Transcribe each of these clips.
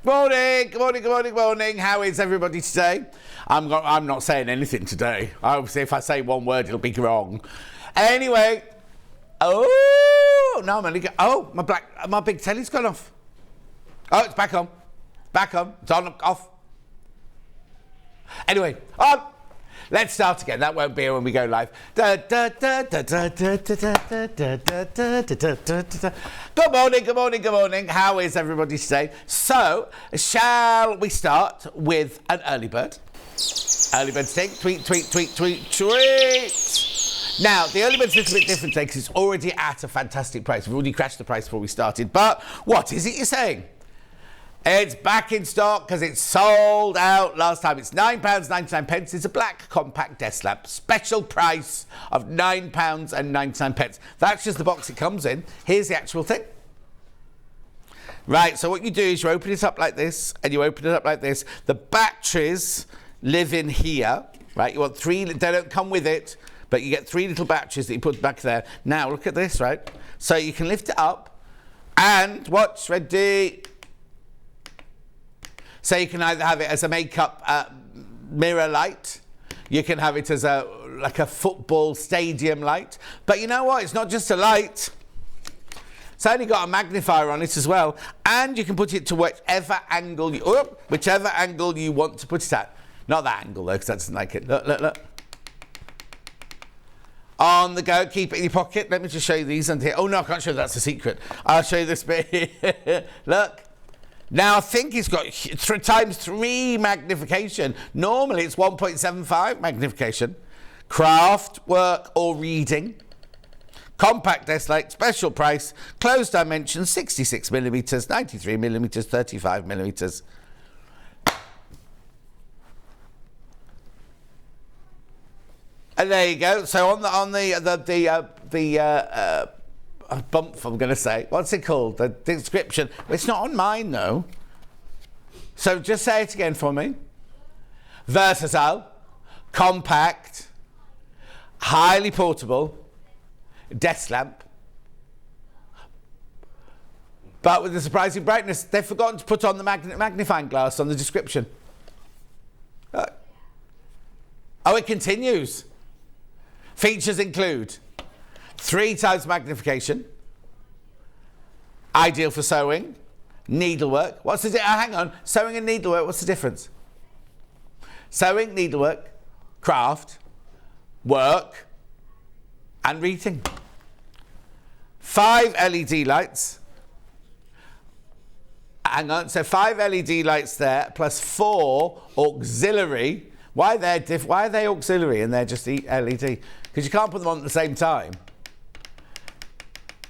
Morning, good morning, good morning, good morning. How is everybody today? I'm not saying anything today. Obviously, if I say one word, it'll be wrong. Anyway, no, I'm only my big telly's gone off. Oh, it's back on. Back on. It's on, off. Anyway, on. Let's start again. That won't be when we go live. Good morning, good morning, good morning. How is everybody today? So, shall we start with an early bird? Early bird sting. Tweet, tweet, tweet, tweet, tweet. Now, the early bird's a little bit different today because it's already at a fantastic price. We've already crashed the price before we started. But what is it you're saying? It's back in stock because it's sold out last time. It's £9.99. It's a black compact desk lamp. Special price of £9.99. That's just the box it comes in. Here's the actual thing. Right, so what you do is you open it up like this and you open it up like this. The batteries live in here, right? You want three, they don't come with it, but you get three little batteries that you put back there. Now, look at this, right? So you can lift it up and watch, ready. So you can either have it as a makeup mirror light, you can have it as like a football stadium light, but you know what? It's not just a light. It's only got a magnifier on it as well, and you can put it to whichever angle you want to put it at. Not that angle though, because that doesn't like it. Look, look, look. On the go, keep it in your pocket. Let me just show you these under here. Oh no, I can't show you, that's a secret. I'll show you this bit. Look. Now, I think it's got ×3 magnification. Normally, it's 1.75 magnification. Craft, work, or reading. Compact desk light, special price. Closed dimensions, 66 millimetres, 93 millimetres, 35 millimetres. And there you go. So on the bump, I'm going to say. What's it called? The description. It's not on mine, though. So just say it again for me. Versatile, compact, highly portable, desk lamp. But with the surprising brightness, they've forgotten to put on the magnifying glass on the description. Oh, it continues. Features include 3 times magnification, ideal for sewing, needlework. What's the hang on, sewing and needlework, what's the difference? Sewing, needlework, craft, work, and reading. 5 LED lights. Hang on, so 5 LED lights there, plus 4 auxiliary. Why are they auxiliary and they're just LED? Because you can't put them on at the same time.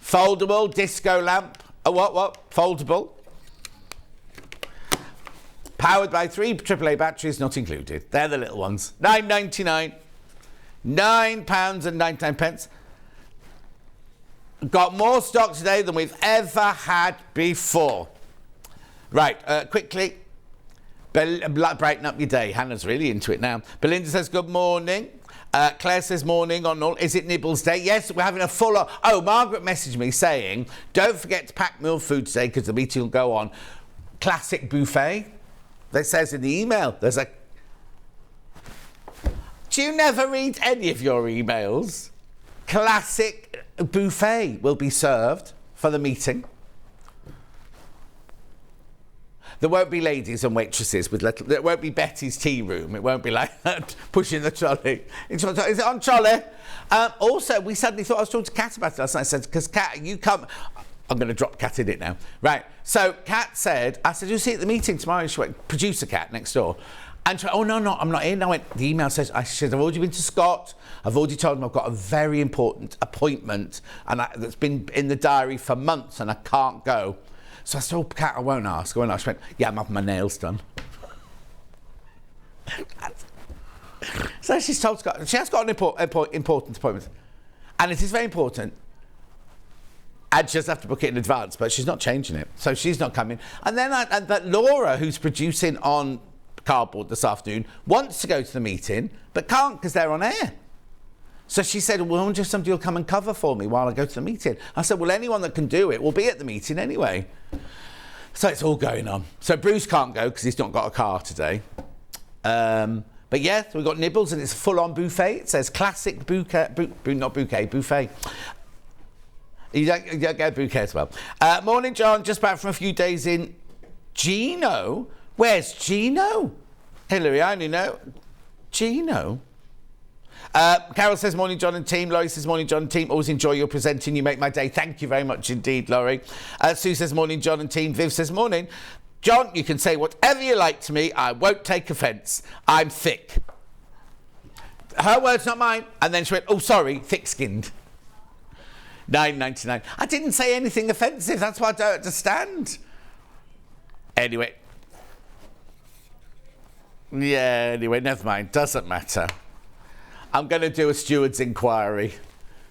Foldable disco lamp. Oh, what? Foldable. Powered by 3 AAA batteries, not included. They're the little ones. £9.99. £9.99. Got more stock today than we've ever had before. Right, quickly. Brighten up your day. Hannah's really into it now. Belinda says, good morning. Claire says, morning on all. Is it Nibbles Day? Yes, we're having a full on. Oh, Margaret messaged me saying, don't forget to pack meal food today because the meeting will go on. Classic buffet. That says in the email, there's a... Do you never read any of your emails? Classic buffet will be served for the meeting. There won't be ladies and waitresses with little... There won't be Betty's tea room. It won't be like pushing the trolley. Is it on trolley? Also, we suddenly thought... I was talking to Kat about it last night. I said, because Kat, you come... I'm going to drop Kat in it now. Right. So Kat said... I said, you'll see at the meeting tomorrow. She went, producer Kat next door. And she went, oh, no, I'm not in. I went, the email says... I said, I've already been to Scott. I've already told him I've got a very important appointment and that's been in the diary for months and I can't go. So I said, oh, Kat, I won't ask. She went, yeah, I'm having my nails done. So she's told Scott, she has got an important appointment. And it is very important. And she does have to book it in advance, but she's not changing it. So she's not coming. And then Laura, who's producing on Cardboard this afternoon, wants to go to the meeting, but can't because they're on air. So she said, well, I wonder if somebody will come and cover for me while I go to the meeting. I said, well, anyone that can do it will be at the meeting anyway. So it's all going on. So Bruce can't go because he's not got a car today. But yeah, so we've got nibbles and it's a full-on buffet. It says classic bouquet, not bouquet, buffet. You don't get a bouquet as well. Morning, John. Just back from a few days in Gino. Where's Gino? Hillary, I only know Gino. Carol says, morning, John and team. Laurie says, morning, John and team. Always enjoy your presenting. You make my day. Thank you very much indeed, Laurie. Sue says, morning, John and team. Viv says, morning. John, you can say whatever you like to me. I won't take offence. I'm thick. Her words, not mine. And then she went, oh, sorry, thick-skinned. $9.99. I didn't say anything offensive. That's what I don't understand. Anyway. Yeah, anyway, never mind. Doesn't matter. I'm going to do a steward's inquiry.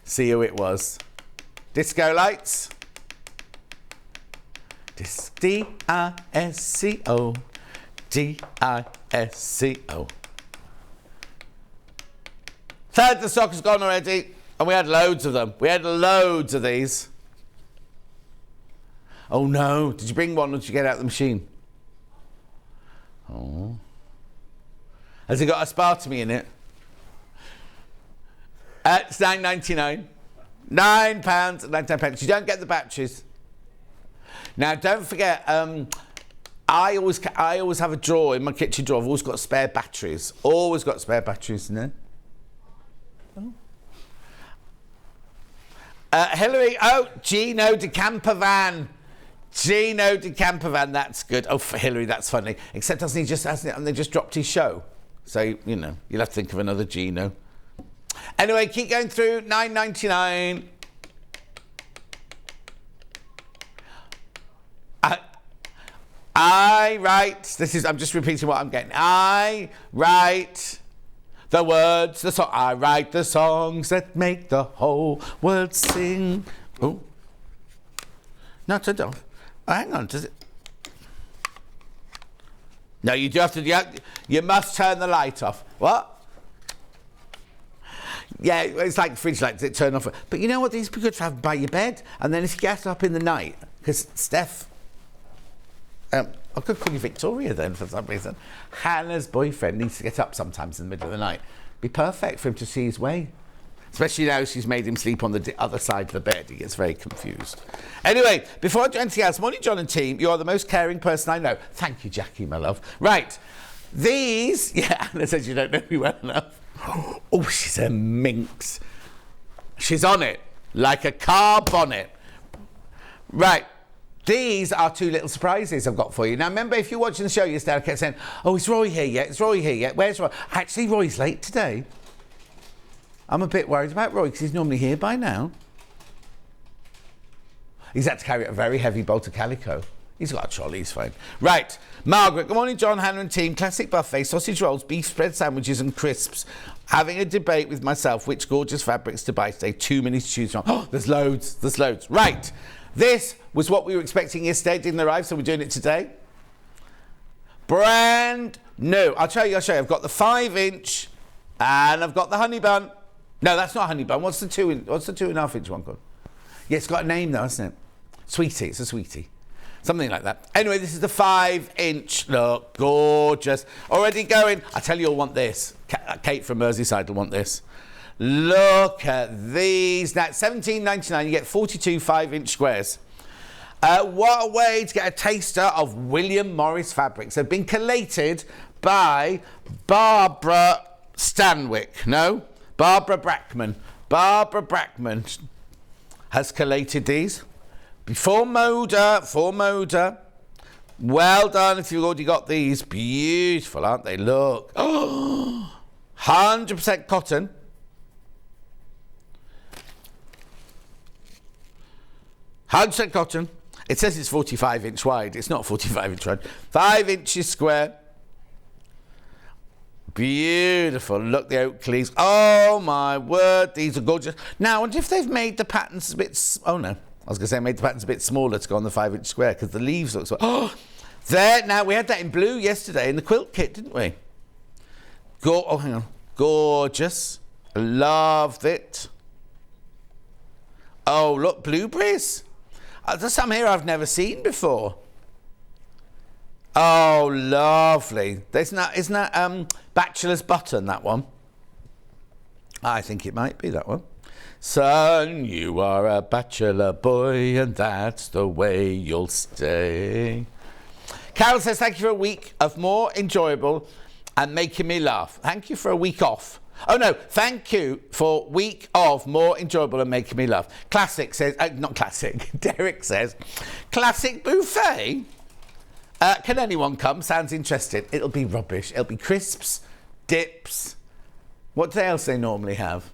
See who it was. Disco lights. D-I-S-C-O. D-I-S-C-O. Third, the stock has gone already. And we had loads of them. We had loads of these. Oh no. Did you bring one or did you get out the machine? Oh. Has it got aspartame in it? It's £9.99. £9.99. You don't get the batteries. Now, don't forget, I always have a drawer in my kitchen drawer. I've always got spare batteries. Always got spare batteries in there. Oh. Hillary, Gino de Campervan. Gino de Campervan, that's good. Oh, for Hillary, that's funny. Except hasn't they just dropped his show? So, you know, you'll have to think of another Gino. Anyway, keep going through. £9.99. I write, I'm just repeating what I'm getting. I write the words, the song. I write the songs that make the whole world sing. Oh. No, turn it off. Oh, hang on, does it? No, you do have to, you must turn the light off. What? Yeah, it's like fridge lights, it turn off. But you know what, these are good to have by your bed. And then if you get up in the night, because Steph, I could call you Victoria then for some reason. Hannah's boyfriend needs to get up sometimes in the middle of the night. Be perfect for him to see his way. Especially now she's made him sleep on the other side of the bed. He gets very confused. Anyway, before I do anything else, morning, John and team. You are the most caring person I know. Thank you, Jackie, my love. Right. These, yeah, Anna says you don't know me well enough. Oh, she's a minx. She's on it like a car bonnet. Right. These are two little surprises I've got for you. Now, remember, if you're watching the show yesterday, I kept saying, oh, is Roy here yet? Is Roy here yet? Where's Roy? Actually, Roy's late today. I'm a bit worried about Roy because he's normally here by now. He's had to carry a very heavy bolt of calico. He's got a trolley, he's fine. Right. Margaret, good morning, John, Hannah and team. Classic buffet, sausage rolls, beef spread sandwiches and crisps. Having a debate with myself which gorgeous fabrics to buy today. Too many to choose from. Oh, there's loads. There's loads. Right. This was what we were expecting yesterday. It didn't arrive, so we're doing it today. Brand new. I'll show you. I've got the 5-inch and I've got the honey bun. No, that's not honey bun. What's the 2.5 inch one called? Yeah, it's got a name though, hasn't it? Sweetie. It's a sweetie. Something like that. Anyway, this is the 5-inch. Look, gorgeous. Already going. I tell you, you'll want this. Kate from Merseyside will want this. Look at these. Now, $17.99, you get 42 5-inch squares. What a way to get a taster of William Morris fabrics. They've been collated by Barbara Stanwyck. No? Barbara Brackman. Barbara Brackman has collated these. Before Moda. Well done if you've already got these. Beautiful, aren't they? Look. Oh, 100% cotton. 100% cotton. It says it's 45-inch wide. It's not 45-inch wide. 5 inches square. Beautiful. Look, the oak leaves. Oh, my word. These are gorgeous. Now, I wonder if they've made the patterns a bit... Oh, no. I was going to say made the patterns a bit smaller to go on the 5-inch square because the leaves look so... Oh, there. Now, we had that in blue yesterday in the quilt kit, didn't we? Oh, hang on. Gorgeous. Loved it. Oh, look, blueberries. There's some here I've never seen before. Oh, lovely. Isn't that Bachelor's Button, that one? I think it might be that one. Son, you are a bachelor boy, and that's the way you'll stay. Carol says, thank you for a week of more enjoyable and making me laugh. Thank you for a week off. Oh, no, thank you for week of more enjoyable and making me laugh. Classic says, not classic, Derek says, classic buffet? Can anyone come? Sounds interesting. It'll be rubbish. It'll be crisps, dips. What else they normally have?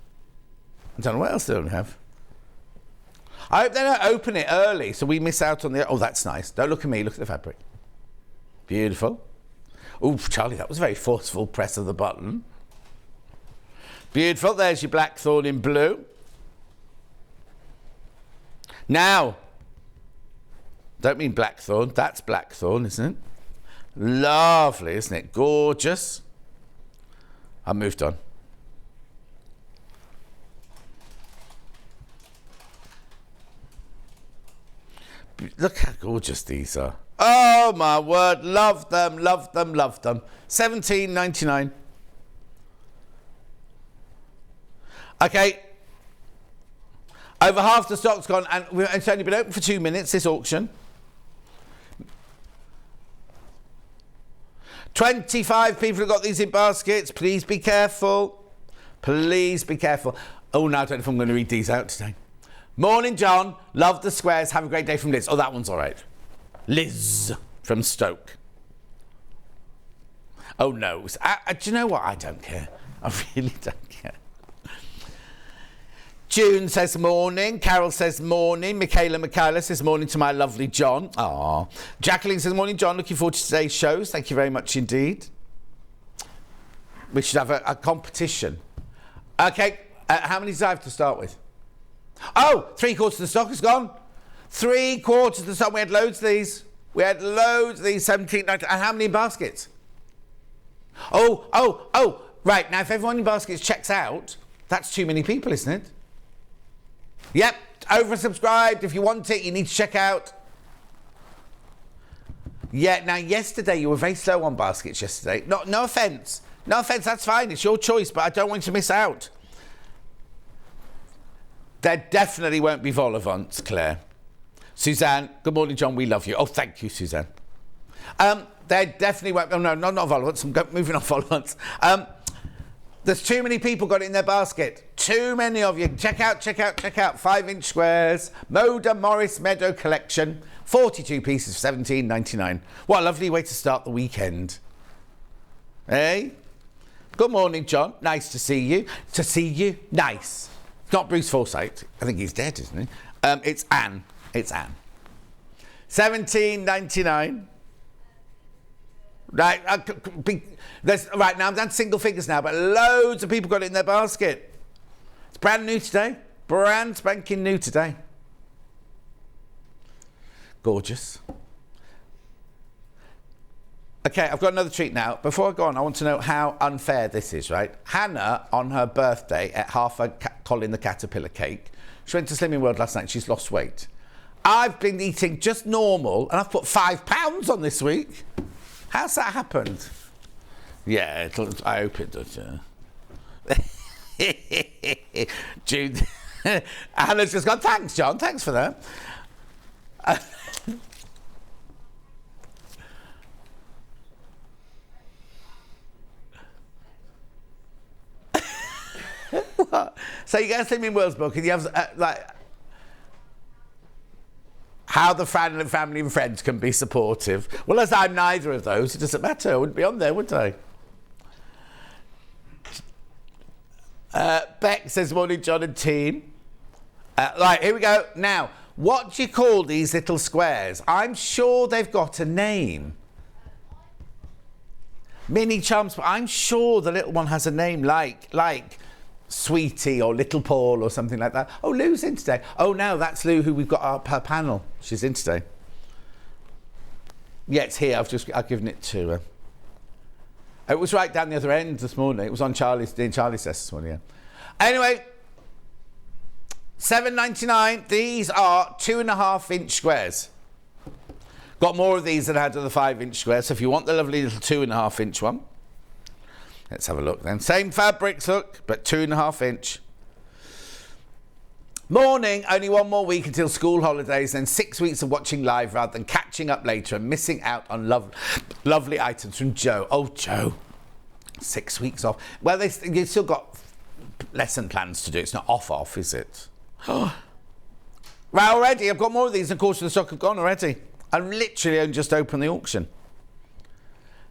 I don't know what else they don't have. I hope they don't open it early so we miss out on the... Oh, that's nice. Don't look at me. Look at the fabric. Beautiful. Oh, Charlie, that was a very forceful press of the button. Beautiful. There's your blackthorn in blue. Now, don't mean blackthorn. That's blackthorn, isn't it? Lovely, isn't it? Gorgeous. I moved on. Look how gorgeous these are. Oh, my word. Love them, love them, love them. $17.99. Okay. Over half the stock's gone, and it's only been open for 2 minutes, this auction. 25 people have got these in baskets. Please be careful. Please be careful. Oh, no, I don't know if I'm going to read these out today. Morning, John. Love the squares. Have a great day from Liz. Oh, that one's all right. Liz from Stoke. Oh, no. Do you know what? I don't care. I really don't care. June says morning. Carol says morning. Michaela says morning to my lovely John. Aww. Jacqueline says morning, John. Looking forward to today's shows. Thank you very much indeed. We should have a competition. Okay. How many do I have to start with? Oh, 3/4 of the stock is gone. 3/4 of the stock. We had loads of these. We had loads of these. 17.90. And how many in baskets? Oh. Right. Now, if everyone in baskets checks out, that's too many people, isn't it? Yep. Oversubscribed. If you want it, you need to check out. Yeah. Now, yesterday, you were very slow on baskets yesterday. No offence. No offence. That's fine. It's your choice, but I don't want you to miss out. There definitely won't be vol au vents, Claire. Suzanne, good morning, John. We love you. Oh, thank you, Suzanne. There definitely won't... Oh, no, not vol au vents. I'm moving on vol au vents. There's too many people got it in their basket. Too many of you. Check out. 5-inch squares. Moda Morris Meadow collection. 42 pieces for $17.99. What a lovely way to start the weekend. Hey? Good morning, John. Nice to see you. To see you? Nice. Not Bruce Forsyth. I think he's dead, isn't he? It's Anne. It's Anne. $17.99. Right. Right, now I'm down to single figures now, but loads of people got it in their basket. It's brand new today. Brand spanking new today. Gorgeous. Okay, I've got another treat now. Before I go on, I want to know how unfair this is, right? Hannah, on her birthday, ate half a Colin the Caterpillar cake. She went to Slimming World last night. She's lost weight. I've been eating just normal, and I've put 5 pounds on this week. How's that happened? Yeah, I hope it does, yeah. Jude. Hannah's just gone, thanks, John. Thanks for that. What? So you get a Slimming World's book and you have like how the family and friends can be supportive. Well, as I'm neither of those, it doesn't matter. I wouldn't be on there, would I? Beck says morning, John and team. Right, here we go. Now, what do you call these little squares? I'm sure they've got a name. Mini chumps, but I'm sure the little one has a name like Sweetie or Little Paul or something like that. Oh, Lou's in today. Oh, no, that's Lou who we've got up her panel. She's in today. Yeah, it's here. I've given it to her. It was right down the other end this morning. It was on Charlie's desk this morning. Yeah. Anyway, $7.99. These are 2.5-inch squares. Got more of these than I had of the 5-inch square, so if you want the lovely little 2.5-inch one, let's have a look then. Same fabrics, look, but 2.5-inch. Morning, only one more week until school holidays, then 6 weeks of watching live rather than catching up later and missing out on lovely items from Joe. Oh, Joe. 6 weeks off. Well, you've still got lesson plans to do. It's not off, is it? Right, already, I've got more of these, and of course the stock have gone already. I literally only just opened the auction.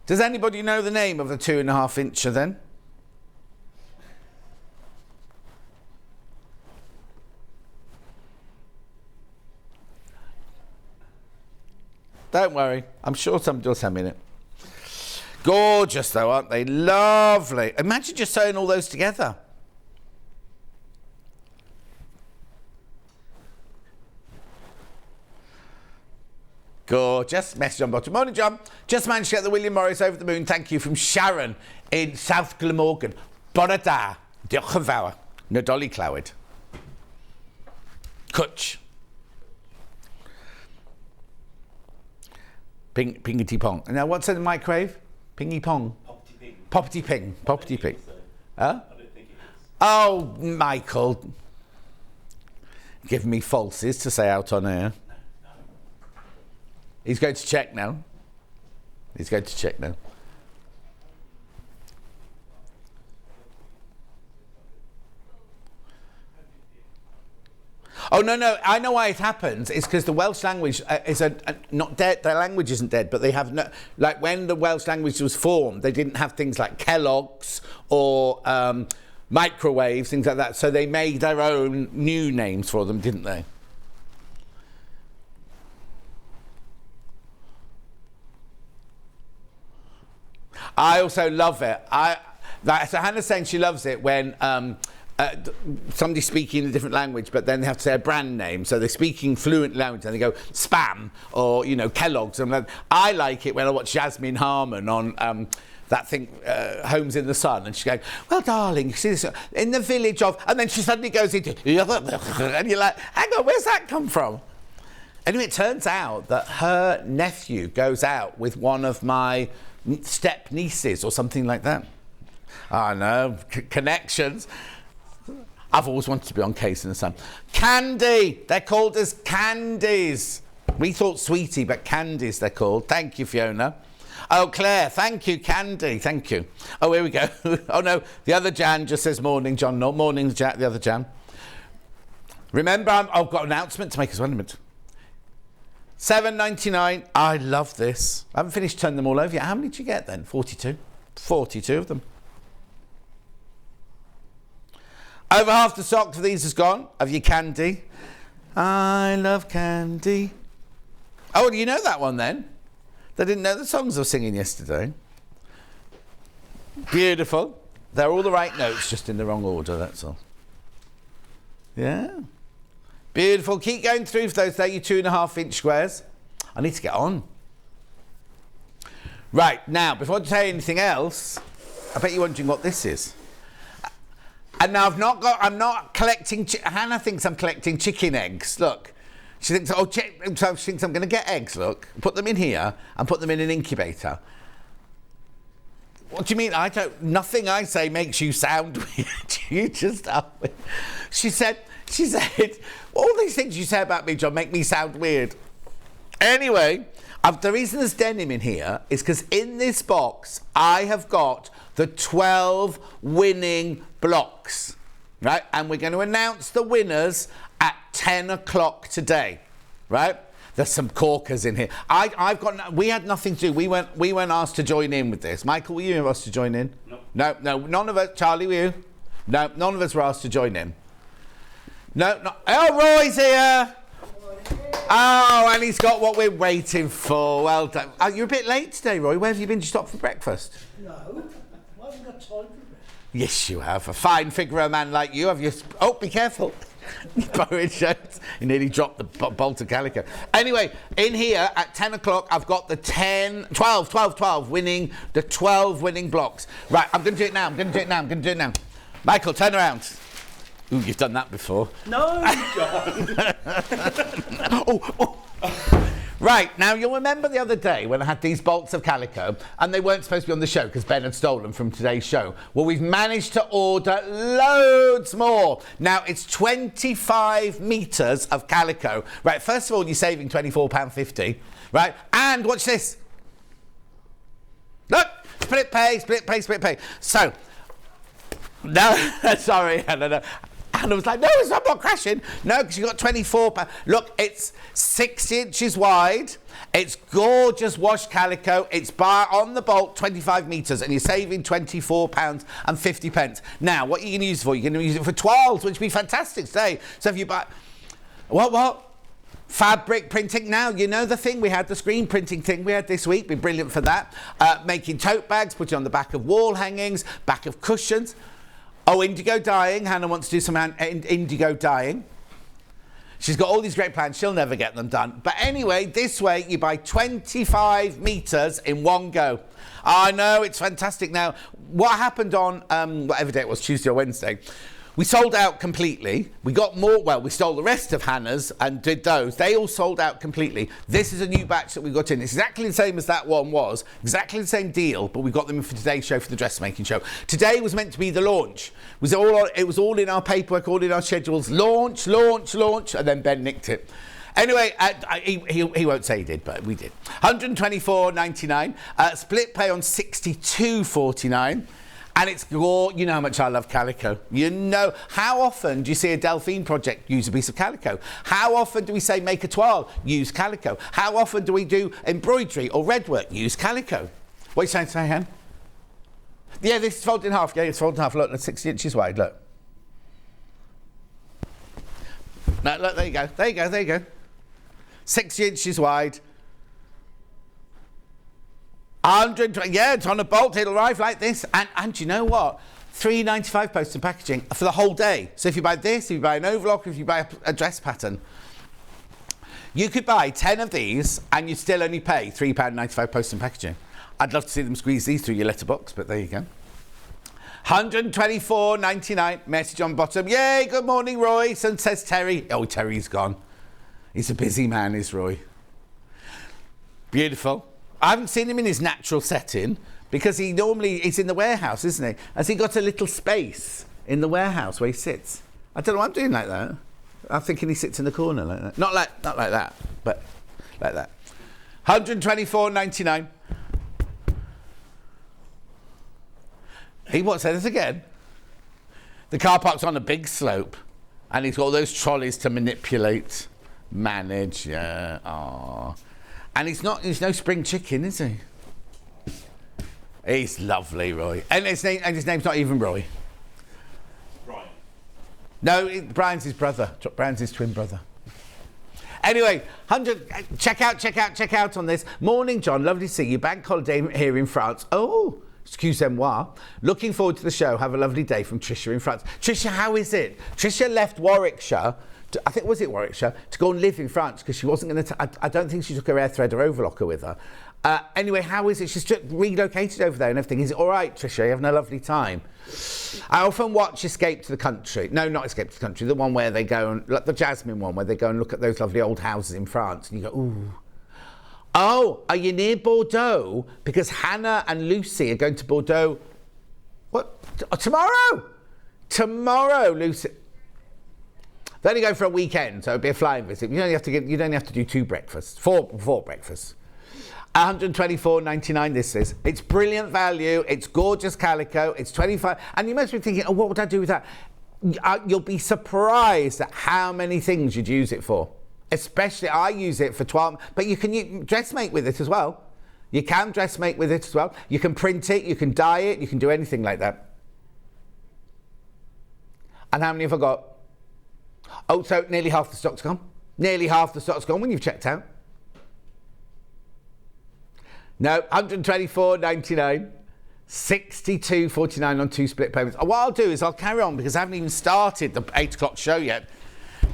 Does anybody know the name of the 2.5-incher then? Don't worry, I'm sure somebody will tell me it. Gorgeous though, aren't they? Lovely. Imagine just sewing all those together. Gorgeous. Message on bottom. Morning, John. Just managed to get the William Morris over the moon. Thank you, from Sharon in South Glamorgan. Bore da. Diolch yn fawr. Nadolig clywed. Cwtch. Pingity pong. Now, what's in the microwave? Pingy pong. Poppity ping. Poppity ping. Poppity ping. Huh? I don't think it is. Oh, Michael. Give me falses to say out on air. He's going to check now. He's going to check now. Oh, no, I know why it happens. It's because the Welsh language is not dead. Their language isn't dead, but they have no... Like, when the Welsh language was formed, they didn't have things like Kellogg's or microwaves, things like that. So they made their own new names for them, didn't they? I also love it. So Hannah's saying she loves it when somebody's speaking a different language, but then they have to say a brand name. So they're speaking fluent language and they go Spam or, you know, Kellogg's. And I like it when I watch Jasmine Harmon on that thing, Homes in the Sun, and she's going, well, darling, you see this in the village of... And then she suddenly goes into... And you're like, hang on, where's that come from? Anyway, it turns out that her nephew goes out with one of my step nieces or something like that. I know, connections. I've always wanted to be on Case in the Sun. Candy, they're called as candies. We thought sweetie, but candies they're called. Thank you, Fiona. Oh, Claire, thank you, Candy, thank you. Oh, here we go. Oh no, the other Jan just says morning, John. No, morning, the other Jan. Remember, I've got an announcement to make as well. $7.99. I love this. I haven't finished turning them all over yet. How many did you get then? 42. 42 of them. Over half the stock for these is gone. Of your candy. I love candy. Oh, you know that one then? They didn't know the songs I was singing yesterday. Beautiful. They're all the right notes, just in the wrong order, that's all. Yeah. Beautiful. Keep going through for those there, you 2.5-inch squares. I need to get on. Right, now, before I tell you anything else, I bet you're wondering what this is. And now I'm not collecting, Hannah thinks I'm collecting chicken eggs. Look, she thinks, she thinks I'm going to get eggs, look. Put them in here and put them in an incubator. What do you mean? Nothing I say makes you sound weird. You just are. She said, all these things you say about me, John, make me sound weird. Anyway, the reason there's denim in here is because in this box, I have got the 12 winning blocks, right? And we're going to announce the winners at 10 o'clock today, right? There's some corkers in here. We had nothing to do. We weren't asked to join in with this. Michael, were you asked to join in? No, none of us. Charlie, were you? No, none of us were asked to join in. No. Oh, Roy's here. Oh, and he's got what we're waiting for. Well done. You're a bit late today, Roy. Where have you been? Did you stop for breakfast? No, I haven't got time for it. Yes, you have. A fine figure of a man like you. Have you? Oh, be careful. Borrowed shirts. You nearly dropped the bolt of calico. Anyway, in here at 10 o'clock, I've got the 12 winning, the 12 winning blocks. Right, I'm going to do it now. Michael, turn around. Ooh, you've done that before. No, John. Oh. Right, now you'll remember the other day when I had these bolts of calico and they weren't supposed to be on the show because Ben had stolen them from today's show. Well, we've managed to order loads more. Now, it's 25 metres of calico. Right, first of all, you're saving £24.50, right? And watch this. Look, split pay, split pay, split pay. So, no, sorry, no. And I was like, no, I'm not crashing. No, because you've got 24 pounds. Look, it's 6 inches wide. It's gorgeous wash calico. It's on the bolt, 25 metres, and you're saving £24.50. Now, what are you going to use it for? You're going to use it for toiles, which would be fantastic today. So if you buy... What? Fabric printing. Now, you know the thing, we had the screen printing thing we had this week. Be brilliant for that. Making tote bags, put it on the back of wall hangings, back of cushions. Oh, indigo dyeing. Hannah wants to do some indigo dyeing. She's got all these great plans. She'll never get them done. But anyway, this way you buy 25 metres in one go. I know, it's fantastic. Now, what happened on whatever day it was, Tuesday or Wednesday, we sold out completely. We got more, well, we stole the rest of Hannah's and did those. They all sold out completely. This is a new batch that we got in. It's exactly the same as that one was. Exactly the same deal, but we got them in for today's show, for the dressmaking show. Today was meant to be the launch. It was all in our paperwork, all in our schedules. Launch, and then Ben nicked it. Anyway, he won't say he did, but we did. £124.99. Split pay on £62.49. And it's you know how much I love calico. You know, how often do you see a Delphine project use a piece of calico? How often do we say make a toile, use calico? How often do we do embroidery or red work, use calico? What are you saying, Han? Yeah, this is folded in half. Yeah, it's folded in half. Look, that's 60 inches wide, look. No, look, there you go. 60 inches wide. 120, yeah, it's on a bolt, it'll arrive like this. And you know what? £3.95 post and packaging for the whole day. So if you buy this, if you buy an overlock, if you buy a dress pattern, you could buy 10 of these and you still only pay £3.95 post and packaging. I'd love to see them squeeze these through your letterbox, but there you go. £124.99, message on bottom. Yay, good morning, Roy. Says Terry. Oh, Terry's gone. He's a busy man, is Roy. Beautiful. I haven't seen him in his natural setting because he's in the warehouse, isn't he? Has he got a little space in the warehouse where he sits? I don't know why I'm doing like that. I'm thinking he sits in the corner like that. Not like that, but like that. £124.99. He won't say this again. The car park's on a big slope and he's got all those trolleys to manipulate, manage, yeah, aww. And he's no spring chicken, is he? He's lovely, Roy. And his name's not even Roy. Brian. No, Brian's his brother. Brian's his twin brother. Anyway, check out on this. Morning, John. Lovely to see you. Bank holiday here in France. Oh, excusez-moi. Looking forward to the show. Have a lovely day from Tricia in France. Tricia, how is it? Tricia left Warwickshire. I think, was it Warwickshire, to go and live in France because she wasn't going to... I don't think she took her air thread or overlocker with her. Anyway, how is it? She's just relocated over there and everything. Is it all right, Tricia? You're having a lovely time? I often watch Escape to the Country. No, not Escape to the Country. The one where they go and... Like the Jasmine one, where they go and look at those lovely old houses in France. And you go, ooh. Oh, are you near Bordeaux? Because Hannah and Lucy are going to Bordeaux... What? Tomorrow? Tomorrow, Lucy... They only go for a weekend, so it'd be a flying visit. You only have to do 2 breakfasts, four breakfasts. £124.99 this is. It's brilliant value, it's gorgeous calico, it's 25, and you must be thinking, oh, what would I do with that? You'll be surprised at how many things you'd use it for. Especially, I use it for 12, but you can dressmake with it as well. You can dressmake with it as well. You can print it, you can dye it, you can do anything like that. And how many have I got? Oh, so nearly half the stock's gone. Nearly half the stock's gone when you've checked out. No, £124.99, £62.49 on 2 split payments. What I'll do is I'll carry on because I haven't even started the 8 o'clock show yet.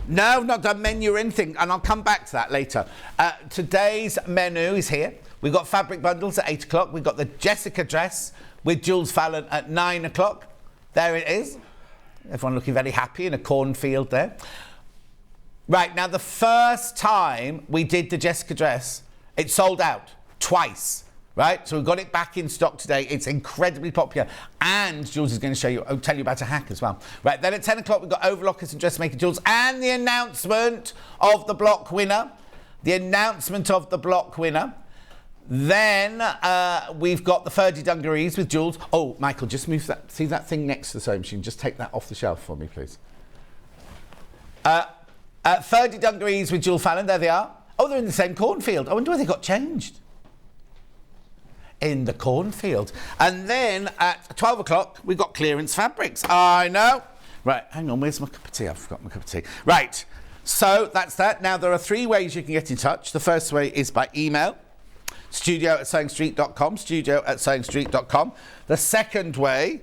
No, I've not done menu or anything, and I'll come back to that later. Today's menu is here. We've got fabric bundles at 8 o'clock. We've got the Jessica dress with Jules Fallon at 9 o'clock. There it is. Everyone looking very happy in a cornfield there. Right, now the first time we did the Jessica dress, it sold out twice, right? So we've got it back in stock today. It's incredibly popular. And Jules is going to tell you about a hack as well. Right, then at 10 o'clock, we've got Overlockers and Dressmaking Jules and the announcement of the block winner. Then we've got the Ferdi Dungarees with Jules. Oh, Michael, just move that. See that thing next to the sewing machine? Just take that off the shelf for me, please. Ferdi Dungarees with Jules Fallon. There they are. Oh, they're in the same cornfield. I wonder where they got changed. In the cornfield. And then at 12 o'clock, we've got clearance fabrics. I know. Right, hang on. Where's my cup of tea? I've forgotten my cup of tea. Right. So that's that. Now, there are 3 ways you can get in touch. The first way is by email. studio@sewingstreet.com. The second way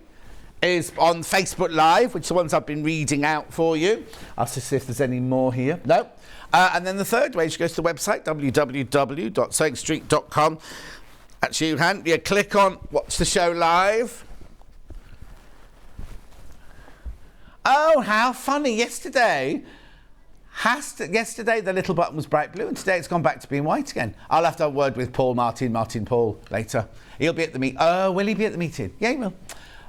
is on Facebook Live, which are the ones I've been reading out for you. I'll just see if there's any more here. No. And then the third way is you go to the website, www.sewingstreet.com. Actually, you click on Watch the Show Live. Oh, how funny. Yesterday, the little button was bright blue, and today it's gone back to being white again. I'll have to have a word with Martin Paul, later. He'll be at the meeting. Oh, will he be at the meeting? Yeah, he will.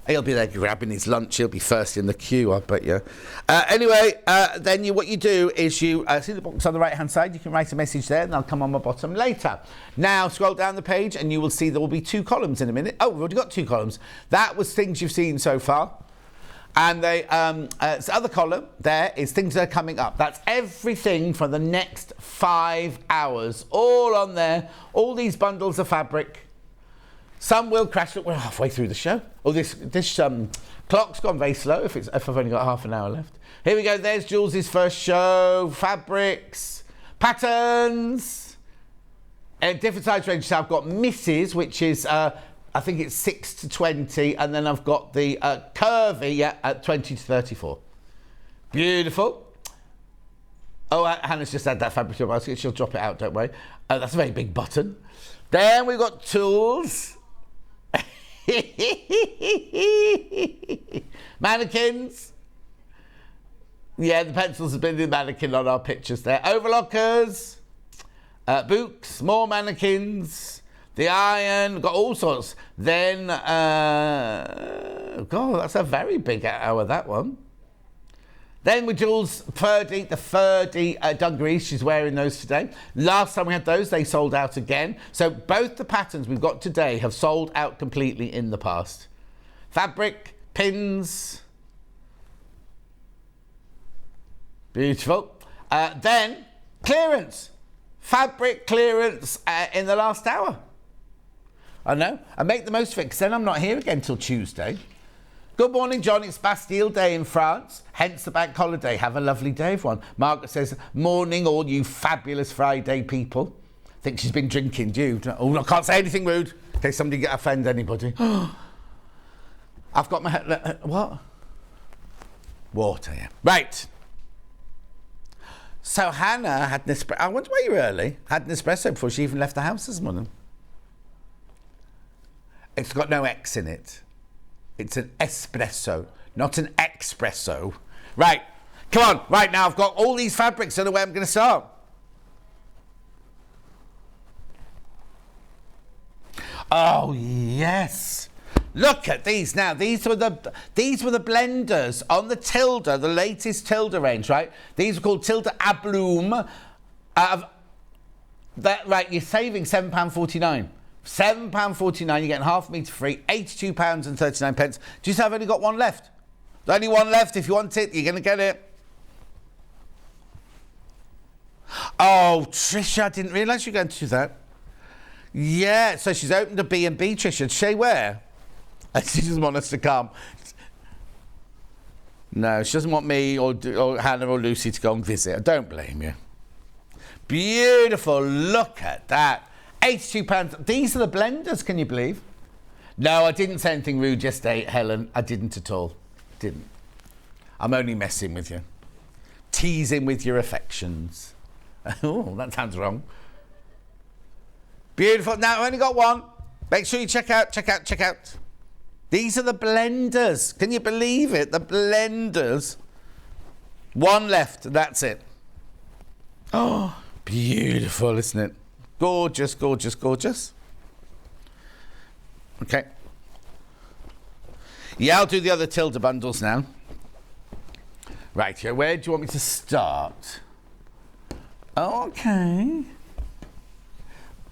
He'll be there grabbing his lunch. He'll be first in the queue, I bet you. Anyway, then what you do is you see the box on the right-hand side. You can write a message there, and they'll come on my bottom later. Now, scroll down the page, and you will see there will be 2 columns in a minute. Oh, we've already got 2 columns. That was things you've seen so far. And the other column there is things that are coming up. That's everything for the next 5 hours. All on there. All these bundles of fabric. Some will crash. Look, we're halfway through the show. Oh, this clock's gone very slow if I've only got half an hour left. Here we go. There's Jules's first show. Fabrics. Patterns. Different size ranges. So I've got Mrs., which is... I think it's 6 to 20, and then I've got the curvy at 20 to 34. Beautiful. Oh, Hannah's just had that fabric to her basket. She'll drop it out, don't worry. That's a very big button. Then we've got tools. Mannequins. Yeah, the pencils have been the mannequin on our pictures there. Overlockers. Books. More mannequins. The iron, got all sorts. Then, God, that's a very big hour, that one. Then with Jules Ferdi, the Ferdi Dungarees, she's wearing those today. Last time we had those, they sold out again. So both the patterns we've got today have sold out completely in the past. Fabric, pins. Beautiful. Then, clearance. Fabric clearance in the last hour. I know. I make the most of it because then I'm not here again till Tuesday. Good morning, John. It's Bastille Day in France, hence the bank holiday. Have a lovely day, everyone. Margaret says, morning, all you fabulous Friday people. Think she's been drinking, do you? Oh, I can't say anything rude in case somebody offend anybody. I've got my... what? Water, yeah. Right. So Hannah had an espresso... I went way early. Had an espresso before she even left the house this morning. It's got no X in it. It's an espresso, not an espresso. Right, come on. Right, now I've got all these fabrics. I don't know where I'm going to start. Oh, yes. Look at these now. These were the blenders on the Tilda, the latest Tilda range, right? These are called Tilda Abloom. Right, you're saving £7.49. £7.49, you're getting half a metre free, £82.39. Do you say I've only got one left? There's only one left. If you want it, you're going to get it. Oh, Trisha, I didn't realise you were going to do that. Yeah, so she's opened a B&B, Trisha. Did she say where? She doesn't want us to come. No, she doesn't want me or Hannah or Lucy to go and visit. I don't blame you. Beautiful. Look at that. £82. These are the blenders, can you believe? No, I didn't say anything rude yesterday, Helen. I didn't at all. Didn't. I'm only messing with you. Teasing with your affections. Oh, that sounds wrong. Beautiful. Now, I've only got one. Make sure you check out. These are the blenders. Can you believe it? The blenders. One left. That's it. Oh, beautiful, isn't it? Gorgeous, gorgeous, gorgeous. Okay. Yeah, I'll do the other Tilda bundles now. Right, here, where do you want me to start? Okay.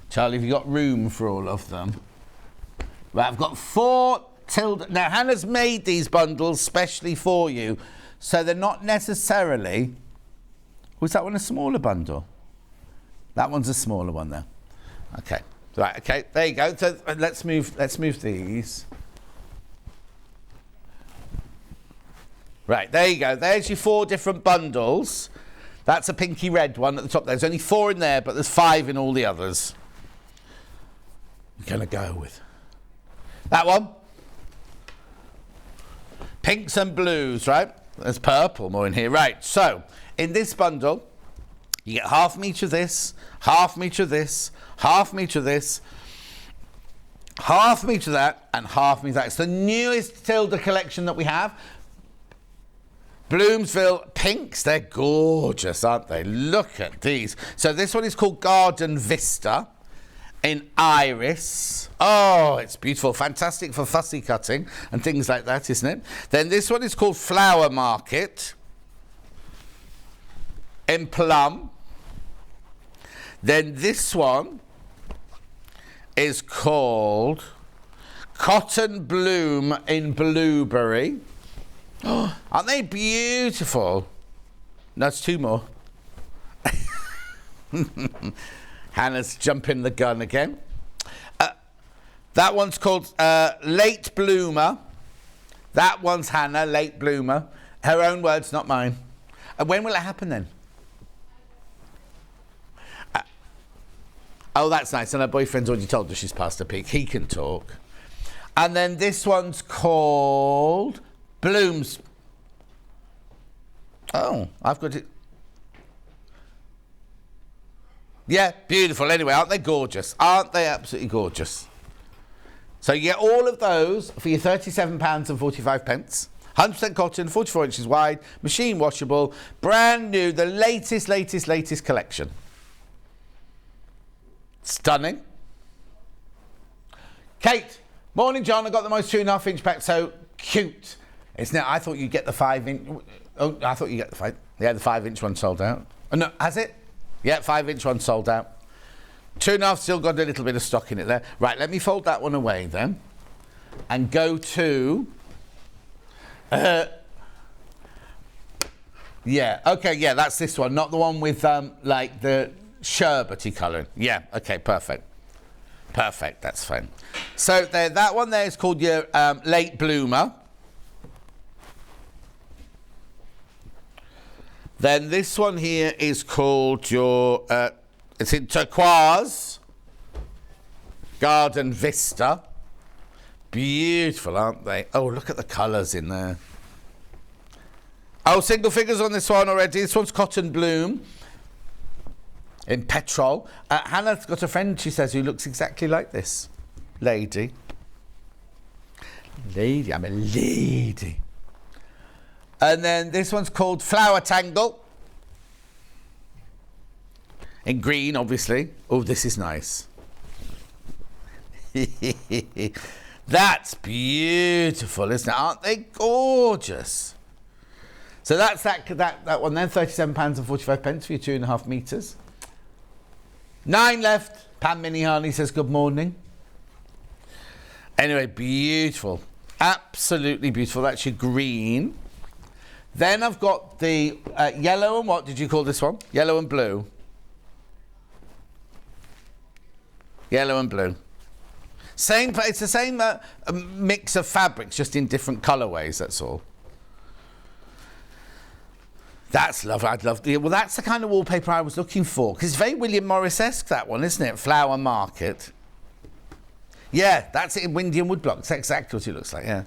Charlie, have you got room for all of them? Right, I've got 4 Tilda. Now, Hannah's made these bundles specially for you, so they're not necessarily... Was that one a smaller bundle? That one's a smaller one, though. Okay. Right, okay, there you go. So let's move these. Right, there you go. There's your 4 different bundles. That's a pinky red one at the top. There's only 4 in there, but there's 5 in all the others. I'm going to go with that one. Pinks and blues, right? There's purple more in here. Right, so in this bundle, you get half a metre of this, half a metre of this, half a metre of this, half a metre of that, and half a metre of that. It's the newest Tilda collection that we have. Bloomsville pinks, they're gorgeous, aren't they? Look at these. So this one is called Garden Vista in Iris. Oh, it's beautiful. Fantastic for fussy cutting and things like that, isn't it? Then this one is called Flower Market in Plum. Then this one is called Cotton Bloom in Blueberry. Oh, aren't they beautiful? No, it's 2 more. Hannah's jumping the gun again. That one's called Late Bloomer. That one's Hannah, Late Bloomer. Her own words, not mine. When will it happen then? Oh, that's nice. And her boyfriend's already told her she's past her peak. He can talk. And then this one's called Blooms. Oh, I've got it. Yeah, beautiful. Anyway, aren't they gorgeous? Aren't they absolutely gorgeous? So you get all of those for your £37.45. 100% cotton, 44 inches wide, machine washable, brand new, the latest collection. Stunning. Kate, morning, John. I got the most 2.5 inch pack, so cute. It's now. I thought you'd get the 5 inch. Oh, I thought you get the 5. Yeah, the 5 inch one sold out. Oh, no, has it? Yeah, 5 inch one sold out. 2.5 still got a little bit of stock in it there. Right, let me fold that one away then, and go to. Yeah. Okay. Yeah, that's this one, not the one with like the sherbety colouring. Yeah. Okay. Perfect. Perfect. That's fine. So there, that one there is called your Late Bloomer. Then this one here is called your, it's in turquoise, Garden Vista. Beautiful, aren't they? Oh, look at the colours in there. Oh, single figures on this one already. This one's Cotton Bloom in petrol. Hannah's got a friend, she says, who looks exactly like this lady. Lady, I'm a lady. And then this one's called Flower Tangle. In green, obviously. Oh, this is nice. That's beautiful, isn't it? Aren't they gorgeous? So that's that one then, £37.45 for your 2.5 metres. 9 left. Pam Minnie Harney says good morning. Anyway, beautiful. Absolutely beautiful. That's your green. Then I've got the yellow and what did you call this one? Yellow and blue. Yellow and blue. Same. It's the same mix of fabrics, just in different colourways. That's all. That's lovely. I'd love the. Well, that's the kind of wallpaper I was looking for, because it's very William Morris-esque, that one, isn't it? Flower Market. Yeah, that's it in Windy and Woodblock. That's exactly what it looks like. Yeah.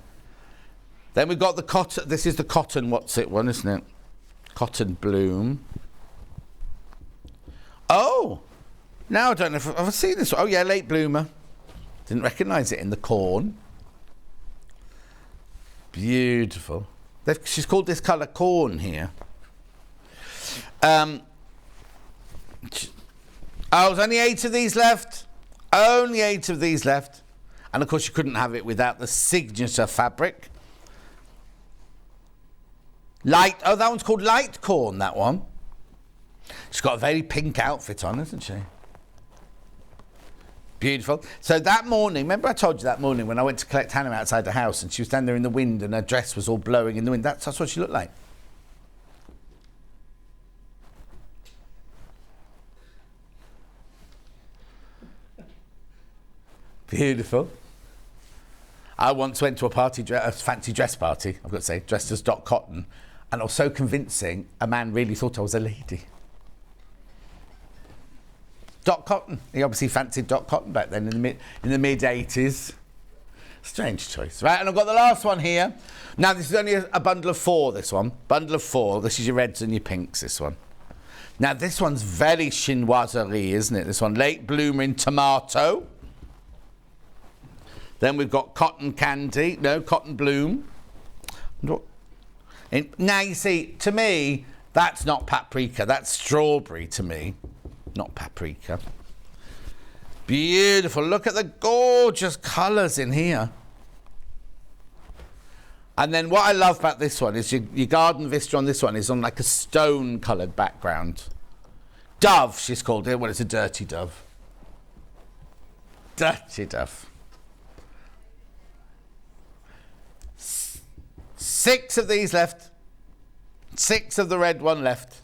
Then we've got the cotton. This is the cotton. What's it one, isn't it? Cotton Bloom. Oh, now I don't know if I've seen this one. Oh yeah, Late Bloomer. Didn't recognise it in the corn. Beautiful. She's called this colour corn here. Oh, there's only 8 of these left. Only 8 of these left. And of course you couldn't have it without the signature fabric. Light, oh, that one's called Light Corn, that one. She's got a very pink outfit on, hasn't she? Beautiful. So that morning, remember I told you that morning when I went to collect Hannah outside the house and she was standing there in the wind and her dress was all blowing in the wind? That's what she looked like. Beautiful. I once went to a fancy dress party, I've got to say, dressed as Dot Cotton, and I was so convincing, a man really thought I was a lady. Dot Cotton. He obviously fancied Dot Cotton back then in the mid 80s. Strange choice. Right, and I've got the last one here. Now, this is only a bundle of 4, this one. Bundle of 4. This is your reds and your pinks, this one. Now, this one's very chinoiserie, isn't it? This one, late bloomer in tomato. Then we've got cotton candy. No, cotton bloom. Now, you see, to me, that's not paprika. That's strawberry to me. Not paprika. Beautiful. Look at the gorgeous colours in here. And then what I love about this one is your garden vista on this one is on like a stone-coloured background. Dove, she's called it. Well, it's a dirty dove. Dirty dove. 6 of these left. 6 of the red one left.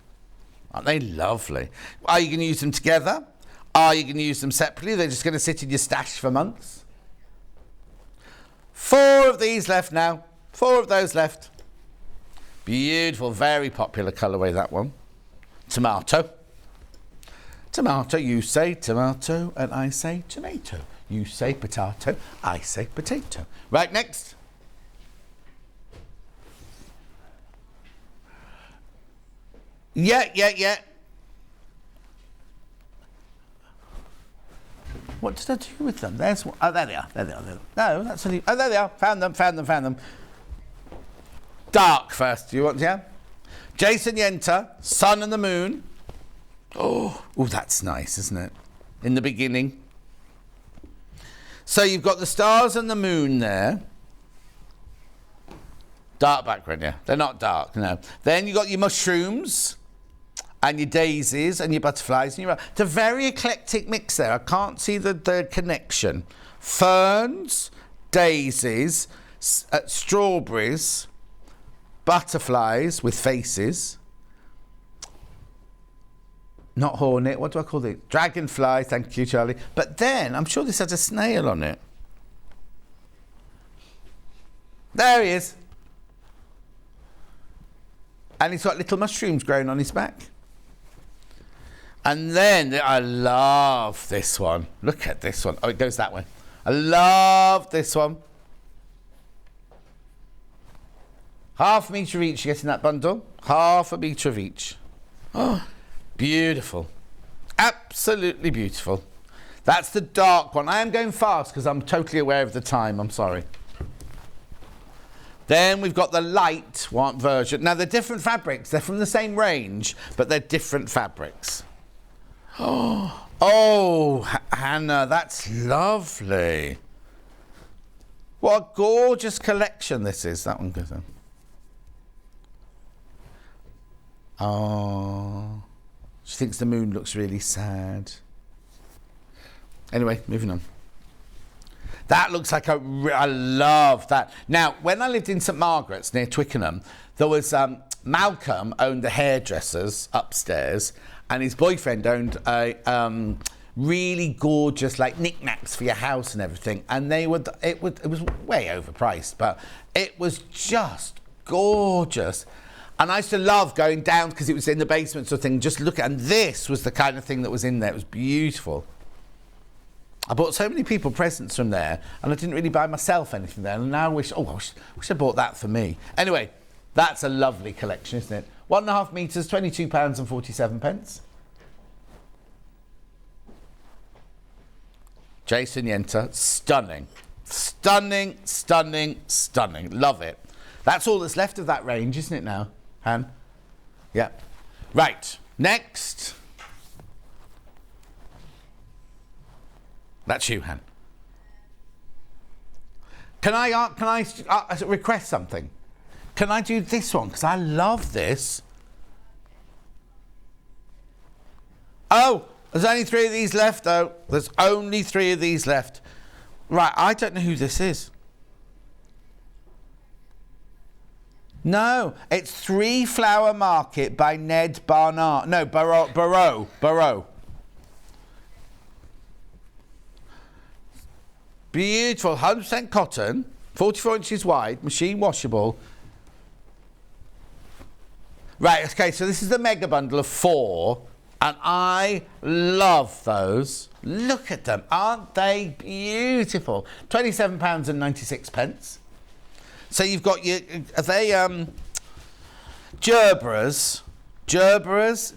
Aren't they lovely? Are you going to use them together? Are you going to use them separately? They're just going to sit in your stash for months. 4 of these left now. 4 of those left. Beautiful, very popular colourway, that one. Tomato. Tomato, you say tomato and I say tomato. You say potato, I say potato. Right, next. Yeah. What did I do with them? There's one. Oh, there they are. No, that's only. Oh, there they are. Found them. Dark first. Do you want? Yeah. Jason Yenter, Sun and the Moon. Oh, that's nice, isn't it? In the beginning. So you've got the stars and the moon there. Dark background, yeah. They're not dark, no. Then you've got your mushrooms and your daisies and your butterflies. And it's a very eclectic mix there. I can't see the connection. Ferns, daisies, strawberries, butterflies with faces. Not hornet, what do I call it? Dragonfly, thank you, Charlie. But then, I'm sure this has a snail on it. There he is. And he's got little mushrooms growing on his back. And then, I love this one. Look at this one. Oh, it goes that way. I love this one. Half a metre each, you get in that bundle. Half a metre of each. Oh, beautiful. Absolutely beautiful. That's the dark one. I am going fast because I'm totally aware of the time. I'm sorry. Then we've got the light one version. Now, they're different fabrics. They're from the same range, but they're different fabrics. Oh, Hannah, that's lovely. What a gorgeous collection this is. That one goes on. Oh, she thinks the moon looks really sad. Anyway, moving on. That looks like I love that. Now, when I lived in St Margaret's near Twickenham, there was Malcolm owned the hairdressers upstairs, and his boyfriend owned a really gorgeous like knickknacks for your house and everything. And it was way overpriced, but it was just gorgeous. And I used to love going down because it was in the basement sort of thing. Just look at, and this was the kind of thing that was in there. It was beautiful. I bought so many people presents from there, and I didn't really buy myself anything there. And now I wish I bought that for me. Anyway, that's a lovely collection, isn't it? 1.5 metres, £22.47. Jason Yenter, stunning. Stunning. Love it. That's all that's left of that range, isn't it now, Han? Yeah. Right, next. That's you, Han. Can I request something? Can I do this one? Because I love this. Oh, there's only 3 of these left, though. There's only 3 of these left. Right, I don't know who this is. No, it's 3 Flower Market by Ned Barnard. No, Barrow. Beautiful, 100% cotton, 44 inches wide, machine washable. Right, okay, so this is the mega bundle of 4, and I love those. Look at them, aren't they beautiful? £27.96. So you've got your, are they gerberas,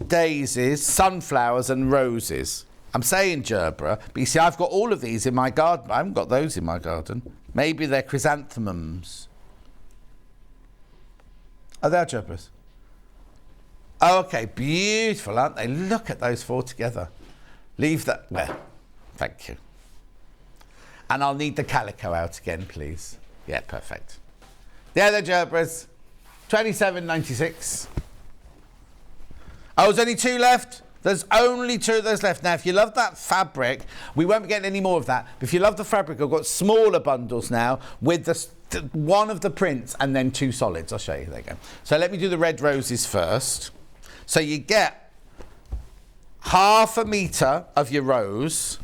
daisies, sunflowers and roses. I'm saying gerbera, but you see I've got all of these in my garden. I haven't got those in my garden. Maybe they're chrysanthemums. Oh, they're gerberas. Oh, okay, beautiful, aren't they? Look at those 4 together. Leave that, well, thank you. And I'll need the calico out again, please. Yeah, perfect. Yeah, they're gerberas. £27.96. Oh, there's only 2 left. There's only 2 of those left. Now, if you love that fabric, we won't be getting any more of that. But if you love the fabric, I've got smaller bundles now with one of the prints and then 2 solids. I'll show you. There you go. So let me do the red roses first. So you get half a metre of your rose.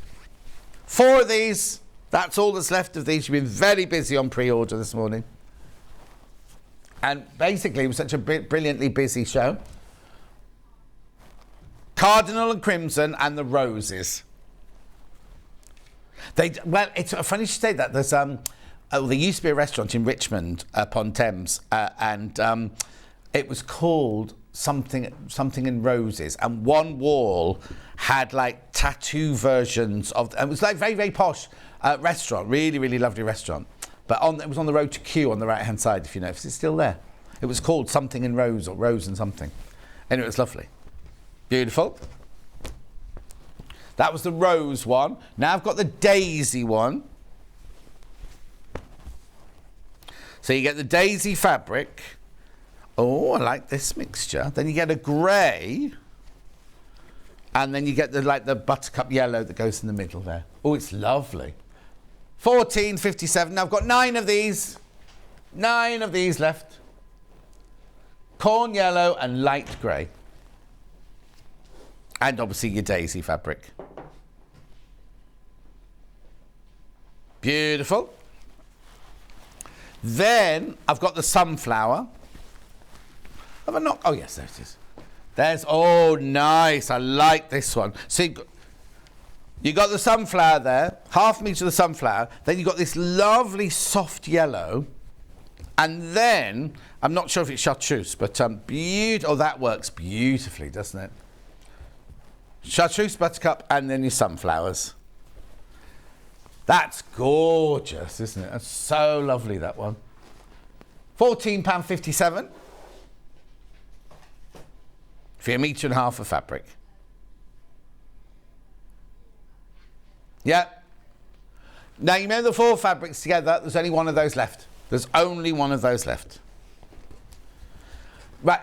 4 of these. That's all that's left of these. You've been very busy on pre-order this morning. And basically, it was such a brilliantly busy show. Cardinal and crimson and the roses. Well, it's funny you should say that. There's there used to be a restaurant in Richmond upon Thames, and it was called something in roses, and one wall had like tattoo versions of. It was like very, very posh restaurant, really, really lovely restaurant. But it was on the road to Kew on the right-hand side, if you know. If it's still there. It was called something in rose or rose and something. And it was lovely. Beautiful. That was the rose one. Now I've got the daisy one. So you get the daisy fabric. Oh, I like this mixture. Then you get a grey. And then you get the buttercup yellow that goes in the middle there. Oh, it's lovely. £14.57. Now I've got 9 of these. 9 of these left. Corn yellow and light grey. And obviously your daisy fabric. Beautiful. Then I've got the sunflower. Have I not? Oh yes, there it is. Oh nice, I like this one. So you got the sunflower there, half metre of the sunflower, then you've got this lovely soft yellow, and then, I'm not sure if it's chartreuse, but oh, that works beautifully, doesn't it? Chartreuse, buttercup, and then your sunflowers. That's gorgeous, isn't it? That's so lovely, that one. £14.57 for your metre and a half of fabric. Yeah. Now, you remember the 4 fabrics together, there's only 1 of those left. There's only 1 of those left. Right.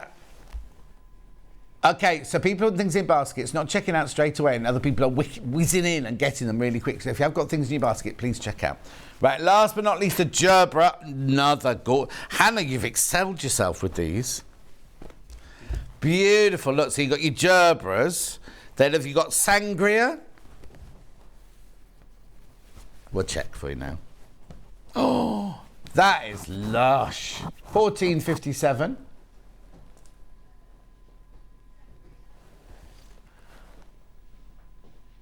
Okay, so people put things in baskets, not checking out straight away, and other people are whizzing in and getting them really quick. So if you have got things in your basket, please check out. Right, last but not least, the gerbera. Another Hannah, you've excelled yourself with these. Beautiful. Look, so you've got your gerberas. Then have you got sangria? We'll check for you now. Oh, that is lush. £14.57.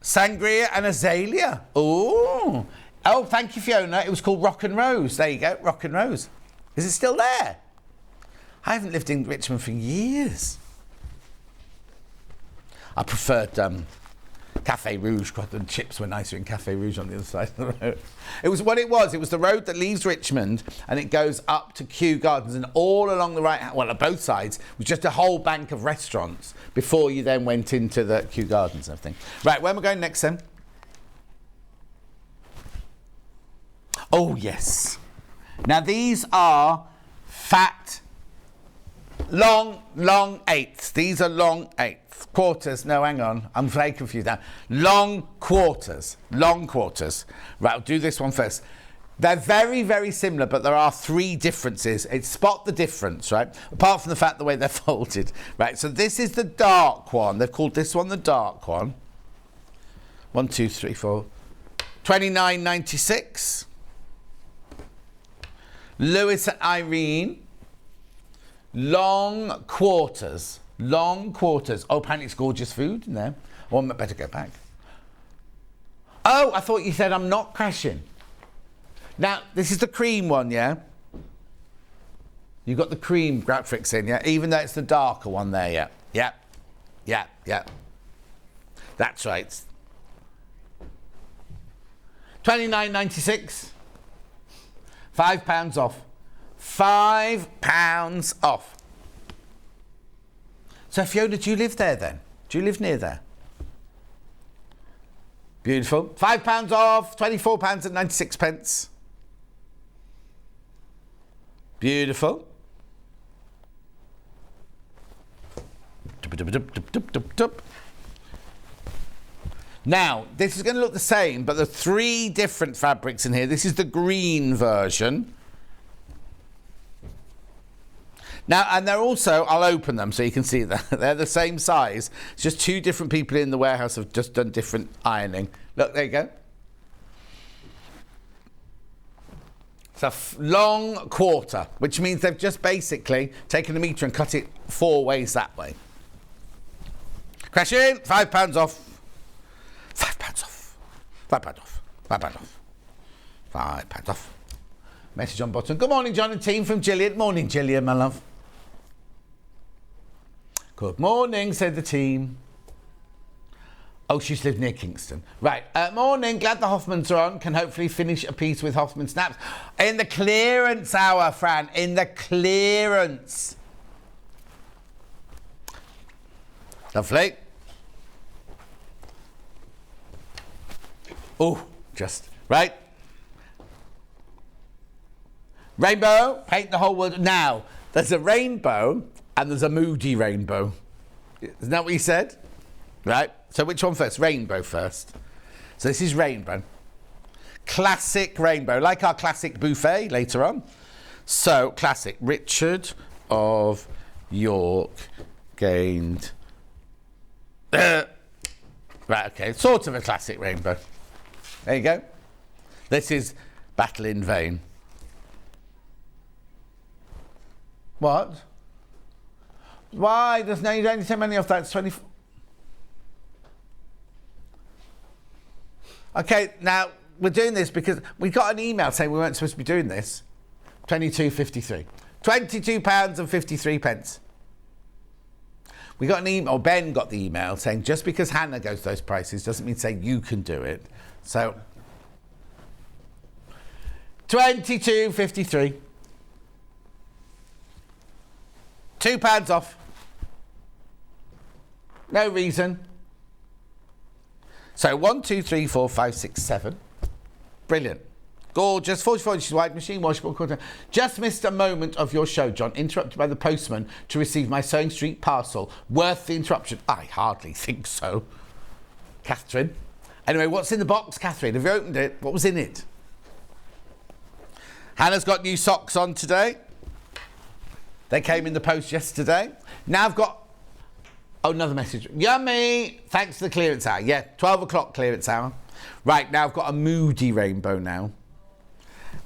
Sangria and azalea. Oh, thank you, Fiona. It was called Rock and Rose. There you go, Rock and Rose. Is it still there? I haven't lived in Richmond for years. I preferred Café Rouge, because the chips were nicer in Café Rouge on the other side of the road. It was what it was. It was the road that leaves Richmond and it goes up to Kew Gardens, and all along the right, well, on both sides, was just a whole bank of restaurants before you then went into the Kew Gardens and everything. Right, where am I going next then? Oh, yes. Now, these are fat, long eighths. These are long eighths. Quarters. No, hang on. I'm very confused now. Long quarters. Long quarters. Right, I'll do this one first. They're very, very similar, but there are three differences. It's spot the difference, right? Apart from the fact the way they're folded. Right, so this is the dark one. They've called this one the dark one. 1, 2, 3, 4. 29.96. Lewis and Irene. Long quarters. Long quarters. Oh, apparently it's gorgeous food in there. Oh, I better go back. Oh, I thought you said I'm not crashing. Now, this is the cream one, yeah? You've got the cream graphics in, yeah? Even though it's the darker one there, yeah? Yeah. Yeah, yeah. That's right. 29.96. £5 off. £5 off. So, Fiona, do you live there then? Do you live near there? Beautiful. £5 off. £24.96. Beautiful. Now, this is going to look the same, but there are three different fabrics in here. This is the green version. Now, and they're also, I'll open them so you can see that. They're the same size. It's just two different people in the warehouse have just done different ironing. Look, there you go. It's a long quarter, which means they've just basically taken a metre and cut it 4 ways that way. Crash in, £5 off. £5 off. £5 off. £5 off. £5 off. Message on bottom. Good morning, John and team from Gillian. Morning, Gillian, my love. Good morning, said the team. Oh, she's lived near Kingston. Right. Morning. Glad the Hoffmans are on. Can hopefully finish a piece with Hoffman snaps. In the clearance hour, Fran. In the clearance. Lovely. Oh, just. Right. Rainbow. Paint the whole world. Now, there's a rainbow and there's a moody rainbow. Isn't that what you said? Right. So which one first? Rainbow first. So this is rainbow. Classic rainbow, like our classic buffet later on. So classic. Richard of York gained... right, okay. Sort of a classic rainbow. There you go. This is Battle in Vain. What? Why? There's no, you don't need so many of that. It's 24. Okay, now we're doing this because we got an email saying we weren't supposed to be doing this. £22.53. £22.53. We got an email, or Ben got the email saying just because Hannah goes those prices doesn't mean say you can do it. So £22.53. £2 off. No reason. So 1, 2, 3, 4, 5, 6, 7. Brilliant. Gorgeous. 44 inches wide, machine washable. Quarter. Just missed a moment of your show, John. Interrupted by the postman to receive my Sewing Street parcel. Worth the interruption? I hardly think so. Catherine. Anyway, what's in the box, Catherine? Have you opened it? What was in it? Hannah's got new socks on today. They came in the post yesterday. Now I've got... Oh, another message. Yummy! Thanks for the clearance hour. Yeah, 12 o'clock clearance hour. Right, now I've got a moody rainbow now.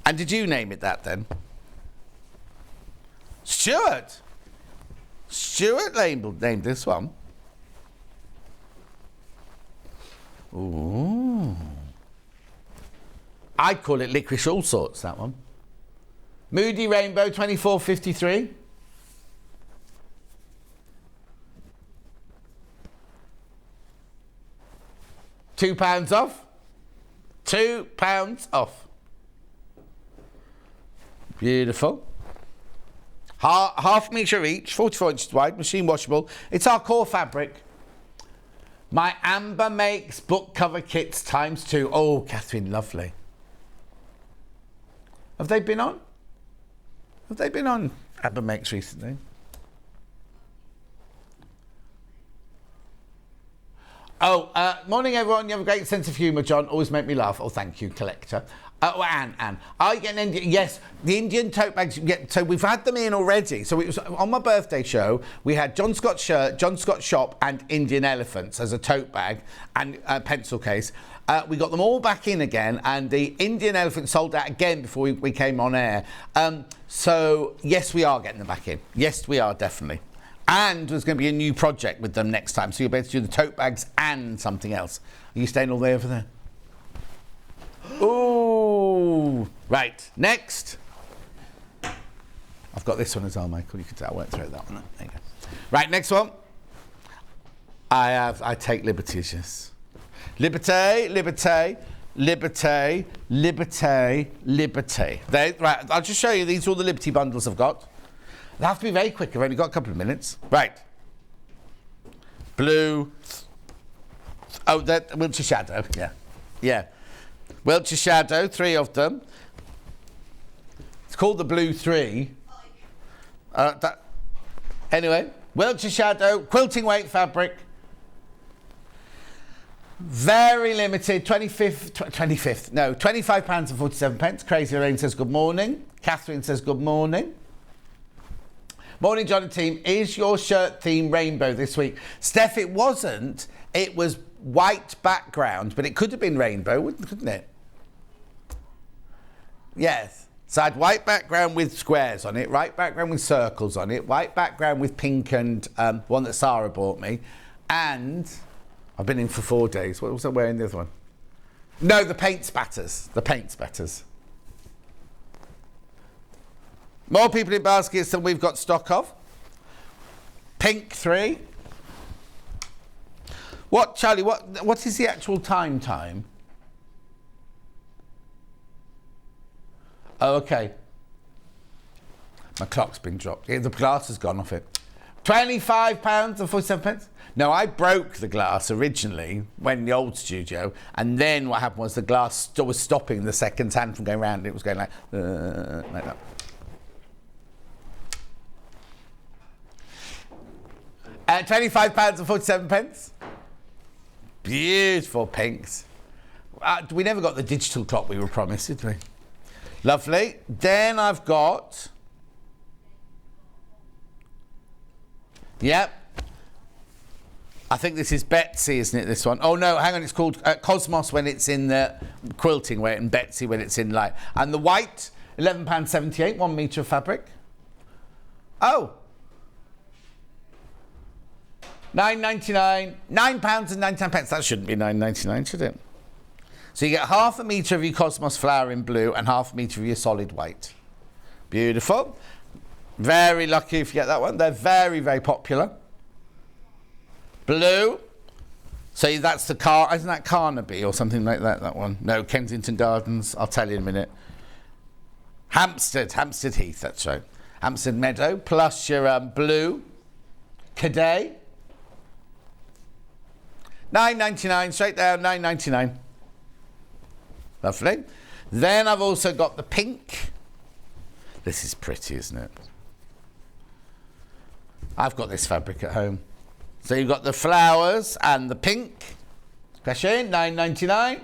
And did you name it that then? Stuart! Stuart named this one. Ooh. I'd call it licorice all sorts, that one. Moody rainbow, 24.53. £2 off. £2 off. Beautiful. Half metre each, 44 inches wide, machine washable. It's our core fabric. My Amber Makes book cover kits ×2. Oh, Catherine, lovely. Have they been on? Have they been on Abermakes recently? Oh, morning everyone. You have a great sense of humour, John. Always make me laugh. Oh, thank you, collector. Oh, Anne. I get an Indian. Yes, the Indian tote bags. So we've had them in already. So it was on my birthday show. We had John Scott's shirt, John Scott's shop, and Indian elephants as a tote bag and a pencil case. We got them all back in again, and the Indian elephant sold out again before we came on air. So yes, we are getting them back in. Yes, we are definitely. And there's going to be a new project with them next time, so you'll be able to do the tote bags and something else. Are you staying all the way over there? Ooh. Right, next. I've got this one as well, Michael. You can tell I won't throw that one. There you go. Right, next one. I take liberties, yes. Liberté. Right, I'll just show you. These are all the Liberty bundles I've got. They have to be very quick. I've only got a couple of minutes. Right. Blue. Oh, that Wiltshire Shadow. Yeah. Wiltshire Shadow, 3 of them. It's called the Blue 3. Anyway, Wiltshire Shadow, quilting weight fabric. Very limited, 25 pounds and 47 pence. Crazy Lorraine says good morning. Catherine says good morning. Morning, John and team. Is your shirt theme rainbow this week? Steph, it wasn't. It was white background, but it could have been rainbow, couldn't it? Yes. So I had white background with squares on it, white background with circles on it, white background with pink and one that Sarah bought me. And I've been in for 4 days. What was I wearing the other one? No, the paint spatters. More people in baskets than we've got stock of. Pink 3. What, Charlie, what is the actual time? Oh, okay. My clock's been dropped. Yeah, the glass has gone off it. £25 and 47 pence. No, I broke the glass originally when the old studio, and then what happened was the glass was stopping the second hand from going round. It was going like that. £25 and 47 pence. Beautiful pinks. We never got the digital clock we were promised, did we? Lovely. Then I've got... Yep. I think this is Betsy, isn't it, this one? Oh, no, hang on. It's called Cosmos when it's in the quilting weight and Betsy when it's in light. And the white, £11.78, 1 metre of fabric. Oh. £9.99, £9.99. That shouldn't be £9.99, should it? So you get half a metre of your Cosmos flower in blue and half a metre of your solid white. Beautiful. Very lucky if you get that one. They're very, very popular. Blue. So that's the car. Isn't that Carnaby or something like that? That one. No, Kensington Gardens. I'll tell you in a minute. Hampstead Heath. That's right. Hampstead Meadow plus your blue. Cadet. £9.99 straight down. £9.99. Lovely. Then I've also got the pink. This is pretty, isn't it? I've got this fabric at home. So you've got the flowers and the pink. Cash in, £9.99.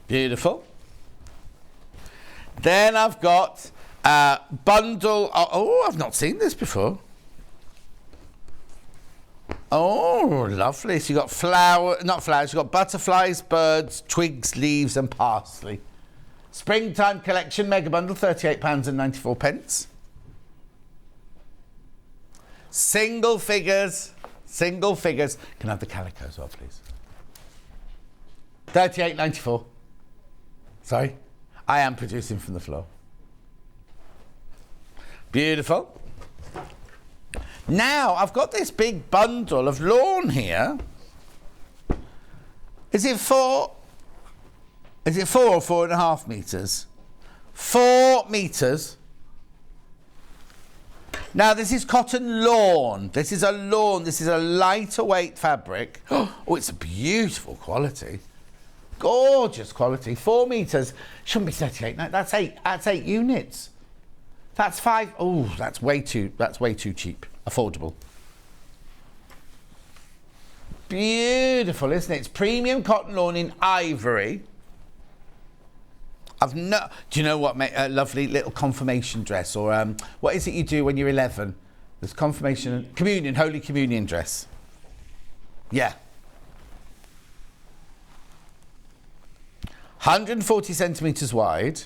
Beautiful. Then I've got a bundle. Oh, I've not seen this before. Oh, lovely. So you've got you've got butterflies, birds, twigs, leaves and parsley. Springtime collection, mega bundle, £38.94. Single figures. Can I have the calico as well, please? £38.94. Sorry, I am producing from the floor. Beautiful. Now, I've got this big bundle of lawn here. Is it 4 or 4.5 metres? 4 metres. Now, this is cotton lawn. This is a lawn. This is a lighter weight fabric. Oh, it's a beautiful quality. Gorgeous quality. 4 metres. Shouldn't be 38. No, that's 8. That's 8 units. That's 5. Oh, that's way too cheap. Affordable. Beautiful, isn't it? It's premium cotton lawn in ivory. Do you know what, mate? A lovely little confirmation dress, or what is it you do when you're 11? There's confirmation, communion, Holy Communion dress. Yeah. 140 centimetres wide,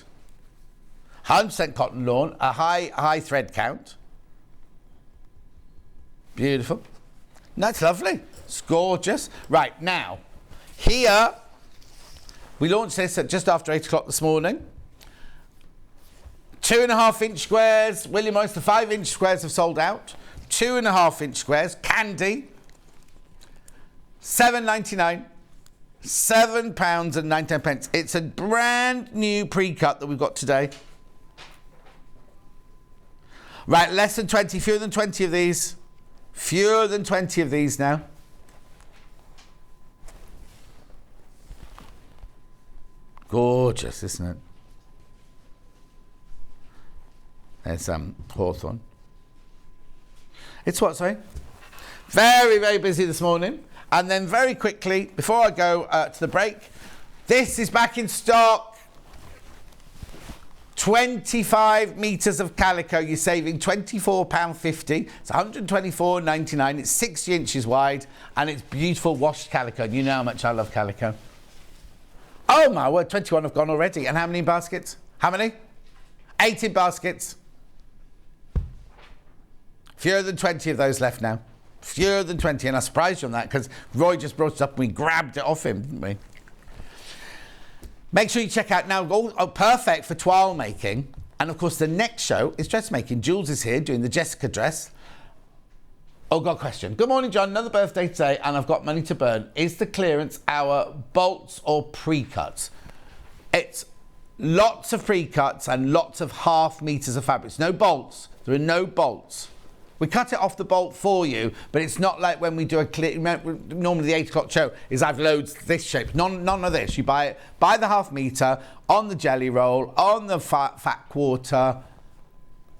100% cotton lawn, a high thread count. Beautiful. That's lovely. It's gorgeous. Right, now, here, we launched this at just after 8 o'clock this morning. 2.5-inch squares. William Morris, the 5-inch squares have sold out. 2.5-inch squares. Candy. £7.99. £7.99. It's a brand new pre-cut that we've got today. Right, less than 20, fewer than 20 of these. Fewer than 20 of these now. Gorgeous, isn't it? There's Hawthorne. It's what, sorry? Very, very busy this morning. And then very quickly, before I go to the break, this is back in stock. 25 metres of calico. You're saving £24.50. It's £124.99. It's 60 inches wide, and it's beautiful washed calico. You know how much I love calico. Oh my word, 21 have gone already. And how many baskets? How many? 18 baskets. Fewer than 20 of those left now. Fewer than 20. And I surprised you on that because Roy just brought it up and we grabbed it off him, didn't we? Make sure you check out now. Perfect for toile making. And of course, the next show is dressmaking. Jules is here doing the Jessica dress. Oh, got a question. Good morning, John. Another birthday today, and I've got money to burn. Is the clearance hour bolts or pre-cuts? It's lots of pre-cuts and lots of half meters of fabrics. No bolts. There are no bolts. We cut it off the bolt for you, but it's not like when we do a clear. Normally, the 8 o'clock show is I've loads this shape. None of this. You buy it by the half meter on the jelly roll, on the fat quarter.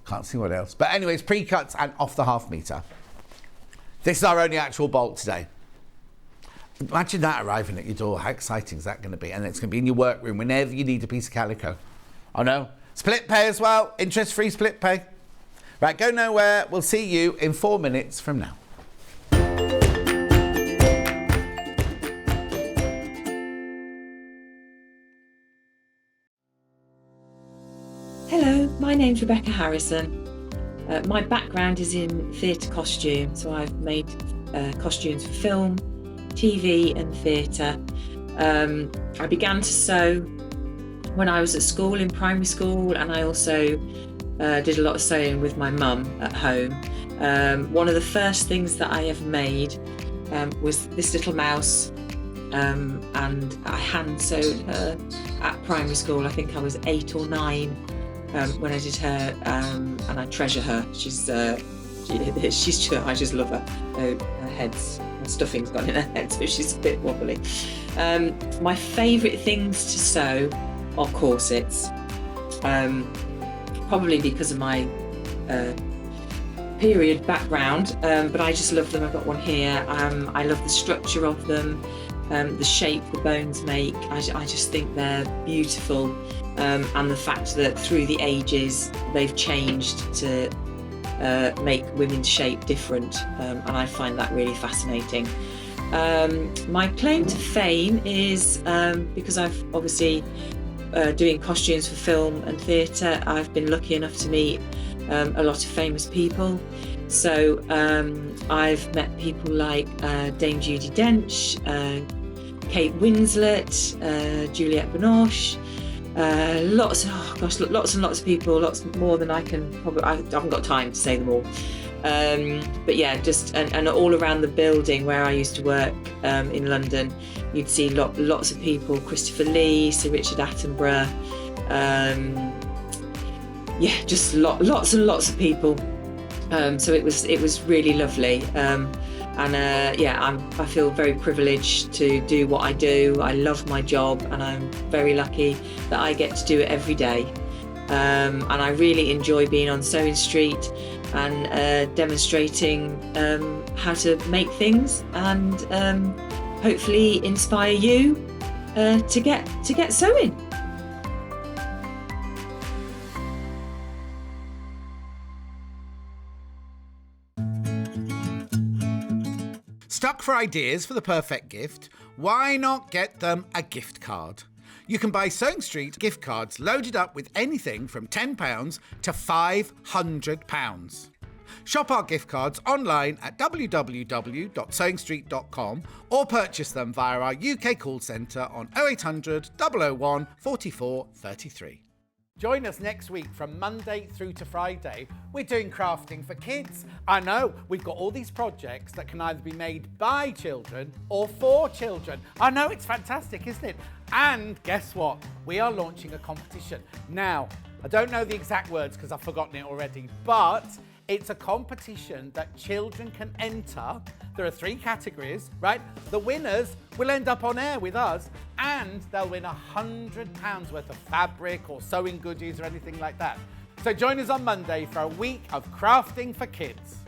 Can't see what else. But anyways, pre-cuts and off the half meter. This is our only actual bolt today. Imagine that arriving at your door. How exciting is that going to be? And it's going to be in your workroom whenever you need a piece of calico. I know. Split pay as well. Interest-free split pay. Right, go nowhere. We'll see you in 4 minutes from now. Hello, my name's Rebecca Harrison. My background is in theatre costume, so I've made costumes for film, TV and theatre. I began to sew when I was at school, in primary school, and I also did a lot of sewing with my mum at home. One of the first things that I ever made was this little mouse, and I hand sewed her at primary school. I think I was 8 or 9 when I did her, and I treasure her. I just love her. Her stuffing's gone in her head, so she's a bit wobbly. My favourite things to sew are corsets, probably because of my period background, but I just love them. I've got one here. I love the structure of them, the shape the bones make. I just think they're beautiful, and the fact that through the ages they've changed to make women's shape different, and I find that really fascinating. My claim to fame is because I've obviously doing costumes for film and theatre, I've been lucky enough to meet a lot of famous people. So I've met people like Dame Judi Dench, Kate Winslet, Juliette Binoche, lots and lots of people, lots more than I can probably, I haven't got time to say them all. But yeah, just and all around the building where I used to work in London, you'd see lots of people, Christopher Lee, Sir Richard Attenborough, just lots and lots of people. So it was really lovely. I feel very privileged to do what I do. I love my job, and I'm very lucky that I get to do it every day. And I really enjoy being on Sewing Street and demonstrating how to make things, and hopefully inspire you to get sewing. Stuck for ideas for the perfect gift? Why not get them a gift card? You can buy Sewing Street gift cards loaded up with anything from £10 to £500. Shop our gift cards online at www.sewingstreet.com or purchase them via our UK call centre on 0800 001 44 33. Join us next week from Monday through to Friday. We're doing crafting for kids. I know, we've got all these projects that can either be made by children or for children. I know, it's fantastic, isn't it? And guess what? We are launching a competition. Now, I don't know the exact words because I've forgotten it already, but it's a competition that children can enter. There are 3 categories, right? The winners will end up on air with us, and they'll win £100 worth of fabric or sewing goodies or anything like that. So join us on Monday for a week of crafting for kids.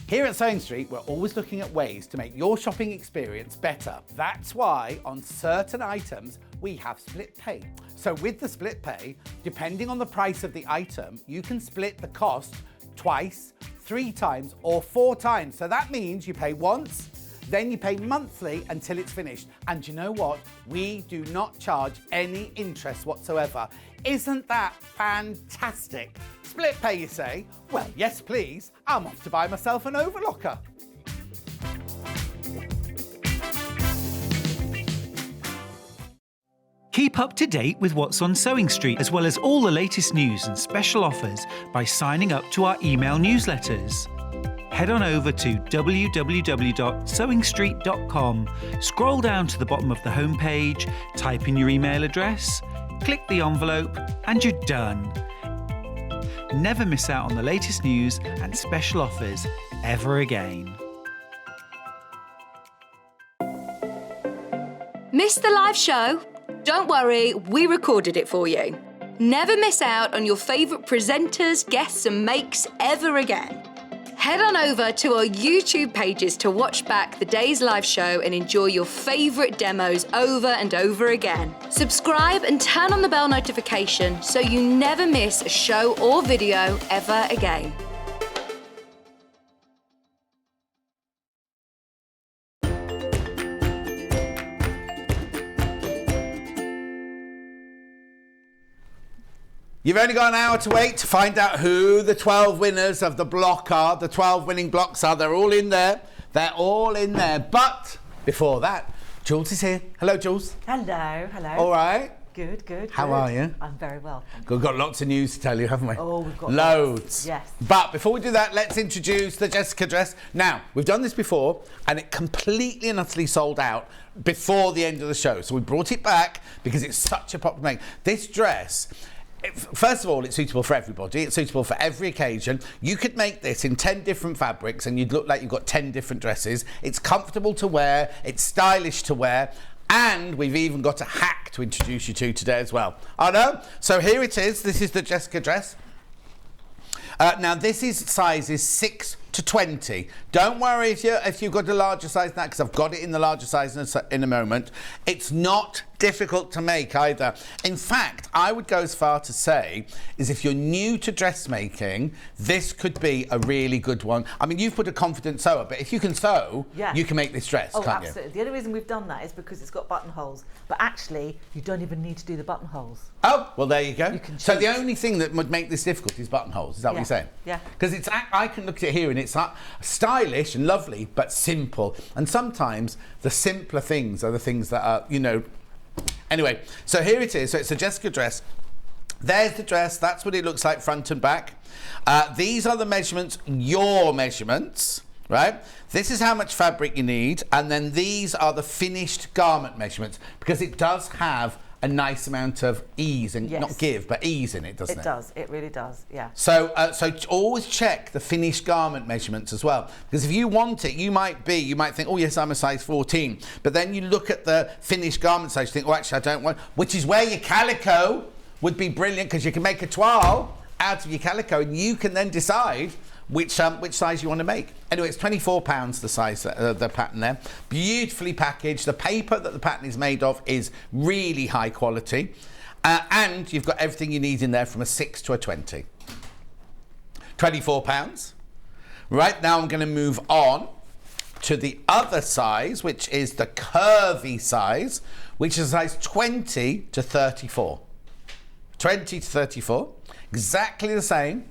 Here at Sewing Street, we're always looking at ways to make your shopping experience better. That's why on certain items, we have split pay. So with the split pay, depending on the price of the item, you can split the cost twice, 3 times, or 4 times. So that means you pay once, then you pay monthly until it's finished. And you know what? We do not charge any interest whatsoever. Isn't that fantastic? Split pay, you say? Well, yes, please. I'm off to buy myself an overlocker. Keep up to date with what's on Sewing Street, as well as all the latest news and special offers by signing up to our email newsletters. Head on over to www.sewingstreet.com, scroll down to the bottom of the homepage, type in your email address, click the envelope, and you're done. Never miss out on the latest news and special offers ever again. Missed the live show? Don't worry, we recorded it for you. Never miss out on your favourite presenters, guests and makes ever again. Head on over to our YouTube pages to watch back the day's live show and enjoy your favourite demos over and over again. Subscribe and turn on the bell notification so you never miss a show or video ever again. You've only got an hour to wait to find out who the 12 winners of the block are. The 12 winning blocks are. They're all in there. They're all in there. But before that, Jules is here. Hello, Jules. Hello, hello. All right. Good, good. How good. are you? I'm very well. We've got lots of news to tell you, haven't we? Oh, we've got loads. Yes. But before we do that, let's introduce the Jessica dress. Now, we've done this before, and it completely and utterly sold out before the end of the show. So we brought it back because it's such a popular make. This dress, first of all, it's suitable for everybody. It's suitable for every occasion. You could make this in 10 different fabrics and you'd look like you've got 10 different dresses. It's comfortable to wear. It's stylish to wear. And we've even got a hack to introduce you to today as well. I know. So here it is. This is the Jessica dress. Now, this is sizes 6 to 20. Don't worry if you've got a larger size than that, because I've got it in the larger size in a moment. It's not difficult to make either. In fact, I would go as far to say is if you're new to dressmaking, this could be a really good one. I mean, you've put a confident sewer, but if you can sew, you can make this dress, can't absolutely. you? The only reason we've done that is because it's got buttonholes. But actually, you don't even need to do the buttonholes. Oh, well, there you go. You can So the choose. only thing that would make this difficult is buttonholes. Is that what you're saying? Yeah. Because I can look at it here and it's stylish and lovely, but simple. And sometimes the simpler things are the things that are, you know. Anyway, so here it is. So it's a Jessica dress. There's the dress. That's what it looks like front and back. These are the measurements, your measurements, right? This is how much fabric you need. And then these are the finished garment measurements, because it does have a nice amount of ease and Yes. not give, but ease in it, doesn't it? It does. It really does. Yeah. So, always check the finished garment measurements as well, because if you want it, you might think, oh yes, I'm a size 14, but then you look at the finished garment size, you think, oh actually I don't want, which is where your calico would be brilliant, because you can make a toile out of your calico, and you can then decide which size you want to make. Anyway, it's £24 the size, the pattern there. Beautifully packaged. The paper that the pattern is made of is really high quality. And you've got everything you need in there from a 6 to a 20. £24. Right, now I'm going to move on to the other size, which is the curvy size, which is size 20 to 34. 20 to 34. Exactly the same.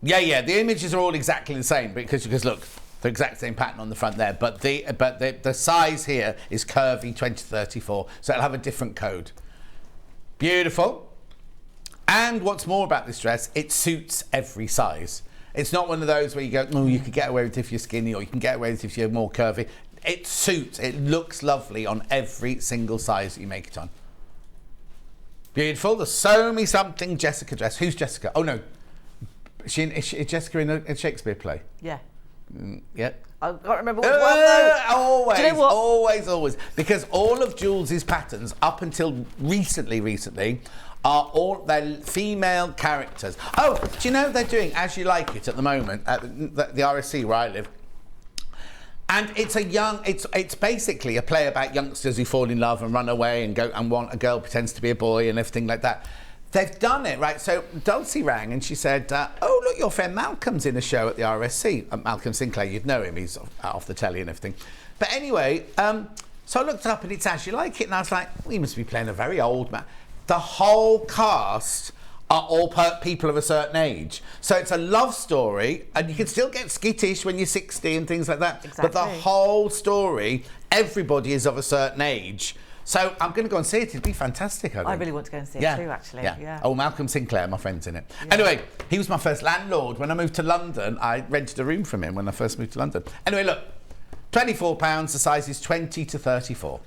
Yeah, the images are all exactly the same because look, the exact same pattern on the front there, but the size here is curvy 20 to 34, so it'll have a different code. Beautiful. And what's more about this dress, it suits every size. It's not one of those where you go, oh, you could get away with it if you're skinny, or you can get away with it if you're more curvy. It suits, it looks lovely on every single size that you make it on. Beautiful. The Sew Me Something Jessica dress. Who's Jessica? Oh no. Is Jessica in a Shakespeare play? Yeah. Yeah. I can't remember which one though. Always, Do you know what? always. Because all of Jules's patterns, up until recently, are all their female characters. Oh, do you know they're doing As You Like It at the moment at the RSC where I live? And it's basically a play about youngsters who fall in love and run away and go and want a girl pretends to be a boy and everything like that. They've done it, right? So Dulcie rang and she said, oh, look, your friend Malcolm's in a show at the RSC. Malcolm Sinclair, you'd know him, he's off the telly and everything. But anyway, so I looked up and it's As You Like It, and I was like, we must be playing a very old man. The whole cast are all people of a certain age. So it's a love story, and you can still get skittish when you're 60 and things like that. Exactly. But the whole story, everybody is of a certain age. So I'm going to go and see it. It'd be fantastic, I think. I really want to go and see it too, actually. Yeah. Oh, Malcolm Sinclair, my friend's in it. Yeah. Anyway, he was my first landlord. When I moved to London, I rented a room from him when I first moved to London. Anyway, look, £24, the size is 20 to 34.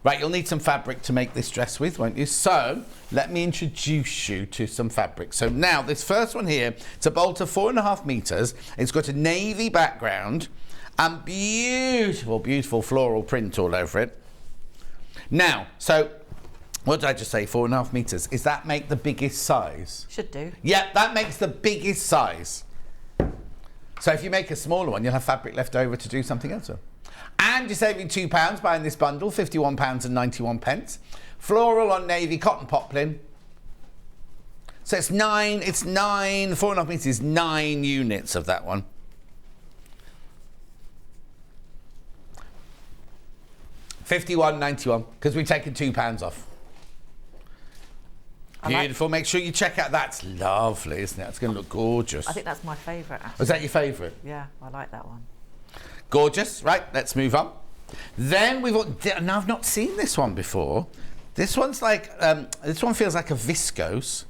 Right, you'll need some fabric to make this dress with, won't you? So let me introduce you to some fabric. So now this first one here, it's a bolt of 4.5 meters. It's got a navy background and beautiful, beautiful floral print all over it. Now, so what did I just say? 4.5 meters. Does that make the biggest size? Should do. Yeah, that makes the biggest size. So if you make a smaller one, you'll have fabric left over to do something else with. And you're saving £2 buying this bundle, £51.91. Floral on navy, cotton poplin. So it's 4.5 meters is 9 units of that one. £51.91, because we've taken £2 off. Beautiful. Make sure you check out. That's lovely, isn't it? It's going to look gorgeous. I think that's my favourite, actually. Was that your favourite? Yeah, I like that one. Gorgeous. Right, let's move on. Then we've got, now I've not seen this one before. This one's like, this one feels like a viscose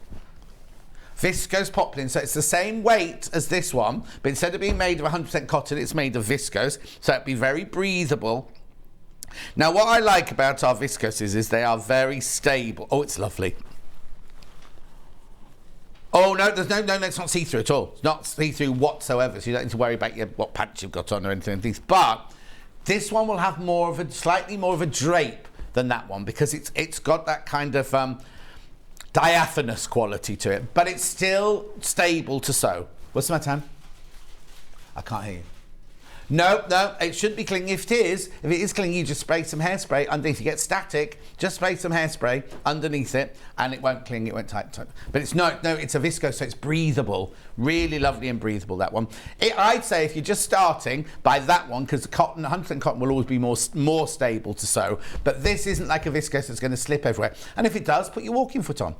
poplin. So it's the same weight as this one, but instead of being made of 100% cotton, it's made of viscose. So it'd be very breathable. Now, what I like about our viscoses is they are very stable. Oh, it's lovely. Oh, no, it's not see-through at all. It's not see-through whatsoever, so you don't need to worry about what pants you've got on or anything. But this one will have slightly more of a drape than that one, because it's got that kind of diaphanous quality to it, but it's still stable to sew. What's the matter, Anne? I can't hear you. No, it shouldn't be clinging. If it is clinging, you just spray some hairspray underneath. If you get static, just spray some hairspray underneath it, and it won't cling, it won't tight. But it's it's a viscose, so it's breathable. Really lovely and breathable, that one. I'd say if you're just starting, buy that one, because cotton, 100% cotton will always be more stable to sew. But this isn't like a viscose that's going to slip everywhere. And if it does, put your walking foot on.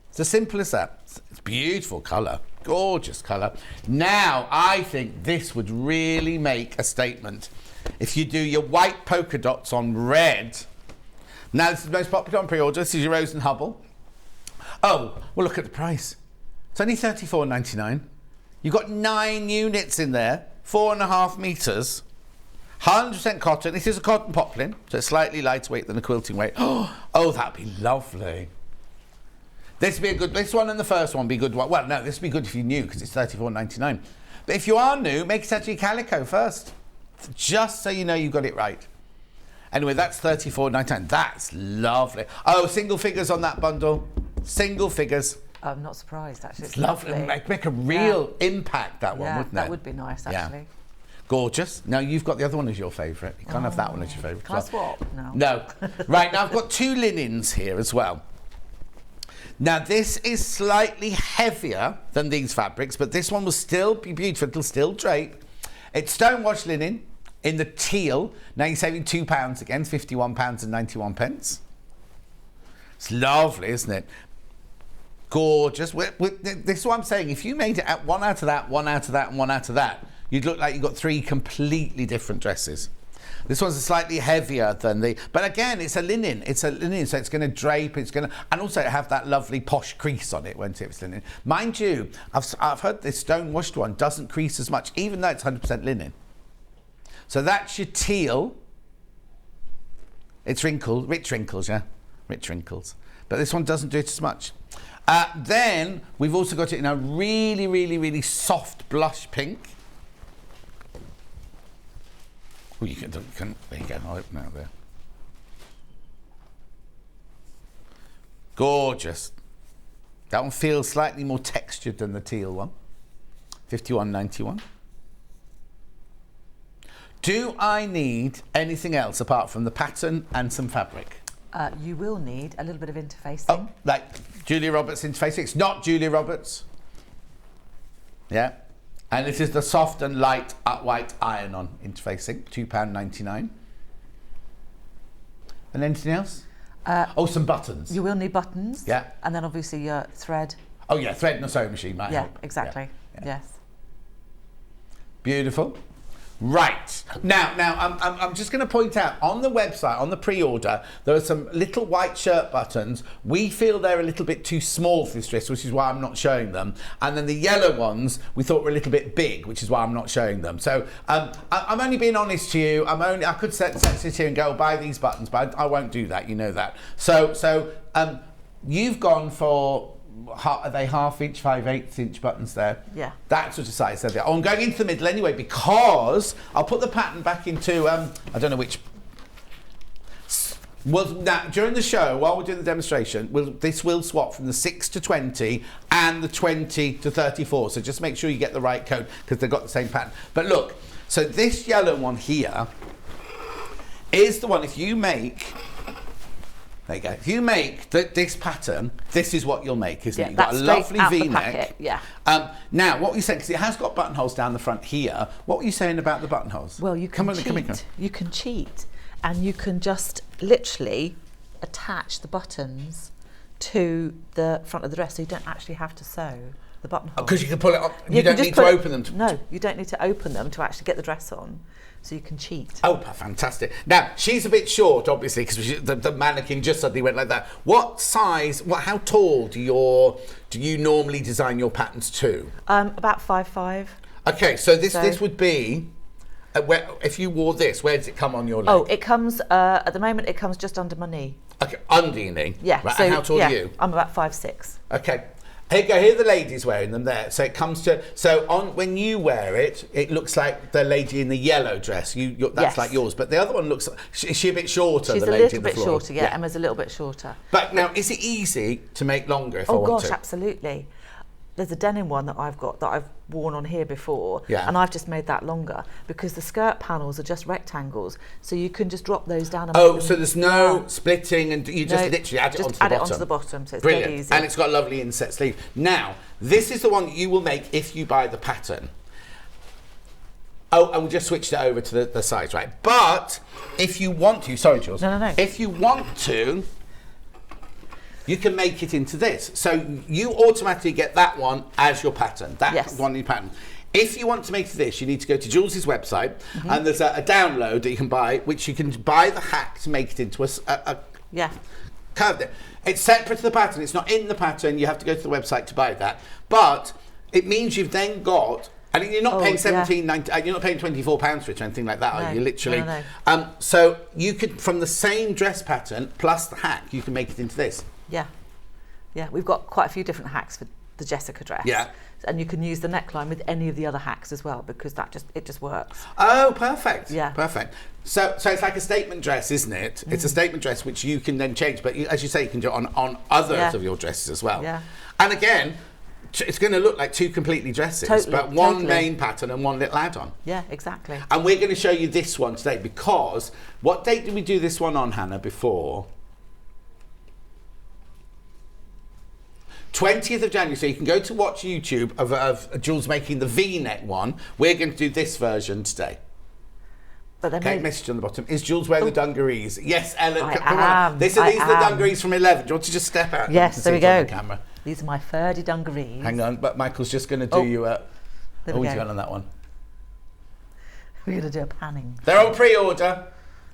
It's as simple as that. It's beautiful colour. Gorgeous colour. Now, I think this would really make a statement. If you do your white polka dots on red. Now, this is the most popular on pre-order. This is your Rose and Hubble. Oh, well, look at the price. It's only £34.99. You've got 9 units in there, 4.5 meters. 100% cotton. This is a cotton poplin, so it's slightly lighter weight than a quilting weight. Oh, that'd be lovely. This would be a good. This one and the first one would be good. Well, no, this would be good if you're new because it's $34.99. But if you are new, make it actually calico first, just so you know you got it right. Anyway, that's $34.99. That's lovely. Oh, single figures on that bundle. Single figures. I'm not surprised, actually. It's lovely. Make a real impact, that one, wouldn't it? That would be nice, actually. Yeah. Gorgeous. Now, you've got the other one as your favourite. You can't have that one as your favourite. Can I swap? No. No. Right, now I've got 2 linens here as well. Now, this is slightly heavier than these fabrics, but this one will still be beautiful. It'll still drape. It's stone-washed linen in the teal. Now you're saving £2 again, £51.91. It's lovely, isn't it? Gorgeous. This is what I'm saying. If you made it at one out of that, one out of that, and one out of that, you'd look like you've got 3 completely different dresses. This one's slightly heavier than but again, it's a linen. It's a linen, so it's going to drape. And also have that lovely posh crease on it, won't it? It's linen. Mind you, I've heard this stone-washed one doesn't crease as much, even though it's 100% linen. So that's your teal. It's wrinkled, rich wrinkles, yeah, rich wrinkles. But this one doesn't do it as much. Then we've also got it in a really, really, really soft blush pink. Oh, you can there you go, I'll open out there. Gorgeous. That one feels slightly more textured than the teal one. $51.91. Do I need anything else apart from the pattern and some fabric? You will need a little bit of interfacing. Oh, like Julia Roberts interfacing. It's not Julia Roberts. Yeah. And this is the soft and light white iron-on interfacing, £2.99. And anything else? Some buttons. You will need buttons. Yeah. And then obviously your thread. Oh yeah, thread and a sewing machine might help. Yeah, exactly. Yeah. Yes. Beautiful. Right. Now I'm just going to point out, on the website, on the pre-order, there are some little white shirt buttons. We feel they're a little bit too small for this dress, which is why I'm not showing them. And then the yellow ones, we thought were a little bit big, which is why I'm not showing them. So I'm only being honest to you. I could sit here and go, buy these buttons, but I won't do that. You know that. So you've gone for... Are they 1/2 inch, 5/8 inch buttons there? Yeah. That sort of size. So I'm going into the middle anyway because I'll put the pattern back into, I don't know which. Well, now, during the show, while we're doing the demonstration, this will swap from the 6 to 20 and the 20 to 34. So just make sure you get the right code because they've got the same pattern. But look, so this yellow one here is the one, if you make... There you go. If you make this pattern, this is what you'll make, isn't it? You've got a lovely V-neck. Yeah. Now, what were you saying? Because it has got buttonholes down the front here. What were you saying about the buttonholes? Well, you can cheat. You can cheat, and you can just literally attach the buttons to the front of the dress, so you don't actually have to sew the buttonholes. Because you can pull it up. You don't need to open them. No, you don't need to open them to actually get the dress on. So you can cheat. Oh, fantastic. Now, she's a bit short, obviously, because the mannequin just suddenly went like that. What size, how tall do you normally design your patterns to? About 5'5". Okay, so this would be, if you wore this, where does it come on your leg? Oh, it comes, at the moment, it comes just under my knee. Okay, under your knee? Yeah. Right, so, and how tall are you? I'm about 5'6". Okay. Here you go, here are the ladies wearing them there. So it comes to, when you wear it, it looks like the lady in the yellow dress. That's like yours. But the other one looks, is she a bit shorter, She's the lady on the floor? She's a little bit shorter, yeah. Emma's a little bit shorter. But now, is it easy to make longer if I want to? Oh gosh, absolutely. There's a denim one that I've got that I've worn on here before, and I've just made that longer because the skirt panels are just rectangles, so you can just drop those down. And so there's no splitting, and you just literally add it onto the bottom. Add it onto the bottom, so it's brilliant. dead easy. And it's got a lovely inset sleeve. Now, this is the one that you will make if you buy the pattern. Oh, and we just switched it over to the size, right? But if you want to, sorry, Jules. No. If you want to, you can make it into this. So you automatically get that one as your pattern. That's one new pattern. If you want to make this, you need to go to Jules's website, and there's a download that you can buy, which you can buy the hack to make it into a curved. It's separate to the pattern. It's not in the pattern. You have to go to the website to buy that. But it means you've then got And you're not paying yeah. you're not paying £24 for it or anything like that, are No, you? Literally. no. So you could, from the same dress pattern plus the hack, you can make it into this. Yeah. Yeah, we've got quite a few different hacks for the Jessica dress. Yeah. And you can use the neckline with any of the other hacks as well, because it just works. Oh, perfect. Yeah. Perfect. So it's like a statement dress, isn't it? It's a statement dress which you can then change, but as you say, you can do it on others of your dresses as well. Yeah. And again, it's going to look like two completely dresses, but one main pattern and one little add-on. Yeah, exactly. And we're going to show you this one today because what date did we do this one on, Hannah, before? 20th of January, so you can go to watch YouTube of Jules making the V-neck one. We're going to do this version today. But then Okay, message on the bottom. Is Jules wearing the dungarees? Yes, Ellen, come am. on. These are the dungarees from 11. Do you want to just step out? Yes, there we go. On the camera. These are my Ferdi Dungarees. Hang on, but Michael's just going to do you a... There we he's go. going on that one. We're going to do a panning. They're on pre-order.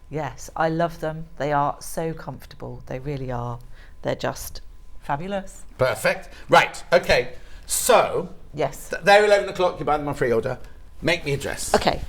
Yes, I love them. They are so comfortable. They really are. They're just fabulous. Perfect. Right, okay. So, Yes. they're 11 o'clock. You buy them on pre-order. Make me a dress. Okay.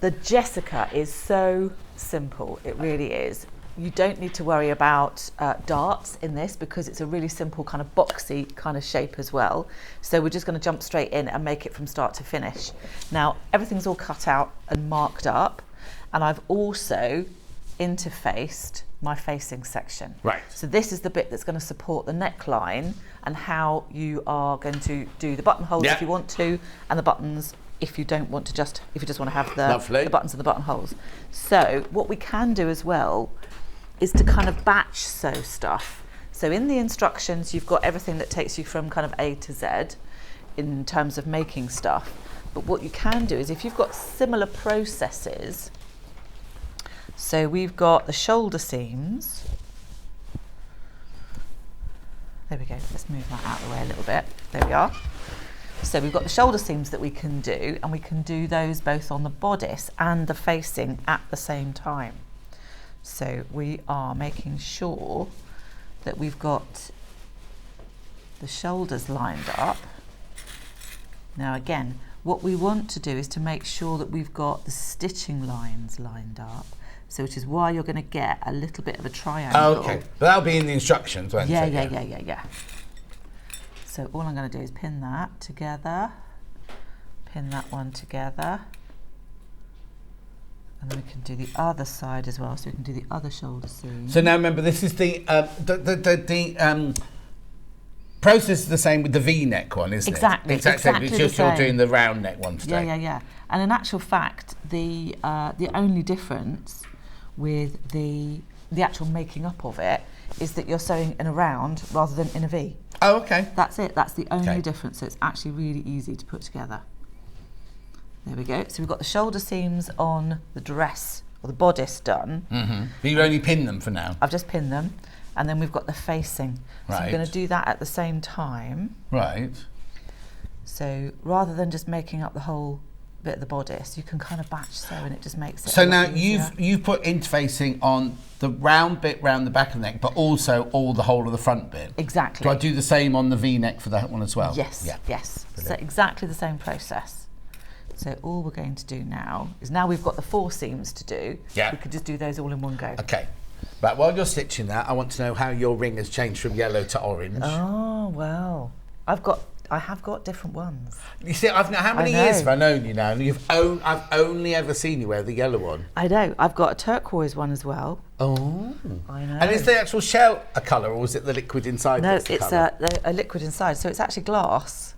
The Jessica is so simple. It really is. You don't need to worry about darts in this because it's a really simple kind of boxy kind of shape as well. So we're just going to jump straight in and make it from start to finish. Now, everything's all cut out and marked up, and I've also interfaced my facing section. Right. So this is the bit that's going to support the neckline and how you are going to do the buttonholes if you want to, and the buttons if you don't want to if you just want to have the buttons and the buttonholes. So what we can do as well is to kind of batch sew stuff. So in the instructions, you've got everything that takes you from kind of A to Z in terms of making stuff. But what you can do is if you've got similar processes, so we've got the shoulder seams. There we go, let's move that out of the way a little bit. There we are. So we've got the shoulder seams that we can do, and we can do those both on the bodice and the facing at the same time. So we are making sure that we've got the shoulders lined up. Now again, what we want to do is to make sure that we've got the stitching lines lined up. So which is why you're going to get a little bit of a triangle. Oh, okay, but that'll be in the instructions, won't it? Yeah. So all I'm going to do is pin that together, pin that one together, and then we can do the other side as well. So we can do the other shoulder seam. So now remember, this is the process is the same with the V-neck one, isn't Exactly, it? exactly It's the just you're same. doing the round neck one today. Yeah. And in actual fact, the only difference with the actual making up of it is that you're sewing in a round rather than in a V. Oh, okay. That's it. That's the only difference. So it's actually really easy to put together. There we go. So we've got the shoulder seams on the dress or the bodice done. Mm-hmm. But you only pin them for now. I've just pinned them, and then we've got the facing. So I'm going to do that at the same time. Right. So rather than just making up the whole bit of the bodice, you can kind of batch sew, and it just makes it. So a lot now easier. you've put interfacing on the round bit round the back of the neck, but also all the whole of the front bit. Exactly. Do I do the same on the V-neck for that one as well? Yes. Yeah. Yes. So Brilliant. exactly the same process. So all we're going to do now is we've got the 4 seams to do. Yeah. We could just do those all in one go. Okay. But while you're stitching that, I want to know how your ring has changed from yellow to orange. Oh well, I have got different ones. You see, how many years have I known you now? And I've only ever seen you wear the yellow one. I know. I've got a turquoise one as well. Oh. I know. And is the actual shell a colour, or is it the liquid inside? No, that's the it's colour? a liquid inside, so it's actually glass.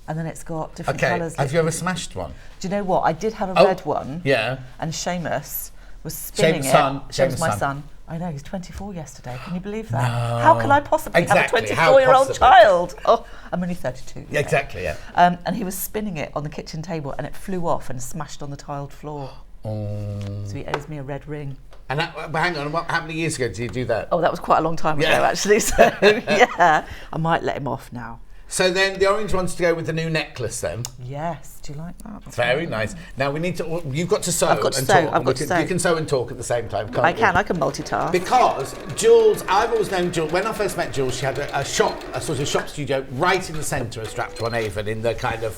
And then it's got different colours. Have you ever smashed one? Do you know what? I did have a red one. Yeah. And Seamus was spinning Seamus' my son. son. I know, he's 24 yesterday. Can you believe that? No. How can I possibly Exactly, have a how 24-year-old possibly? child? Oh, I'm only 32. Yeah, exactly, yeah. And he was spinning it on the kitchen table, and it flew off and smashed on the tiled floor. Oh. So he owes me a red ring. And but hang on, how many years ago did you do that? Oh, that was quite a long time ago, Yeah. actually. So, yeah, I might let him off now. So then the orange one's to go with the new necklace then. Yes, do you like that? That's Very nice. Now we need to, you've got to sew I've got to and sew, talk. I've got to sew. You can sew and talk at the same time, can't you? I can multitask. Because Jules, I've always known Jules, when I first met Jules, she had a shop, a sort of shop studio right in the centre of Stratford-on-Avon in the kind of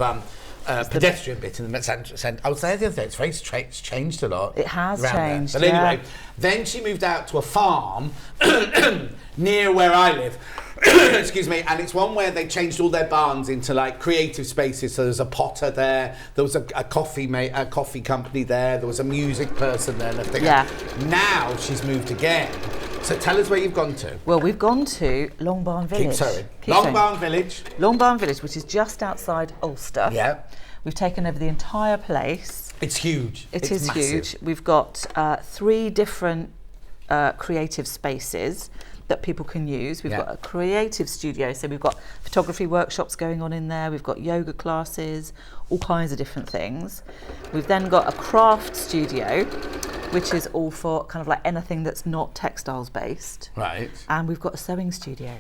pedestrian bit in the centre. I was there the other day, it's changed a lot. It has around there. changed, But anyway, then she moved out to a farm near where I live. Excuse me, and it's one where they changed all their barns into like creative spaces. So there's a potter there, there was a coffee company there was a music person there and everything. Yeah. Now she's moved again. So tell us where you've gone to. Well, we've gone to Long Barn Village. Keep sewing. Keep Long sewing. Barn Village. Long Barn Village, which is just outside Ulster. Yeah. We've taken over the entire place. It's huge. It's massive. huge. We've got 3 different creative spaces that people can use. We've got a creative studio, so we've got photography workshops going on in there, we've got yoga classes, all kinds of different things. We've then got a craft studio, which is all for kind of like anything that's not textiles based. Right. And we've got a sewing studio.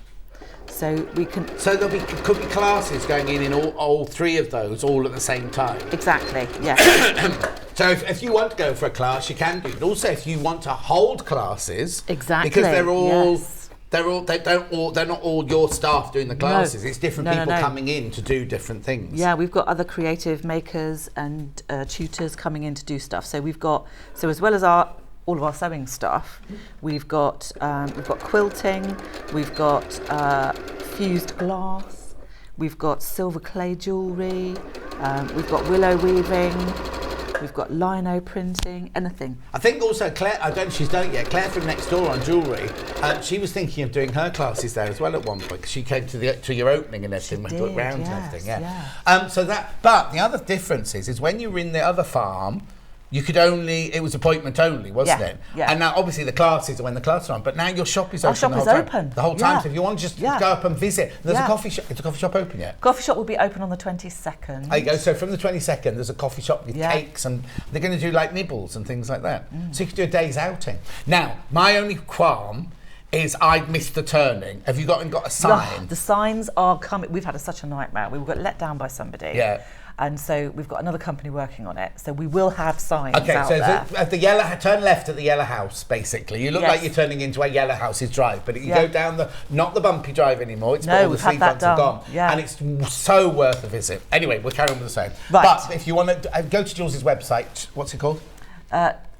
So we can... So could be classes going in all 3 of those all at the same time. Exactly, yes. So if you want to go for a class, you can do. But also if you want to hold classes, Exactly. because they're all... Yes. They're not all your staff doing the classes. It's different people No. coming in to do different things. Yeah, we've got other creative makers and tutors coming in to do stuff. So as well as all of our sewing stuff, we've got quilting, we've got fused glass, we've got silver clay jewellery, we've got willow weaving. We've got lino printing, anything. I think also Claire, I don't know if she's done it yet, Claire from next door on jewellery, she was thinking of doing her classes there as well at one point, because she came to your opening and everything, went round and everything, But the other difference is when you were in the other farm, it was appointment only, wasn't it? Yeah. And now obviously the classes are when the classes are on, but now your shop is open. Our shop is open. The whole time. So if you want to just go up and visit, there's a coffee shop. Is the coffee shop open yet? Coffee shop will be open on the 22nd. There you go. So from the 22nd, there's a coffee shop with cakes, and they're going to do like nibbles and things like that. So you could do a day's outing. Now, my only qualm is I'd missed the turning. Have you got a sign? The signs are coming. We've had such a nightmare. We got let down by somebody. Yeah. And so we've got another company working on it. So we will have signs out so there. at the turn left at the yellow house, basically. You look like you're turning into a yellow house's drive, but you go down not the bumpy drive anymore. It's all the speed bumps are gone. Yeah. And it's so worth a visit. Anyway, we'll carry on with the same. Right. But if you want to go to Jules' website, what's it called?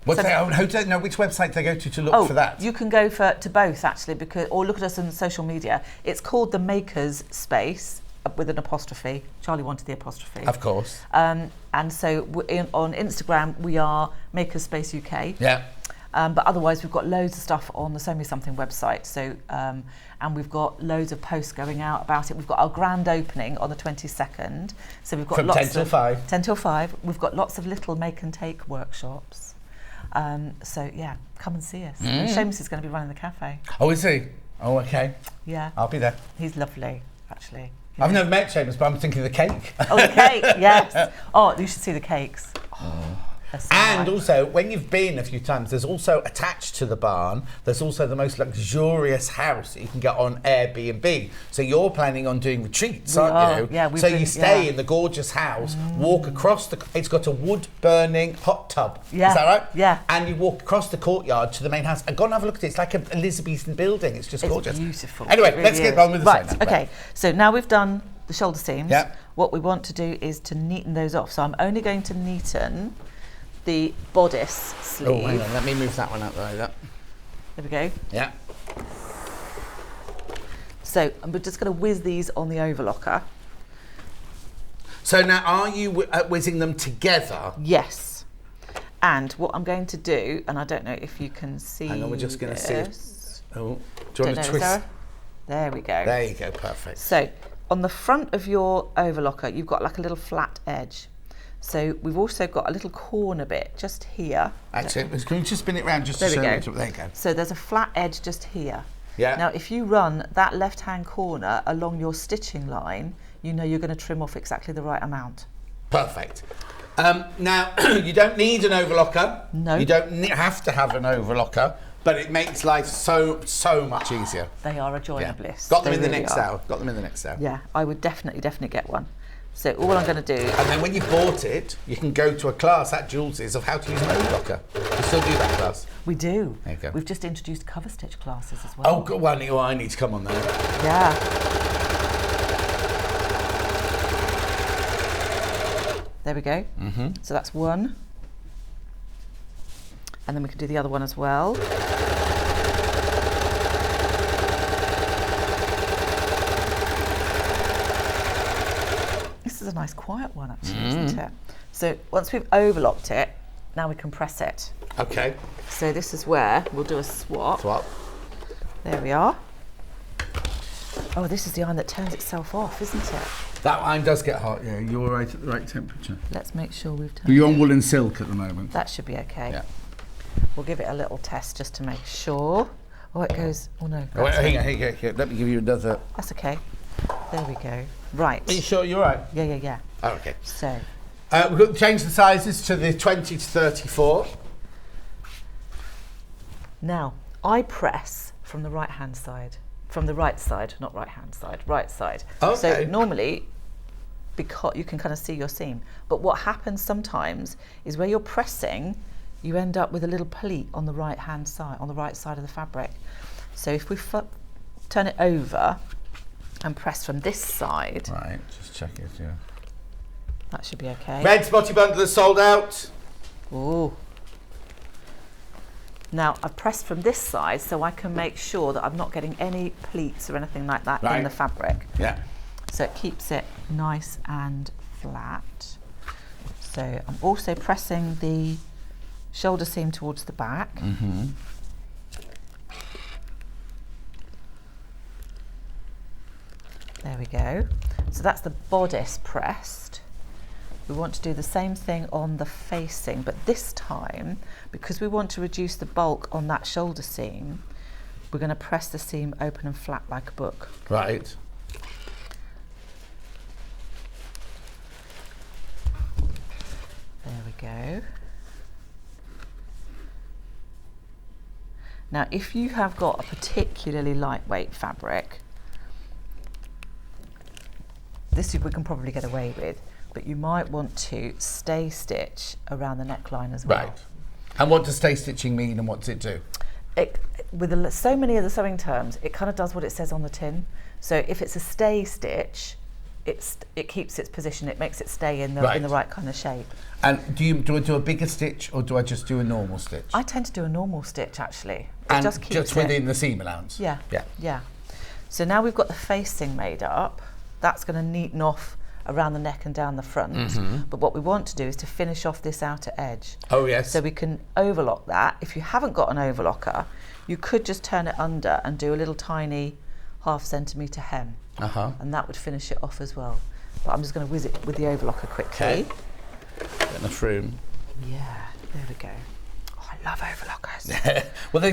Which website do they go to look for that? You can go to both actually, or look at us on social media. It's called the Makers Space with an apostrophe. Charlie wanted the apostrophe. Of course. And so on Instagram we are Makers Space UK. Yeah. But otherwise we've got loads of stuff on the Sew Me Something website. So and we've got loads of posts going out about it. We've got our grand opening on the 22nd. So we've got From 10 till 5. 10 till 5. We've got lots of little make and take workshops. So yeah, come and see us. And Seamus is going to be running the cafe. Oh, is he? Oh, okay. Yeah. I'll be there. He's lovely, actually. I've never met Seamus, but I'm thinking of the cake. Oh, the cake, yes. Oh, you should see the cakes. And also, when you've been a few times, there's also attached to the barn, there's also the most luxurious house that you can get on Airbnb. So you're planning on doing retreats, aren't you? Yeah, so you stay in the gorgeous house, walk across it's got a wood-burning hot tub. Yeah. Is that right? Yeah. And you walk across the courtyard to the main house. And go and have a look at it. It's like an Elizabethan building. It's just gorgeous. It's beautiful. Anyway, It really let's get is. on with the Right, sewing. okay. So now we've done the shoulder seams. Yeah. What we want to do is to neaten those off. So I'm only going to neaten the bodice sleeve. Oh, hang on. Let me move that one out the way. There we go. Yeah. So we're just going to whiz these on the overlocker. So now, are you whizzing them together? Yes. And what I'm going to do, and I don't know if you can see. Hang on, we're just going to see. Oh, do you want to twist? Sarah? There we go. There you go, perfect. So on the front of your overlocker, you've got like a little flat edge. So we've also got a little corner bit just here. Actually, can we just spin it round just to show you? There you go. So there's a flat edge just here. Yeah. Now, if you run that left-hand corner along your stitching line, you know you're going to trim off exactly the right amount. Perfect. Now, you don't need an overlocker. No. You don't have to have an overlocker. but it makes life so much easier. They are a joy and bliss. Got them in the really next are. hour. Got them in the next hour. Yeah, I would definitely get one. So all I'm going to do... And then when you've bought it, you can go to a class at Jules's of how to use an overlocker. We still do that class. We do. There you go. We've just introduced cover stitch classes as well. Oh, good. Well, I need to come on there. Yeah. There we go. So that's one. And then we can do the other one as well. This is a nice quiet one actually, isn't it? So once we've overlocked it, now we can press it. Okay. So this is where we'll do a swap. Swap. There we are. Oh, this is the iron that turns itself off, isn't it? That iron does get hot, yeah. You're right at the right temperature. Let's make sure we've turned But you're on it. wool and silk at the moment. That should be okay. Yeah. We'll give it a little test just to make sure. Oh, it goes. Oh no. Oh, wait, that's hang it. on, hang on. Let me give you another. That's okay. There we go. Right. Are you sure you're right? Yeah. Oh, okay. So, We've got to change the sizes to the 20 to 34. now I press from the right hand side. From the right side, not right hand side, right side. Okay. So normally, because you can kind of see your seam, but what happens sometimes is where you're pressing, you end up with a little pleat on the right hand side, on the right side of the fabric. So if we turn it over and press from this side, Right, just check it, yeah. that should be okay. Red spotty bundle is sold out. Ooh. Now I've pressed from this side so I can make sure that I'm not getting any pleats or anything like that Right. in the fabric. Yeah. So it keeps it nice and flat. So I'm also pressing the shoulder seam towards the back. There we go. So that's the bodice pressed. We want to do the same thing on the facing, but this time, because we want to reduce the bulk on that shoulder seam, we're going to press the seam open and flat like a book. Right. There we go. Now, if you have got a particularly lightweight fabric, this we can probably get away with, but you might want to stay stitch around the neckline as well. Right. And what does stay stitching mean and what does it do? With so many of the sewing terms, it kind of does what it says on the tin. So if it's a stay stitch, it keeps its position, it makes it stay in the right kind of shape. And do I do a bigger stitch or do I just do a normal stitch? I tend to do a normal stitch actually. It and just keeps just within the seam allowance? Yeah. So now we've got the facing made up. That's going to neaten off around the neck and down the front. But what we want to do is to finish off this outer edge. Oh yes. So we can overlock that. If you haven't got an overlocker, you could just turn it under and do a little tiny 1/2 centimetre hem. And that would finish it off as well. But I'm just going to whiz it with the overlocker quickly. Okay. Get enough room. Yeah, there we go. Oh, I love overlockers. Well,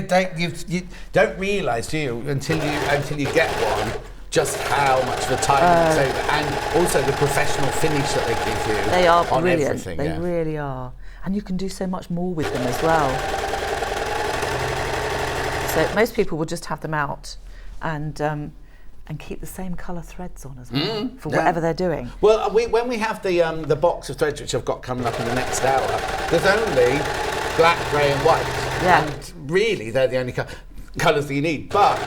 you don't realise, do you, until you get one, just how much of a time it saves, and also the professional finish that they give you. They are on brilliant. Everything, They really are. And you can do so much more with them as well. So most people will just have them out and keep the same colour threads on as well for whatever they're doing. Well, when we have the box of threads, which I've got coming up in the next hour, there's only black, grey and white. Yeah. And really, they're the only colours that you need. But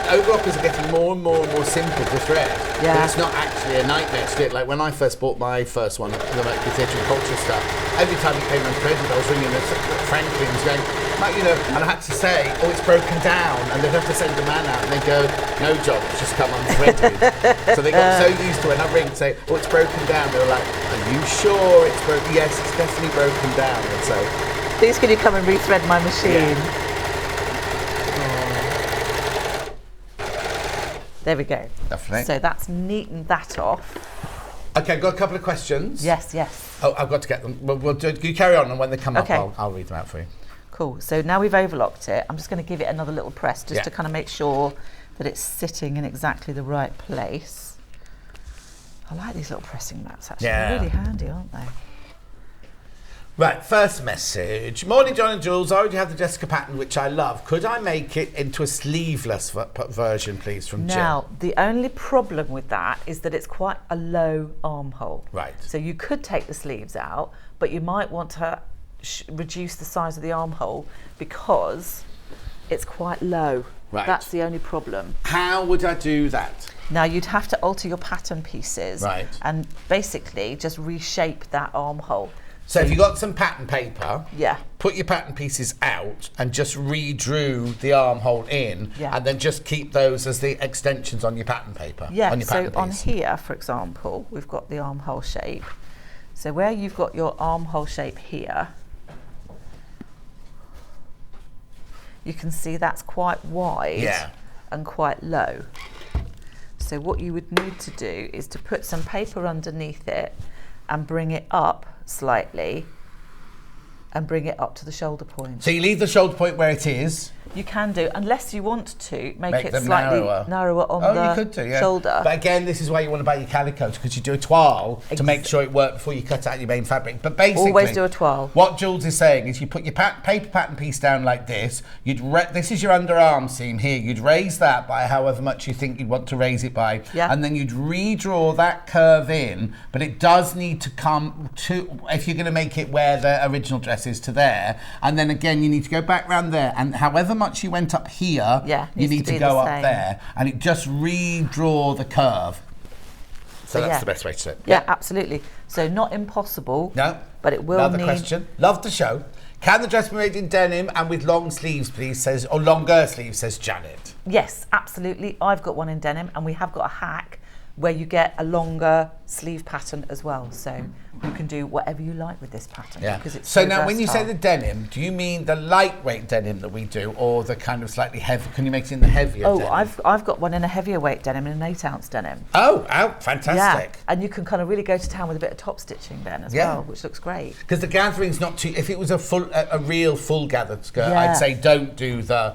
overlockers are getting more and more simple to thread. Yeah. But it's not actually a nightmare to do it. Like when I first bought my first one, the Mercury Theatre and Culture stuff, every time it came unthreaded, I was ringing the Franklins going, and I had to say, oh, it's broken down. And they'd have to send a man out and they'd go, no job, it's just come unthreaded. So they got so used to it. And I'd ring and say, oh, it's broken down. They were like, are you sure it's broken? Yes, it's definitely broken down. And so, Please can you come and rethread my machine? Yeah. There we go. Lovely. So that's neatened that off. Okay, got a couple of questions. Yes. Oh, I've got to get them. We'll do, you carry on, and when they come Okay. up, I'll read them out for you. Cool. So now we've overlocked it, I'm just going to give it another little press just to kind of make sure that it's sitting in exactly the right place. I like these little pressing mats actually. Yeah. They're really handy, aren't they? Right, first message. Morning, John and Jules. I already have the Jessica pattern, which I love. Could I make it into a sleeveless version, please, from Jill? Now, the only problem with that is that it's quite a low armhole. Right. So you could take the sleeves out, but you might want to reduce the size of the armhole because it's quite low. Right. That's the only problem. How would I do that? Now, you'd have to alter your pattern pieces. Right. And basically just reshape that armhole. So if you got some pattern paper, Yeah. put your pattern pieces out and just redrew the armhole in, Yeah. and then just keep those as the extensions on your pattern paper. Yeah, on your so pattern on piece. here, for example, we've got the armhole shape. So where you've got your armhole shape here, you can see that's quite wide Yeah. and quite low. So what you would need to do is to put some paper underneath it and bring it up slightly and bring it up to the shoulder point. So you leave the shoulder point where it is. You can do, unless you want to make it them slightly narrower. on Oh, the you could do, yeah. shoulder. But again, this is why you want to buy your calicos, because you do a toile to make sure it works before you cut out your main fabric. But basically, Always do a toile. What Jules is saying is you put your paper pattern piece down like this. This is your underarm seam here. You'd raise that by however much you think you'd want to raise it by. Yeah. And then you'd redraw that curve in, but it does need to come to, if you're going to make it where the original dress is, to there. And then again, you need to go back round there. And however much you went up here, Yeah, you needs need to to be go the up same. there, and it just redraw the curve. So that's yeah. the best way to do it. Yeah, absolutely. So not impossible. No. But it will Another need. question. Love the show. Can the dress be made in denim and with long sleeves, please? Says, or longer sleeves, says Janet. Yes, absolutely. I've got one in denim, and we have got a hack where you get a longer sleeve pattern as well. So you can do whatever you like with this pattern. Yeah. Because it's So now, when you say versatile. the denim, do you mean the lightweight denim that we do, or the kind of slightly heavy? Can you make it in the heavier denim? I've got one in a heavier weight denim, in an 8-ounce denim. Oh, Yeah, fantastic. and you can kind of really go to town with a bit of top stitching then as Yeah. well, which looks great. Because the gathering's not too. If it was a real full gathered skirt, Yeah. I'd say don't do the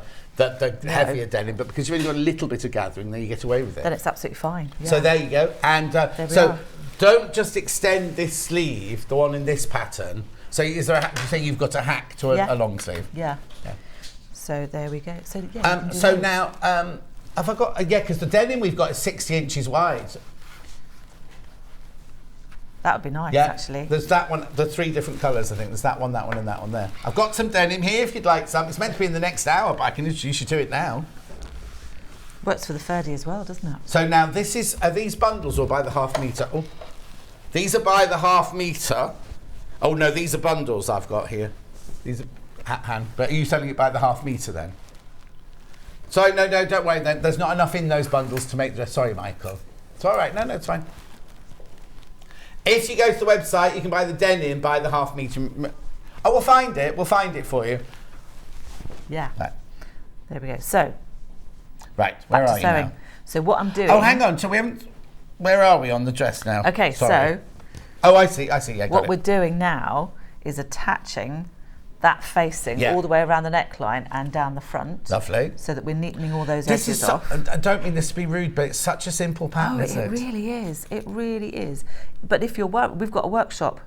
heavier denim. But because you've only got a little bit of gathering, then you get away with it. Then it's absolutely fine. Yeah. So there you go. And we so are. don't just extend this sleeve, the one in this pattern. So is there you say you've got a hack to Yeah. a long sleeve? Yeah. Yeah. So there we go. So yeah. you can do So those. now, have I got? Yeah, because the denim we've got is 60 inches wide. That would be nice, Yeah, actually. there's that one, the 3 different colours, I think. There's that one, and that one there. I've got some denim here if you'd like some. It's meant to be in the next hour, but I can introduce you to it now. Works for the Ferdi as well, doesn't it? So now are these bundles or by the half metre? Oh, these are by the half metre. Oh no, these are bundles I've got here. These are hand, but are you selling it by the half metre then? Sorry, no, don't worry then. There's not enough in those bundles to make the, sorry Michael. It's all right, no, it's fine. If you go to the website, you can buy the denim by the half metre. Oh, we'll find it for you. Yeah. Right, There we go. So right where back are to you sewing. now? So what I'm doing. Oh, hang on, so we haven't, where are we on the dress now? Okay, Sorry. so Oh, I see, yeah, got what it. we're doing now is attaching that facing Yeah. all the way around the neckline and down the front. Lovely. So that we're neatening all those This edges is, off. I don't mean this to be rude, but it's such a simple pattern, Oh, isn't it it? really is. It really is. But if we've got a workshop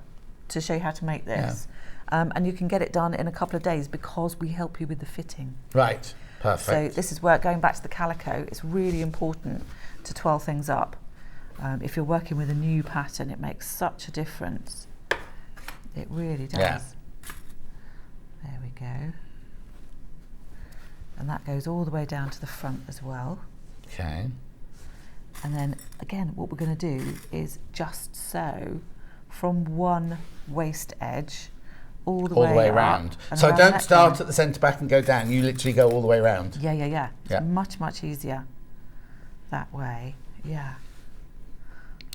to show you how to make this. And you can get it done in a couple of days because we help you with the fitting. Right, perfect. So this is where, going back to the calico, it's really important to twirl things up. If you're working with a new pattern, it makes such a difference. It really does. Yeah. There we go. And that goes all the way down to the front as well. Okay. And then again, what we're going to do is just sew from one waist edge all the way around. up and So around don't that start corner. at the centre back and go down. You literally go all the way around. Yeah. Yeah. It's much easier that way. Yeah.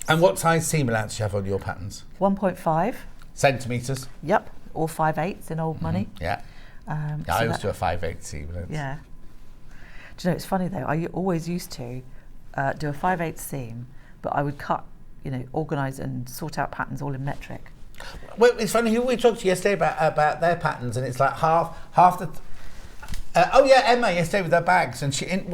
And what size seam allowance do you have on your patterns? 1.5. Centimetres? Yep. Or 5/8 in old money. Yeah. Yeah, Yeah, I always do a 5/8 seam allowance. Yeah. Do you know, it's funny though, I always used to do a 5/8 seam, but I would cut, organise and sort out patterns all in metric. Well, it's funny, who we talked to yesterday about their patterns, and it's like half the... Oh yeah, Emma yesterday with her bags, and she'll in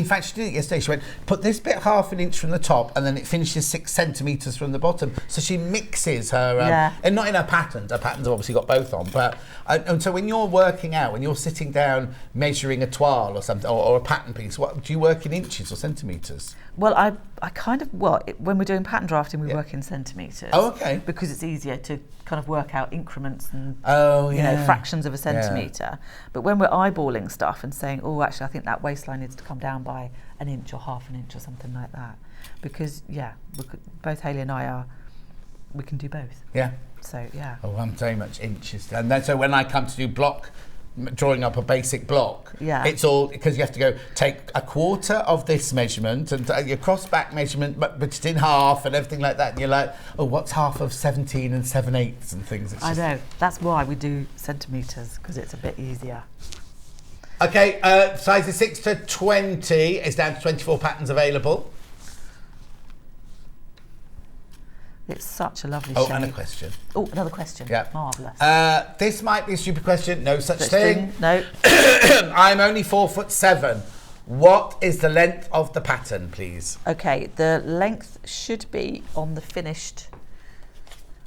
fact she did it yesterday. She went, put this bit half an inch from the top, and then it finishes 6 centimetres from the bottom. So she mixes her, and not in her patterns. Her patterns have obviously got both on, but and so when you're working out, when you're sitting down measuring a toile or something, or a pattern piece, what do you work in, inches or centimetres? Well, I kind of when we're doing pattern drafting, we work in centimetres. Oh, okay. Because it's easier to kind of work out increments and fractions of a centimetre. But when we're eyeballing stuff and saying, oh, actually, I think that waistline needs to come down by an inch or half an inch or something like that, because both Hayley and I we can do both. Yeah. So yeah. Oh, I'm very much inches, and then so when I come to do drawing up a basic block, it's all because you have to go take a quarter of this measurement and your cross back measurement, but it's in half and everything like that, and you're like, oh, what's half of 17 and 7/8 and things. I know, that's why we do centimetres, because it's a bit easier. Okay, sizes 6 to 20 is down to 24 patterns available. It's such a lovely shape. Oh, and a question. Oh, another question. Yeah. Marvellous. This might be a stupid question. No such thing. No. I'm only 4'7". What is the length of the pattern, please? Okay, the length should be on the finished...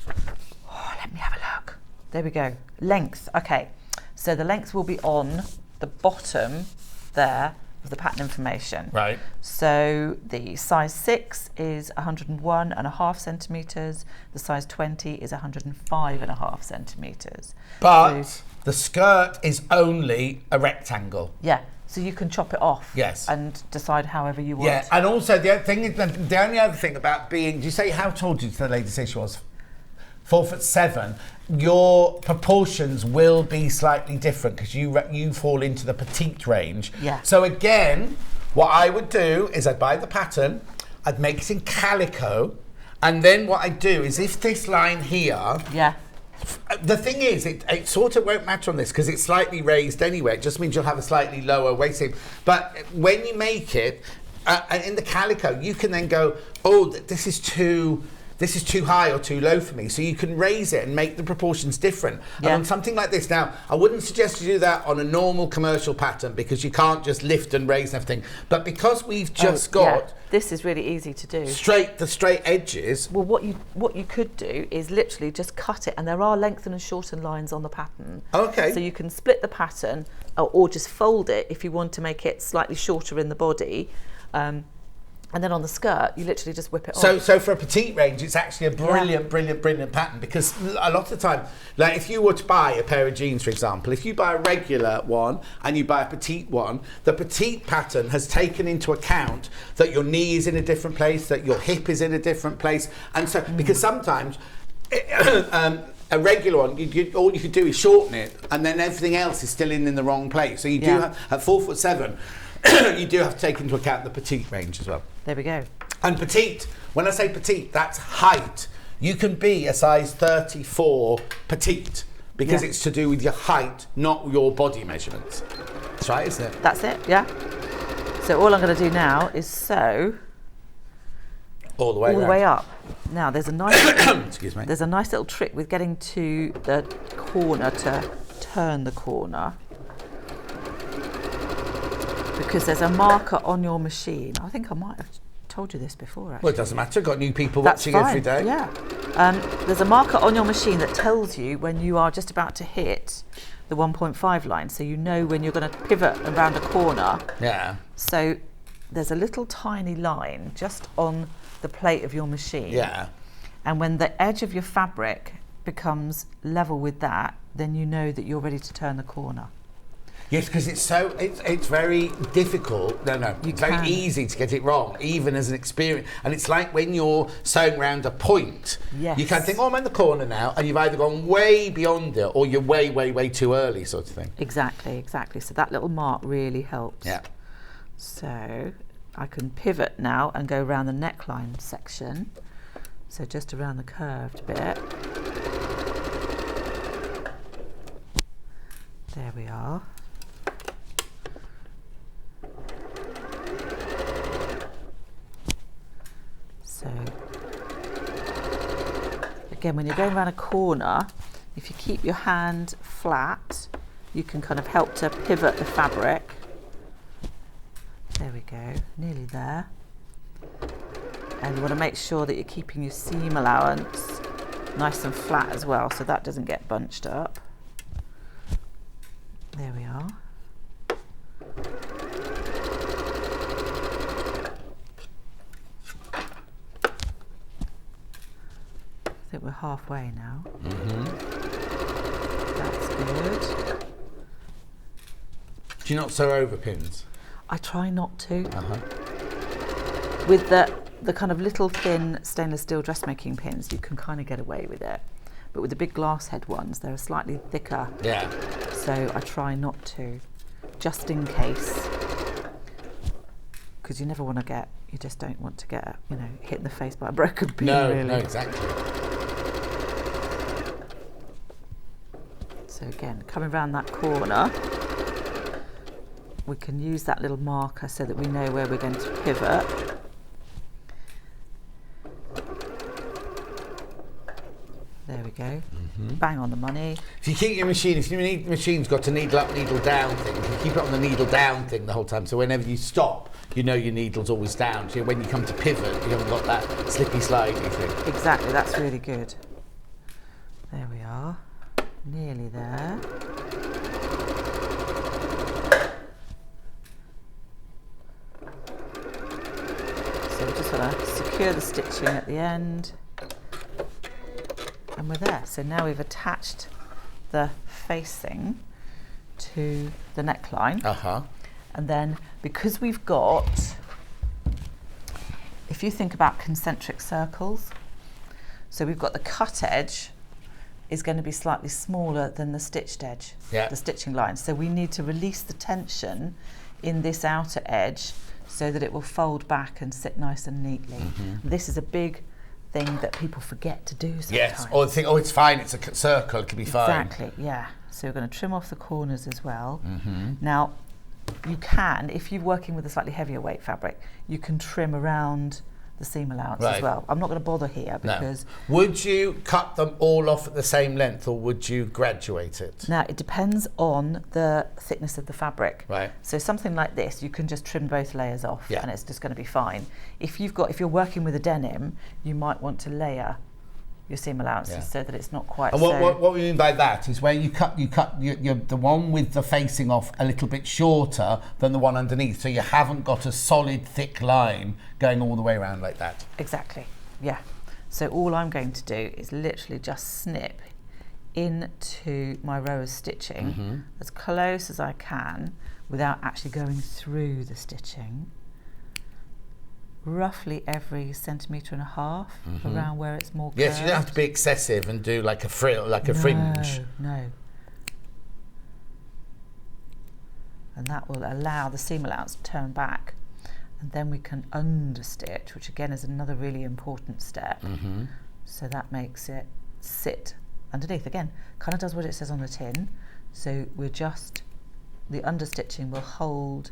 Oh, let me have a look. There we go. Length. Okay. So the length will be on the bottom there of the pattern information. Right. So the size 6 is 101.5 centimetres. The size 20 is 105.5 centimetres. But the skirt is only a rectangle. Yeah. So you can chop it off. Yes. And decide however you want. Yeah. And also the only other thing about being, do you say, how tall did the lady say she was? 4'7". Your proportions will be slightly different because you fall into the petite range. Yeah. So again, what I would do is I'd buy the pattern, I'd make it in calico, and then what I do is if this line here. Yeah. The thing is, it sort of won't matter on this because it's slightly raised anyway. It just means you'll have a slightly lower waisting. But when you make it in the calico, you can then go, oh, this is too high or too low for me. So you can raise it and make the proportions different. Yeah. And on something like this, now, I wouldn't suggest you do that on a normal commercial pattern because you can't just lift and raise everything. But because we've just got... This is really easy to do. The straight edges. Well, what you could do is literally just cut it, and there are lengthen and shorten lines on the pattern. Okay. So you can split the pattern or just fold it if you want to make it slightly shorter in the body. And then on the skirt, you literally just whip it off. So for a petite range, it's actually a brilliant pattern because a lot of the time, like if you were to buy a pair of jeans, for example, if you buy a regular one and you buy a petite one, the petite pattern has taken into account that your knee is in a different place, that your hip is in a different place. And so, because sometimes a regular one, all you could do is shorten it and then everything else is still in the wrong place. So you do have, at 4'7", you do have to take into account the petite range as well. There we go. And petite, when I say petite, that's height. You can be a size 34 petite because it's to do with your height, not your body measurements. That's right, isn't it? That's it, yeah. So all I'm going to do now is sew all the way up. Now there's a nice excuse me. There's a nice little trick with getting to the corner to turn the corner. Because there's a marker on your machine. I think I might have told you this before, actually. Well, it doesn't matter. Got new people That's watching fine. every day. Yeah. There's a marker on your machine that tells you when you are just about to hit the 1.5 line, so you know when you're going to pivot around a corner. Yeah. So there's a little tiny line just on the plate of your machine. Yeah. And when the edge of your fabric becomes level with that, then you know that you're ready to turn the corner. Yes, because it's very difficult. It's very easy to get it wrong, even as an experience. And it's like when you're sewing around a point. Yes. You can think, oh, I'm in the corner now, and you've either gone way beyond it, or you're way, way, way too early, sort of thing. Exactly. So that little mark really helps. Yeah. So I can pivot now and go around the neckline section. So just around the curved bit. There we are. So again, when you're going around a corner, if you keep your hand flat, you can kind of help to pivot the fabric. There we go, nearly there. And you want to make sure that you're keeping your seam allowance nice and flat as well, so that doesn't get bunched up. There we are. I think we're halfway now. That's good. Do you not sew over pins? I try not to. With the kind of little thin stainless steel dressmaking pins, you can kind of get away with it. But with the big glass head ones, they're slightly thicker. Yeah. So I try not to, just in case. Because you never want to get, you just don't want to get, you know, hit in the face by a broken pin, really. No, exactly. So again, coming around that corner, we can use that little marker so that we know where we're going to pivot. There we go. Bang on the money. If you keep your machine, if your machine's got a needle up, needle down thing, you can keep it on the needle down thing the whole time. So whenever you stop, you know your needle's always down. So when you come to pivot, you haven't got that slippy slidey thing. Exactly, that's really good. There we are. Nearly there. So we just want to secure the stitching at the end. And we're there. So now we've attached the facing to the neckline. And then because we've got, if you think about concentric circles, so we've got the cut edge is going to be slightly smaller than the stitched edge, the stitching line. So we need to release the tension in this outer edge so that it will fold back and sit nice and neatly. This is a big thing that people forget to do sometimes. Yes, or think, oh, it's fine, it's a circle, it can be fine. Exactly, yeah. So we're going to trim off the corners as well. Now, you can, if you're working with a slightly heavier weight fabric, you can trim around the seam allowance as well. I'm not going to bother here because... No. Would you cut them all off at the same length or would you graduate it? Now, it depends on the thickness of the fabric. Right. So something like this, you can just trim both layers off and it's just going to be fine. If you're working with a denim, you might want to layer your seam allowances so that it's not quite and what we mean by that is where you cut the one with the facing off a little bit shorter than the one underneath, so you haven't got a solid thick line going all the way around like that. Exactly, yeah. So all I'm going to do is literally just snip into my row of stitching as close as I can without actually going through the stitching. Roughly every 1.5 centimetres around where it's more curved. Yes, you don't have to be excessive and do like a frill, like a fringe. No. And that will allow the seam allowance to turn back, and then we can understitch, which again is another really important step. So that makes it sit underneath. Again, kind of does what it says on the tin. So we're just, the understitching will hold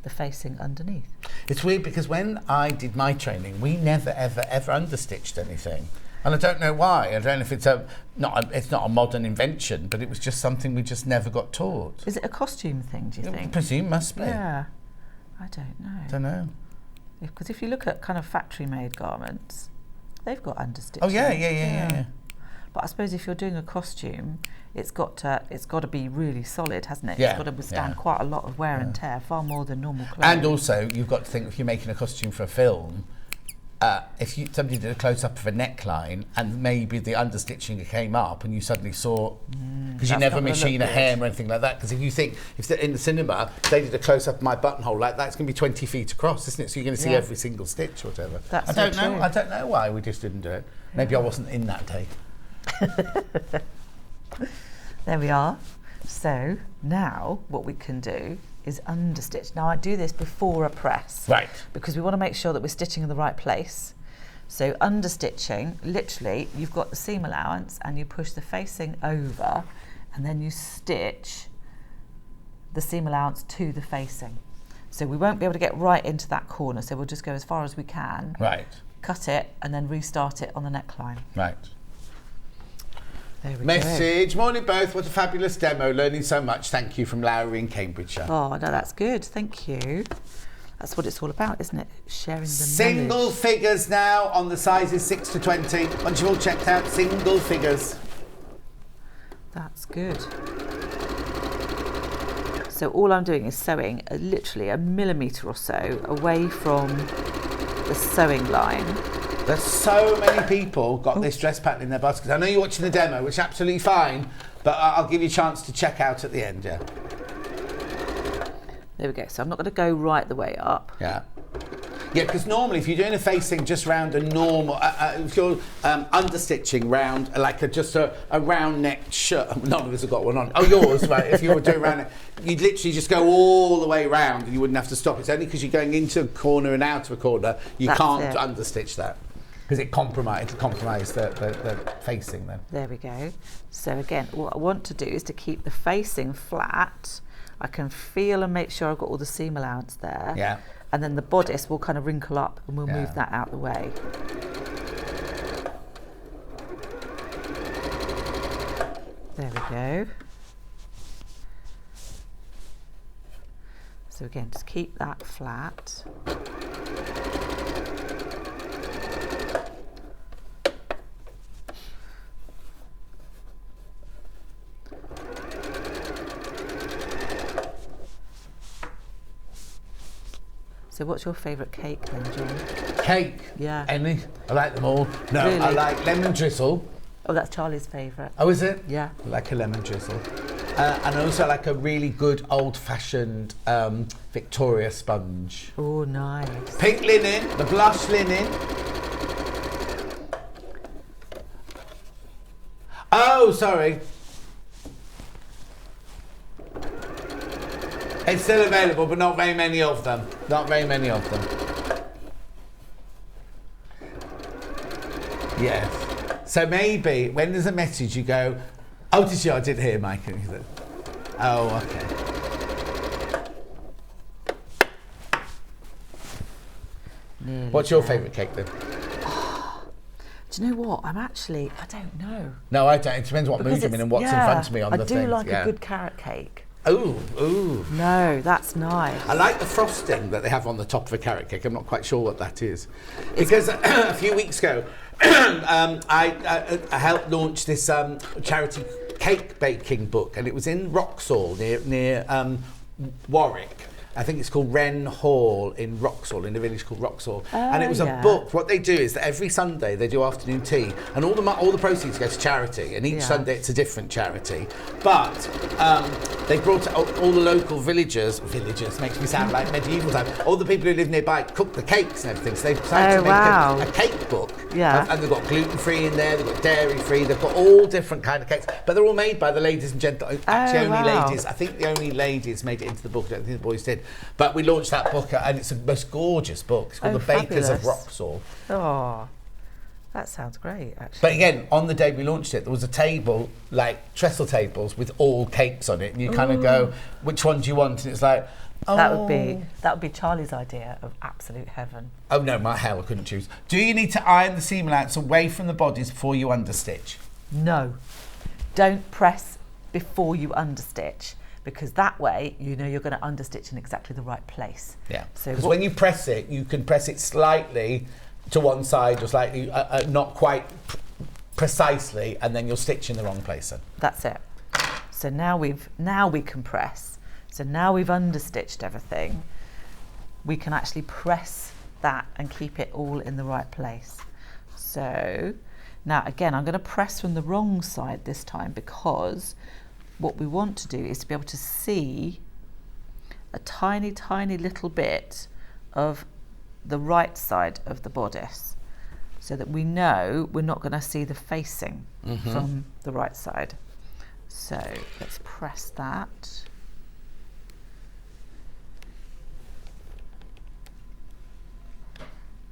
the facing underneath. It's weird because when I did my training, we never ever understitched anything, and I don't know why. I don't know if it's it's not a modern invention, but it was just something we just never got taught. Is it a costume thing, do you think? I presume must be. Yeah, I don't know. Don't know. Because if you look at kind of factory-made garments, they've got understitching. Oh yeah. But I suppose if you're doing a costume, it's got to be really solid, hasn't it? Yeah, It's got to withstand quite a lot of wear and tear, far more than normal clothes. And also, you've got to think, if you're making a costume for a film, if somebody did a close-up of a neckline and maybe the understitching came up and you suddenly saw, because you never machine a hem or anything like that, because if in the cinema they did a close-up of my buttonhole like that, it's going to be 20 feet across, isn't it? So you're going to see every single stitch or whatever. That's I don't know why we just didn't do it. Maybe I wasn't in that day. There we are. So now what we can do is understitch. Now I do this before a press. Right. Because we want to make sure that we're stitching in the right place. So understitching, literally, you've got the seam allowance and you push the facing over and then you stitch the seam allowance to the facing. So we won't be able to get right into that corner, so we'll just go as far as we can. Right. Cut it and then restart it on the neckline. Right. There we Message. Morning both. What a fabulous demo. Learning so much. Thank you from Lowry in Cambridgeshire. Oh, no, that's good. Thank you. That's what it's all about, isn't it? Sharing the Single knowledge. figures now on the sizes 6 to 20. Once you've all checked out, single figures. That's good. So all I'm doing is sewing literally a millimetre or so away from the sewing line. There's so many people got this dress pattern in their baskets. I know you're watching the demo, which is absolutely fine, but I'll give you a chance to check out at the end, yeah. There we go. So I'm not going to go right the way up. Yeah. Yeah, because normally if you're doing a facing just round a normal, if you're understitching round like just a round neck shirt, none of us have got one on. Oh, yours, right? If you were doing round neck, you'd literally just go all the way round and you wouldn't have to stop. It's only because you're going into a corner and out of a corner, you can't understitch that. Because it'll compromise the facing then. There we go. So again, what I want to do is to keep the facing flat. I can feel and make sure I've got all the seam allowance there. Yeah. And then the bodice will kind of wrinkle up and we'll move that out the way. There we go. So again, just keep that flat. So what's your favourite cake then, John? Cake? Yeah. Any? I like them all. No, Really? I like lemon drizzle. Oh, that's Charlie's favourite. Oh, is it? Yeah. I like a lemon drizzle. And also like a really good old-fashioned Victoria sponge. Oh, nice. Pink linen, the blush linen. Oh, sorry. It's still available, but not very many of them. Not very many of them. Yes. So maybe when there's a message, you go, "Oh, did you? I did hear, Mike." And he said, "Oh, okay." Nearly What's your there. favourite cake then? Do you know what? I don't know. No, I don't. It depends what mood I'm in and what's in front of me on the thing. I do like a good carrot cake. Ooh, ooh. No, that's nice. I like the frosting that they have on the top of a carrot cake. I'm not quite sure what that is. Because a few weeks ago, I helped launch this charity cake baking book, and it was in Wroxall near Warwick. I think it's called Wren Hall in Wroxall, in a village called Wroxall. And it was a book. What they do is that every Sunday they do afternoon tea, and all the proceeds go to charity, and each Sunday it's a different charity. But they brought all the local villagers makes me sound like medieval time. All the people who live nearby cook the cakes and everything. So they decided to make a cake book. Yeah. And they've got gluten-free in there, they've got dairy-free, they've got all different kind of cakes. But they're all made by the ladies and gentlemen. Actually, ladies. I think the only ladies made it into the book. I don't think the boys did. But we launched that book, and it's the most gorgeous book. It's called The Bakers of Wroxall. Oh, that sounds great, actually. But again, on the day we launched it, there was a table, like trestle tables, with all cakes on it, and you kind of go, which one do you want? And it's like, oh. That would be Charlie's idea of absolute heaven. Oh no, my hell, I couldn't choose. Do you need to iron the seam allowance away from the bodies before you understitch? No, don't press before you understitch, because that way you know you're going to understitch in exactly the right place. Yeah. So because when you press it, you can press it slightly to one side or slightly not quite precisely, and then you'll stitch in the wrong place. Then. That's it. So now we can press. So now we've understitched everything. We can actually press that and keep it all in the right place. So now again, I'm going to press from the wrong side this time, because what we want to do is to be able to see a tiny, tiny little bit of the right side of the bodice, so that we know we're not going to see the facing from the right side. So let's press that.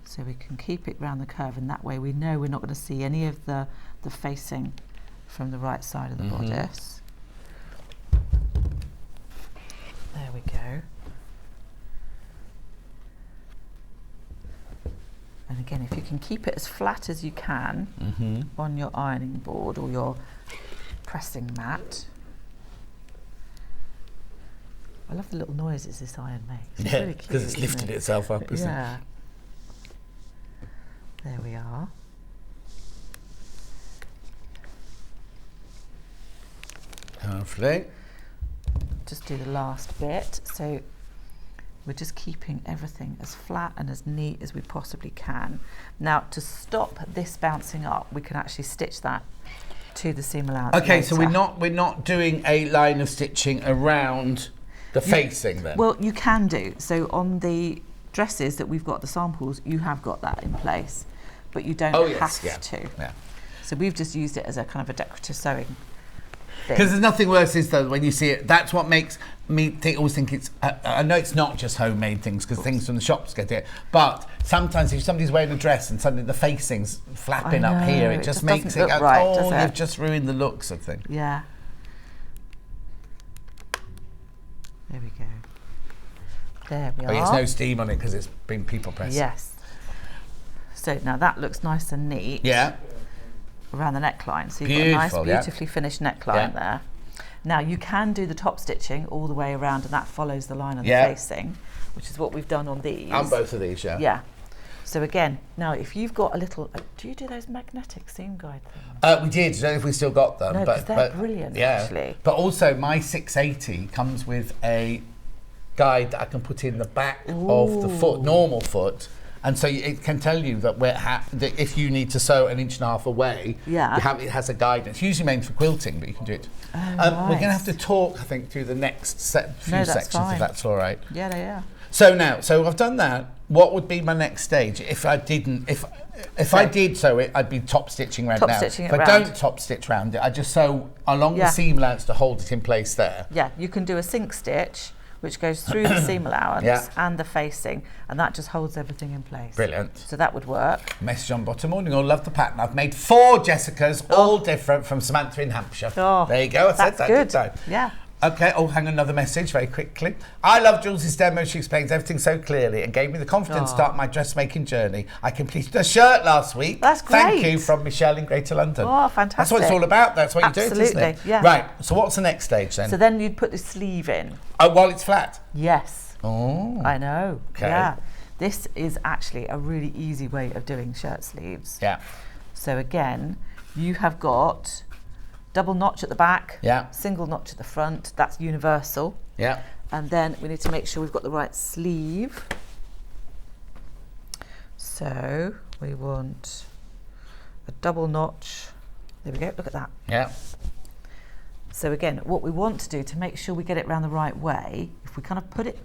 So we can keep it round the curve, and that way we know we're not going to see any of the facing from the right side of the bodice. There we go. And again, if you can keep it as flat as you can on your ironing board or your pressing mat. I love the little noises this iron makes. It's really cute, because it's lifted itself up, isn't it? Yeah. There we are. Lovely. Just do the last bit. So we're just keeping everything as flat and as neat as we possibly can. Now, to stop this bouncing up, we can actually stitch that to the seam allowance. Okay, later. so we're not doing a line of stitching around the facing then. Well, you can do. So on the dresses that we've got, the samples, you have got that in place, but you don't have to. Yeah. So we've just used it as a kind of a decorative sewing thing. Because there's nothing worse is though when you see it. That's what makes me always think it's. I know it's not just homemade things because things from the shops get it. But sometimes if somebody's wearing a dress and suddenly the facing's flapping up here, it just makes it look go, right, oh, does it? you've just ruined the looks of things. Yeah. There we go. There we are. There's no steam on it because it's been people pressed. Yes. So now that looks nice and neat. Yeah. Around the neckline. So you've Beautiful, got a nice, beautifully finished neckline there. Now you can do the top stitching all the way around and that follows the line of the facing, which is what we've done on these. On both of these, yeah. Yeah. So again, now if you've got a little, do you do those magnetic seam guide things? We did. I don't know if we still got them. No, but they're brilliant, actually. But also my 680 comes with a guide that I can put in the back of the foot, normal foot. And so it can tell you that that if you need to sew 1.5 inches away, it has a guide. It's usually made for quilting, but you can do it. We're going to have to talk, I think, through the next few sections, if that's all right. Yeah. So now, I've done that. What would be my next stage if I didn't? If I did sew it, I'd be top stitching round now. If I don't top stitch round it, I just sew along the seam allowance to hold it in place there. Yeah, you can do a sink stitch, which goes through the seam allowance and the facing, and that just holds everything in place. Brilliant. So that would work. Message on bottom morning. All love the pattern. I've made 4 Jessicas, all different from Samantha in Hampshire. Oh, there you go. I said that, didn't I? Yeah. Okay, hang on, another message very quickly. I love Jules' demo. She explains everything so clearly and gave me the confidence to start my dressmaking journey. I completed a shirt last week. That's great. Thank you from Michelle in Greater London. Oh, fantastic. That's what it's all about. That's what you do, isn't it? Yeah. Right, so what's the next stage then? So then you'd put the sleeve in. Oh, while it's flat? Yes. Oh. I know. Okay. Yeah. This is actually a really easy way of doing shirt sleeves. Yeah. So again, you have got double notch at the back, single notch at the front, that's universal. Yeah. And then we need to make sure we've got the right sleeve. So we want a double notch. There we go, look at that. Yeah. So again, what we want to do to make sure we get it round the right way, if we kind of put it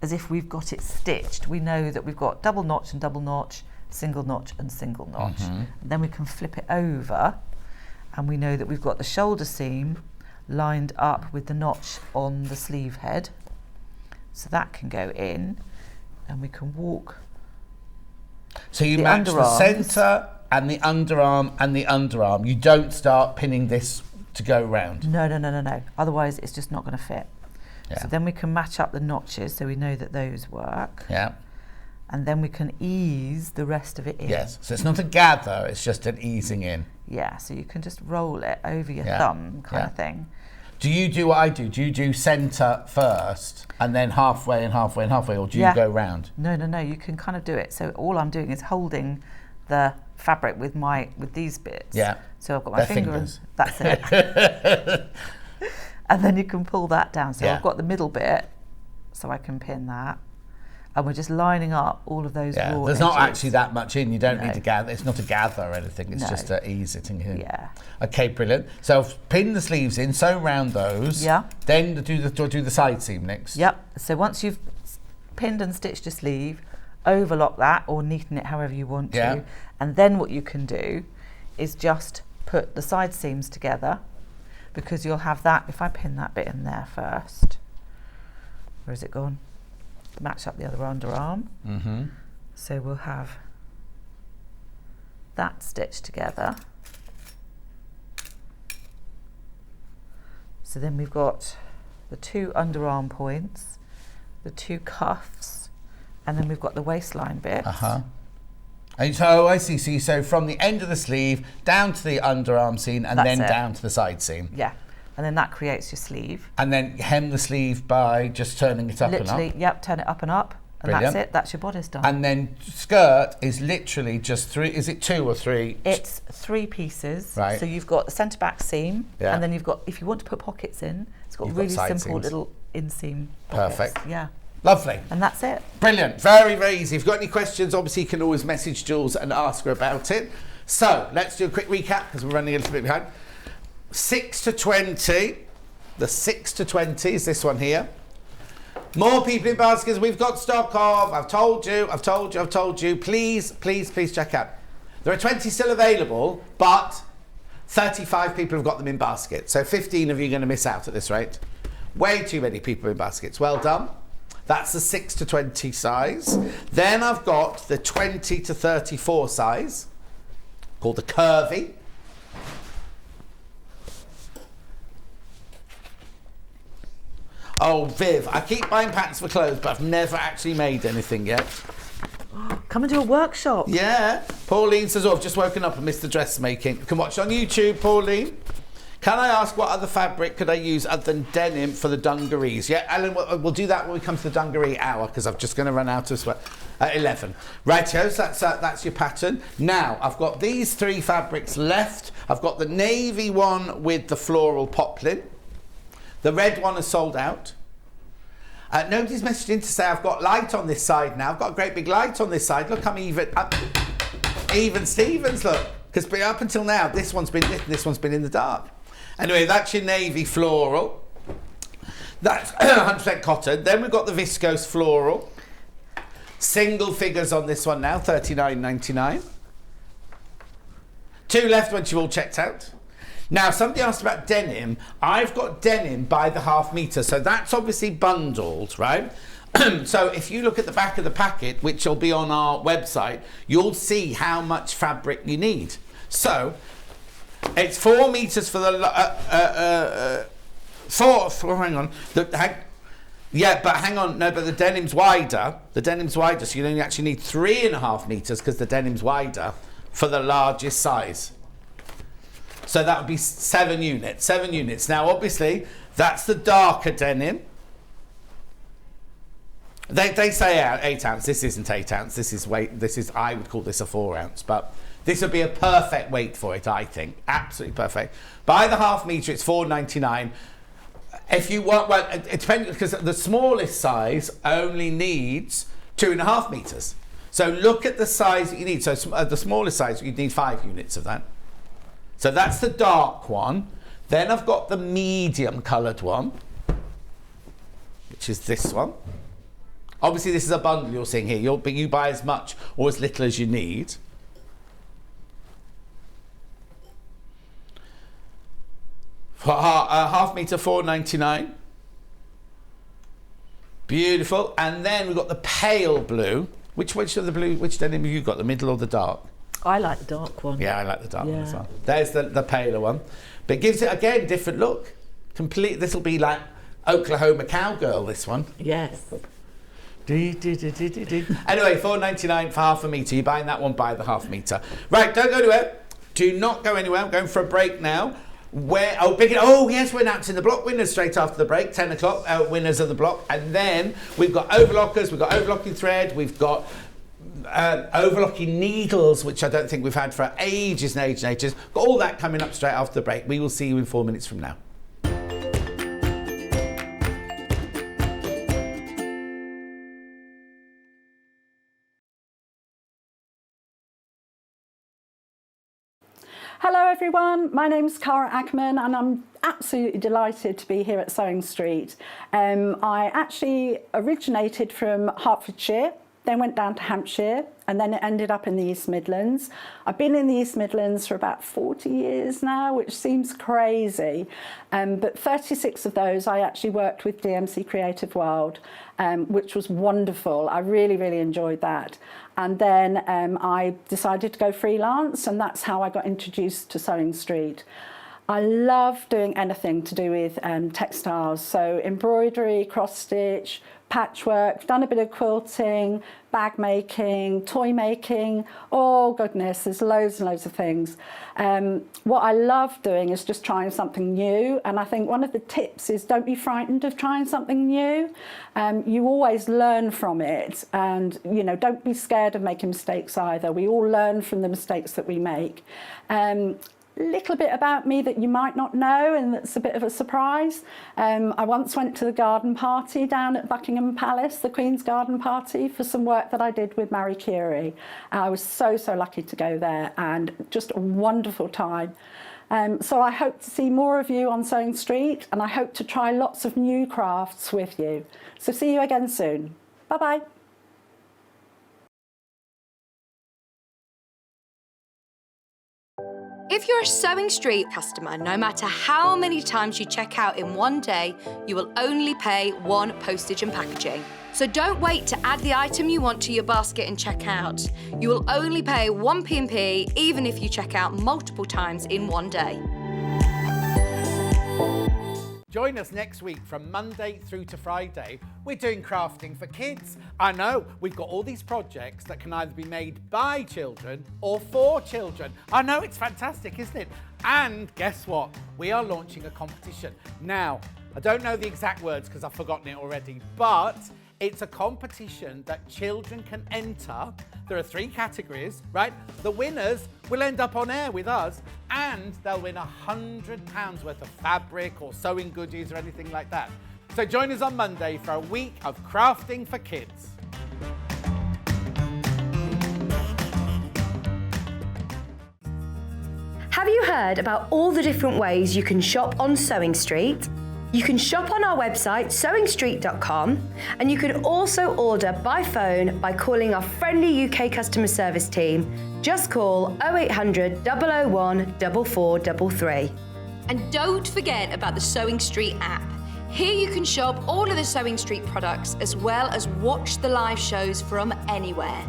as if we've got it stitched, we know that we've got double notch and double notch, single notch and single notch. And then we can flip it over and we know that we've got the shoulder seam lined up with the notch on the sleeve head. So that can go in and we can walk. So you match the centre and the underarm and the underarm. You don't start pinning this to go round. No. Otherwise it's just not going to fit. Yeah. So then we can match up the notches so we know that those work. Yeah. And then we can ease the rest of it in. Yes, so it's not a gather, it's just an easing in. Yeah, so you can just roll it over your thumb kind of thing. Do you do what I do? Do you do centre first and then halfway and halfway and halfway, or do you go round? No, you can kind of do it. So all I'm doing is holding the fabric with these bits. Yeah. So I've got my fingers. That's it. And then you can pull that down. So I've got the middle bit, so I can pin that. And we're just lining up all of those raw There's edges. not actually that much in. You don't need to gather. It's not a gather or anything. It's just to ease it in. Yeah. Okay, brilliant. So pin the sleeves in, sew round those. Yeah. Then do the side seam next. Yep. So once you've pinned and stitched a sleeve, overlock that or neaten it however you want to. Yeah. And then what you can do is just put the side seams together, because you'll have that. If I pin that bit in there first, where has it gone? Match up the other underarm. So we'll have that stitched together. So then we've got the 2 underarm points, the 2 cuffs, and then we've got the waistline bit. And so I see. So you sew from the end of the sleeve down to the underarm seam and then down to the side seam. Yeah. And then that creates your sleeve. And then hem the sleeve by just turning it up and up. Literally, yep, turn it up and up. And Brilliant. that's it, that's your bodice done. And then skirt is literally just 3, is it 2 or 3? It's 3 pieces. Right. So you've got the centre back seam, Yeah. and then you've got, if you want to put pockets in, it's got You've got really side simple seams. little inseam pockets. Perfect. Yeah. Lovely. And that's it. Brilliant. Very, very easy. If you've got any questions, obviously you can always message Jules and ask her about it. So let's do a quick recap because we're running a little bit behind. 6 to 20. The 6 to 20 is this one here. More people in baskets we've got stock of. I've told you. Please, please, please check out. There are 20 still available, but 35 people have got them in baskets. So 15 of you are going to miss out at this rate. Way too many people in baskets. Well done. That's the 6 to 20 size. Then I've got the 20 to 34 size, called the curvy. Oh, Viv, I keep buying patterns for clothes, but I've never actually made anything yet. Come and do a workshop. Yeah. Pauline says, oh, I've just woken up and missed the dressmaking. You can watch it on YouTube, Pauline. Can I ask what other fabric could I use other than denim for the dungarees? Yeah, Alan, we'll do that when we come to the dungaree hour because I'm just going to run out of sweat at 11. Rightio, so that's your pattern. Now, I've got these 3 fabrics left. I've got the navy one with the floral poplin. The red one is sold out. Nobody's messaged in to say I've got light on this side now. I've got a great big light on this side. Look, I'm even Stevens, look. Because up until now, this one's been lit and this one's been in the dark. Anyway, that's your navy floral. That's 100% cotton. Then we've got the viscose floral. Single figures on this one now, $39.99. 2 left once you've all checked out. Now, somebody asked about denim. I've got denim by the ½ metre, so that's obviously bundled, right? So if you look at the back of the packet, which will be on our website, you'll see how much fabric you need. So it's 4 metres for the hang on. Yeah, but hang on. No, but the denim's wider. The denim's wider, so you only actually need 3.5 metres because the denim's wider for the largest size. So that would be 7 units. 7 units. Now, obviously, that's the darker denim. They say 8 ounce. This isn't 8 ounce. This is weight. This is, I would call this a 4 ounce, but this would be a perfect weight for it. I think absolutely perfect. By the ½ metre, it's $4.99. If you want, well, it depends because the smallest size only needs 2.5 metres. So look at the size that you need. So the smallest size, you'd need 5 units of that. So that's the dark one. Then I've got the medium coloured one, which is this one. Obviously, this is a bundle you're seeing here. You buy as much or as little as you need. For ½ metre, $4.99. Beautiful. And then we've got the pale blue. Which of the blue? Which denim have you got? The middle or the dark? I like the dark one. Yeah, I like the dark one as well. There's the paler one. But it gives it, again, different look. This will be like Oklahoma cowgirl, this one. Yes. Anyway, $4.99 for ½ metre. You're buying that one by the ½ metre. Right, don't go anywhere. Do not go anywhere. I'm going for a break now. Yes, we're announcing the block winners straight after the break, 10 o'clock, winners of the block. And then we've got overlockers, we've got overlocking thread, we've got overlocking needles, which I don't think we've had for ages and ages and ages. Got all that coming up straight after the break. We will see you in 4 minutes from now. Hello everyone, my name's Cara Ackerman and I'm absolutely delighted to be here at Sewing Street. I actually originated from Hertfordshire, then went down to Hampshire and then it ended up in the East Midlands. I've been in the East Midlands for about 40 years now, which seems crazy, but 36 of those I actually worked with DMC Creative World, which was wonderful. I really, really enjoyed that. And then I decided to go freelance and that's how I got introduced to Sewing Street. I love doing anything to do with textiles, so embroidery, cross stitch, patchwork, done a bit of quilting, bag making, toy making. Oh goodness, there's loads and loads of things. What I love doing is just trying something new, and I think one of the tips is don't be frightened of trying something new. You always learn from it, and you know, don't be scared of making mistakes either. We all learn from the mistakes that we make. Little bit about me that you might not know, and that's a bit of a surprise. I once went to the garden party down at Buckingham Palace, the Queen's garden party, for some work that I did with Marie Curie. I was so lucky to go there, and just a wonderful time. So I hope to see more of you on Sewing Street, and I hope to try lots of new crafts with you. So see you again soon. Bye-bye. If you're a Sewing Street customer, no matter how many times you check out in one day, you will only pay one postage and packaging. So don't wait to add the item you want to your basket and check out. You will only pay one P&P even if you check out multiple times in one day. Join us next week from Monday through to Friday. We're doing crafting for kids. I know, we've got all these projects that can either be made by children or for children. I know, it's fantastic, isn't it? And guess what? We are launching a competition. Now, I don't know the exact words because I've forgotten it already, but it's a competition that children can enter. There are 3 categories, right? The winners will end up on air with us, and they'll win £100 worth of fabric or sewing goodies or anything like that. So join us on Monday for a week of crafting for kids. Have you heard about all the different ways you can shop on Sewing Street? You can shop on our website sewingstreet.com, and you can also order by phone by calling our friendly UK customer service team. Just call 0800 001 4433. And don't forget about the Sewing Street app. Here you can shop all of the Sewing Street products as well as watch the live shows from anywhere.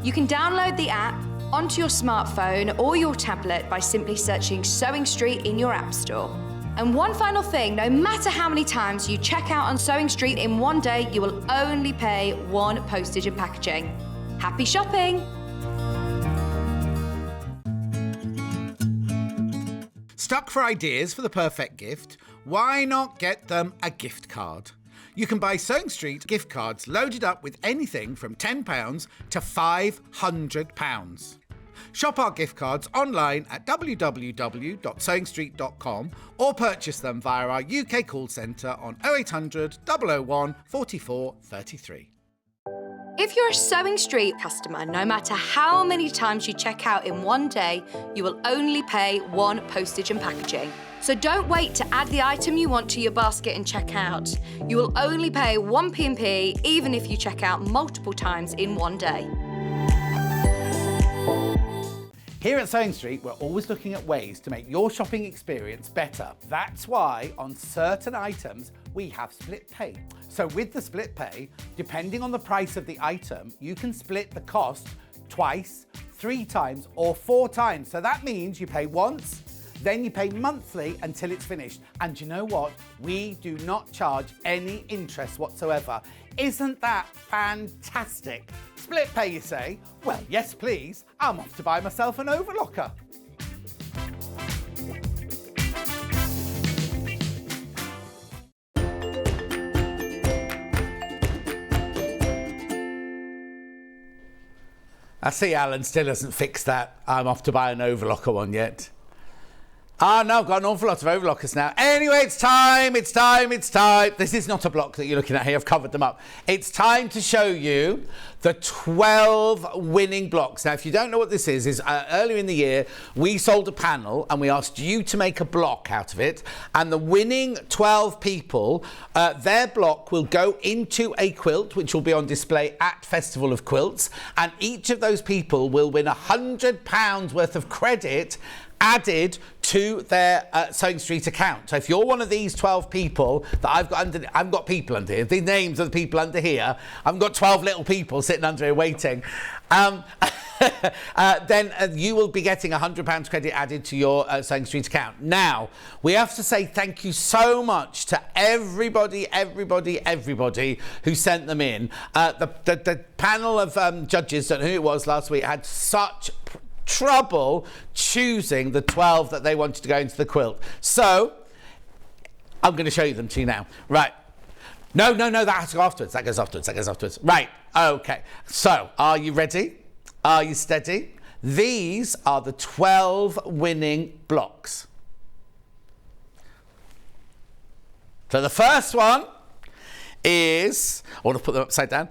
You can download the app onto your smartphone or your tablet by simply searching Sewing Street in your app store. And one final thing, no matter how many times you check out on Sewing Street in one day, you will only pay one postage and packaging. Happy shopping! Stuck for ideas for the perfect gift? Why not get them a gift card? You can buy Sewing Street gift cards loaded up with anything from £10 to £500. Shop our gift cards online at www.sewingstreet.com or purchase them via our UK call centre on 0800 001 44 33. If you're a Sewing Street customer, no matter how many times you check out in one day, you will only pay one postage and packaging. So don't wait to add the item you want to your basket and check out. You will only pay one P&P even if you check out multiple times in one day. Here at Sewing Street, we're always looking at ways to make your shopping experience better. That's why on certain items, we have split pay. So with the split pay, depending on the price of the item, you can split the cost twice, 3 times, or 4 times. So that means you pay once, then you pay monthly until it's finished. And you know what? We do not charge any interest whatsoever. Isn't that fantastic? Split pay, you say? Well, yes, please. I'm off to buy myself an overlocker. I see Alan still hasn't fixed that I'm off to buy an overlocker one yet. Ah, no, I've got an awful lot of overlockers now. Anyway, it's time. This is not a block that you're looking at here. I've covered them up. It's time to show you the 12 winning blocks. Now, if you don't know what this is earlier in the year, we sold a panel and we asked you to make a block out of it. And the winning 12 people, their block will go into a quilt, which will be on display at Festival of Quilts. And each of those people will win £100 worth of credit added to their Sewing Street account. So if you're one of these 12 people that I've got people under here, the names of the people under here, I've got 12 little people sitting under here waiting, then you will be getting £100 credit added to your Sewing Street account. Now, we have to say thank you so much to everybody who sent them in. The panel of judges, don't know who it was last week, had such trouble choosing the 12 that they wanted to go into the quilt. So, I'm going to show them to you now. Right. No, that has to go afterwards. That goes afterwards. Right. Okay. So, are you ready? Are you steady? These are the 12 winning blocks. So the first one is, I want to put them upside down,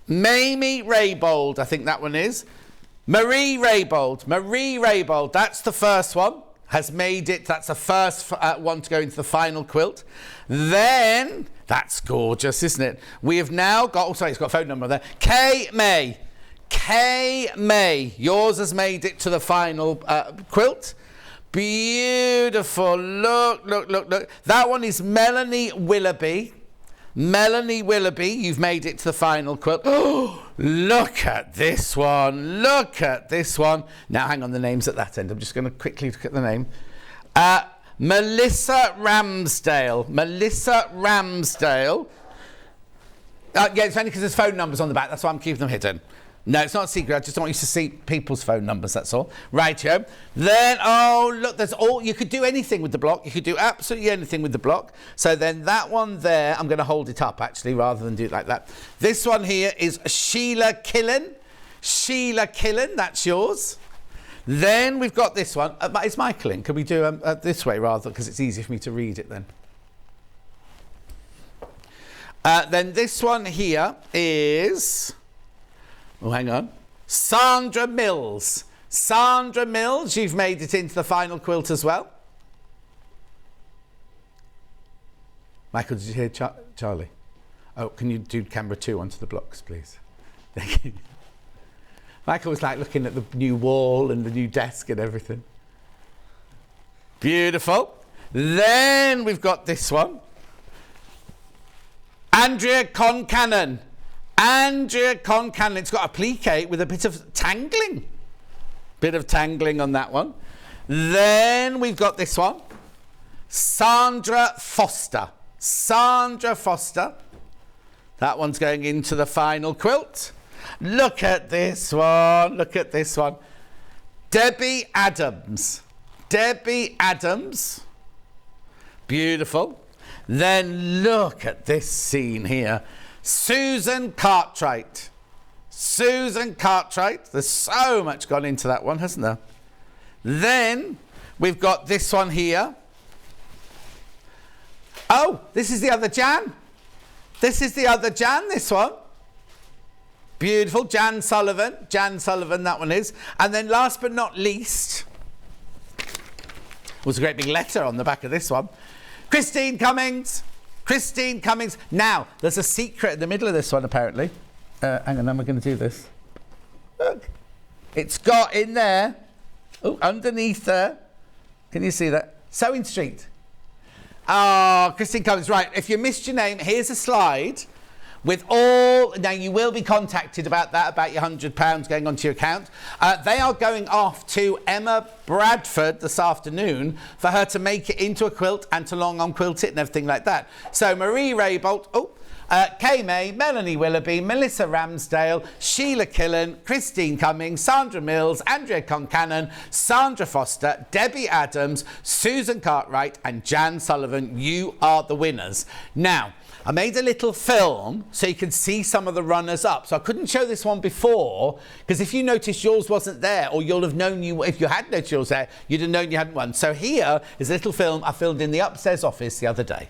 Mamie Raybould, I think that one is. Marie Raybould, that's the first one, has made it, that's the first one to go into the final quilt. Then, that's gorgeous, isn't it? We have now got, oh sorry, it's got a phone number there, Kay May, yours has made it to the final quilt. Beautiful, look. That one is Melanie Willoughby. You've made it to the final quilt. Oh, look at this one. Now, hang on, the name's at that end. I'm just going to quickly look at the name. Melissa Ramsdale. Yeah, it's only because there's phone numbers on the back. That's why I'm keeping them hidden. No, it's not a secret. I just don't want you to see people's phone numbers, that's all. Rightio. Then, oh, look, there's all... You could do anything with the block. You could do absolutely anything with the block. So then that one there, I'm going to hold it up, actually, rather than do it like that. This one here is Sheila Killen, that's yours. Then we've got this one. It's Michael in. Could we do this way, rather, because it's easier for me to read it then. Then this one here is... Oh, hang on. Sandra Mills, you've made it into the final quilt as well. Michael, did you hear Charlie? Oh, can you do camera 2 onto the blocks, please? Thank you. Michael was like looking at the new wall and the new desk and everything. Beautiful. Then we've got this one. Andrea Concannon. It's got a plique with a bit of tangling. On that one. Then we've got this one. Sandra Foster. That one's going into the final quilt. Look at this one. Debbie Adams. Beautiful. Then look at this scene here. Susan Cartwright. There's so much gone into that one, hasn't there? Then we've got this one here. Oh, this is the other Jan. This one. Beautiful. Jan Sullivan, that one is. And then last but not least, was a great big letter on the back of this one. Christine Cummings. Now, there's a secret in the middle of this one, apparently. Hang on, we're going to do this. Look. It's got in there, underneath there. Can you see that? Sewing Street. Oh, Christine Cummings. Right, if you missed your name, here's a slide with all... Now, you will be contacted about your £100 going onto your account. They are going off to Emma Bradford this afternoon for her to make it into a quilt and to long on quilt it and everything like that. So, Marie Raybould, Kay May, Melanie Willoughby, Melissa Ramsdale, Sheila Killen, Christine Cummings, Sandra Mills, Andrea Concannon, Sandra Foster, Debbie Adams, Susan Cartwright and Jan Sullivan. You are the winners. Now, I made a little film so you can see some of the runners up. So I couldn't show this one before because if you noticed yours wasn't there, or you'll have known if you had noticed yours there, you'd have known you hadn't won. So here is a little film I filmed in the upstairs office the other day.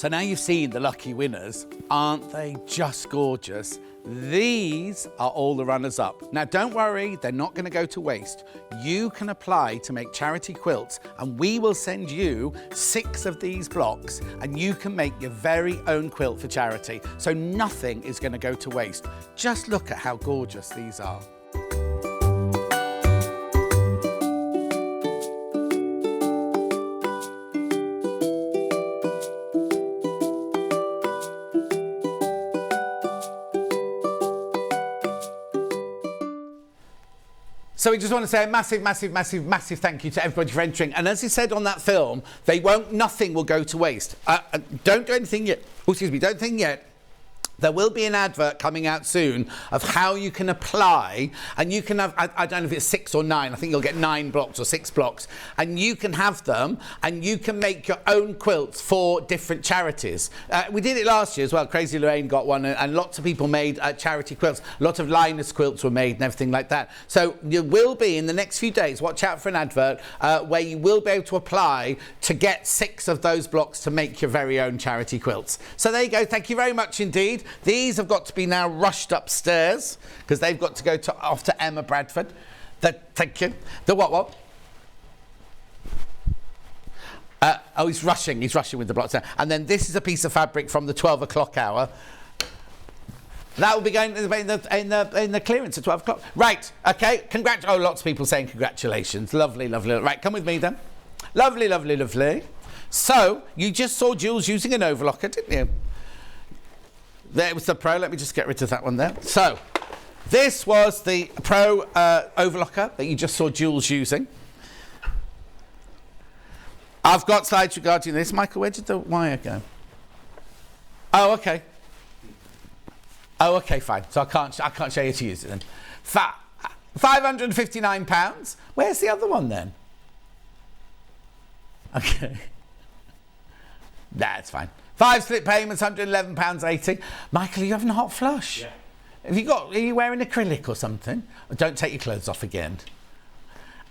So now you've seen the lucky winners. Aren't they just gorgeous? These are all the runners-up. Now, don't worry, they're not going to go to waste. You can apply to make charity quilts, and we will send you 6 of these blocks, and you can make your very own quilt for charity. So nothing is going to go to waste. Just look at how gorgeous these are. So we just want to say a massive, massive, massive, massive thank you to everybody for entering. And as he said on that film, nothing will go to waste. Don't do anything yet. Oh, excuse me, don't think yet. There will be an advert coming out soon of how you can apply, and you can have, I don't know if it's 6 or 9, I think you'll get 9 blocks or 6 blocks, and you can have them, and you can make your own quilts for different charities. We did it last year as well. Crazy Lorraine got one, and lots of people made charity quilts. A lot of liners quilts were made and everything like that. So you will be, in the next few days, watch out for an advert where you will be able to apply to get 6 of those blocks to make your very own charity quilts. So there you go. Thank you very much indeed. These have got to be now rushed upstairs because they've got to go off to Emma Bradford. Thank you. The what? Oh, he's rushing with the blocks now. And then this is a piece of fabric from the 12 o'clock hour. That will be going in the clearance at 12 o'clock. Right, okay. Oh, lots of people saying congratulations. Lovely, lovely. Right, come with me then. Lovely, lovely, lovely. So, you just saw Jules using an overlocker, didn't you? There was the Pro. Let me just get rid of that one there. So, this was the Pro overlocker that you just saw Jules using. I've got slides regarding this. Michael, where did the wire go? Oh, okay. Oh, okay, fine. So I can't show you to use it then. £559. Where's the other one then? Okay. That's fine. 5 split payments, £111.80. Michael, are you having a hot flush? Yeah. Are you wearing acrylic or something? Don't take your clothes off again.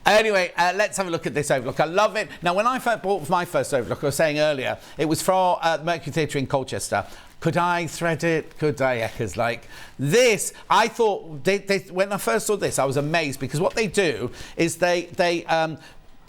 Anyway, let's have a look at this overlock. I love it. Now, when I first bought my first overlock, I was saying earlier, it was for Mercury Theatre in Colchester. Could I thread it? Could I? Because like this, I thought, when I first saw this, I was amazed because what they do is they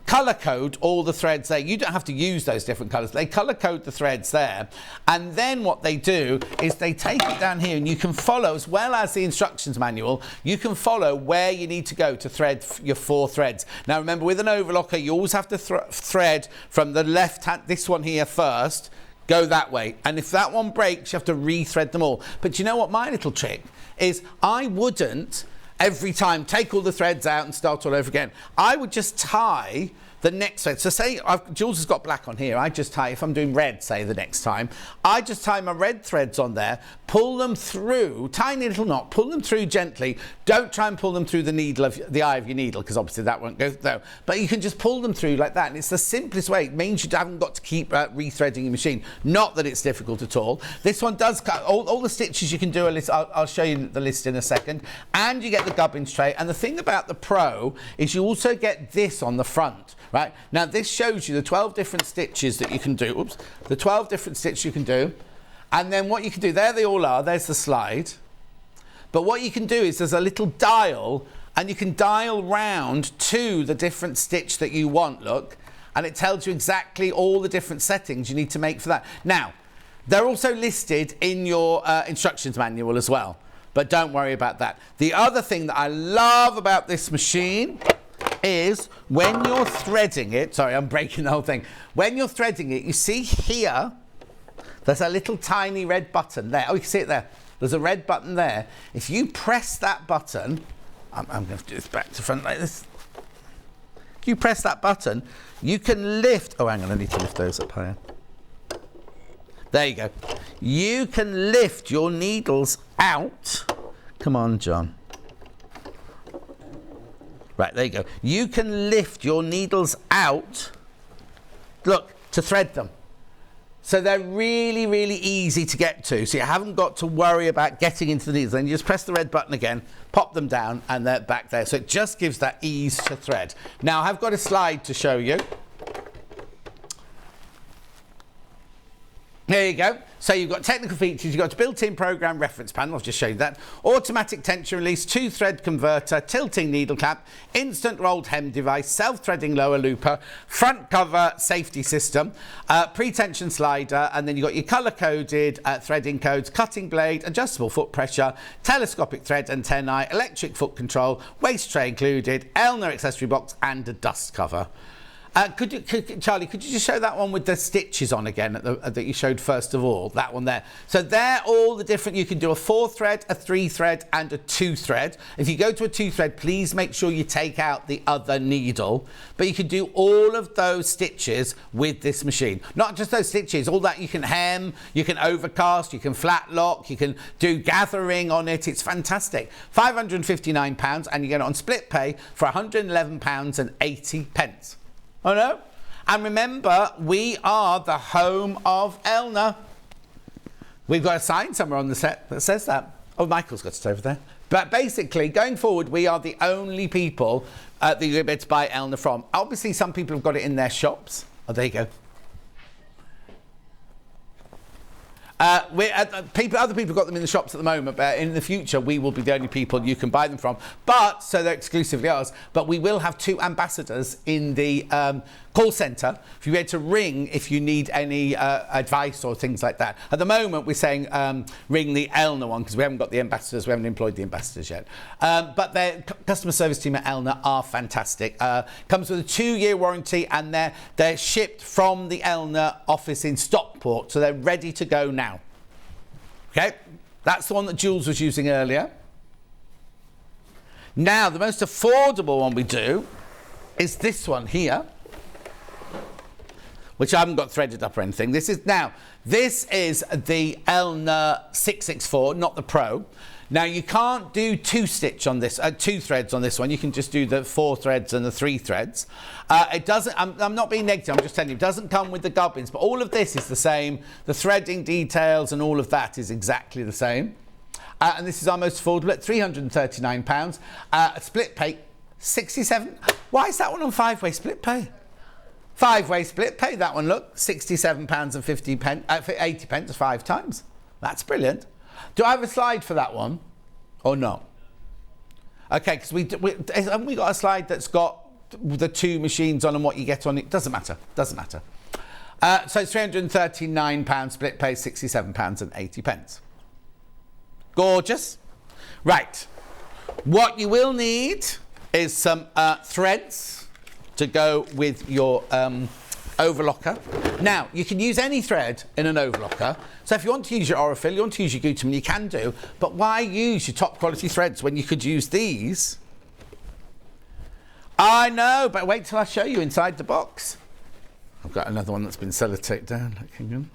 colour code all the threads there. You don't have to use those different colours. They colour code the threads there. And then what they do is they take it down here and you can follow, as well as the instructions manual, you can follow where you need to go to thread your 4 threads. Now remember, with an overlocker, you always have to thread from the left hand, this one here first, go that way. And if that one breaks, you have to re-thread them all. But you know what my little trick is? I wouldn't every time take all the threads out and start all over again. I would just tie the next thread. So say Jules has got black on here. I just tie, if I'm doing red, say the next time, I just tie my red threads on there, pull them through, tiny little knot, pull them through gently. Don't try and pull them through the needle of the eye of your needle, because obviously that won't go through. But you can just pull them through like that, and it's the simplest way. It means you haven't got to keep rethreading your machine. Not that it's difficult at all. This one does cut all the stitches you can do. I'll show you the list in a second. And you get the gubbins tray. And the thing about the Pro is you also get this on the front. Right, now this shows you the 12 different stitches that you can do. Oops, the 12 different stitches you can do. And then what you can do, there they all are, there's the slide. But what you can do is there's a little dial, and you can dial round to the different stitch that you want, look. And it tells you exactly all the different settings you need to make for that. Now, they're also listed in your instructions manual as well. But don't worry about that. The other thing that I love about this machine is when you're threading it, sorry, I'm breaking the whole thing. When you're threading it, you see here, there's a little tiny red button there. Oh, you can see it there. There's a red button there. If you press that button, I'm going to do this back to front like this. If you press that button, you can lift, oh, hang on, I need to lift those up higher. There you go. You can lift your needles out. Come on, John. Right, there you go. You can lift your needles out, look, to thread them. So they're really, really easy to get to. So you haven't got to worry about getting into the needles. Then you just press the red button again, pop them down, and they're back there. So it just gives that ease to thread. Now, I've got a slide to show you. There you go. So you've got technical features, you've got a built-in program reference panel, I've just showed you that, automatic tension release, 2-thread converter, tilting needle cap, instant rolled hem device, self-threading lower looper, front cover safety system, pre-tension slider, and then you've got your colour-coded threading codes, cutting blade, adjustable foot pressure, telescopic thread antennae, electric foot control, waist tray included, Elna accessory box, and a dust cover. Charlie, could you just show that one with the stitches on again that you showed first of all? That one there. So they're all the different, you can do a 4-thread, a 3-thread and a 2-thread. If you go to a 2-thread, please make sure you take out the other needle. But you can do all of those stitches with this machine. Not just those stitches, all that you can hem, you can overcast, you can flat lock, you can do gathering on it. It's fantastic. £559 and you get it on split pay for £111.80. Oh no? And remember, we are the home of Elna. We've got a sign somewhere on the set that says that. Oh, Michael's got it over there. But basically, going forward, we are the only people that you're able to buy Elna from. Obviously, some people have got it in their shops. Oh, there you go. Other people have got them in the shops at the moment, but in the future we will be the only people you can buy them from. But so they're exclusively ours. But we will have 2 ambassadors in the call centre for you to ring if you need any advice or things like that. At the moment, we're saying ring the Elna one because we haven't got the ambassadors. We haven't employed the ambassadors yet. But their customer service team at Elna are fantastic. Comes with a 2-year warranty, and they're shipped from the Elna office in Stockport, so they're ready to go now. Okay, that's the one that Jules was using earlier. Now, the most affordable one we do is this one here, which I haven't got threaded up or anything. This is the Elna 664, not the Pro. Now, you can't do 2-stitch on this, 2 threads on this one. You can just do the 4 threads and the 3 threads. It doesn't, I'm not being negative, I'm just telling you, it doesn't come with the gubbins, but all of this is the same. The threading details and all of that is exactly the same. And this is our most affordable at £339. Split pay, 67. Why is that one on 5-way split pay? 5-way split pay, that one, look, £67.50, 80 pence 5 times. That's brilliant. Do I have a slide for that one or not? Okay, because haven't we got a slide that's got the 2 machines on and what you get on it? Doesn't matter. So it's £339, split pay £67.80. Gorgeous. Right. What you will need is some threads to go with your overlocker. Now, you can use any thread in an overlocker. So if you want to use your Orifil, you want to use your Gutermann, you can do. But why use your top quality threads when you could use these? I know, but wait till I show you inside the box. I've got another one that's been sellotaped down. Hang on.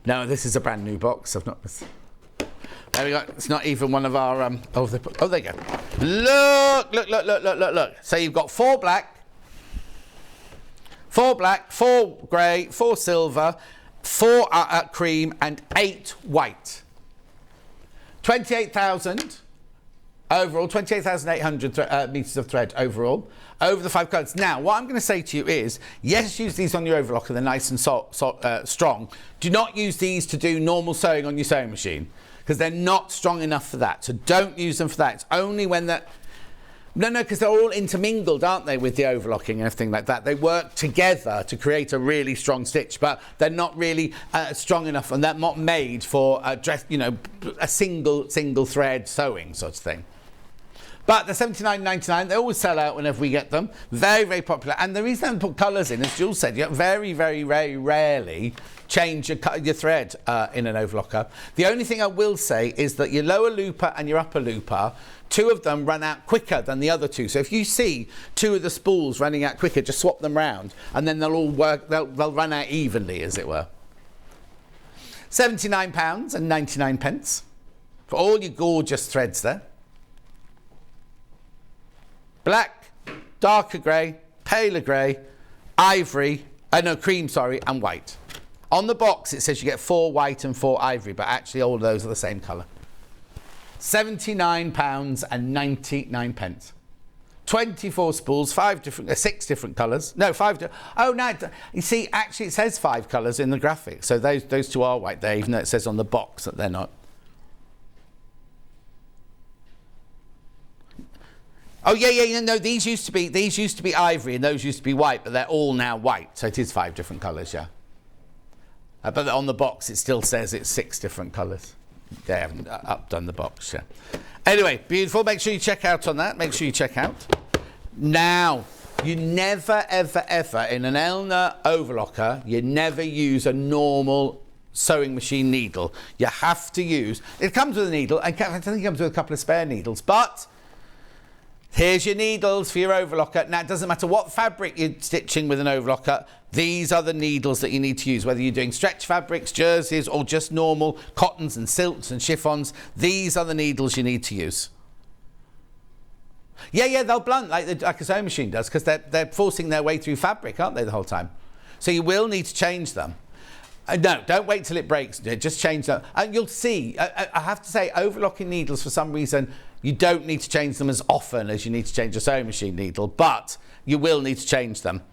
No, this is a brand new box. I've not... There we go. It's not even one of our... oh, there you go. Look. So you've got 4 black, 4 grey, 4 silver, 4 cream, and 8 white. 28,000 overall, 28,800 metres of thread overall, over the 5 colours. Now, what I'm going to say to you is, yes, use these on your overlocker. They're nice and strong. Do not use these to do normal sewing on your sewing machine, because they're not strong enough for that. So don't use them for that. It's only when that... No, because they're all intermingled, aren't they, with the overlocking and everything like that. They work together to create a really strong stitch, but they're not really strong enough, and they're not made for a single thread sewing sort of thing. But they're £79.99. They always sell out whenever we get them. Very, very popular. And the reason I haven't put colours in, as Jules said, you very, very, very rarely change your thread in an overlocker. The only thing I will say is that your lower looper and your upper looper, 2 of them run out quicker than the other 2. So if you see 2 of the spools running out quicker, just swap them round, and then they'll all work. They'll run out evenly, as it were. £79.99 for all your gorgeous threads there. Black, darker grey, paler grey, ivory, cream, and white. On the box it says you get 4 white and 4 ivory, but actually all of those are the same colour. £79.99. 24 spools, 6 different colours. No, 5. Oh, no. You see, actually, it says 5 colours in the graphic. So those 2 are white there, even though it says on the box that they're not. Oh, yeah. No, these used to be ivory and those used to be white, but they're all now white. So it is 5 different colours, yeah. But on the box, it still says it's 6 different colours. They haven't updone the box, yeah. Anyway, beautiful. Make sure you check out on that. Make sure you check out. Now, you never, ever, ever, in an Elna overlocker, you never use a normal sewing machine needle. You have to use... It comes with a needle. I think it comes with a couple of spare needles, but... Here's your needles for your overlocker. Now, it doesn't matter what fabric you're stitching with an overlocker. These are the needles that you need to use, whether you're doing stretch fabrics, jerseys, or just normal cottons and silks and chiffons. These are the needles you need to use. Yeah, they'll blunt like a sewing machine does because they're forcing their way through fabric, aren't they, the whole time? So you will need to change them. No, don't wait till it breaks. Just change them. And you'll see, I have to say, overlocking needles, for some reason, you don't need to change them as often as you need to change a sewing machine needle, but you will need to change them.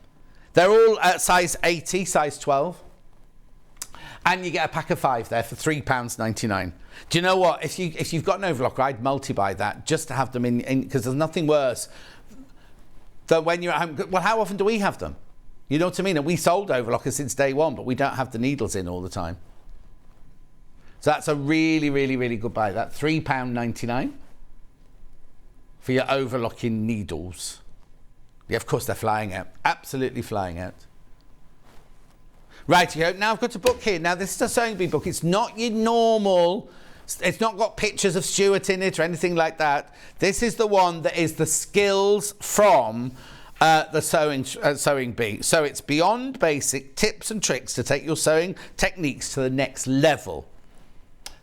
They're all at size 80, size 12. And you get a pack of 5 there for £3.99. Do you know what? If you've got an overlocker, I'd multi-buy that just to have them in because there's nothing worse than when you're at home. Well, how often do we have them? You know what I mean? And we sold overlockers since day one, but we don't have the needles in all the time. So that's a really, really, really good buy. That £3.99 for your overlocking needles. Yeah, of course they're flying out. Absolutely flying out. Rightio, now I've got a book here. Now this is a sewing bee book. It's not your normal, it's not got pictures of Stuart in it or anything like that. This is the one that is the skills from the sewing bee. So it's beyond basic tips and tricks to take your sewing techniques to the next level.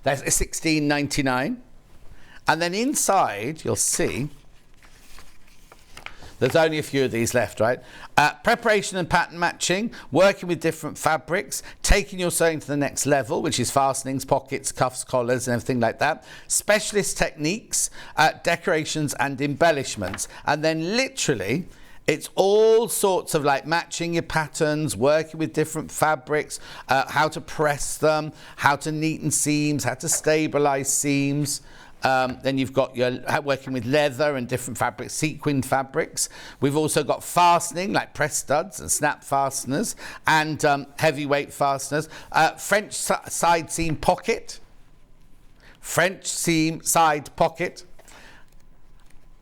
That's $16.99. And then inside, you'll see, there's only a few of these left, right? Preparation and pattern matching, working with different fabrics, taking your sewing to the next level, which is fastenings, pockets, cuffs, collars, and everything like that. Specialist techniques, decorations and embellishments. And then literally, it's all sorts of like matching your patterns, working with different fabrics, how to press them, how to neaten seams, how to stabilize seams. Then you've got your working with leather and different fabrics, sequined fabrics. We've also got fastening, like press studs and snap fasteners, and heavyweight fasteners. French side seam pocket. French seam side pocket.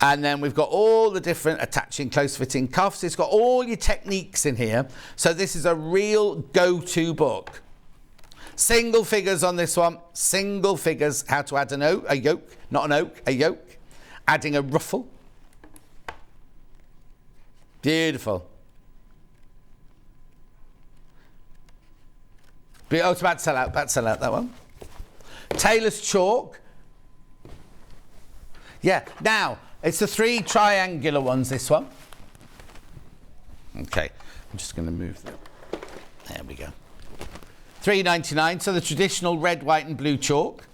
And then we've got all the different attaching close-fitting cuffs. It's got all your techniques in here. So this is a real go-to book. Single figures on this one. Single figures, how to add a yoke, not an oak, a yoke. Adding a ruffle. Beautiful. Oh, it's about to sell out, that one. Tailor's chalk. Yeah, now, it's the 3 triangular ones, this one. Okay, I'm just going to move them. There we go. $3.99, so the traditional red, white and blue chalk.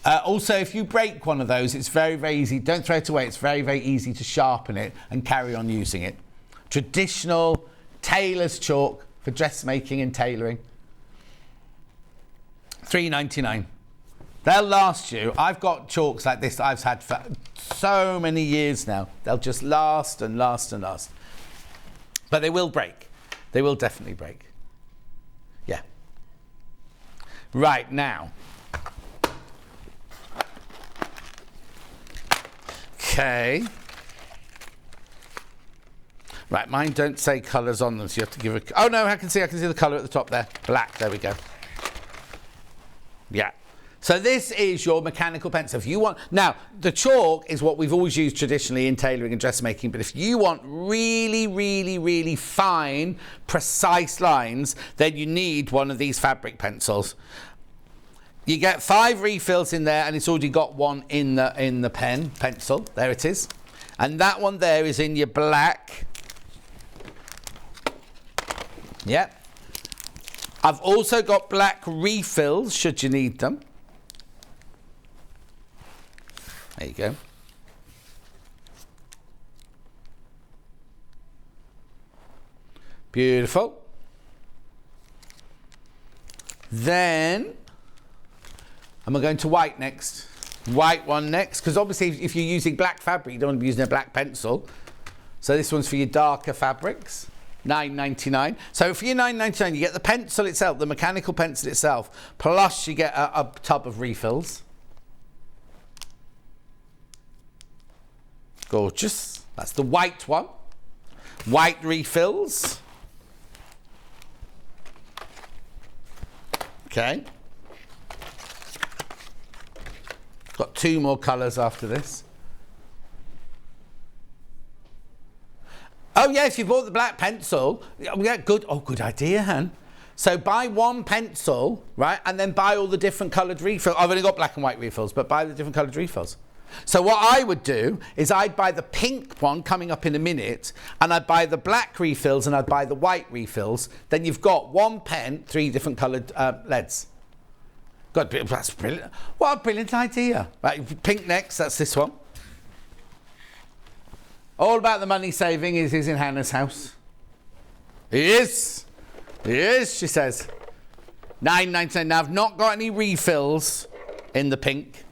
Also, if you break one of those, it's very, very easy. Don't throw it away. It's very, very easy to sharpen it and carry on using it. Traditional tailor's chalk for dressmaking and tailoring. $3.99. They'll last you. I've got chalks like this that I've had for so many years now. They'll just last and last and last. But they will break. They will definitely break. Yeah. Right, now. Okay. Right, mine don't say colours on them, so you have to give a... Oh, no, I can see the colour at the top there. Black, there we go. Yeah. So this is your mechanical pencil. If you want... Now, the chalk is what we've always used traditionally in tailoring and dressmaking, but if you want really, really, really fine, precise lines, then you need one of these fabric pencils. You get 5 refills in there, and it's already got one in the pencil. There it is. And that one there is in your black. Yep. I've also got black refills, should you need them. There you go. Beautiful. Then, am I going to white next? White one next, because obviously if you're using black fabric, you don't want to be using a black pencil. So this one's for your darker fabrics. $9.99. So for your $9.99, you get the pencil itself, the mechanical pencil itself, plus you get a tub of refills. Gorgeous. That's the white one. White refills. Okay. Got 2 more colours after this. Oh yeah, if you bought the black pencil, yeah, good. Oh, good idea, Han. So buy 1 pencil, right, and then buy all the different coloured refills. I've only got black and white refills, but buy the different coloured refills. So what I would do is I'd buy the pink one coming up in a minute, and I'd buy the black refills, and I'd buy the white refills. Then you've got 1 pen, 3 different coloured leads. God, that's brilliant. What a brilliant idea. Right, pink next, that's this one. All about the money saving is in Hannah's house. He is, she says. $9.99. Now, I've not got any refills in the pink.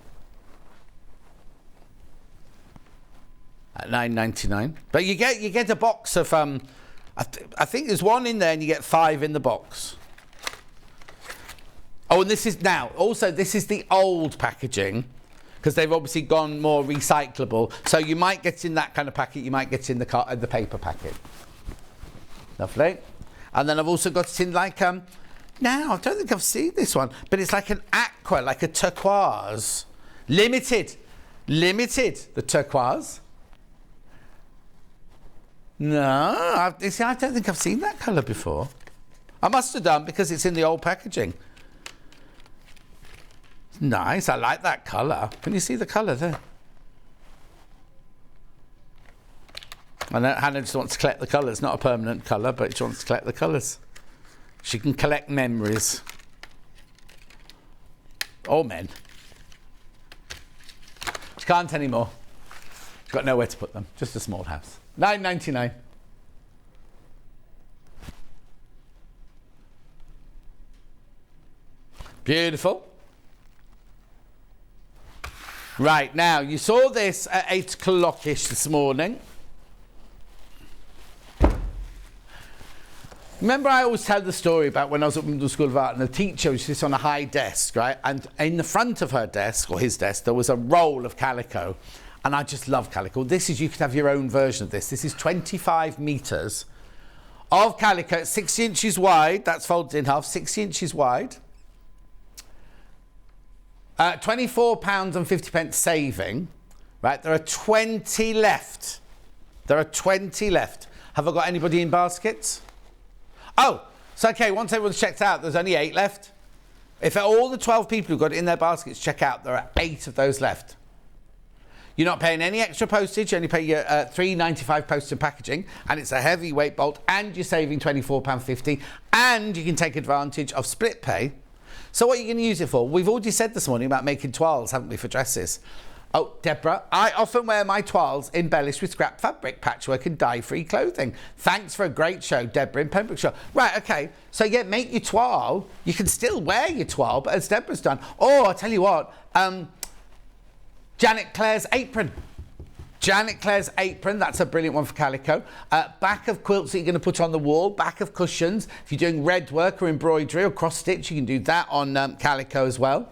At $9.99. But you get a box of, I think there's 1 in there and you get 5 in the box. Oh, and this is the old packaging, because they've obviously gone more recyclable. So you might get in that kind of packet, you might get in the paper packet. Lovely. And then I've also got it in like, now, I don't think I've seen this one, but it's like an aqua, like a turquoise. Limited, the turquoise. No, I don't think I've seen that colour before. I must have done, because it's in the old packaging. Nice, I like that colour. Can you see the colour there? I know Hannah just wants to collect the colours, not a permanent colour, but she wants to collect the colours. She can collect memories. Or men. She can't anymore. She's got nowhere to put them, just a small house. $9.99. Beautiful. Right, now, you saw this at 8 o'clock-ish this morning. Remember, I always tell the story about when I was at Middle School of Art and the teacher was just on a high desk, right? And in the front of her desk, or his desk, there was a roll of calico. And I just love calico. You could have your own version of this. This is 25 metres of calico. It's 60 inches wide. That's folded in half, 60 inches wide. £24.50 saving, right? There are 20 left. Have I got anybody in baskets? Oh, so okay, once everyone's checked out, there's only 8 left. If all the 12 people who got it in their baskets check out, there are 8 of those left. You're not paying any extra postage, you only pay your $3.95 postage and packaging, and it's a heavyweight bolt, and you're saving £24.50, and you can take advantage of split pay. So what are you going to use it for? We've already said this morning about making toiles, haven't we, for dresses? Oh, Deborah, I often wear my toiles embellished with scrap fabric, patchwork and dye-free clothing. Thanks for a great show, Deborah in Pembrokeshire. Right, okay, so yeah, make your toile. You can still wear your toile, but as Deborah's done. Or, I'll tell you what, Janet Clare's apron. Janet Clare's apron, that's a brilliant one for calico. Back of quilts that you're going to put on the wall, back of cushions. If you're doing red work or embroidery or cross stitch, you can do that on calico as well.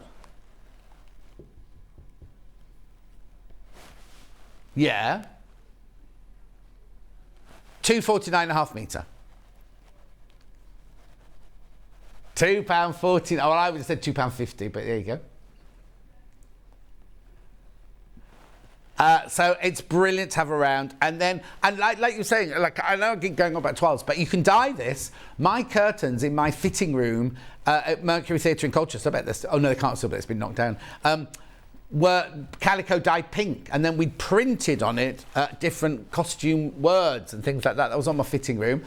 Yeah. £2.49.5 metre. £2.14. Oh, well, I would have said £2.50, but there you go. So it's brilliant to have around. And then, and like you're saying, like I know I keep going on about toiles, but you can dye this. My curtains in my fitting room at Mercury Theatre in Colchester, I bet this, oh no, they can't still, but it's been knocked down, were calico dyed pink, and then we printed on it different costume words and things like that. That was on my fitting room.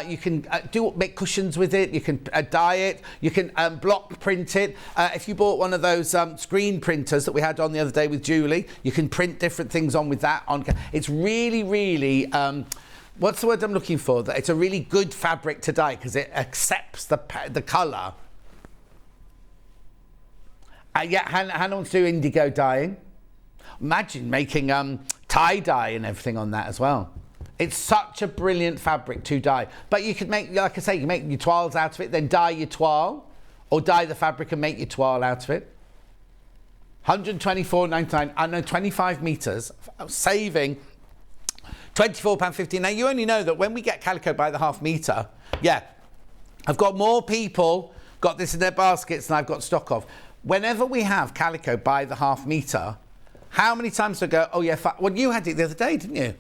You can make cushions with it. You can dye it. You can block print it. If you bought one of those screen printers that we had on the other day with Julie, you can print different things on with that. It's really, really what's the word I'm looking for? That it's a really good fabric to dye because it accepts the colour. Yeah, Hannah wants to do indigo dyeing. Imagine making tie-dye and everything on that as well. It's such a brilliant fabric to dye. But you could make, like I say, you can make your toiles out of it, then dye your toile, or dye the fabric and make your toile out of it. £124.99, I know, 25 metres, saving £24.50. Now, you only know that when we get calico by the half metre, yeah, I've got more people got this in their baskets than I've got stock of. Whenever we have calico by the half metre, how many times do I go, oh yeah, well, you had it the other day, didn't you?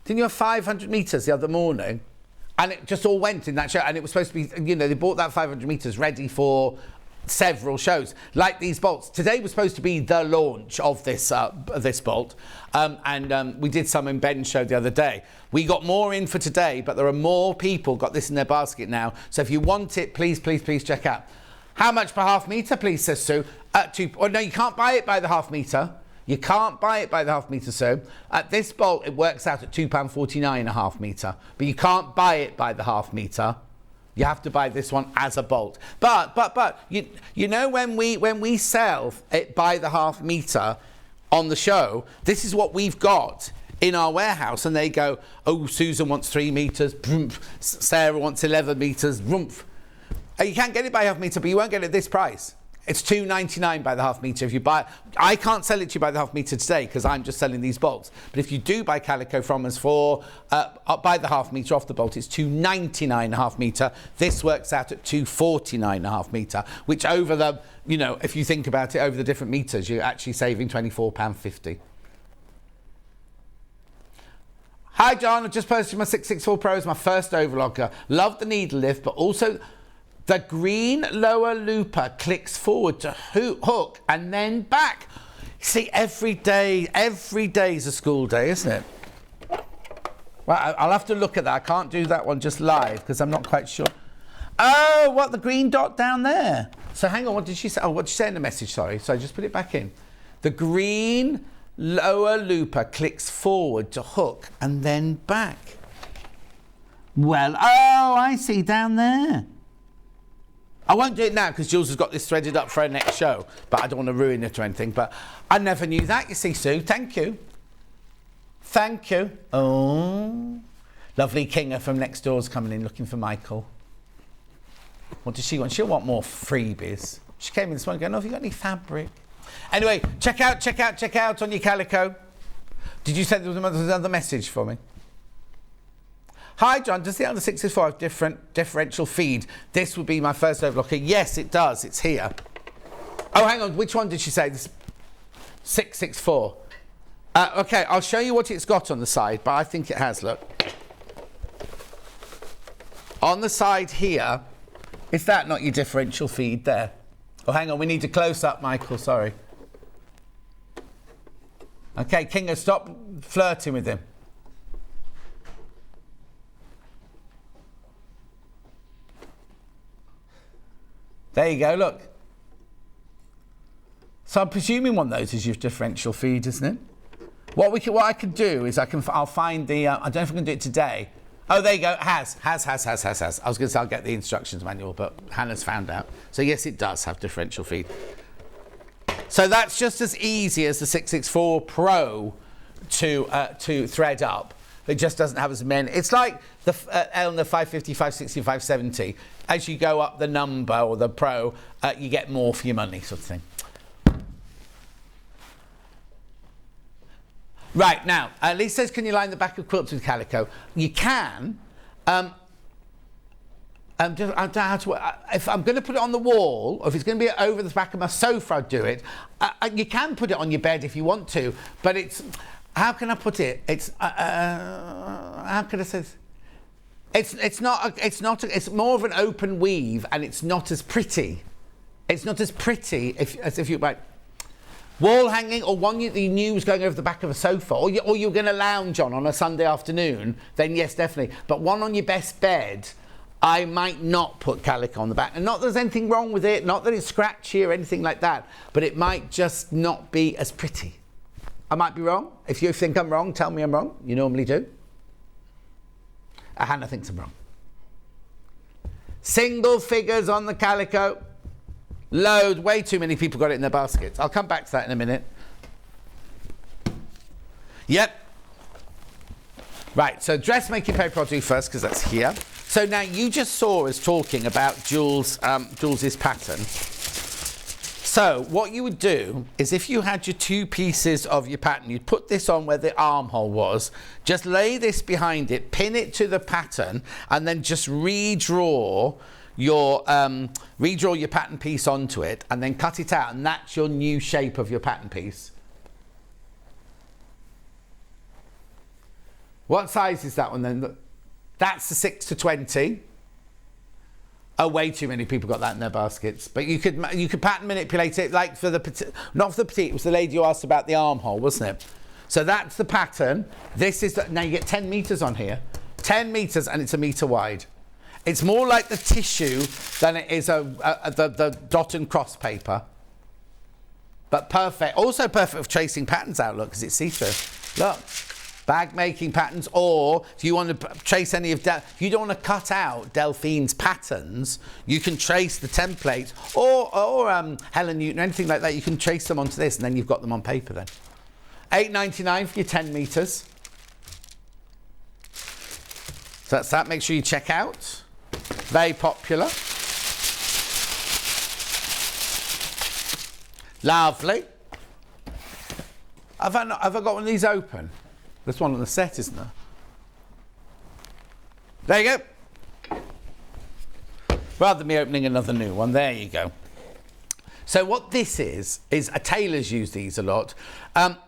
Didn't you have 500 metres the other morning? And it just all went in that show. And it was supposed to be, you know, they bought that 500 metres ready for several shows. Like these bolts. Today was supposed to be the launch of this this bolt. We did some in Ben's show the other day. We got more in for today, but there are more people got this in their basket now. So if you want it, please, please, please check out. How much per half metre, please, says Sue? No, you can't buy it by the half metre. You can't buy it by the half metre, Sue. At this bolt, it works out at £2.49 a half metre. But you can't buy it by the half metre. You have to buy this one as a bolt. But you know when we sell it by the half metre on the show, this is what we've got in our warehouse, and they go, oh, Susan wants 3 metres, Sarah wants 11 metres, you can't get it by half metre, but you won't get it at this price. It's £2.99 by the half metre if you buy it. I can't sell it to you by the half metre today because I'm just selling these bolts. But if you do buy calico from us for by the half metre off the bolt, it's £2.99 a half metre. This works out at £2.49 a half metre, which over the, you know, if you think about it, over the different metres, you're actually saving £24.50. Hi John, I just posted my 664 Pro as my first overlocker. Love the needle lift, but also the green lower looper clicks forward to hook and then back. See, every day is a school day, isn't it? Well, I'll have to look at that. I can't do that one just live because I'm not quite sure. Oh, what, the green dot down there? So hang on, what did she say? Oh, what did she say in the message? Sorry, so just put it back in. The green lower looper clicks forward to hook and then back. Well, oh, I see down there. I won't do it now because Jules has got this threaded up for her next show, but I don't want to ruin it or anything. But I never knew that, you see, Sue. Thank you. Thank you. Oh, lovely Kinga from next door's coming in looking for Michael. What does she want? She'll want more freebies. She came in this morning going, oh, have you got any fabric? Anyway, check out on your calico. Did you send another message for me? Hi John, does the under 664 have different differential feed? This would be my first overlocker. Yes, it does. It's here. Oh, hang on. Which one did she say? This 664. Okay, I'll show you what it's got on the side, but I think it has. Look. On the side here, is that not your differential feed there? Oh, hang on. We need to close up, Michael. Sorry. Okay, Kinga, stop flirting with him. There you go, look. So I'm presuming one of those is your differential feed, isn't it? What I could do is I'll find the, I don't know if I can do it today. Oh, there you go, has. I was going to say I'll get the instructions manual, but Hannah's found out. So yes, it does have differential feed. So that's just as easy as the 664 Pro to thread up. It just doesn't have as many. It's like the Elna 550, 560, 570. As you go up the number or the Pro, you get more for your money, sort of thing. Right, now, Lee says, can you line the back of quilts with calico? You can. I don't know how to, if I'm going to put it on the wall, or if it's going to be over the back of my sofa, I'd do it. You can put it on your bed if you want to, but it's... How can I put it? It's how can I say this? It's more of an open weave, and it's not as pretty. It's not as pretty as if you like wall hanging or one you knew was going over the back of a sofa, or you're going to lounge on a Sunday afternoon. Then yes, definitely. But one on your best bed, I might not put calico on the back, and not that there's anything wrong with it, not that it's scratchy or anything like that, but it might just not be as pretty. I might be wrong. If you think I'm wrong, tell me I'm wrong. You normally do. Hannah thinks I'm wrong. Single figures on the calico. Load. Way too many people got it in their baskets. I'll come back to that in a minute. Yep. Right, so dressmaking paper I'll do first because that's here. So now you just saw us talking about Jules's pattern. So what you would do is if you had your 2 pieces of your pattern, you'd put this on where the armhole was, just lay this behind it, pin it to the pattern, and then just redraw your pattern piece onto it, and then cut it out, and that's your new shape of your pattern piece. What size is that one then? That's the 6 to 20. Oh, way too many people got that in their baskets. But you could pattern manipulate it like for the, not for the petite, it was the lady who asked about the armhole, wasn't it? So that's the pattern. This is, now you get 10 metres on here. 10 metres and it's 1 metre wide. It's more like the tissue than it is the dot and cross paper. But perfect. Also perfect for tracing patterns out, look, because it's see-through. Look. Bag making patterns, or if you want to trace any of if you don't want to cut out Delphine's patterns, you can trace the templates, or Helen Newton, anything like that. You can trace them onto this, and then you've got them on paper. Then, £8.99 for your 10 metres. So that's that. Make sure you check out. Very popular. Lovely. Have I got one of these open? There's one on the set, isn't there? There you go. Rather than me opening another new one, there you go. So what this is a tailors use these a lot.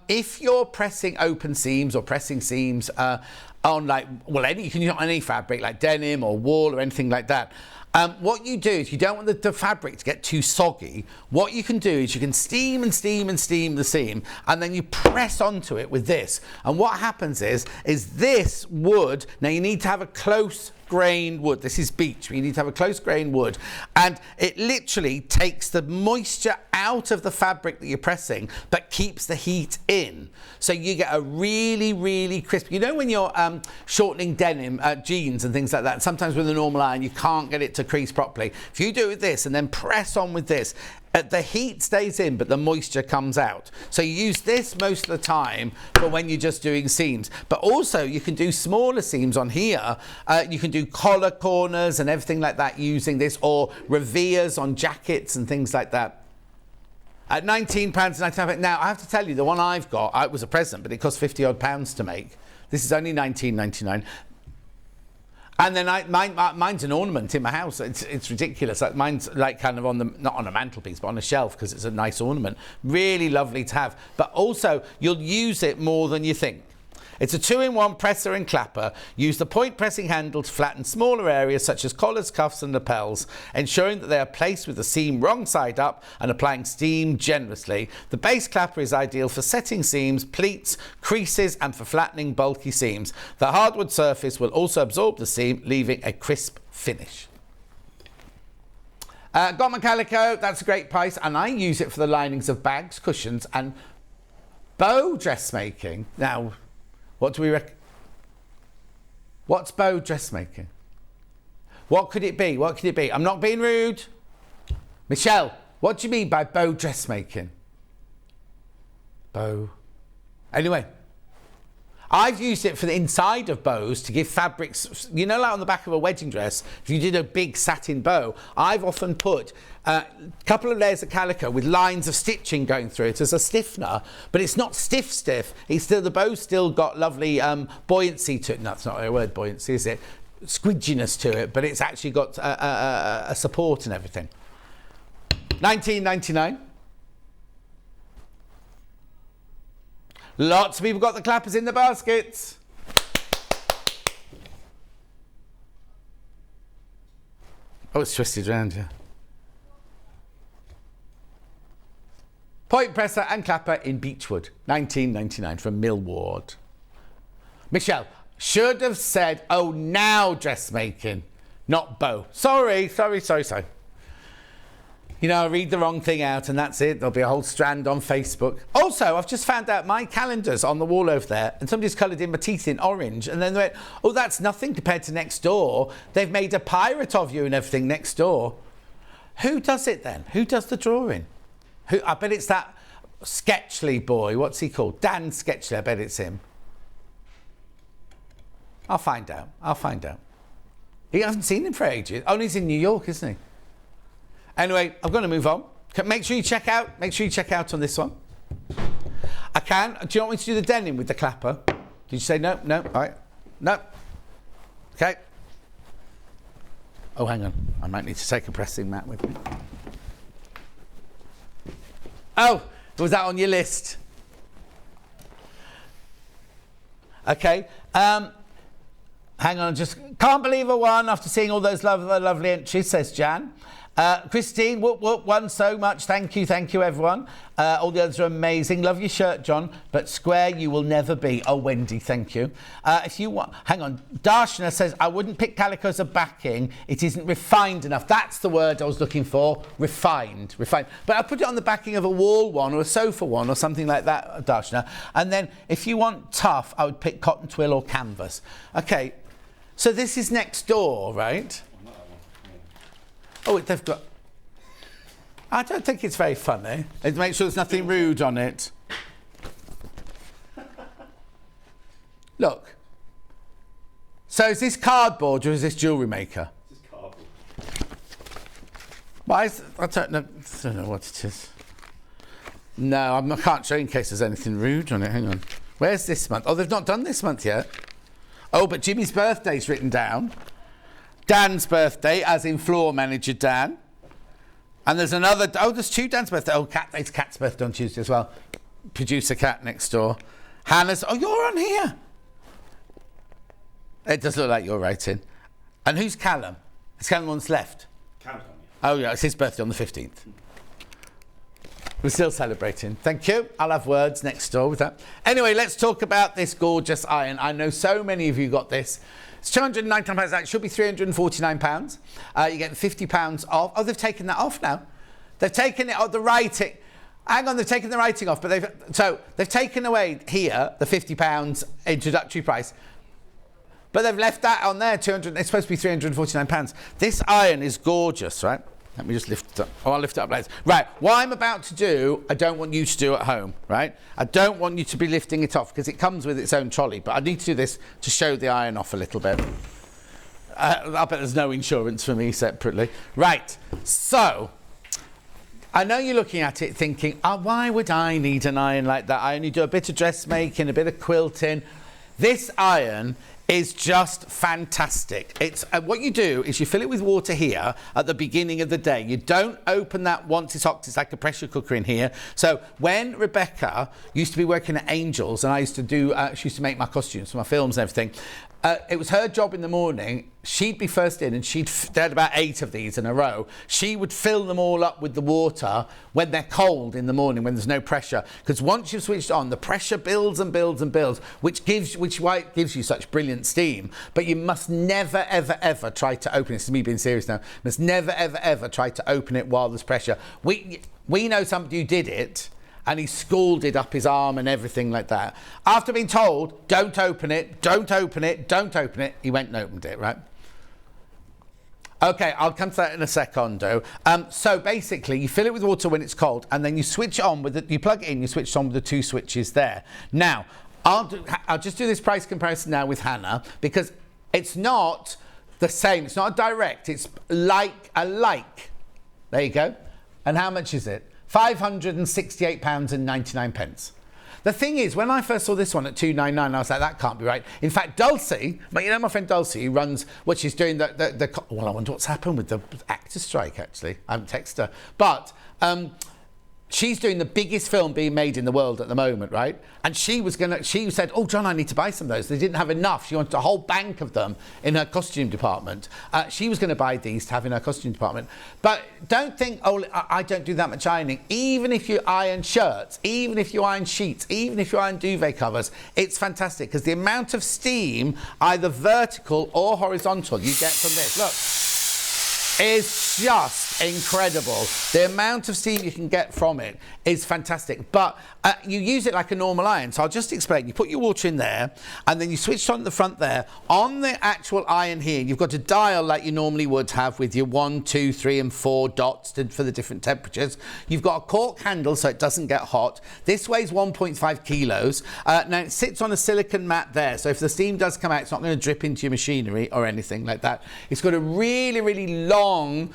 If you're pressing open seams or pressing seams on you can use it on any fabric like denim or wool or anything like that. What you do is you don't want the fabric to get too soggy. What you can do is you can steam and steam and steam the seam, and then you press onto it with this. And what happens is this wood, now you need to have a close grained wood. This is beech. You need to have a close grained wood, and it literally takes the moisture out of the fabric that you're pressing, but keeps the heat in. So you get a really, really crisp. You know when you're shortening denim, jeans and things like that, sometimes with a normal iron you can't get it to crease properly. If you do it with this and then press on with this, the heat stays in, but the moisture comes out. So you use this most of the time for when you're just doing seams. But also you can do smaller seams on here. You can do collar corners and everything like that using this, or reveres on jackets and things like that. At £19.99. Now, I have to tell you, the one I've got, it was a present, but it cost £50 to make. This is only £19.99. And then mine's an ornament in my house. It's ridiculous. Mine's like kind of not on a mantelpiece, but on a shelf, because it's a nice ornament. Really lovely to have. But also, you'll use it more than you think. It's a 2-in-1 presser and clapper. Use the point pressing handle to flatten smaller areas such as collars, cuffs and lapels, ensuring that they are placed with the seam wrong side up and applying steam generously. The base clapper is ideal for setting seams, pleats, creases and for flattening bulky seams. The hardwood surface will also absorb the seam, leaving a crisp finish. Got my calico, that's a great price, and I use it for the linings of bags, cushions and bow dressmaking. Now, what do we reckon? What's bow dressmaking? What could it be? What could it be? I'm not being rude. Michelle, what do you mean by bow dressmaking? Bow. Anyway, I've used it for the inside of bows to give fabrics, you know, like on the back of a wedding dress, if you did a big satin bow, I've often put a couple of layers of calico with lines of stitching going through it as a stiffener, but it's not stiff. It's still, the bow's still got lovely buoyancy to it. No, that's not a word, buoyancy, is it? Squidginess to it, but it's actually got a support and everything. £19.99. Lots of people got the clappers in the baskets. Oh, it's twisted around here. Point presser and clapper in beechwood. £19.99 from Millward. Michelle, should have said, oh, now dressmaking, not bow. Sorry. You know, I read the wrong thing out and that's it. There'll be a whole strand on Facebook. Also, I've just found out my calendar's on the wall over there and somebody's coloured in my teeth in orange and then they went, oh, that's nothing compared to next door. They've made a pirate of you and everything next door. Who does it then? Who does the drawing? I bet it's that Sketchley boy. What's he called? Dan Sketchley. I bet it's him. I'll find out. You haven't seen him for ages. Oh, he's in New York, isn't he? Anyway, I'm going to move on. Make sure you check out on this one. I can. Do you want me to do the denim with the clapper? Did you say no? No? All right. No. Okay. Oh, hang on. I might need to take a pressing mat with me. Oh, was that on your list? Okay. Hang on, just can't believe I won after seeing all those lovely entries, says Jan. Christine, won so much. Thank you, everyone. All the others are amazing. Love your shirt, John, but square you will never be. Oh, Wendy, thank you. If you want, hang on. Darshana says, I wouldn't pick calico as a backing. It isn't refined enough. That's the word I was looking for. Refined. But I put it on the backing of a wall one or a sofa one or something like that, Darshana. And then if you want tough, I would pick cotton twill or canvas. Okay, so this is next door, right? Oh, they've got... I don't think it's very funny. Make sure there's nothing rude on it. Look. So is this cardboard or is this jewellery maker? This is cardboard. Why is... I don't know what it is. No, I can't show you in case there's anything rude on it. Hang on. Where's this month? Oh, they've not done this month yet. Oh, but Jimmy's birthday's written down. Dan's birthday, as in floor manager Dan. And there's another... Oh, there's two Dan's birthday. Oh, it's Kat's birthday on Tuesday as well. Producer Kat next door. Hannah's... Oh, you're on here. It does look like you're writing. And who's Callum? Is Callum on the left? Callum's on here. Oh, yeah, it's his birthday on the 15th. We're still celebrating. Thank you. I'll have words next door with that. Anyway, let's talk about this gorgeous iron. I know so many of you got this. It's £299. It should be £349. You get £50 off. Oh, they've taken that off now. They've taken it off the writing. Hang on, they've taken the writing off, but they've taken away here the £50 introductory price. But they've left that on there. It's supposed to be £349. This iron is gorgeous, right? Let me just lift it up. Oh, I'll lift it up later. Right, what I'm about to do, I don't want you to do at home, right? I don't want you to be lifting it off because it comes with its own trolley, but I need to do this to show the iron off a little bit. I bet there's no insurance for me separately. Right, so I know you're looking at it thinking, oh, why would I need an iron like that? I only do a bit of dressmaking, a bit of quilting. This iron is just fantastic. It's what you do is you fill it with water here at the beginning of the day. You don't open that once it's hot. It's like a pressure cooker in here. So when Rebecca used to be working at Angels and I used to do, she used to make my costumes for my films and everything. It was her job in the morning. She'd be first in and they had about 8 of these in a row. She would fill them all up with the water when they're cold in the morning, when there's no pressure. Because once you've switched on, the pressure builds and builds and builds, which why it gives you such brilliant steam. But you must never, ever, ever try to open it. This is me being serious now. You must never, ever, ever try to open it while there's pressure. We know somebody who did it, and he scalded up his arm and everything like that. After being told, don't open it, don't open it, don't open it, he went and opened it, right? Okay, I'll come to that in a secondo. So basically, you fill it with water when it's cold, and then you switch it on with it. You plug it in, you switch it on with the 2 switches there. Now, I'll just do this price comparison now with Hannah, because it's not the same. It's not a direct. It's like a like. There you go. And how much is it? £568.99. The thing is, when I first saw this one at £299, I was like, that can't be right. In fact, Dulcie, you know my friend Dulcie, who runs what she's doing, well, I wonder what's happened with the actors' strike, actually. I haven't texted her. But she's doing the biggest film being made in the world at the moment, right? And she said, oh, John, I need to buy some of those. They didn't have enough. She wanted a whole bank of them in her costume department. She was going to buy these to have in her costume department. But don't think, oh, I don't do that much ironing. Even if you iron shirts, even if you iron sheets, even if you iron duvet covers, it's fantastic because the amount of steam, either vertical or horizontal, you get from this. Look. is just incredible. The amount of steam you can get from it is fantastic. But you use it like a normal iron. So I'll just explain. You put your water in there, and then you switch on the front there. On the actual iron here, you've got a dial like you normally would have with your 1, 2, 3 and 4 dots for the different temperatures. You've got a cork handle so it doesn't get hot. This weighs 1.5 kilos. Now it sits on a silicon mat there, so if the steam does come out, it's not going to drip into your machinery or anything like that. It's got a really, really long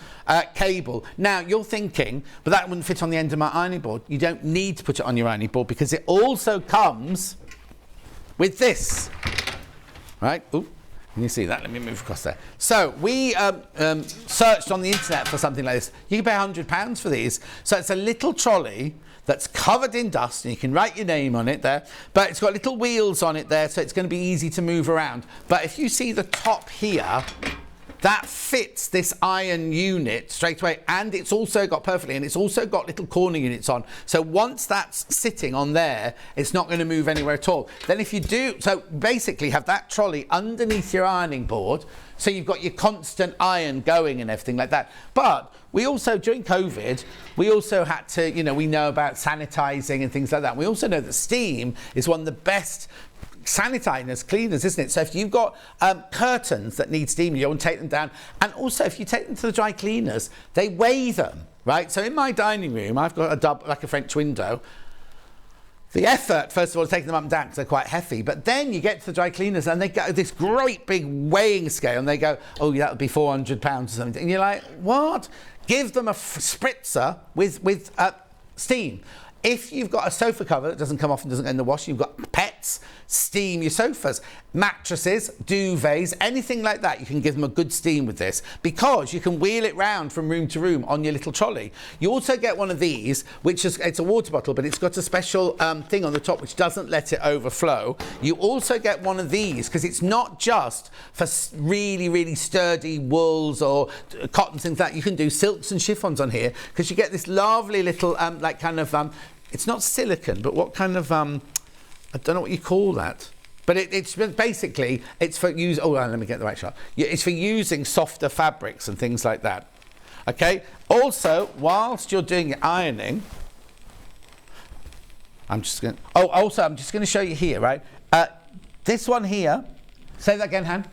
cable. Now you're thinking, but that wouldn't fit on the end of my ironing board. You don't need to put it on your ironing board because it also comes with this, right? Ooh, can you see that? Let me move across there. So we searched on the internet for something like this. You can pay £100 for these. So it's a little trolley that's covered in dust, and you can write your name on it there, but it's got little wheels on it there, so it's going to be easy to move around. But if you see the top here, that fits this iron unit straight away, and it's also got perfectly, and it's also got little corner units on. So once that's sitting on there, it's not going to move anywhere at all. Then if you do, so basically have that trolley underneath your ironing board, so you've got your constant iron going and everything like that. But we also, during COVID, we also had to, you know, we know about sanitizing and things like that. We also know that steam is one of the best sanitizers, cleaners, isn't it? So if you've got curtains that need steam, you want to take them down. And also if you take them to the dry cleaners, they weigh them, right? So in my dining room, I've got a double, like a French window. The effort, first of all, is taking them up and down because they're quite heavy. But then you get to the dry cleaners and they get this great big weighing scale and they go, oh, that would be £400 or something. And you're like, what? Give them a spritzer with steam. If you've got a sofa cover that doesn't come off and doesn't go in the wash, you've got pets, steam your sofas, mattresses, duvets, anything like that, you can give them a good steam with this because you can wheel it round from room to room on your little trolley. You also get one of these, which is, it's a water bottle, but it's got a special thing on the top which doesn't let it overflow. You also get one of these because it's not just for really, really sturdy wools or cottons, things like that. You can do silks and chiffons on here because you get this lovely little, like kind of, it's not silicone, but what kind of, I don't know what you call that. But it's basically, it's for use. Oh, let me get the right shot. It's for using softer fabrics and things like that. Okay. Also, whilst you're doing your ironing, I'm just going. Oh, also, I'm just going to show you here, right? This one here. Say that again, Han.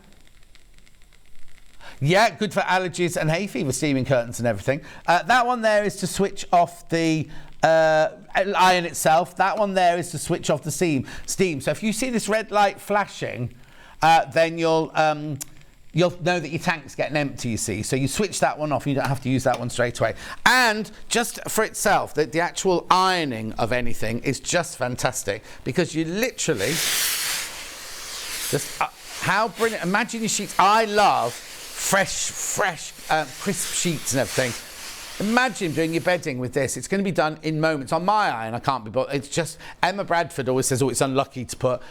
Yeah, good for allergies and hay fever, steaming curtains and everything. That one there is to switch off the iron itself. That one there is to switch off the steam. So if you see this red light flashing, then you'll know that your tank's getting empty, you see. So you switch that one off, you don't have to use that one straight away. And just for itself, the actual ironing of anything is just fantastic because you literally just, how brilliant. Imagine your sheets. I love fresh, crisp sheets and everything. Imagine doing your bedding with this. It's going to be done in moments. On my iron, I can't be bothered. It's just, Emma Bradford always says, oh, it's unlucky to put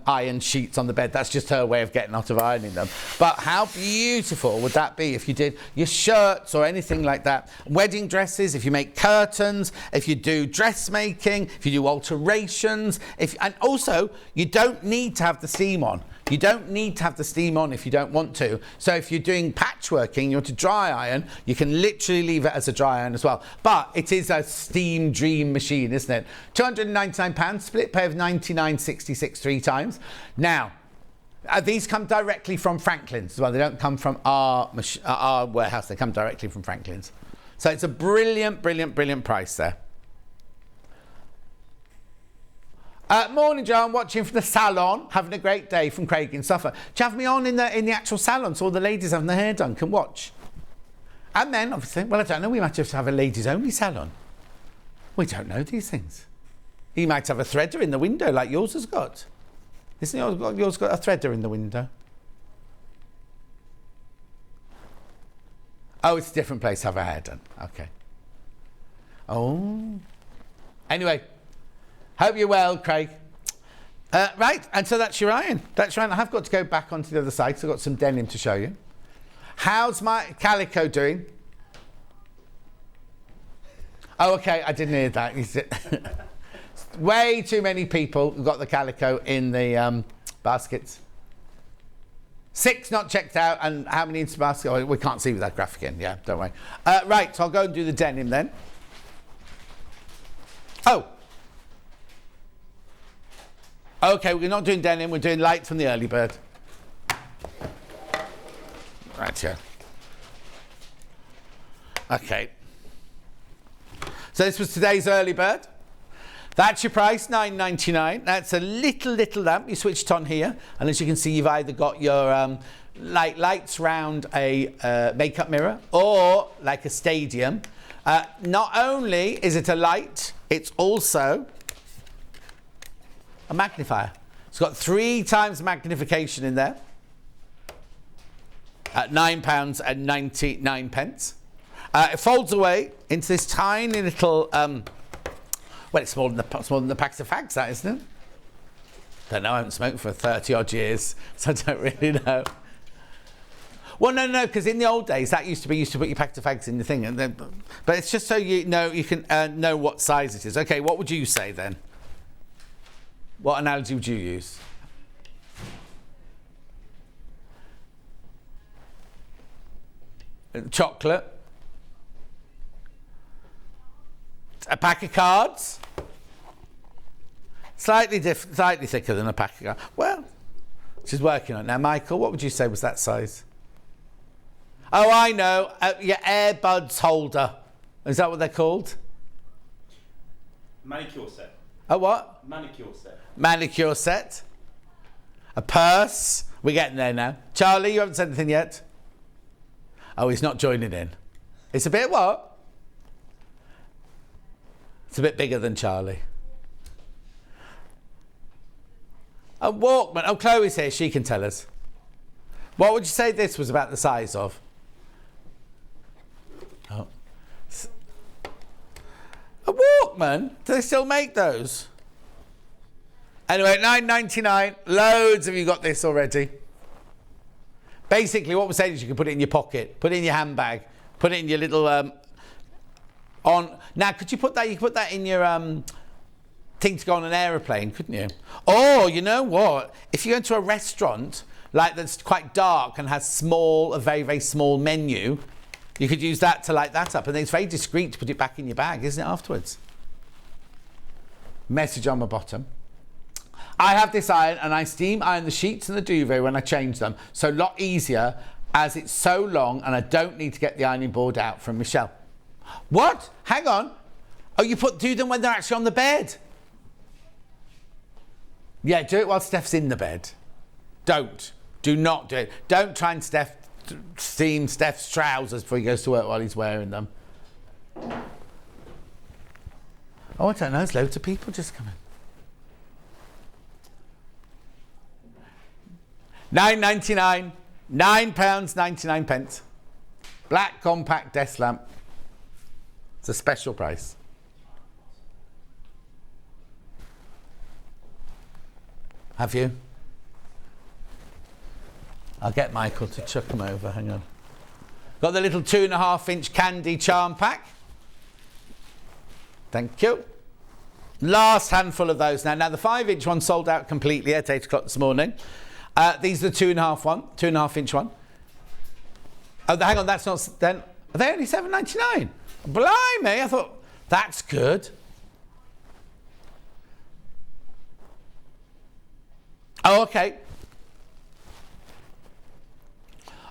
iron sheets on the bed. That's just her way of getting out of ironing them. But how beautiful would that be if you did your shirts or anything like that? Wedding dresses, if you make curtains, if you do dressmaking, if you do alterations. And also, you don't need to have the steam on. You don't need to have the steam on if you don't want to. So if you're doing patchworking, you want to dry iron, you can literally leave it as a dry iron as well. But it is a steam dream machine, isn't it? £299, split pay of £99.66 3 times. Now, these come directly from Franklin's as well. They don't come from our warehouse. They come directly from Franklin's. So it's a brilliant, brilliant, brilliant price there. Morning, Joe. I'm watching from the salon, having a great day from Craig in Suffolk. Do you have me on in the actual salon so all the ladies having their hair done can watch? And then, obviously, well, I don't know, we might just have a ladies-only salon. We don't know these things. You might have a threader in the window like yours has got. Isn't yours got a threader in the window? Oh, it's a different place to have a hair done. Okay. Oh. Anyway. Hope you're well, Craig. Right, and so that's your iron. That's right. I have got to go back onto the other side, so I've got some denim to show you. How's my calico doing? Oh, okay, I didn't hear that. Way too many people got the calico in the baskets. 6 not checked out, and how many into basket? Oh, we can't see with that graphic in. Yeah, don't worry. Right, so I'll go and do the denim then. Oh. Okay, we're not doing denim, we're doing light from the early bird. Right, yeah. Okay. So this was today's early bird. That's your price, $9.99. That's a little lamp. You switch it on here, and as you can see, you've either got your lights round a makeup mirror or like a stadium. Not only is it a light, it's also a magnifier. It's got 3 times magnification in there at £9.99. It folds away into this tiny little. Well, it's more than the packs of fags, that, isn't it? Don't know. I haven't smoked for 30 odd years, so I don't really know. Well, no, because in the old days that used to put your packs of fags in the thing, and then, but it's just so you can know what size it is. Okay, what would you say then? What analogy would you use? Chocolate. A pack of cards. Slightly thicker than a pack of cards. Well, she's working on it. Now, Michael, what would you say was that size? Oh, I know. Your earbuds holder. Is that what they're called? Manicure set. A what? Manicure set. Manicure set. A purse. We're getting there now. Charlie, you haven't said anything yet? Oh, he's not joining in. It's a bit what? It's a bit bigger than Charlie. A Walkman. Oh, Chloe's here. She can tell us. What would you say this was about the size of? Oh. A Walkman? Do they still make those? Anyway, $9.99. Loads of you got this already. Basically, what we're saying is you can put it in your pocket, put it in your handbag, put it in your little... Now, could you put that? You could put that in your thing to go on an aeroplane, couldn't you? Or you know what? If you go into a restaurant like that's quite dark and has a very very small menu, you could use that to light that up, and then it's very discreet to put it back in your bag, isn't it? Afterwards. Message on the bottom. I have this iron, and I steam iron the sheets and the duvet when I change them, so a lot easier as it's so long, and I don't need to get the ironing board out. From Michelle. What? Hang on. Oh, you do them when they're actually on the bed? Yeah, do it while Steph's in the bed. Do not do it. Don't try and steam Steph's trousers before he goes to work while he's wearing them. Oh, I don't know. There's loads of people just coming. £9.99. £9.99. Black compact desk lamp. It's a special price. Have you? I'll get Michael to chuck them over. Hang on. Got the little 2.5-inch candy charm pack. Thank you. Last handful of those now. Now the 5-inch one sold out completely at 8 o'clock this morning. These are the 2.5-inch one. Oh, hang on, that's not. Then are they only $7.99? Blimey! I thought that's good. Oh, okay.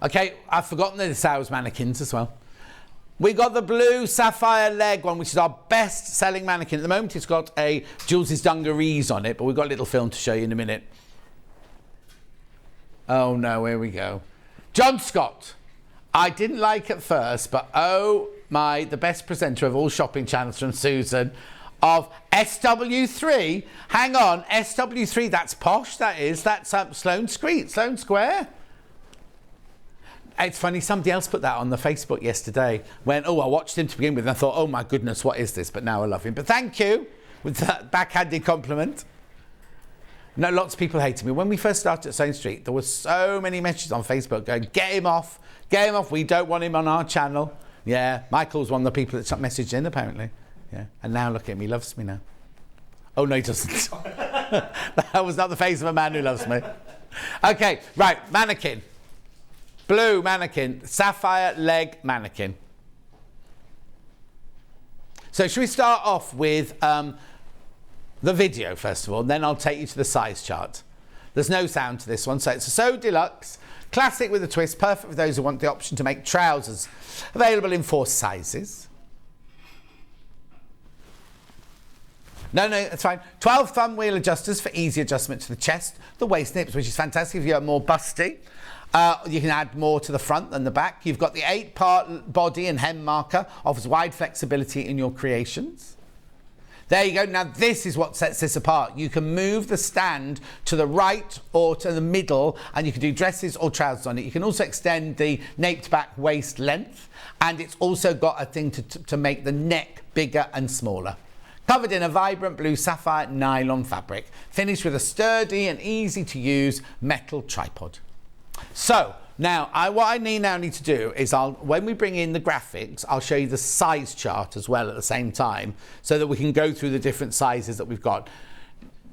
Okay, I've forgotten the sales mannequins as well. We got the blue sapphire leg one, which is our best-selling mannequin. At the moment, it's got a Jules' Dungarees on it, but we've got a little film to show you in a minute. Oh, no, here we go. John Scott. I didn't like at first, but oh, my, the best presenter of all shopping channels from Susan, of SW3. Hang on, SW3, that's posh, that is. That's Sloane Square. It's funny, somebody else put that on the Facebook yesterday. I watched him to begin with, and I thought, oh my goodness, what is this? But now I love him. But thank you, with that backhanded compliment. No, lots of people hated me. When we first started at Sewing Street, there were so many messages on Facebook going, get him off, we don't want him on our channel. Yeah, Michael's one of the people that messaged in, apparently. Yeah, and now look at him, he loves me now. Oh, no, he doesn't. That was not the face of a man who loves me. Okay, right, mannequin. Blue mannequin, sapphire leg mannequin. So should we start off with the video first of all, and then I'll take you to the size chart. There's no sound to this one, so it's a So Deluxe, classic with a twist, perfect for those who want the option to make trousers. Available in 4 sizes. No, it's fine. 12 thumb wheel adjusters for easy adjustment to the chest, the waist nips, which is fantastic if you're more busty. You can add more to the front than the back. You've got the 8-part body and hem marker, offers wide flexibility in your creations. There you go. Now this is what sets this apart. You can move the stand to the right or to the middle, and you can do dresses or trousers on it. You can also extend the naped back waist length, and it's also got a thing to make the neck bigger and smaller. Covered in a vibrant blue sapphire nylon fabric, finished with a sturdy and easy to use metal tripod. So now what I need to do is when we bring in the graphics, I'll show you the size chart as well at the same time, so that we can go through the different sizes that we've got.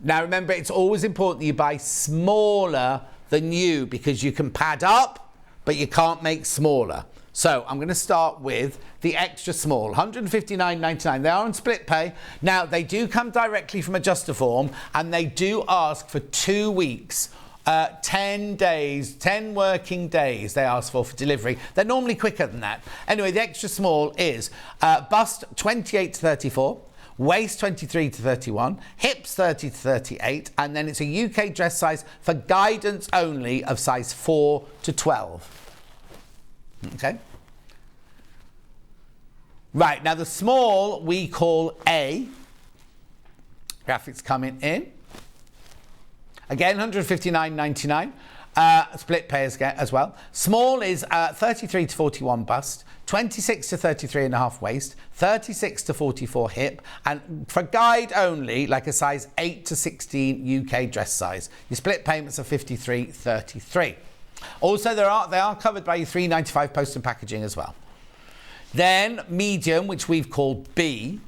Now remember, it's always important that you buy smaller than new, because you can pad up but you can't make smaller. So I'm going to start with the extra small, $159.99. They are on split pay. Now they do come directly from Adjustaform, and they do ask for 2 weeks, 10 days, 10 working days they ask for delivery. They're normally quicker than that. Anyway, the extra small is bust 28 to 34, waist 23 to 31, hips 30 to 38, and then it's a UK dress size for guidance only of size 4 to 12. Okay. Right, now the small we call A. Graphics coming in. Again, $159.99. Split pay as well. Small is 33 to 41 bust, 26 to 33 and a half waist, 36 to 44 hip, and for guide only, like a size 8 to 16 UK dress size. Your split payments are $53.33. Also, they are covered by your $3.95 post and packaging as well. Then medium, which we've called B.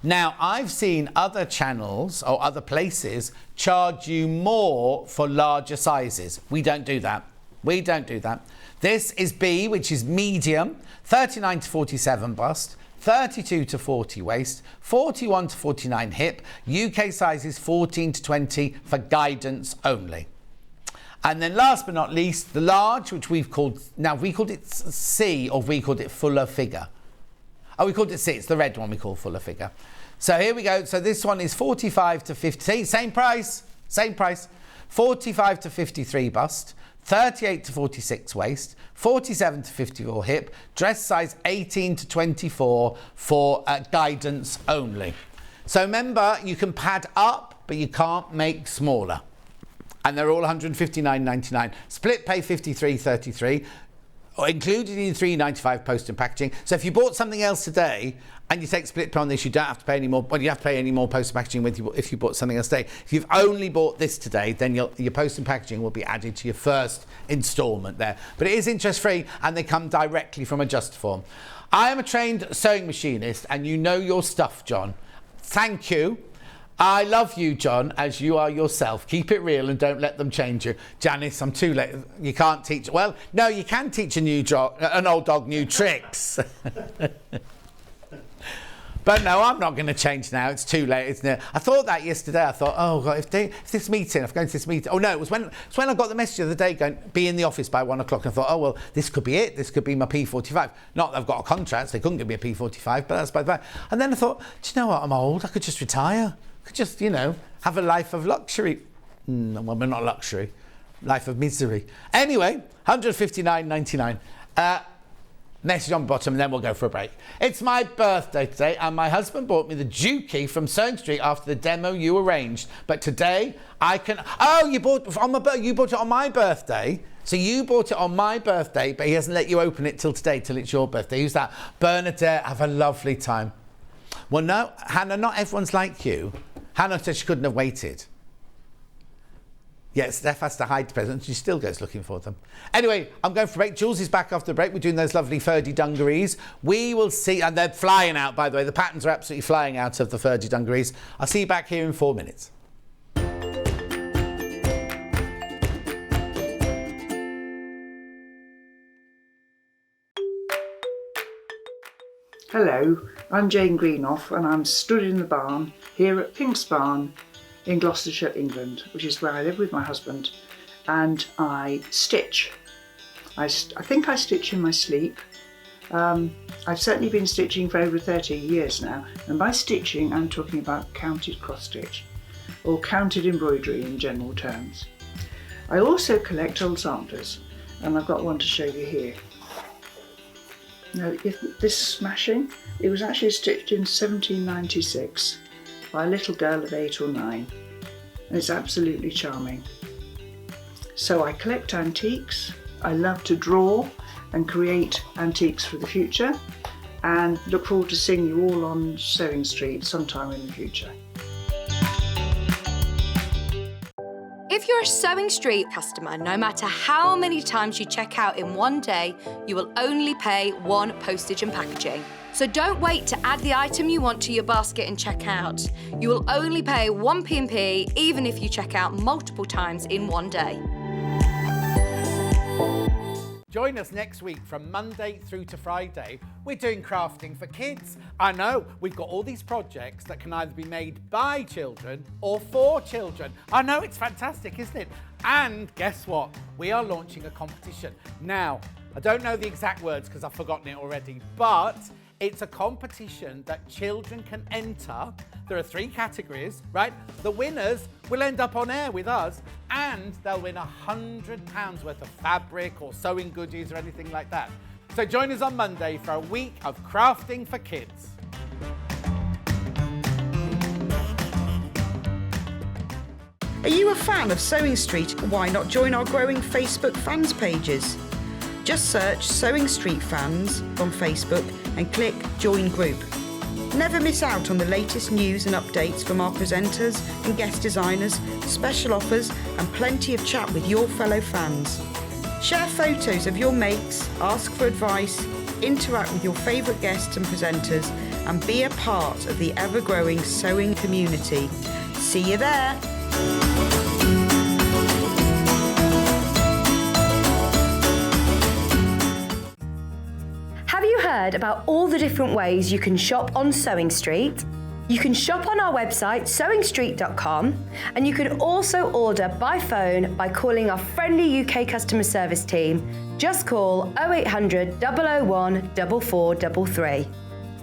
Now, I've seen other channels or other places charge you more for larger sizes. We don't do that. We don't do that. This is B, which is medium, 39 to 47 bust, 32 to 40 waist, 41 to 49 hip, UK sizes 14 to 20 for guidance only. And then last but not least, the large, which we called it C, or we called it fuller figure. Oh, we called it C. It's the red one we call fuller figure. So here we go. So this one is 45 to 50. Same price. 45 to 53 bust, 38 to 46 waist, 47 to 54 hip, dress size 18 to 24 for guidance only. So remember, you can pad up, but you can't make smaller. And they're all $159.99. Split pay $53.33, included in $3.95 post and packaging. So if you bought something else today and you take split pay on this, you don't have to pay any more. Well, you have to pay any more post and packaging with you if you bought something else today. If you've only bought this today, then your post and packaging will be added to your first instalment there. But it is interest free, and they come directly from Adjustaform. I am a trained sewing machinist, and you know your stuff, John. Thank you. I love you, John, as you are yourself. Keep it real and don't let them change you. Janice, I'm too late. You can't teach. Well, no, you can teach an old dog new tricks. But no, I'm not going to change now. It's too late, isn't it? I thought that yesterday. I thought, oh, God, if this meeting, if I'm going to this meeting. Oh, no, it was when I got the message the other day going, be in the office by 1 o'clock. And I thought, oh, well, this could be it. This could be my P45. Not that I've got a contract, so they couldn't give me a P45, but that's by the way. And then I thought, do you know what? I'm old. I could just retire. Could just, have a life of luxury. Well, we're not luxury. Life of misery. Anyway, $159.99. Message on the bottom, and then we'll go for a break. It's my birthday today, and my husband bought me the Dukey from Sewing Street after the demo you arranged. But today, I can... Oh, you bought it on my birthday? So you bought it on my birthday, but he hasn't let you open it till today, till it's your birthday. Who's that? Bernadette, have a lovely time. Well, no, Hannah, not everyone's like you. Hannah said she couldn't have waited. Yeah, Steph has to hide the presents. She still goes looking for them. Anyway, I'm going for a break. Jules is back after the break. We're doing those lovely Ferdi Dungarees. We will see... And they're flying out, by the way. The patterns are absolutely flying out of the Ferdi Dungarees. I'll see you back here in 4 minutes. Hello, I'm Jane Greenoff and I'm stood in the barn here at Pink's Barn in Gloucestershire, England, which is where I live with my husband, and I stitch. I think I stitch in my sleep. I've certainly been stitching for over 30 years now, and by stitching I'm talking about counted cross stitch or counted embroidery in general terms. I also collect old samplers, and I've got one to show you here. Now, this smashing, it was actually stitched in 1796 by a little girl of 8 or 9, and it's absolutely charming. So I collect antiques, I love to draw and create antiques for the future, and look forward to seeing you all on Sewing Street sometime in the future. If you're a Sewing Street customer, no matter how many times you check out in one day, you will only pay 1 postage and packaging. So don't wait to add the item you want to your basket and check out. You will only pay 1 P&P even if you check out multiple times in one day. Join us next week from Monday through to Friday. We're doing crafting for kids. I know, we've got all these projects that can either be made by children or for children. I know, it's fantastic, isn't it? And guess what? We are launching a competition. Now, I don't know the exact words because I've forgotten it already, but it's a competition that children can enter. There are 3 categories, right? The winners will end up on air with us, and they'll win £100 worth of fabric or sewing goodies or anything like that. So join us on Monday for a week of crafting for kids. Are you a fan of Sewing Street? Why not join our growing Facebook fans pages? Just search Sewing Street Fans on Facebook and click Join Group. Never miss out on the latest news and updates from our presenters and guest designers, special offers and plenty of chat with your fellow fans. Share photos of your makes, ask for advice, interact with your favourite guests and presenters, and be a part of the ever-growing sewing community. See you there! Have you heard about all the different ways you can shop on Sewing Street? You can shop on our website sewingstreet.com, and you can also order by phone by calling our friendly UK customer service team. Just call 0800 001 4433.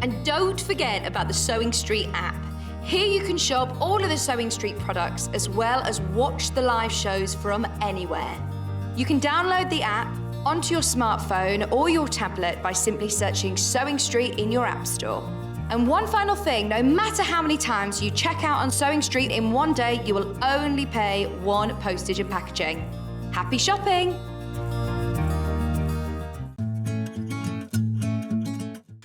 And don't forget about the Sewing Street app. Here you can shop all of the Sewing Street products as well as watch the live shows from anywhere. You can download the app onto your smartphone or your tablet by simply searching Sewing Street in your app store. And one final thing, no matter how many times you check out on Sewing Street in one day, you will only pay 1 postage and packaging. Happy shopping!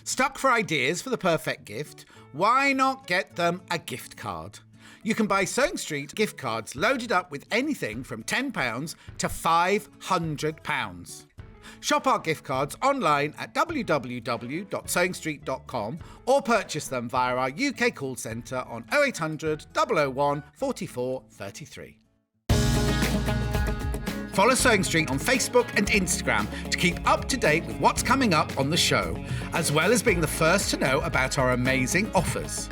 Stuck for ideas for the perfect gift? Why not get them a gift card? You can buy Sewing Street gift cards loaded up with anything from £10 to £500. Shop our gift cards online at www.sewingstreet.com or purchase them via our UK call centre on 0800 001 44 33. Follow Sewing Street on Facebook and Instagram to keep up to date with what's coming up on the show, as well as being the first to know about our amazing offers.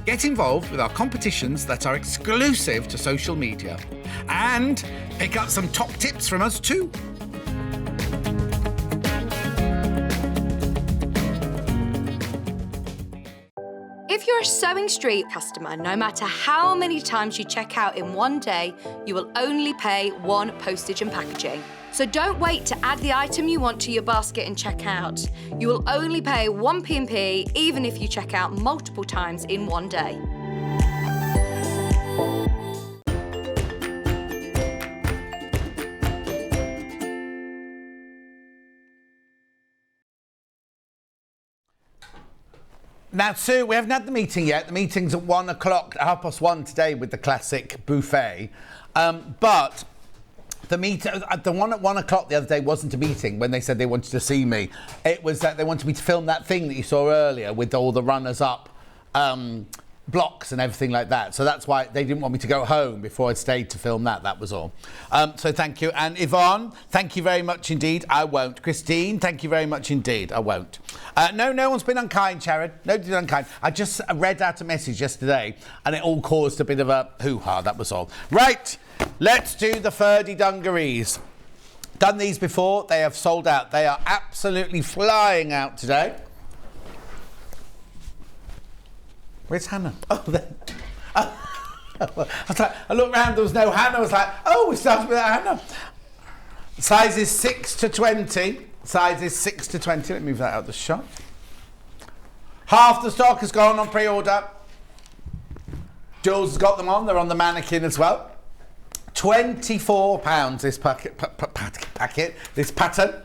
Get involved with our competitions that are exclusive to social media, and pick up some top tips from us too. If you're a Sewing Street customer, no matter how many times you check out in one day, you will only pay 1 postage and packaging. So don't wait to add the item you want to your basket and check out. You will only pay 1 P&P even if you check out multiple times in one day. Now, Sue, we haven't had the meeting yet. The meeting's at 1 o'clock, 1:30 today with the classic buffet. But the one at 1 o'clock the other day wasn't a meeting when they said they wanted to see me. It was that they wanted me to film that thing that you saw earlier with all the runners-up blocks and everything like that. So that's why they didn't want me to go home before I stayed to film that. That was all. So thank you. And Yvonne, thank you very much indeed. I won't. Christine, thank you very much indeed. I won't. No one's been unkind, Sharon. Nobody's been unkind. I just read out a message yesterday and it all caused a bit of a hoo-ha, that was all. Right, let's do the Ferdi Dungarees. Done these before, they have sold out. They are absolutely flying out today. Where's Hannah? Oh, there. I was like, I looked round, there was no Hannah. I was like, oh, we started without Hannah. Size is 6 to 20. Size is 6 to 20. Let me move that out of the shot. Half the stock has gone on pre-order. Jules has got them on. They're on the mannequin as well. £24 this packet, this pattern.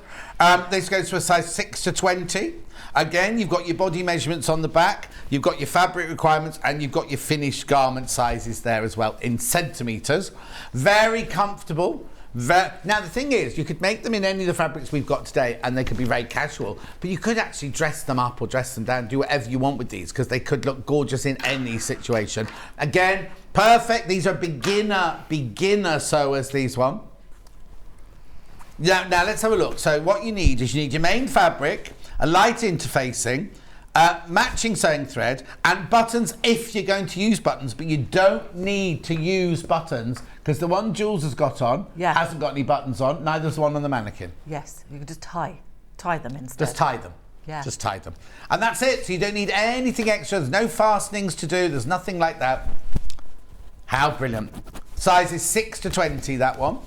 This goes to a size 6 to 20. Again, you've got your body measurements on the back, you've got your fabric requirements, and you've got your finished garment sizes there as well in centimetres. Very comfortable. Now, the thing is, you could make them in any of the fabrics we've got today and they could be very casual, but you could actually dress them up or dress them down, do whatever you want with these because they could look gorgeous in any situation. Again, perfect. These are beginner sewers, these one. Now let's have a look. So what you need is you need your main fabric, a light interfacing, matching sewing thread and buttons if you're going to use buttons, but you don't need to use buttons because the one Jules has got on hasn't got any buttons on, neither does the one on the mannequin. Yes, you can just tie them instead. Just tie them. Yeah. Just tie them. And that's it. So you don't need anything extra. There's no fastenings to do. There's nothing like that. How brilliant. Size is 6 to 20, that one.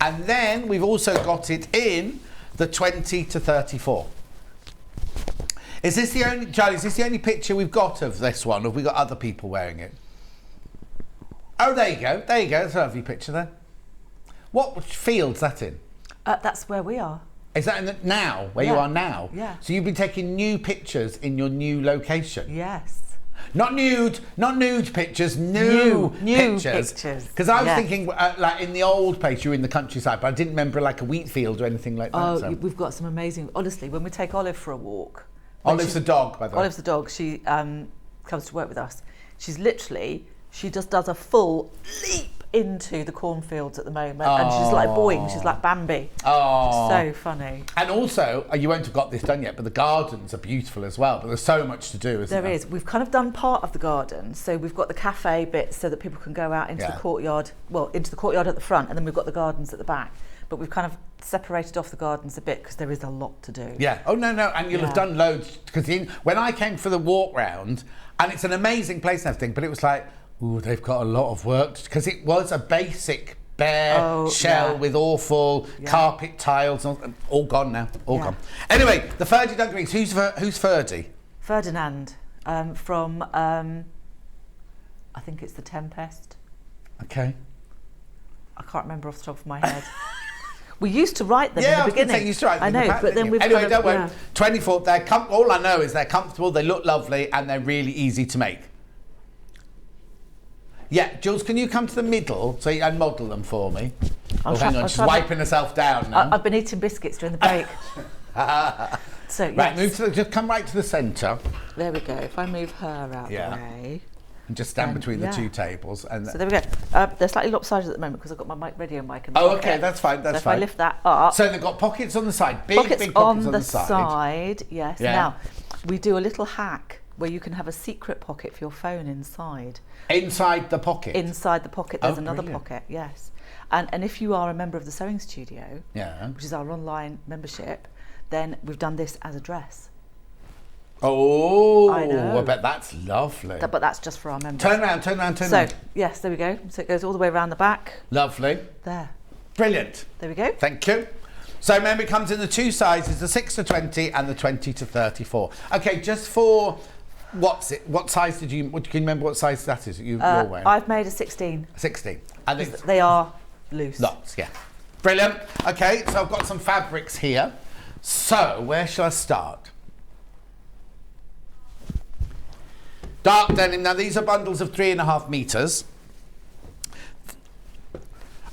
And then we've also got it in the 20 to 34. Is this the only, Charlie, is this the only picture we've got of this one, or have we got other people wearing it? Oh, there you go. There you go. That's a lovely picture there. What field's that in? That's where we are. Is that in the, now, where you are now? Yeah. So you've been taking new pictures in your new location? Yes. Not nude pictures, new pictures. Because I was thinking, like in the old place, you were in the countryside, but I didn't remember like a wheat field or anything like that. Oh, so. we've got some amazing, honestly, when we take Olive for a walk. Olive's the dog, by the way. Olive's the dog. She comes to work with us. She just does a full leap into the cornfields at the moment, and she's like boing, she's like Bambi. Oh, so funny. And also, you won't have got this done yet, but the gardens are beautiful as well. But there's so much to do, isn't there? There is. We've kind of done part of the garden, so we've got the cafe bit so that people can go out into the courtyard. Well, into the courtyard at the front, and then we've got the gardens at the back. But we've kind of separated off the gardens a bit because there is a lot to do. Yeah. Oh no, and you'll have done loads because when I came for the walk round, and it's an amazing place and everything, but it was like, ooh, they've got a lot of work because it was a basic bare shell with awful carpet tiles, all gone now, all gone. Anyway, the Ferdi Dungarees. Who's Ferdi? Ferdinand from I think it's the Tempest. Okay. I can't remember off the top of my head. We used to write them in the beginning. I used to write them. I know, but then we've anyway, don't worry. 24. All I know is they're comfortable, they look lovely, and they're really easy to make. Yeah, Jules, can you come to the middle and model them for me? Hang on, she's wiping herself down now. I've been eating biscuits during the break. So right, just come right to the centre. There we go. If I move her out the way. And just stand between the two tables. And so there we go. They're slightly lopsided at the moment because I've got my radio mic in the pocket. Okay, that's fine, that's fine. If I lift that up. So they've got pockets on the side, big pockets on the side. Yes. Yeah. Now, we do a little hack where you can have a secret pocket for your phone inside. Inside the pocket? Inside the pocket, there's another pocket, yes. And if you are a member of the Sewing Studio, which is our online membership, then we've done this as a dress. Oh, I know. I bet that's lovely. But that's just for our members. Turn around. So, yes, there we go. So it goes all the way around the back. Lovely. There. Brilliant. There we go. Thank you. So remember, it comes in the two sizes, the 6 to 20 and the 20 to 34. Okay, just for, what size can you remember what size that is that you're wearing? I've made a 16. 16. And they are loose. Lots, yeah. Brilliant. Okay, so I've got some fabrics here. So, where shall I start? Dark denim. Now these are bundles of 3.5 meters.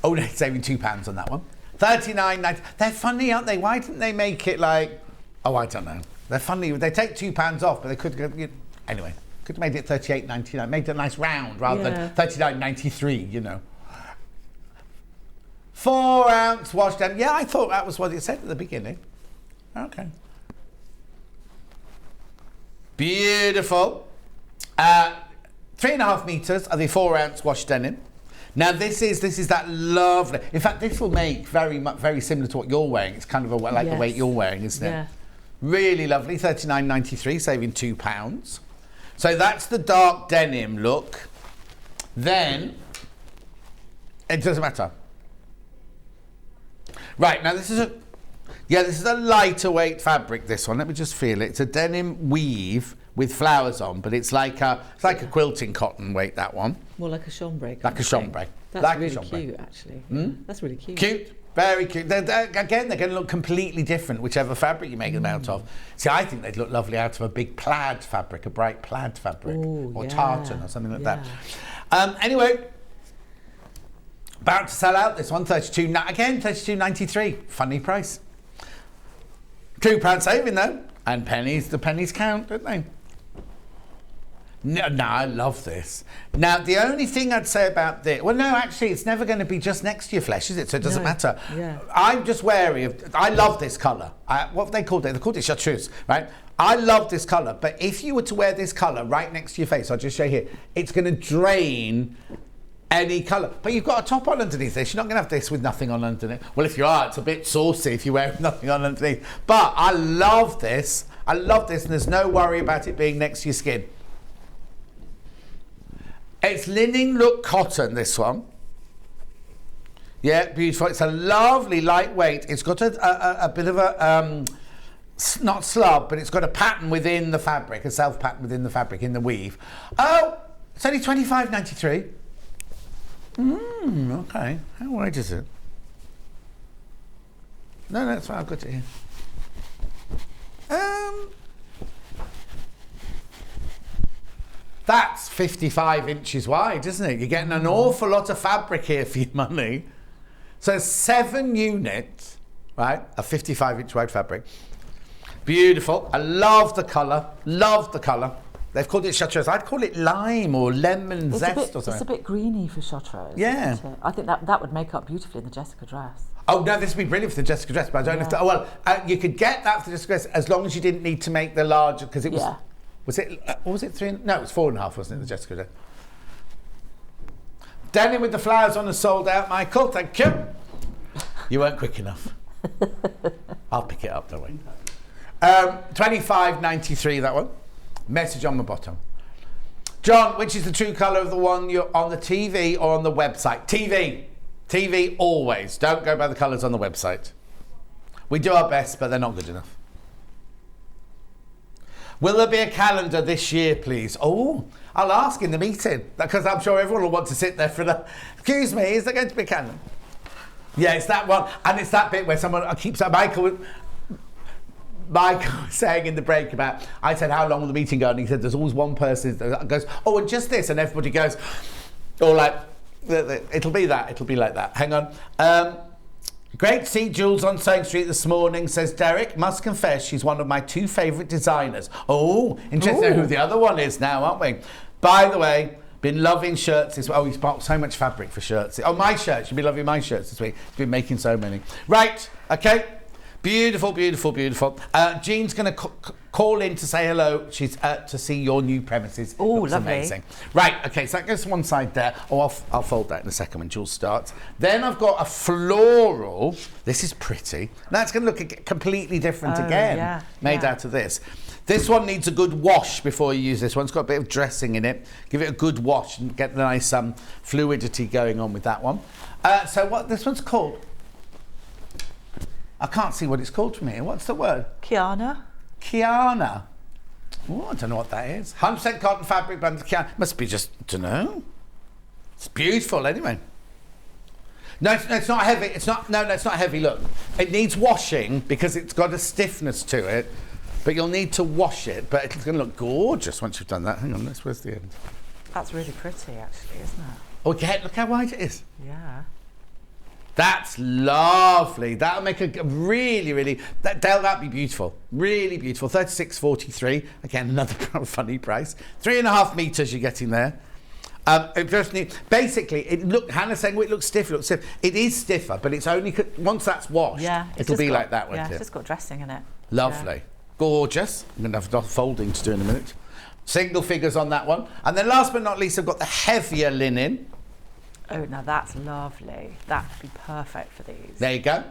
Oh, they're saving £2 on that one. $39.90. They're funny, aren't they? Why didn't they make it like? Oh, I don't know. They're funny. They take £2 off, but they could go. Anyway, could have made it $38.99. Made it a nice round rather than $39.93. You know. 4-ounce wash denim. Yeah, I thought that was what it said at the beginning. Okay. Beautiful. 3.5 metres of the 4-ounce wash denim. Now this is that lovely. In fact, this will make very similar to what you're wearing. It's kind of the weight you're wearing, isn't it? Yeah. Really lovely. £39.93, saving £2. So that's the dark denim look. Then it doesn't matter. Right, now this is a lighter weight fabric, this one. Let me just feel it. It's a denim weave with flowers on, but it's like a quilting cotton weight, that one. More like a chambray. Like a chambray. That's like really cute, actually. That's really cute. Cute. Very cute. They're going to look completely different, whichever fabric you make them out of. See, I think they'd look lovely out of a big plaid fabric, a bright plaid fabric. Ooh, or yeah. tartan or something like that. Anyway, about to sell out this one, £32.93. Funny price. £2 saving though. And the pennies count, don't they? No, I love this. Now, the only thing I'd say about this... Well, no, actually, it's never going to be just next to your flesh, is it? So it doesn't matter. Yeah. I'm just wary of... I love this colour. What have they called it? They called it chartreuse, right? I love this colour, but if you were to wear this colour right next to your face, I'll just show you here, it's going to drain any colour. But you've got a top on underneath this. You're not going to have this with nothing on underneath. Well, if you are, it's a bit saucy if you wear nothing on underneath. But I love this. I love this, and there's no worry about it being next to your skin. It's linen look cotton, this one. Yeah, beautiful. It's a lovely lightweight. It's got a bit of a, not slub, but it's got a pattern within the fabric, a self pattern within the fabric, in the weave. Oh, it's only £25.93. Okay. How wide is it? No, that's fine. I've got it here. That's 55 inches wide, isn't it? You're getting an awful lot of fabric here for your money. So 7 units, right, of 55-inch wide fabric. Beautiful. I love the colour. Love the colour. They've called it chartreuse. I'd call it lime or lemon zest or something. It's a bit greeny for chartreuse. Yeah. Isn't it? I think that would make up beautifully in the Jessica dress. Oh, no, this would be brilliant for the Jessica dress, but I don't know if... Well, you could get that for the Jessica dress as long as you didn't need to make the larger, because it was... Yeah. Was it 3? No, it was 4.5, wasn't it, the Jessica dress? Denim with the flowers on the sold out, Michael. Thank you. You weren't quick enough. I'll pick it up, don't worry. £25.93, that one. Message on the bottom. John, which is the true colour of the one you're on the TV or on the website? TV always. Don't go by the colours on the website. We do our best, but they're not good enough. Will there be a calendar this year, please? Oh, I'll ask in the meeting, because I'm sure everyone will want to sit there for the... Excuse me, is there going to be a calendar? Yeah, it's that one. And it's that bit where someone keeps... Michael was saying in the break about... I said, how long will the meeting go? And he said, there's always one person that goes, oh, and just this. And everybody goes, or like, it'll be that. It'll be like that. Hang on. Great to see Jules on Sewing Street this morning, says Derek. Must confess, she's one of my 2 favourite designers. Oh, interesting to know who the other one is now, aren't we? By the way, been loving shirts this week. Oh, he's bought so much fabric for shirts. Oh, my shirts. You'll be loving my shirts this week. He's been making so many. Right, okay. Beautiful, beautiful, beautiful. Jean's going to call in to say hello. She's to see your new premises. Oh, lovely. Amazing. Right, okay, so that goes to one side there. Oh, I'll fold that in a second when Jules starts. Then I've got a floral. This is pretty. Now it's going to look completely different again, made out of this. This one needs a good wash before you use this one. It's got a bit of dressing in it. Give it a good wash and get the nice fluidity going on with that one. So what this one's called? I can't see what it's called from here. What's the word? Kiana. Oh, I don't know what that is. 100% cotton fabric blend with Kiana. Must be just, don't know. It's beautiful anyway. No, it's not heavy. It's not heavy, look. It needs washing because it's got a stiffness to it, but you'll need to wash it, but it's going to look gorgeous once you've done that. Hang on, where's the end? That's really pretty, actually, isn't it? Oh, yeah, look how wide it is. Yeah. That's lovely. That'll make a really, that'd be beautiful. Really beautiful. 36.43. Again, another funny price. 3.5 meters you're getting there. It just basically, Hannah's saying, it looks stiff. It is stiffer, but it's only, once that's washed, it'll be like that, won't it? Yeah, it's just got dressing in it. Lovely. Gorgeous. I'm going to have enough folding to do in a minute. Single figures on that one. And then last but not least, I've got the heavier linen. Oh, now that's lovely. That would be perfect for these. There you go.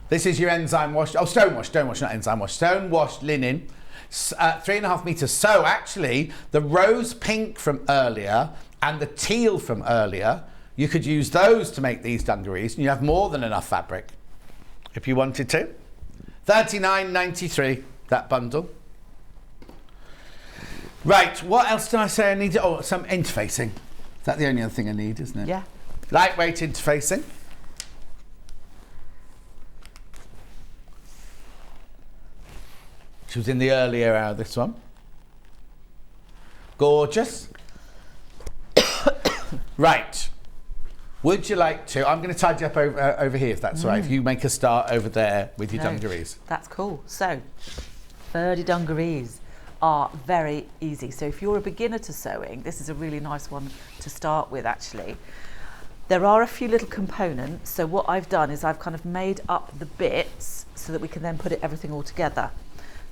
This is your enzyme washed, stone washed, not enzyme washed, stone washed linen, 3.5 meters. So actually, the rose pink from earlier and the teal from earlier, you could use those to make these dungarees, and you have more than enough fabric if you wanted to. $39.93, that bundle. Right, what else did I say I need? Oh, some interfacing. Is that the only other thing I need, isn't it? Yeah. Lightweight interfacing. She was in the earlier hour, this one. Gorgeous. Right. Would you like to? I'm going to tidy up over here, if that's all right. If you make a start over there with your dungarees. That's cool. So, Ferdi Dungarees are very easy. So if you're a beginner to sewing, this is a really nice one to start with, actually. There are a few little components. So what I've done is I've kind of made up the bits so that we can then put everything all together.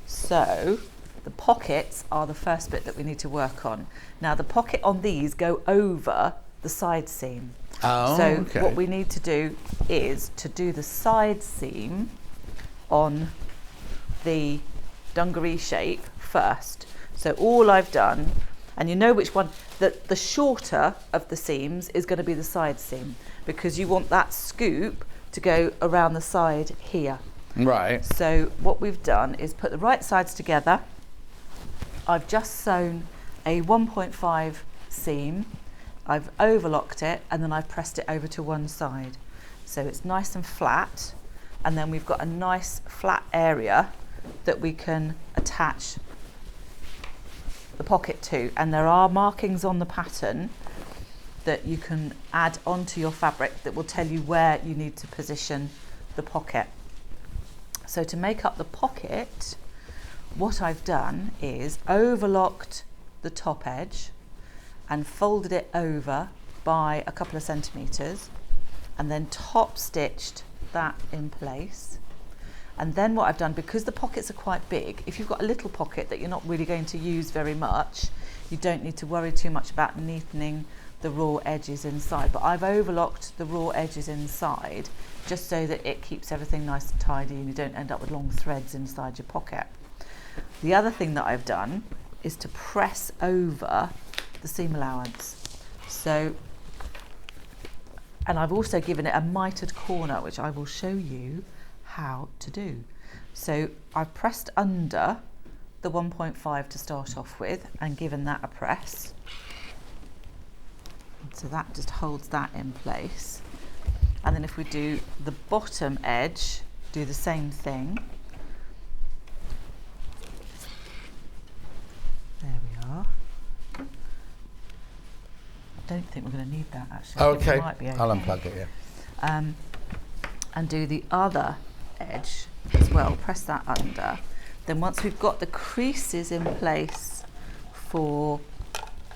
So the pockets are the first bit that we need to work on. Now the pocket on these go over the side seam. Oh, so okay. What we need to do is to do the side seam on the dungaree shape first. So all I've done, and you know which one, the shorter of the seams is going to be the side seam, because you want that scoop to go around the side here. Right. So what we've done is put the right sides together. I've just sewn a 1.5 seam. I've overlocked it, and then I've pressed it over to one side. So it's nice and flat, and then we've got a nice flat area that we can attach the pocket to, and there are markings on the pattern that you can add onto your fabric that will tell you where you need to position the pocket. So to make up the pocket, what I've done is overlocked the top edge and folded it over by a couple of centimetres, and then top stitched that in place. And then what I've done, because the pockets are quite big, if you've got a little pocket that you're not really going to use very much, you don't need to worry too much about neatening the raw edges inside. But I've overlocked the raw edges inside just so that it keeps everything nice and tidy and you don't end up with long threads inside your pocket. The other thing that I've done is to press over the seam allowance. So, and I've also given it a mitered corner, which I will show you how to do. So I've pressed under the 1.5 to start off with and given that a press. So that just holds that in place. And then if we do the bottom edge, do the same thing. There we are. I don't think we're going to need that actually. Okay. It might be okay. I'll unplug it, yeah. And do the other edge as well, press that under. Then once we've got the creases in place for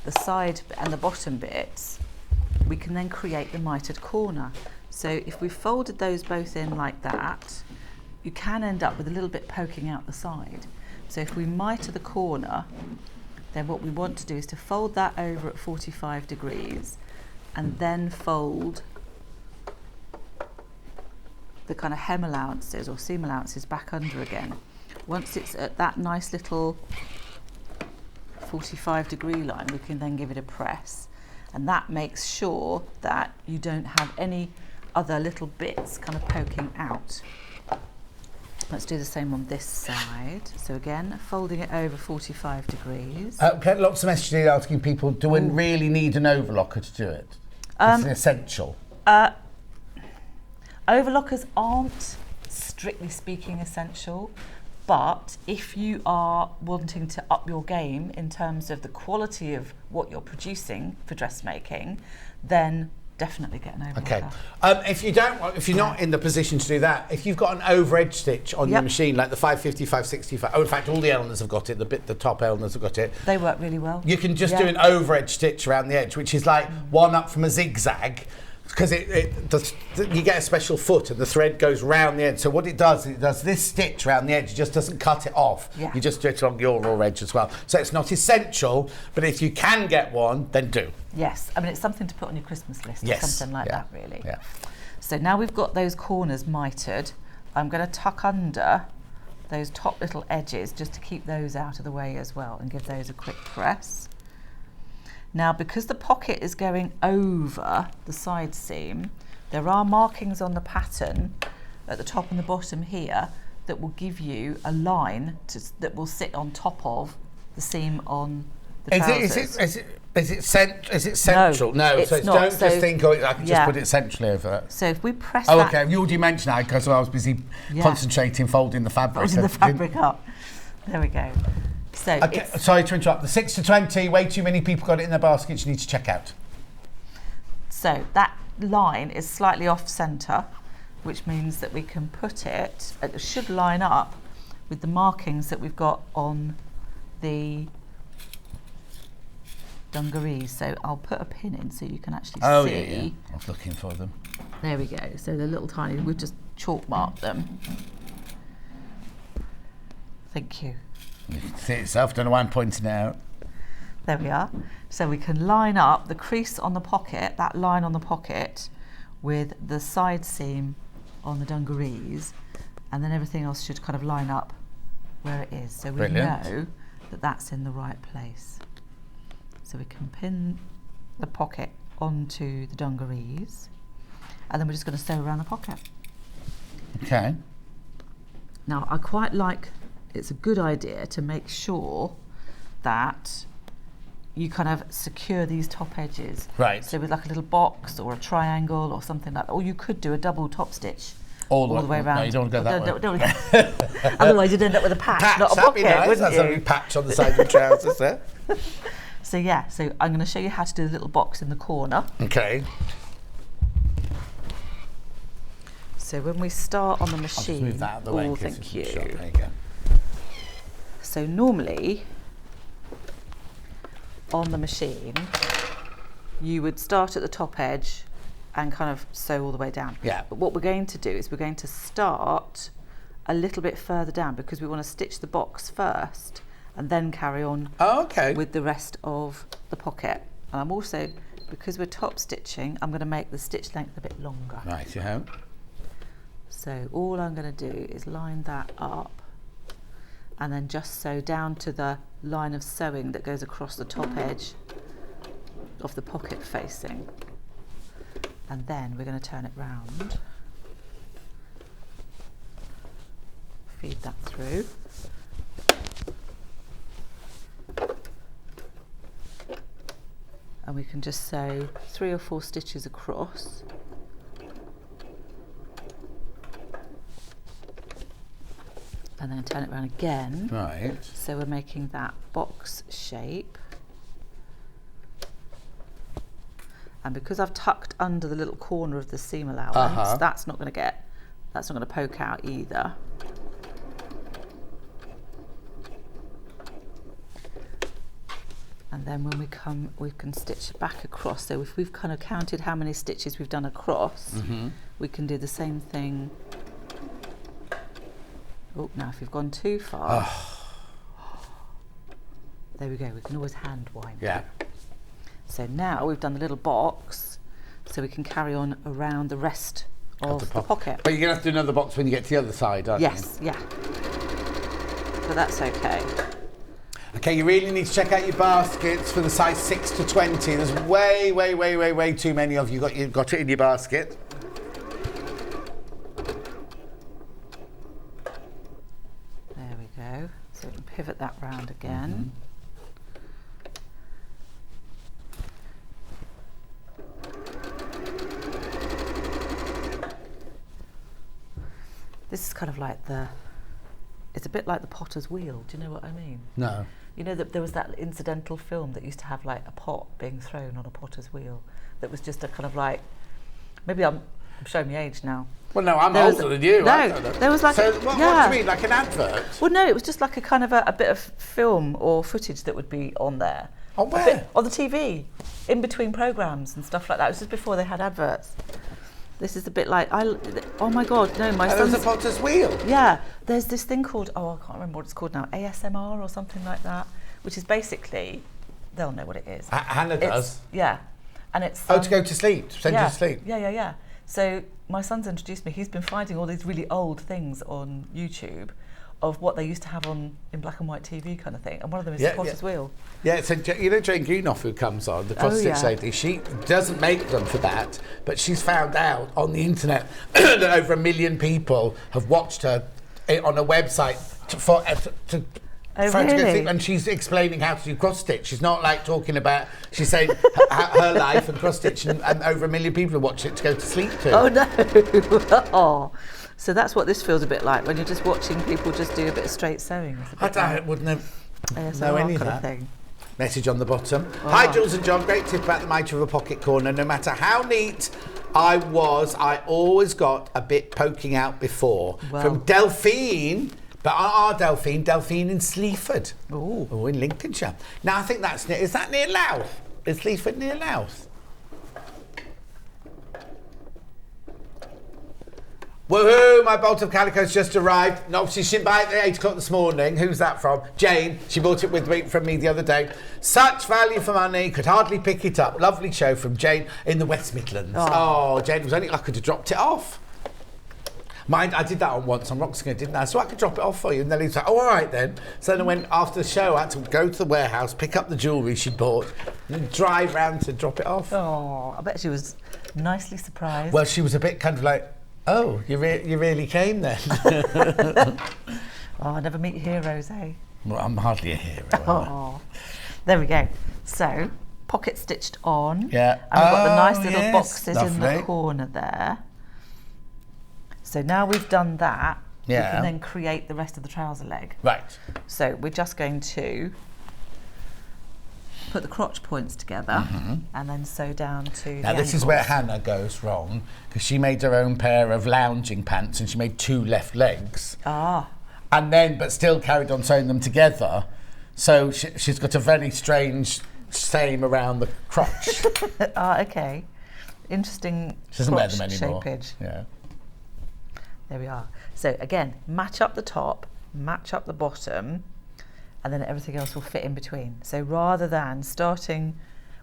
the side and the bottom bits, we can then create the mitered corner. So if we folded those both in like that, you can end up with a little bit poking out the side. So if we miter the corner, then what we want to do is to fold that over at 45 degrees and then fold the kind of hem allowances or seam allowances back under again. Once it's at that nice little 45 degree line, we can then give it a press, and that makes sure that you don't have any other little bits kind of poking out. Let's do the same on this side. So again, folding it over 45 degrees. Okay, lots of messages asking people, do we really need an overlocker to do it? It's essential. Overlockers aren't, strictly speaking, essential, but if you are wanting to up your game in terms of the quality of what you're producing for dressmaking, then definitely get an overlocker. Okay. If you're not in the position to do that, if you've got an over edge stitch on your machine, like the 550, 565, in fact, all the Elners have got it, the top Elners have got it. They work really well. You can just do an over edge stitch around the edge, which is like one up from a zigzag. because you get a special foot and the thread goes round the edge. So what it does this stitch round the edge. It just doesn't cut it off. Yeah. You just do it along your raw edge as well. So it's not essential, but if you can get one, then do. Yes, I mean, it's something to put on your Christmas list or something like that, really. Yeah. So now we've got those corners mitered, I'm going to tuck under those top little edges just to keep those out of the way as well and give those a quick press. Now, because the pocket is going over the side seam, there are markings on the pattern at the top and the bottom here that will give you a line that will sit on top of the seam on the trousers. Is it central? No, so don't just think, I can just put it centrally over it. So if we press that... Oh, okay, you already mentioned that because I was busy concentrating, folding the fabric. Folding the fabric up. There we go. So okay, sorry to interrupt. The 6 to 20, way too many people got it in their baskets, you need to check out. So that line is slightly off centre, which means that we can put it should line up with the markings that we've got on the dungarees. So I'll put a pin in so you can actually see. Oh, yeah. I was looking for them. There we go. So they're little tiny, we've just chalk marked them. Thank you. You can see it yourself, don't know why I'm pointing it out. There we are. So we can line up the crease on the pocket, that line on the pocket, with the side seam on the dungarees, and then everything else should kind of line up where it is. So we know that that's in the right place. So we can pin the pocket onto the dungarees, and then we're just going to sew around the pocket. Okay. Now, I quite like, it's a good idea to make sure that you kind of secure these top edges. Right. So with like a little box or a triangle or something like that. Or you could do a double top stitch all the way around. No, you don't want to go that way. Otherwise you'd end up with a patch, not a pocket, nice. wouldn't That's a patch on the side of your trousers there. So yeah, so I'm going to show you how to do the little box in the corner. Okay. So when we start on the machine... I'll just move that out of the way. Thank you. There you go. So normally, on the machine, you would start at the top edge and kind of sew all the way down. Yeah. But what we're going to do is we're going to start a little bit further down because we want to stitch the box first and then carry on with the rest of the pocket. And I'm also, because we're top stitching, I'm going to make the stitch length a bit longer. Right, you have. So all I'm going to do is line that up and then just sew down to the line of sewing that goes across the top edge of the pocket facing. And then we're going to turn it round, feed that through. And we can just sew 3 or 4 stitches across. And then turn it around again. Right. So we're making that box shape. And because I've tucked under the little corner of the seam allowance, that's not going to poke out either. And then when we come, we can stitch back across. So if we've kind of counted how many stitches we've done across, we can do the same thing. Oh, now if you've gone too far, there we go, we can always hand wind. Yeah. So now we've done the little box, so we can carry on around the rest of the pocket. But you're going to have to do another box when you get to the other side, aren't you? Yes, yeah. But that's okay. Okay, you really need to check out your baskets for the size 6 to 20. There's way too many of you. You've got it in your basket. There we go. So we can pivot that round again. This is kind of like it's a bit like the potter's wheel. Do you know what I mean? No. You know that there was that incidental film that used to have like a pot being thrown on a potter's wheel that was just a kind of like, maybe I'm showing my age now. Well, no, I'm older than you. No, there was like what do you mean, like an advert? Well, no, it was just like a kind of a bit of film or footage that would be on there On where? On the TV, in between programmes and stuff like that. It was just before they had adverts. This is a bit like, oh my God, no, my son's... There's a potter's wheel? Yeah, there's this thing called, I can't remember what it's called now, ASMR or something like that, which is basically, they'll know what it is. Hannah does? Yeah. And it's... to go to sleep, to send you to sleep? Yeah. So my son's introduced me, he's been finding all these really old things on YouTube of what they used to have on in black and white TV kind of thing, and one of them is the potter's wheel. Yeah, so you know Jane Greenoff, who comes on, the cross-stitch lady, she doesn't make them for that, but she's found out on the internet that over 1 million people have watched her on a website to go sleep, and she's explaining how to do cross-stitch. She's not like talking about, she's saying her life and cross-stitch, and over 1 million people have watched it to go to sleep to. Oh no! Oh. So that's what this feels a bit like when you're just watching people just do a bit of straight sewing. I wouldn't know any of that. Thing. Message on the bottom. Oh. Hi Jules and John, great tip about the mitre of a pocket corner. No matter how neat I was, I always got a bit poking out before. Wow. From Delphine, but our Delphine in Sleaford. Oh, in Lincolnshire. Now I think that's near, is that near Louth? Is Sleaford near Louth? Woohoo, my bolt of calico's just arrived. No, she didn't buy it at 8 o'clock this morning. Who's that from? Jane. She bought it from me the other day. Such value for money, could hardly pick it up. Lovely show from Jane in the West Midlands. Oh Jane, it was only I could have dropped it off. I did that once on Roxington, didn't I? So I could drop it off for you. And then he was like, oh, all right then. So then I went after the show, I had to go to the warehouse, pick up the jewellery she'd bought, and drive round to drop it off. Oh, I bet she was nicely surprised. Well, she was a bit kind of like, oh, you really came then? I never meet heroes, eh? Well, I'm hardly a hero. Oh, there we go. So, pocket stitched on. Yeah. And we've got the nice little boxes in the corner there. So now we've done that, we can then create the rest of the trouser leg. Right. So we're just going to put the crotch points together and then sew down to now this is where Hannah goes wrong, because she made her own pair of lounging pants and she made 2 left legs. And then, but still carried on sewing them together. So she's got a very strange seam around the crotch. Okay. Interesting. She doesn't wear them anymore. Shapeage. Yeah. There we are. So again, match up the top, match up the bottom, and then everything else will fit in between. So rather than starting,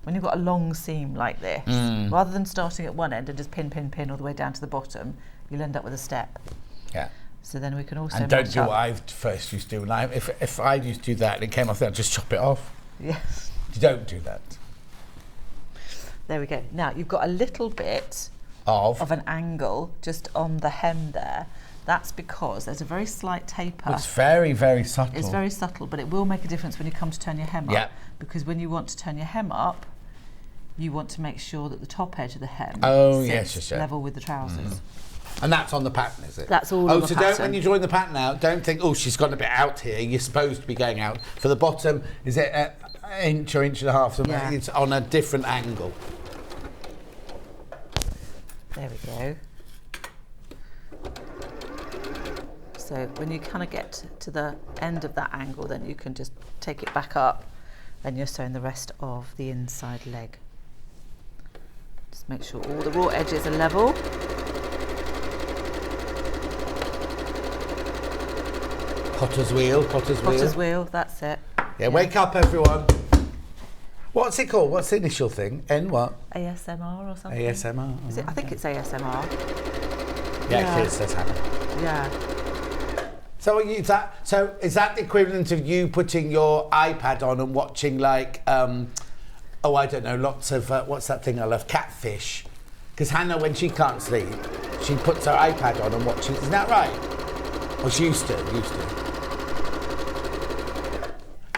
when you've got a long seam like this, rather than starting at one end and just pin all the way down to the bottom, you'll end up with a step. Yeah. So then we can also and don't do what I first used to do. And if I used to do that and it came off there, I'd just chop it off. Yes. You don't do that. There we go. Now you've got a little bit of an angle just on the hem there. That's because there's a very slight taper. It's very, very subtle. It's very subtle, but it will make a difference when you come to turn your hem up. Because when you want to turn your hem up, you want to make sure that the top edge of the hem sits level with the trousers. And that's on the pattern, is it? That's all on the pattern. Don't, when you're drawing the pattern out, don't think, oh, she's gone a bit out here. You're supposed to be going out. For the bottom, is it an inch or inch and a half? So it's on a different angle. There we go. So when you kind of get to the end of that angle, then you can just take it back up and you're sewing the rest of the inside leg. Just make sure all the raw edges are level. Potter's wheel, potter's wheel. Potter's wheel, that's it. Yeah, wake up everyone. What's it called? What's the initial thing? N what? ASMR or something? ASMR. Is it? I think it's ASMR. Yeah, it is, says Hannah. Yeah. So is that the equivalent of you putting your iPad on and watching like, I don't know, lots of, what's that thing I love? Catfish. Because Hannah, when she can't sleep, she puts her iPad on and watches. Isn't that right? Or she used to.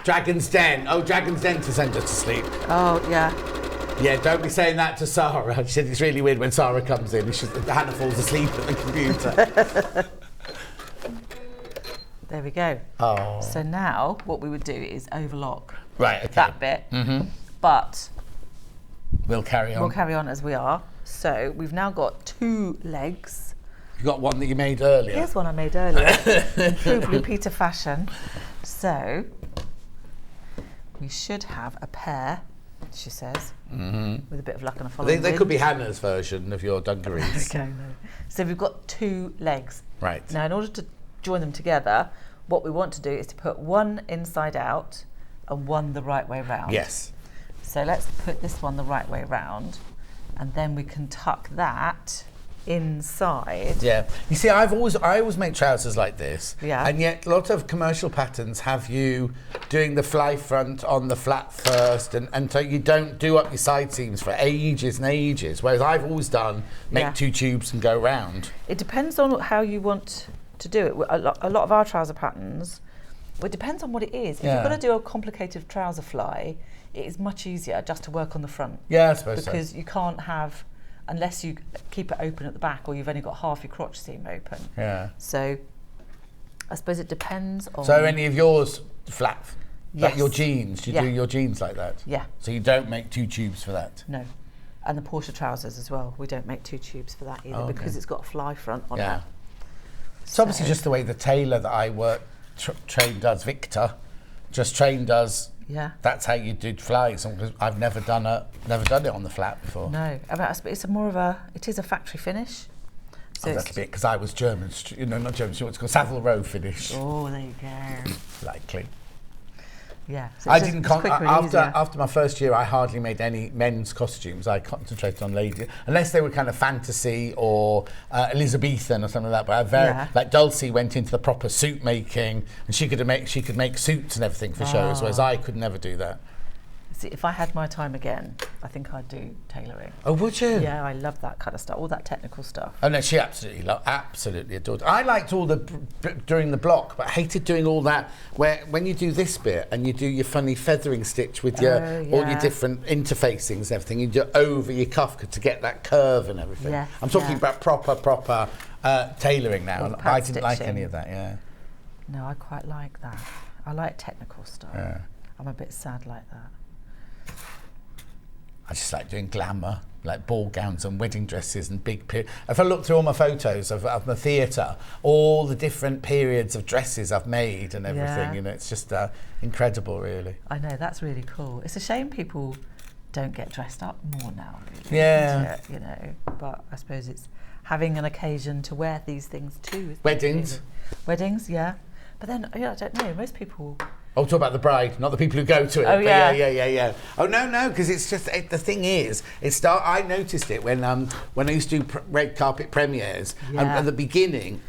Dragon's Den. Oh, Dragon's Den to send her to sleep. Oh, yeah. Yeah, don't be saying that to Sarah. She said it's really weird when Sarah comes in. Hannah falls asleep at the computer. There we go. Oh. So now what we would do is overlock that bit. But we'll carry on. We'll carry on as we are. So we've now got 2 legs. You got one that you made earlier. Here's one I made earlier. True Blue Peter fashion. So we should have a pair, she says, with a bit of luck and a I following think they wind. could be Hannah's version of your dungarees. Okay, no. So we've got 2 legs. Right. Now, in order to join them together, what we want to do is to put one inside out and one the right way round. Yes. So let's put this one the right way round, and then we can tuck that inside. Yeah. You see, I always make trousers like this. Yeah. And yet a lot of commercial patterns have you doing the fly front on the flat first, and so you don't do up your side seams for ages and ages. Whereas I've always done make 2 tubes and go round. It depends on how you want to do it. A lot of our trouser patterns, well, it depends on what it is. If you're going to do a complicated trouser fly, it is much easier just to work on the front. Yeah, I suppose because you can't have, unless you keep it open at the back, or you've only got half your crotch seam open. Yeah. So I suppose it depends on. So any of yours flat, like Yes. your jeans, you do your jeans like that? Yeah. So you don't make 2 tubes for that? No. And the Porsche trousers as well. We don't make 2 tubes for that either because it's got a fly front on it. It's obviously just the way the tailor that I train does, Victor, does. Yeah. That's how you do flies. I've never done it on the flat before. No, it's it is a factory finish. So that's a bit because I was German, not German. What's called Savile Row finish. Oh, there you go. Likely. Yeah. So I didn't after my first year. I hardly made any men's costumes. I concentrated on ladies, unless they were kind of fantasy or Elizabethan or something like that. But like Dulcie went into the proper suit making, and she could make suits and everything for shows, whereas I could never do that. See, if I had my time again, I think I'd do tailoring. Oh, would you? Yeah, I love that kind of stuff, all that technical stuff. Oh no, she absolutely adored it. I liked all the during the block, but hated doing all that when you do this bit and you do your funny feathering stitch with your all your different interfacings and everything. You do it over your cuff to get that curve and everything. Yes, I'm talking about proper tailoring now. And I didn't like stitching. any of that. Yeah. No, I quite like that. I like technical stuff. Yeah. I'm a bit sad like that. I just like doing glamour, like ball gowns and wedding dresses and if I look through all my photos of the theatre, all the different periods of dresses I've made and everything, it's just incredible, really. I know, that's really cool. It's a shame people don't get dressed up more now, really. Yeah. But I suppose it's having an occasion to wear these things too. Isn't Weddings. It, really? Weddings, yeah. But then, I don't know, most people... Oh, talk about the bride, not the people who go to it. Oh, yeah. Yeah. Oh, no, because it's just, the thing is, I noticed it when I used to do red carpet premieres, and at the beginning,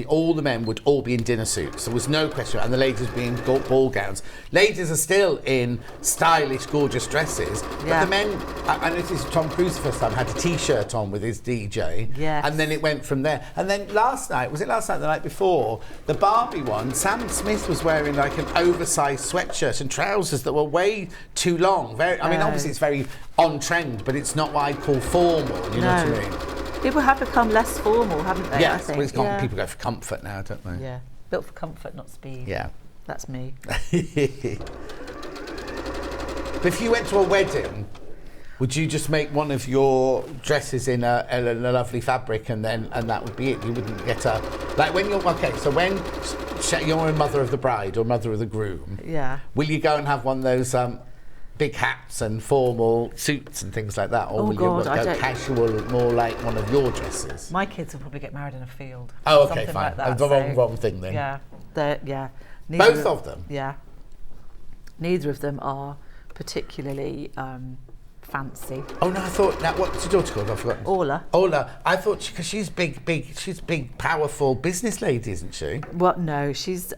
all the men would all be in dinner suits. There was no question, and the ladies would be in ball gowns. Ladies are still in stylish, gorgeous dresses, but the men, I noticed Tom Cruise the first time had a T-shirt on with his DJ, and then it went from there. And then the night before, the Barbie one, Sam Smith was wearing like an oversized sweatshirt and trousers that were way too long. Obviously it's very on trend, but it's not what I'd call formal, you know what I mean? People have become less formal, haven't they? Yes, people go for comfort now, don't they? Yeah, built for comfort, not speed. Yeah. That's me. But if you went to a wedding, would you just make one of your dresses in a lovely fabric and that would be it? You wouldn't get when you're a mother of the bride or mother of the groom, will you go and have one of those big hats and formal suits and things like that, or will you go casual, more like one of your dresses? My kids will probably get married in a field. Oh, okay, fine. Like that, the wrong thing then. Yeah, Both of them. Yeah, neither of them are particularly fancy. Oh no, I thought. Now, what's your daughter called? I've forgotten. Orla. I thought because she's big, powerful business lady, isn't she? Well, no, she's.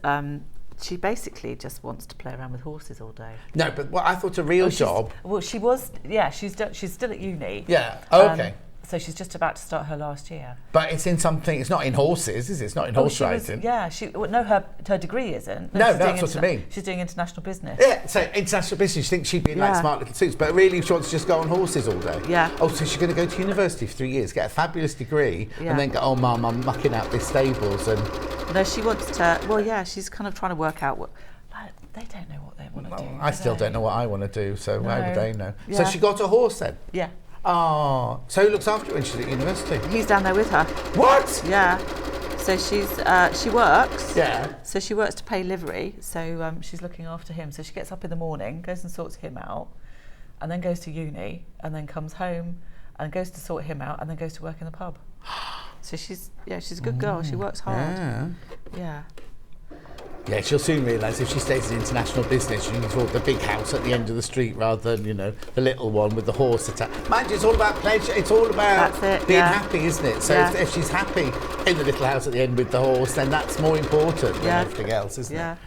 She basically just wants to play around with horses all day. No, but I thought a real job. Well, she was. Yeah, she's still at uni. Yeah. Oh, okay. So she's just about to start her last year. But it's in something. It's not in horses, is it? It's not in horse riding. Her degree isn't. No, that's what I mean. She's doing international business. Yeah, so international business. She thinks she'd be in like smart little suits, but really she wants to just go on horses all day. Yeah. Oh, so she's going to go to university for 3 years, get a fabulous degree, and then go, oh, Mum, I'm mucking out these stables and. No, she wants to. Well, yeah, she's kind of trying to work out what. They don't know what they want to do. I still don't know what I want to do, so why would they know? Yeah. So she got a horse then? Yeah. Oh, so who looks after her when she's at university? He's down there with her. What? Yeah. So she works. Yeah. So she works to pay livery. So she's looking after him. So she gets up in the morning, goes and sorts him out, and then goes to uni, and then comes home and goes to sort him out, and then goes to work in the pub. So she's a good girl. She works hard. Yeah. Yeah, she'll soon realise if she stays in international business, she can afford the big house at the end of the street rather than, the little one with the horse attached. Mind you, it's all about pleasure. It's all about being happy, isn't it? So if she's happy in the little house at the end with the horse, then that's more important than everything else, isn't it?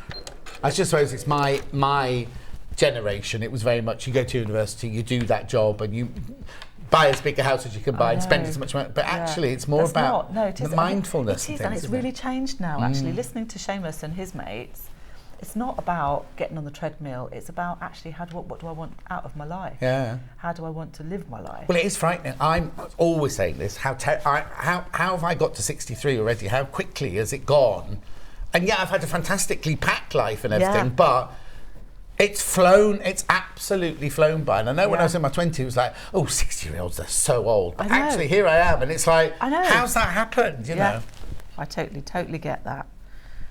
I just suppose it's my generation. It was very much you go to university, you do that job, and you buy as big a house as you can buy and spend as much money. But actually, it's more about the mindfulness. It is, and it's really changed now, actually. Listening to Seamus and his mates, it's not about getting on the treadmill. It's about actually what do I want out of my life? Yeah. How do I want to live my life? Well, it is frightening. I'm always saying this. How have I got to 63 already? How quickly has it gone? And yeah, I've had a fantastically packed life and everything, but it's flown, it's absolutely flown by. And I know when I was in my 20s, it was like, 60-year-olds, they're so old. But actually, here I am, and it's like, how's that happened, you know? I totally get that.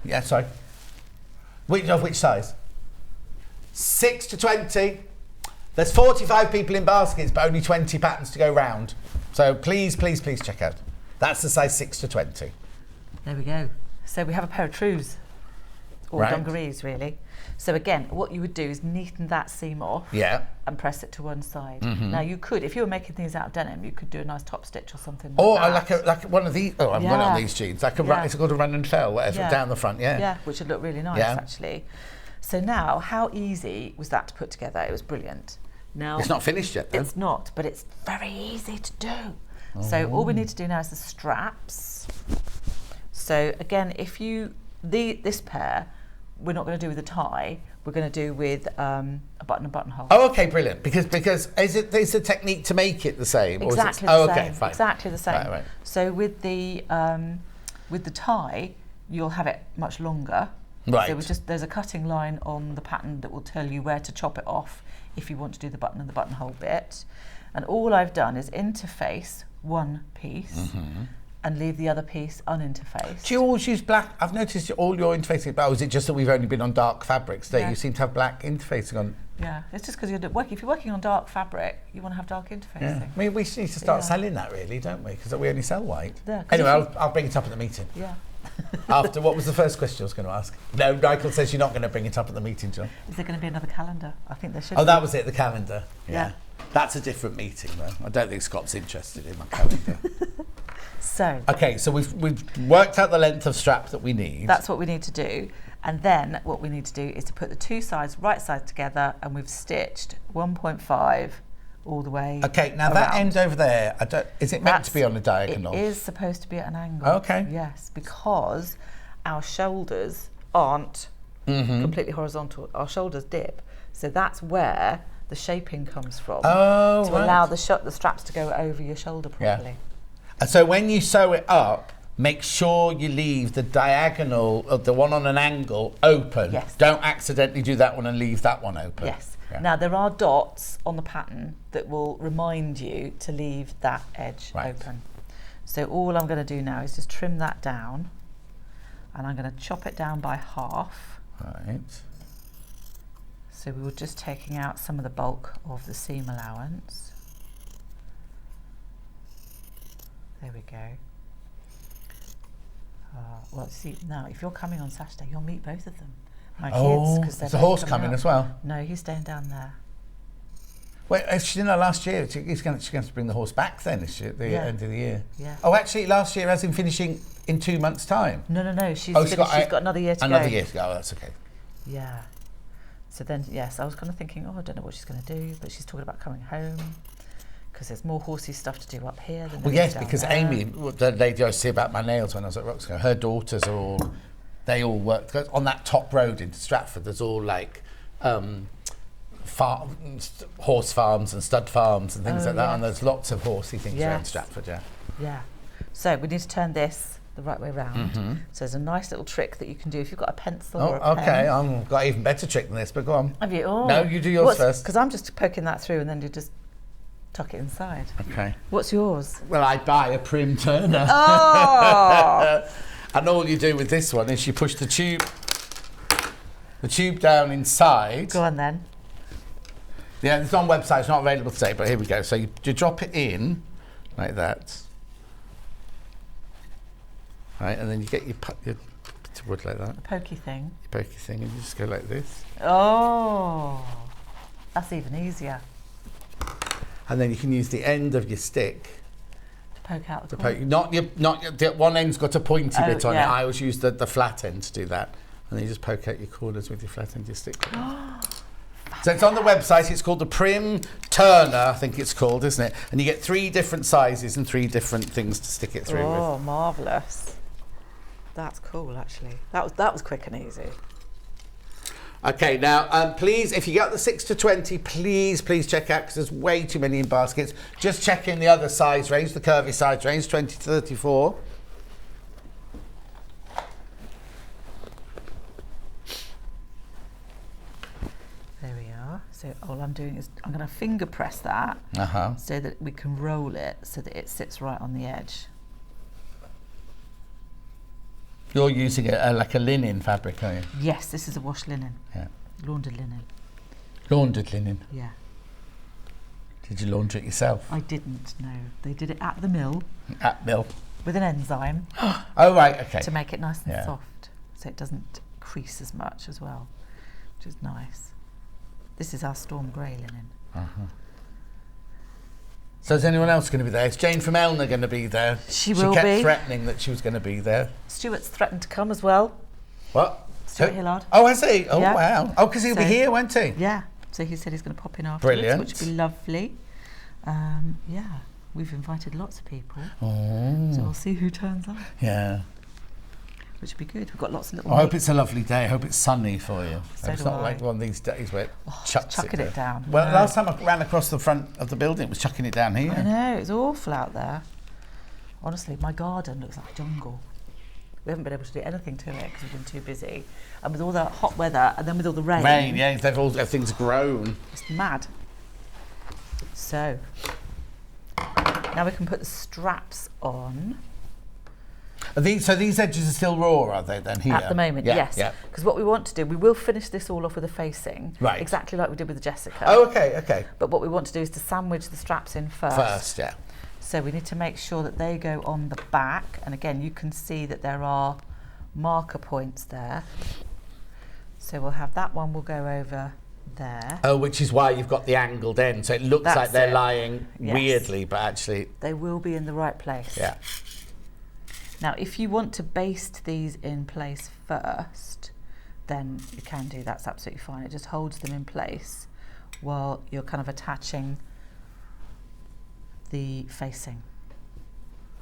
Yeah, sorry. Which size? 6 to 20. There's 45 people in baskets, but only 20 patterns to go round. So please check out. That's the size 6 to 20. There we go. So we have a pair of trews, or dungarees, really. So again, what you would do is neaten that seam off and press it to one side. Now you could, if you were making things out of denim, you could do a nice top stitch or something like that. like one of these, I'm running on these jeans, it's called a run and fell, whatever, down the front, which would look really nice actually. So now, how easy was that to put together? It was brilliant. Now it's not finished yet though. It's not, but it's very easy to do. So all we need to do now is the straps. So again, if this pair, we're not going to do with a tie. We're going to do with a button and buttonhole. Oh, okay, brilliant. Because is the technique to make it the same? Exactly or the same. Okay, fine. Exactly the same. Right. So with the tie, you'll have it much longer. Right. So there's a cutting line on the pattern that will tell you where to chop it off if you want to do the button and the buttonhole bit. And all I've done is interface one piece. And leave the other piece uninterfaced. Do you always use black? I've noticed all your interfacing, but is it just that we've only been on dark fabrics today? You seem to have black interfacing on. Yeah, it's just because if you're working on dark fabric, you want to have dark interfacing. Yeah. I mean, we need to start selling that, really, don't we? Because we only sell white. Yeah, anyway, I'll bring it up at the meeting. Yeah. After, what was the first question I was going to ask? No, Michael says you're not going to bring it up at the meeting, John. Is there going to be another calendar? I think there should be. Oh, that was it, the calendar. Yeah. That's a different meeting, though. I don't think Scott's interested in my calendar. Okay, so we've worked out the length of strap that we need. That's what we need to do. And then what we need to do is to put the two sides, right sides together, and we've stitched 1.5 all the way Okay, now around. that end over there, is it meant to be on a diagonal? It is supposed to be at an angle. Okay. Yes, because our shoulders aren't completely horizontal. Our shoulders dip. So that's where the shaping comes from. Oh, to allow the straps to go over your shoulder properly. And so when you sew it up, make sure you leave the diagonal of the one on an angle open. Yes. Don't accidentally do that one and leave that one open. Yes. Yeah. Now there are dots on the pattern that will remind you to leave that edge open. So all I'm going to do now is just trim that down, and I'm going to chop it down by half. Right. So we were just taking out some of the bulk of the seam allowance. There we go. Well, see, now if you're coming on Saturday, you'll meet both of them. My kids, because is the horse coming as well? No, he's staying down there. Well, she didn't know last year. She's going to bring the horse back then, is she, at the end of the year? Yeah. Oh, actually, last year, as in finishing in 2 months' time? No. She's got another year to go. Another year to go. Oh, that's okay. Yeah. So then, yes, I was kind of thinking, I don't know what she's going to do, but she's talking about coming home, because there's more horsey stuff to do up here than there is down because there. Amy, the lady I see about my nails when I was at Roxco, her daughters they all work on that top road into Stratford. There's all like horse farms and stud farms and things like that, and there's lots of horsey things around Stratford. Yeah. So we need to turn this the right way round. So there's a nice little trick that you can do if you've got a pencil or a pen. Okay, I've got an even better trick than this, but go on. Have you? Oh. No, you do yours first. Because I'm just poking that through, and then you just tuck it inside. Okay. What's yours? Well, I buy a Prim Turner. Oh! And all you do with this one is you push the tube down inside. Go on then. Yeah, it's on website, it's not available today, but here we go. So you drop it in like that. Right, and then you get your bit of wood like that. The pokey thing. Your pokey thing, and you just go like this. Oh, that's even easier. And then you can use the end of your stick To poke out the to corner. poke. The one end's got a pointy bit on it. yeah. I always use the flat end to do that. And then you just poke out your corners with your flat end of your stick. So it's on the website. It's called the Prim Turner, I think it's called, isn't it? And you get 3 different sizes and 3 different things to stick it through with. Oh, marvellous. That's cool, actually. That was quick and easy. Okay, now, please, if you get the 6 to 20, please check out, because there's way too many in baskets. Just check in the other size range, the curvy size range, 20 to 34. There we are. So all I'm doing is I'm going to finger press that so that we can roll it so that it sits right on the edge. You're using like a linen fabric, are you? Yes, this is a wash linen. Yeah. Laundered linen. Laundered linen? Yeah. Did you launder it yourself? I didn't, no. They did it at the mill. At mill? With an enzyme. Oh, right, okay. To make it nice and soft, so it doesn't crease as much as well, which is nice. This is our storm grey linen. So is anyone else going to be there? Is Jane from Elna going to be there? She will kept be. threatening that she was going to be there. Stuart's threatened to come as well. What? Stuart Hillard. Oh, has he? Oh, Yeah. wow. Oh, because he'll be here, won't he? Yeah. So he said he's going to pop in afterwards, Brilliant. which would be lovely. Yeah, we've invited lots of people. Oh. So we'll see who turns up. Yeah. Which would be good. We've got lots of little... I hope it's a lovely day. I hope it's sunny for you. So it's do not I. like one of these days where it chucking it down. Well, No. last time I ran across the front of the building, it was chucking it down here. I know, it's awful out there. Honestly, my garden looks like a jungle. We haven't been able to do anything to it because we've been too busy. And with all the hot weather and then with all the rain... Rain, yeah, everything's grown. It's mad. So, now we can put the straps on. So these edges are still raw, are they then, here? At the moment, yes. Yeah. Because what we want to do, we will finish this all off with a facing. Right. Exactly like we did with the Jessica. Oh, okay. But what we want to do is to sandwich the straps in first. First, yeah. So we need to make sure that they go on the back. And again, you can see that there are marker points there. So we'll have that one will go over there. Oh, which is why you've got the angled end. So it looks That's like they're it. lying Yes. weirdly, but actually... They will be in the right place. Yeah. Now, if you want to baste these in place first, then you can do. That's absolutely fine. It just holds them in place while you're kind of attaching the facing.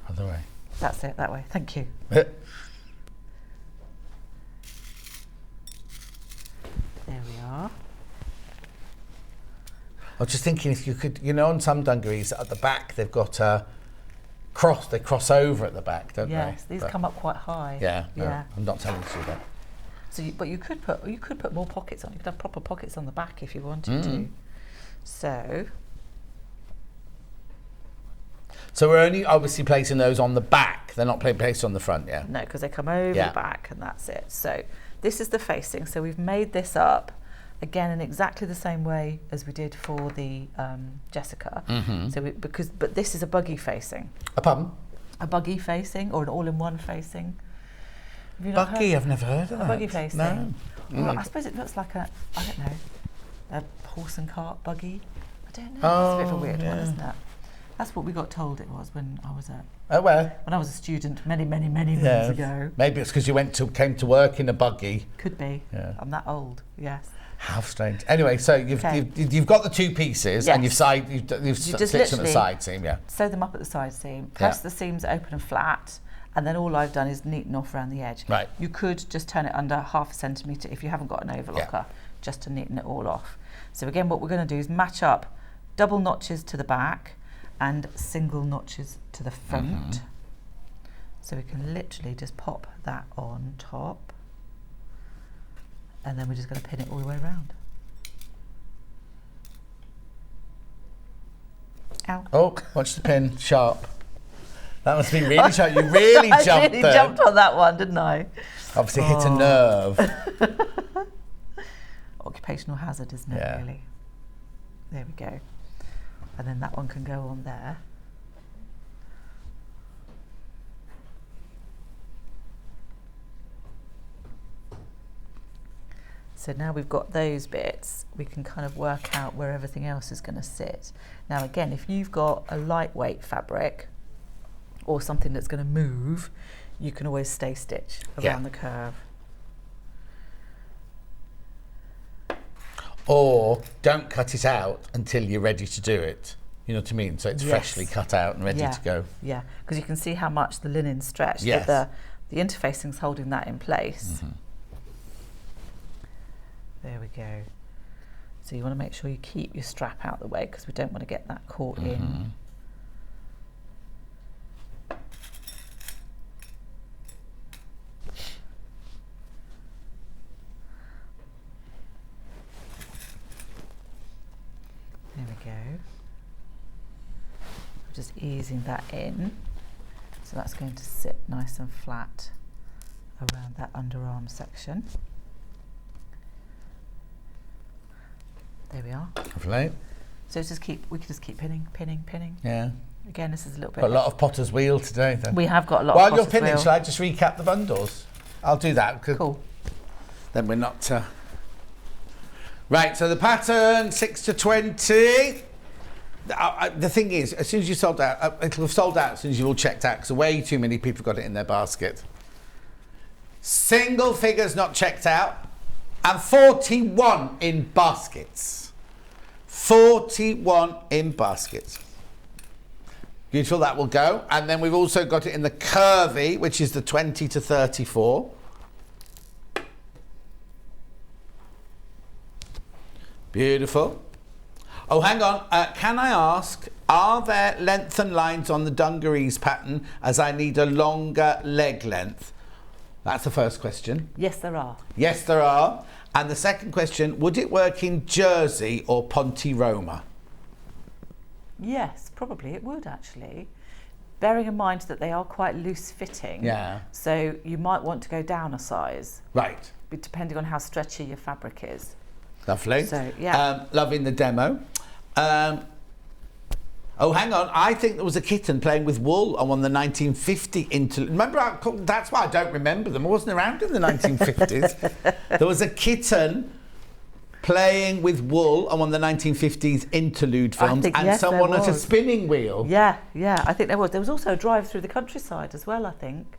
Other way. That's it, that way. Thank you. There we are. I was just thinking if you could, on some dungarees at the back, they've got a they cross over at the back, don't they? Yes, these come up quite high. Yeah, no, Yeah. I'm not telling you to do that. So, but you could put more pockets on. You could have proper pockets on the back if you wanted to. So we're only obviously placing those on the back. They're not placed on the front, yeah? no, because they come over the back and that's it. So this is the facing. So we've made this up again in exactly the same way as we did for the Jessica. So but this is a buggy facing. A pardon? A buggy facing or an all-in-one facing. Have you not Buggy, heard? I've never heard of that. A buggy facing. No. Well, I suppose it looks like a horse and cart buggy. I don't know. Oh, it's a bit of a weird one, yeah. isn't it? That's what we got told it was when I was where? when I was a student many moons ago. Maybe it's because you came to work in a buggy. Could be. Yeah. I'm that old. Yes. How strange. Anyway, so you've got the two pieces and you've just stitched them at the literally side seam, yeah. Sew them up at the side seam. Press the seams open and flat, and then all I've done is neaten off around the edge. Right. You could just turn it under 1/2 centimetre if you haven't got an overlocker, just to neaten it all off. So again, what we're going to do is match up double notches to the back and single notches to the front. So we can literally just pop that on top. And then we're just going to pin it all the way around. Ow. Oh, watch the pin, sharp. That must be really sharp. You really jumped I really jumped on that one, didn't I? Obviously hit a nerve. Occupational hazard, isn't it, really? There we go. And then that one can go on there. So now we've got those bits, we can kind of work out where everything else is going to sit. Now again, if you've got a lightweight fabric or something that's going to move, you can always stay stitch around the curve. Or don't cut it out until you're ready to do it. You know what I mean? So it's freshly cut out and ready to go. Yeah, because you can see how much the linen's stretched. Yes. But the interfacing's holding that in place. Mm-hmm. There we go. So you want to make sure you keep your strap out the way because we don't want to get that caught in. There we go. Just easing that in. So that's going to sit nice and flat around that underarm section. There we are. Lovely. So we can just keep pinning. Yeah. Again, this is a little bit. Got a lot of potter's wheel today then. We have got a lot While of you're potter's pinning, wheel. shall I just recap the bundles? I'll do that. Cool. Then we're not... Right, so the pattern, 6 to 20. The thing is, as soon as you sold out, it'll have sold out as soon as you've all checked out because way too many people got it in their basket. Single figures not checked out. And 41 in baskets. 41 in baskets. Beautiful, that will go. And then we've also got it in the curvy, which is the 20 to 34. Beautiful. Oh, hang on. Can I ask, are there length and lines on the dungarees pattern as I need a longer leg length? That's the first question. Yes, there are. Yes, there are. And the second question, would it work in jersey or Ponte Roma? Yes, probably it would actually. Bearing in mind that they are quite loose fitting. Yeah. So you might want to go down a size. Right. Depending on how stretchy your fabric is. Lovely. So, yeah. Loving the demo. Oh, hang on. I think there was a kitten playing with wool on one of the 1950 interlude. Remember, that's why I don't remember them. I wasn't around in the 1950s. There was a kitten playing with wool on one of the 1950s interlude films, and someone at a spinning wheel. Yeah, I think there was. There was also a drive through the countryside as well, I think.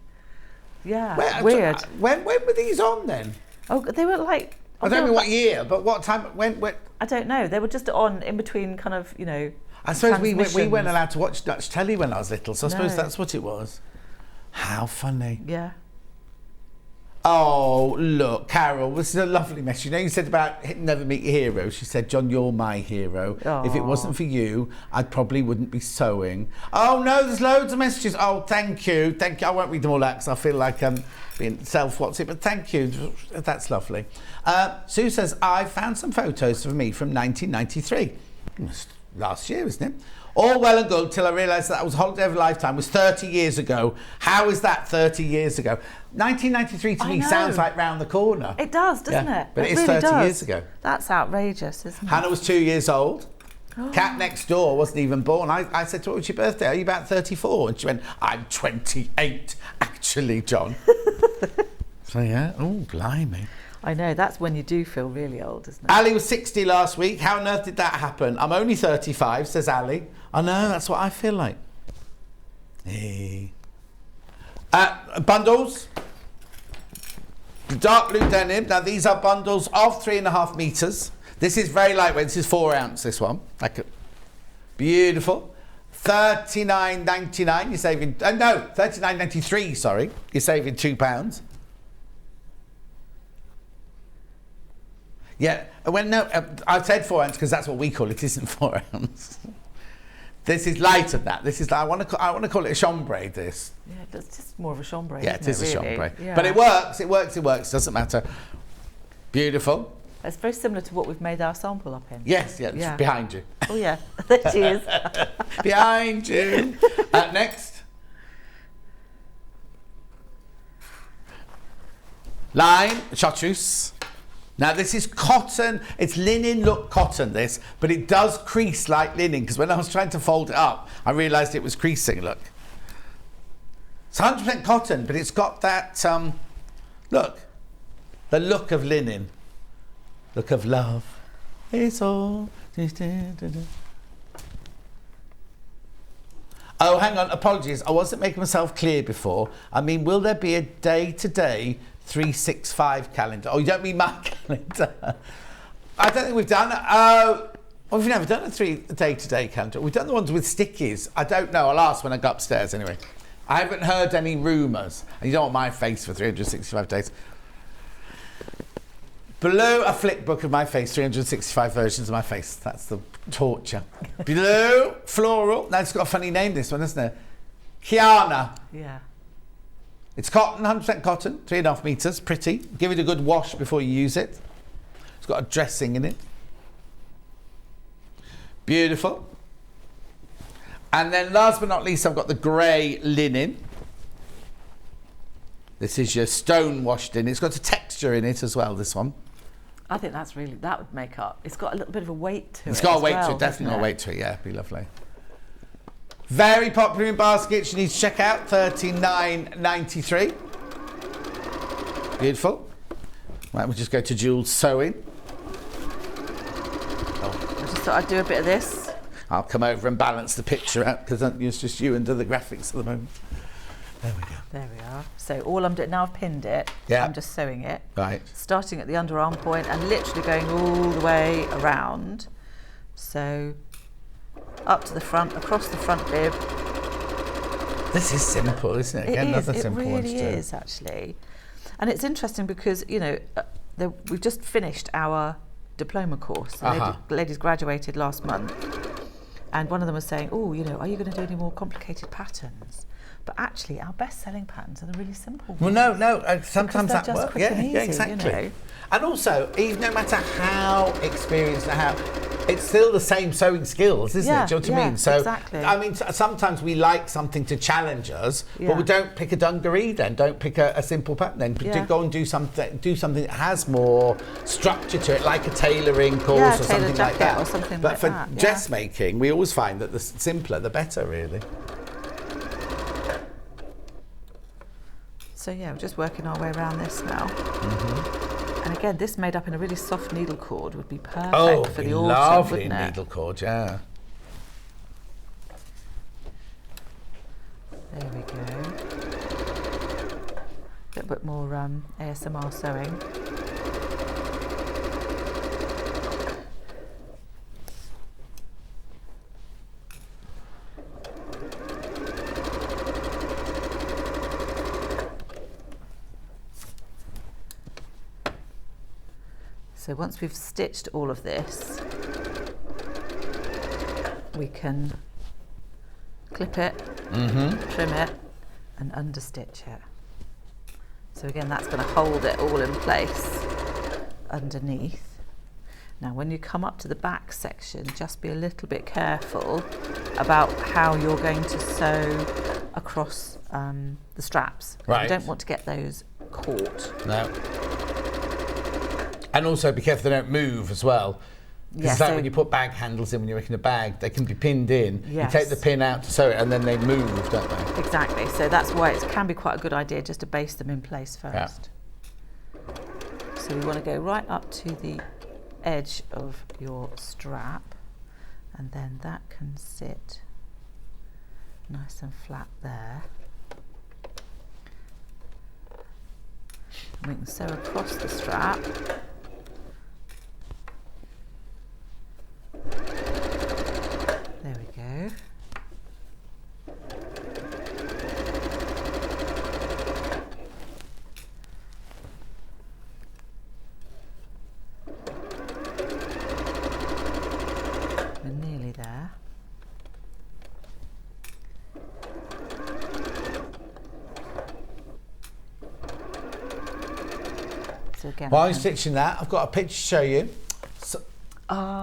Yeah, weird. When were these on then? Oh, they were like... I don't know what year, but what time? When? I don't know. They were just on in between kind of, you know... I suppose we weren't allowed to watch Dutch telly when I was little, so I suppose that's what it was. How funny. Yeah. Oh, look, Carol, this is a lovely message. You know, you said about never meet your hero. She said, John, you're my hero. Aww. If it wasn't for you, I probably wouldn't be sewing. Oh, no, there's loads of messages. Oh, thank you. Thank you. I won't read them all out because I feel like I'm being self-what's it, but thank you. That's lovely. Sue says, I found some photos of me from 1993. Last year, isn't it? All well and good till I realised that was Holiday of a Lifetime was 30 years ago. How is that 30 years ago? 1993 to me sounds like round the corner. It does, doesn't it? But it it's really 30 years ago. That's outrageous, isn't it? Hannah was 2 years old. Cat next door wasn't even born. I said to her, what's your birthday? Are you about 34? And she went, I'm 28, actually, John. So, yeah. Oh, blimey. I know, that's when you do feel really old, isn't it? Ali was 60 last week. How on earth did that happen? I'm only 35, says Ali. I know, that's what I feel like. Hey. Bundles. Dark blue denim. Now, these are bundles of 3.5 metres. This is very lightweight. This is 4 ounce, this one. Beautiful. $39.99. You're saving... no, $39.93, sorry. You're saving £2. Yeah, I said 4 ounce because that's what we call it. It isn't 4 ounce. This is lighter than that. This is I want to call it a chambray. This. Yeah, it's just more of a chambray. Yeah, it is a chambray. Yeah. But it works. It works. Doesn't matter. Beautiful. It's very similar to what we've made our sample up in. Yes, yeah. Behind you. Oh yeah, there she is. Behind you. Next. Line, chartreuse. Now this is cotton, it's linen look cotton this, but it does crease like linen, because when I was trying to fold it up, I realised it was creasing, look. It's 100% cotton, but it's got that, look, the look of linen. Look of love. It's all. Oh, hang on, apologies. I wasn't making myself clear before. I mean, will there be a day-to-day 365 calendar? Oh, you don't mean my calendar. I don't think we've done it. Oh, well, we've never done a day-to-day calendar. We've done the ones with stickies. I don't know. I'll ask when I go upstairs anyway. I haven't heard any rumours. And you don't want my face for 365 days. Below a flip book of my face, 365 versions of my face. That's the torture. Below, floral. Now, it's got a funny name, this one, isn't it? Kiana. Yeah. It's cotton, 100% cotton, 3.5 metres, pretty. Give it a good wash before you use it. It's got a dressing in it. Beautiful. And then last but not least, I've got the grey linen. This is your stone washed in. It's got a texture in it as well, this one. I think that's really, that would make up. It's got a little bit of a weight to it. It's got a weight well, to it, definitely got a weight to it, yeah, it'd be lovely. Very popular in baskets, you need to check out, $39.93. Beautiful. Right, we'll just go to Jules Sewing. I just thought I'd do a bit of this. I'll come over and balance the picture out because it's just you and do the graphics at the moment. There we go. There we are. So all I'm doing, now I've pinned it, yeah. I'm just sewing it. Right. Starting at the underarm point and literally going all the way around. So up to the front, across the front bib. This is simple, isn't it? Again, another simple one to do. It really is, actually. And it's interesting because, you know, we've just finished our diploma course. The ladies graduated last month. And one of them was saying, oh, you know, are you going to do any more complicated patterns? But actually, our best-selling patterns are the really simple ones. Well, no, sometimes that works. Yeah, Yeah, exactly. You know? And also, even no matter how experienced and how, it's still the same sewing skills, isn't it? Do you know what I mean? So, exactly. I mean, sometimes we like something to challenge us, but we don't pick a dungaree then. Don't pick a simple pattern then. But go and do something that has more structure to it, like a tailoring course or something like that. Or something but like for that, dressmaking, we always find that the simpler, the better, really. So yeah, we're just working our way around this now. And again, this made up in a really soft needle cord would be perfect for the autumn, lovely wouldn't it? needle cord, yeah. There we go. A little bit more ASMR sewing. So once we've stitched all of this, we can clip it, trim it, and understitch it. So again, that's going to hold it all in place underneath. Now, when you come up to the back section, just be a little bit careful about how you're going to sew across the straps. Right. You don't want to get those caught. No. And also be careful they don't move as well. Because it's like when you put bag handles in when you're making a bag, they can be pinned in. Yes. You take the pin out to sew it and then they move, don't they? Exactly. So that's why it can be quite a good idea just to base them in place first. Yeah. So we want to go right up to the edge of your strap, and then that can sit nice and flat there. And we can sew across the strap. There we go. We're nearly there. So again, while you're stitching that, I've got a picture to show you. So,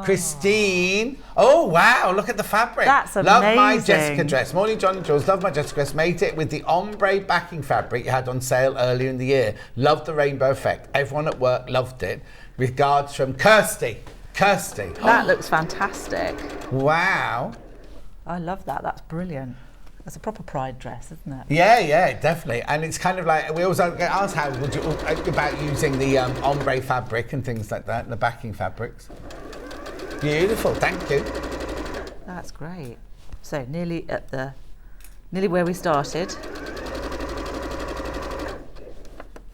Christine. Oh, wow, look at the fabric. That's Love my amazing. Jessica dress. Morning, John and Jules. Love my Jessica dress. Made it with the ombre backing fabric you had on sale earlier in the year. Loved the rainbow effect. Everyone at work loved it. Regards from Kirsty. That looks fantastic. Wow. I love that. That's brilliant. That's a proper pride dress, isn't it? Yeah, definitely. And it's kind of like, we always get asked how would you, about using the ombre fabric and things like that, and the backing fabrics. Beautiful, thank you. That's great. So nearly where we started.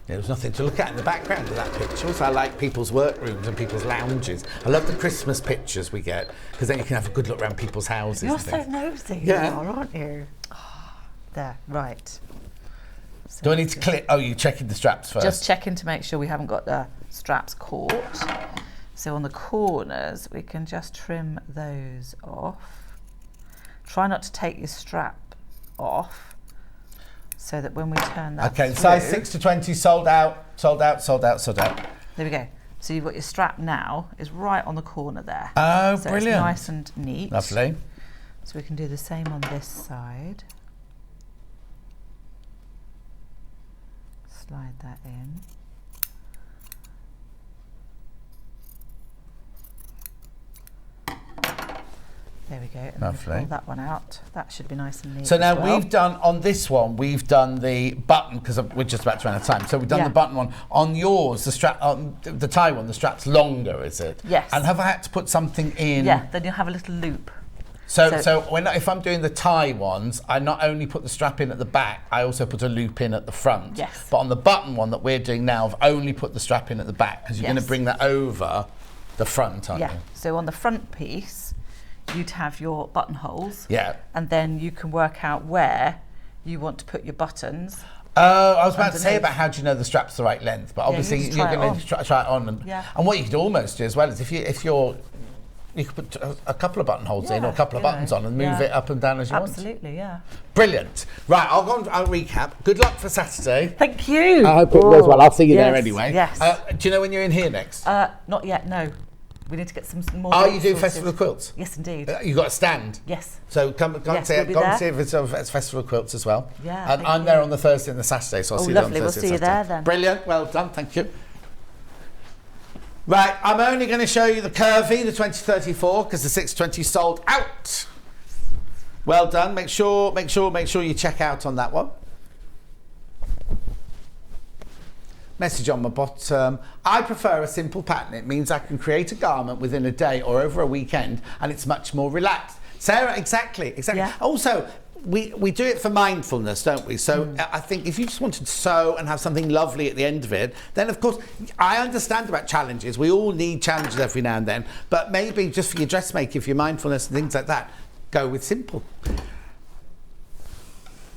There was nothing to look at in the background of that picture. So I like people's workrooms and people's lounges. I love the Christmas pictures we get, because then you can have a good look around people's houses. You're so nosy, you are, aren't you? Oh, there, right. So do I need to click? Oh, you're checking the straps first. Just checking to make sure we haven't got the straps caught. So on the corners, we can just trim those off. Try not to take your strap off, so that when we turn that through, size 6 to 20, sold out. There we go. So you've got your strap now, is right on the corner there. Oh, so brilliant. It's nice and neat. Lovely. So we can do the same on this side. Slide that in. There we go. And Lovely. Pull that one out. That should be nice and neat. So now as well. we've done, on this one, we've done the button, because we're just about to run out of time. So we've done the button one. On yours, the strap, the tie one, the strap's longer, is it? Yes. And have I had to put something in? Yeah, then you'll have a little loop. So if I'm doing the tie ones, I not only put the strap in at the back, I also put a loop in at the front. Yes. But on the button one that we're doing now, I've only put the strap in at the back, because you're going to bring that over the front, aren't you? So on the front piece, you'd have your buttonholes. Yeah. And then you can work out where you want to put your buttons. Oh, I was about to say about how do you know the strap's the right length, but obviously you you're going to try it on. And what you could almost do as well is you could put a couple of buttonholes in or a couple of buttons on and move it up and down as you want. Absolutely, yeah. Brilliant. Right, I'll recap. Good luck for Saturday. Thank you. I hope it goes well. I'll see you there anyway. Yes. Do you know when you're in here next? Not yet, no. We need to get some more. Oh, you do Festival of Quilts? Yes, indeed. You got a stand? Yes. So come and see if it's Festival of Quilts as well. Yeah. And I'm there on the Thursday and the Saturday, so I'll see you there on Thursday. We'll see you there then. Brilliant. Well done. Thank you. Right, I'm only going to show you the curvy, the 2034, because the 620 sold out. Well done. Make sure you check out on that one. Message on my bottom. I prefer a simple pattern. It means I can create a garment within a day or over a weekend, and it's much more relaxed. Sarah, exactly. Yeah. Also, we do it for mindfulness, don't we? So I think if you just wanted to sew and have something lovely at the end of it, then of course, I understand about challenges. We all need challenges every now and then, but maybe just for your dressmaking, for your mindfulness and things like that, go with simple.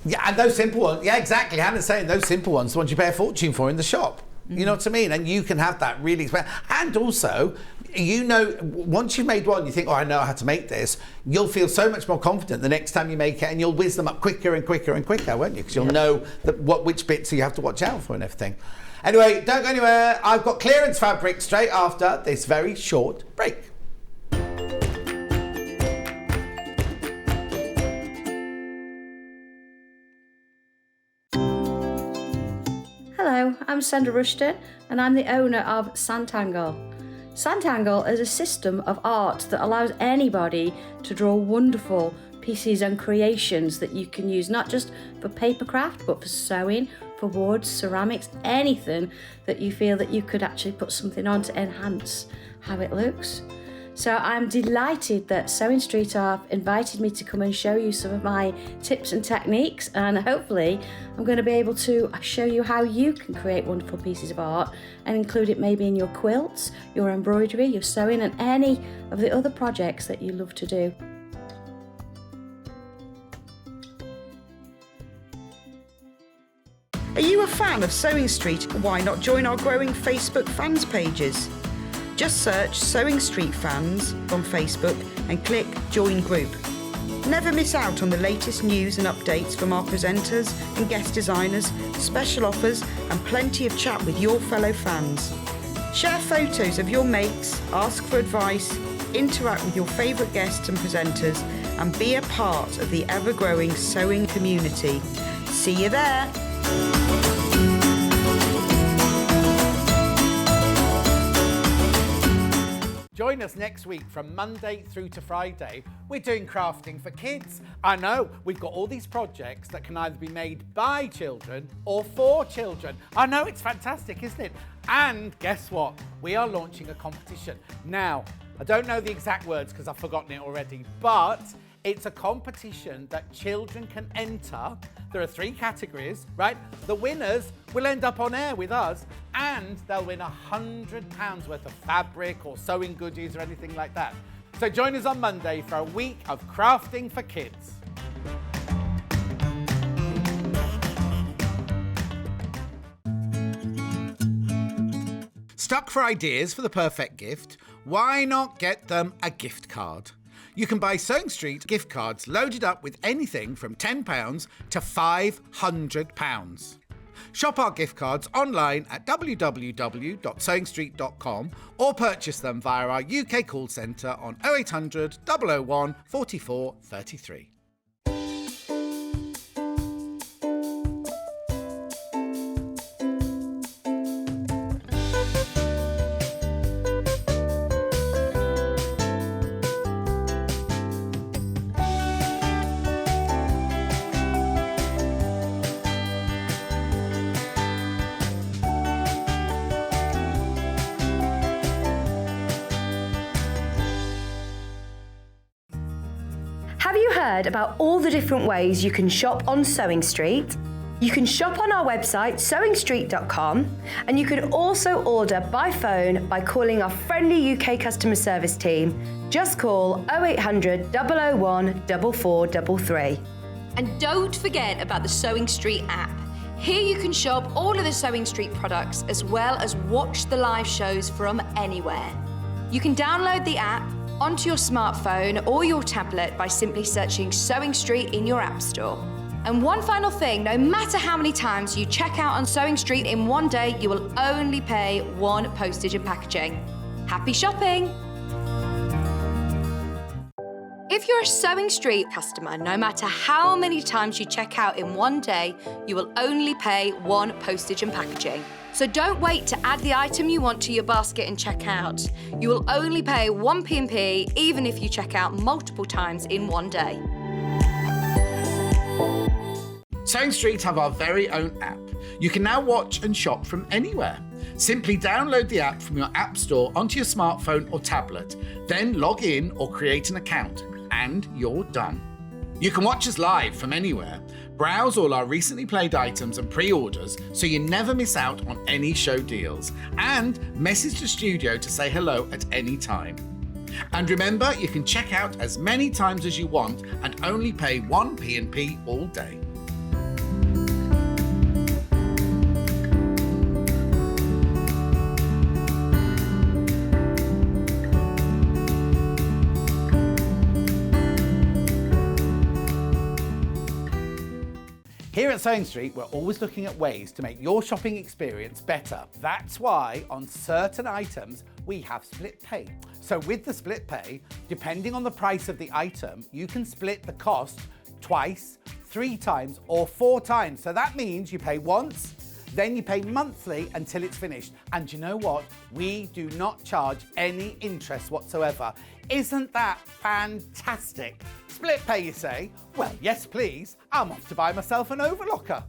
Yeah, and those simple ones, yeah, exactly. Hannah's saying those simple ones, the ones you pay a fortune for in the shop. You know what I mean? And you can have that really expensive. And also, once you've made one, you think, oh, I know how to make this. You'll feel so much more confident the next time you make it, and you'll whiz them up quicker and quicker and quicker, won't you? Because you'll know which bits you have to watch out for and everything. Anyway, don't go anywhere. I've got clearance fabric straight after this very short break. Hello, I'm Sandra Rushton and I'm the owner of Sanntangle. Sanntangle is a system of art that allows anybody to draw wonderful pieces and creations that you can use not just for paper craft but for sewing, for wood, ceramics, anything that you feel that you could actually put something on to enhance how it looks. So I'm delighted that Sewing Street have invited me to come and show you some of my tips and techniques, and hopefully I'm going to be able to show you how you can create wonderful pieces of art and include it maybe in your quilts, your embroidery, your sewing and any of the other projects that you love to do. Are you a fan of Sewing Street? Why not join our growing Facebook fans pages? Just search Sewing Street Fans on Facebook and click Join Group. Never miss out on the latest news and updates from our presenters and guest designers, special offers and plenty of chat with your fellow fans. Share photos of your makes, ask for advice, interact with your favourite guests and presenters, and be a part of the ever-growing sewing community. See you there! Join us next week from Monday through to Friday. We're doing crafting for kids. I know, we've got all these projects that can either be made by children or for children. I know, it's fantastic, isn't it? And guess what? We are launching a competition. Now, I don't know the exact words because I've forgotten it already, but it's a competition that children can enter. There are 3 categories, right? The winners will end up on air with us and they'll win £100 worth of fabric or sewing goodies or anything like that. So join us on Monday for a week of crafting for kids. Stuck for ideas for the perfect gift? Why not get them a gift card? You can buy Sewing Street gift cards loaded up with anything from £10 to £500. Shop our gift cards online at www.sewingstreet.com or purchase them via our UK call centre on 0800 001 44 33. Have you heard about all the different ways you can shop on Sewing Street? You can shop on our website sewingstreet.com, and you can also order by phone by calling our friendly UK customer service team. Just call 0800 001 4433. And don't forget about the Sewing Street app. Here you can shop all of the Sewing Street products as well as watch the live shows from anywhere. You can download the app onto your smartphone or your tablet by simply searching Sewing Street in your app store. And one final thing, no matter how many times you check out on Sewing Street in one day, you will only pay 1 postage and packaging. Happy shopping! If you're a Sewing Street customer, no matter how many times you check out in one day, you will only pay 1 postage and packaging. So don't wait to add the item you want to your basket and check out. You will only pay 1 P&P even if you check out multiple times in one day. Sewing Street have our very own app. You can now watch and shop from anywhere. Simply download the app from your app store onto your smartphone or tablet, then log in or create an account, and you're done. You can watch us live from anywhere, browse all our recently played items and pre-orders so you never miss out on any show deals, and message the studio to say hello at any time. And remember, you can check out as many times as you want and only pay 1 P&P all day. Here at Sewing Street, we're always looking at ways to make your shopping experience better. That's why on certain items, we have split pay. So with the split pay, depending on the price of the item, you can split the cost twice, 3 times, or 4 times. So that means you pay once, then you pay monthly until it's finished. And you know what? We do not charge any interest whatsoever. Isn't that fantastic? Split pay, you say? Well, yes, please. I'm off to buy myself an overlocker.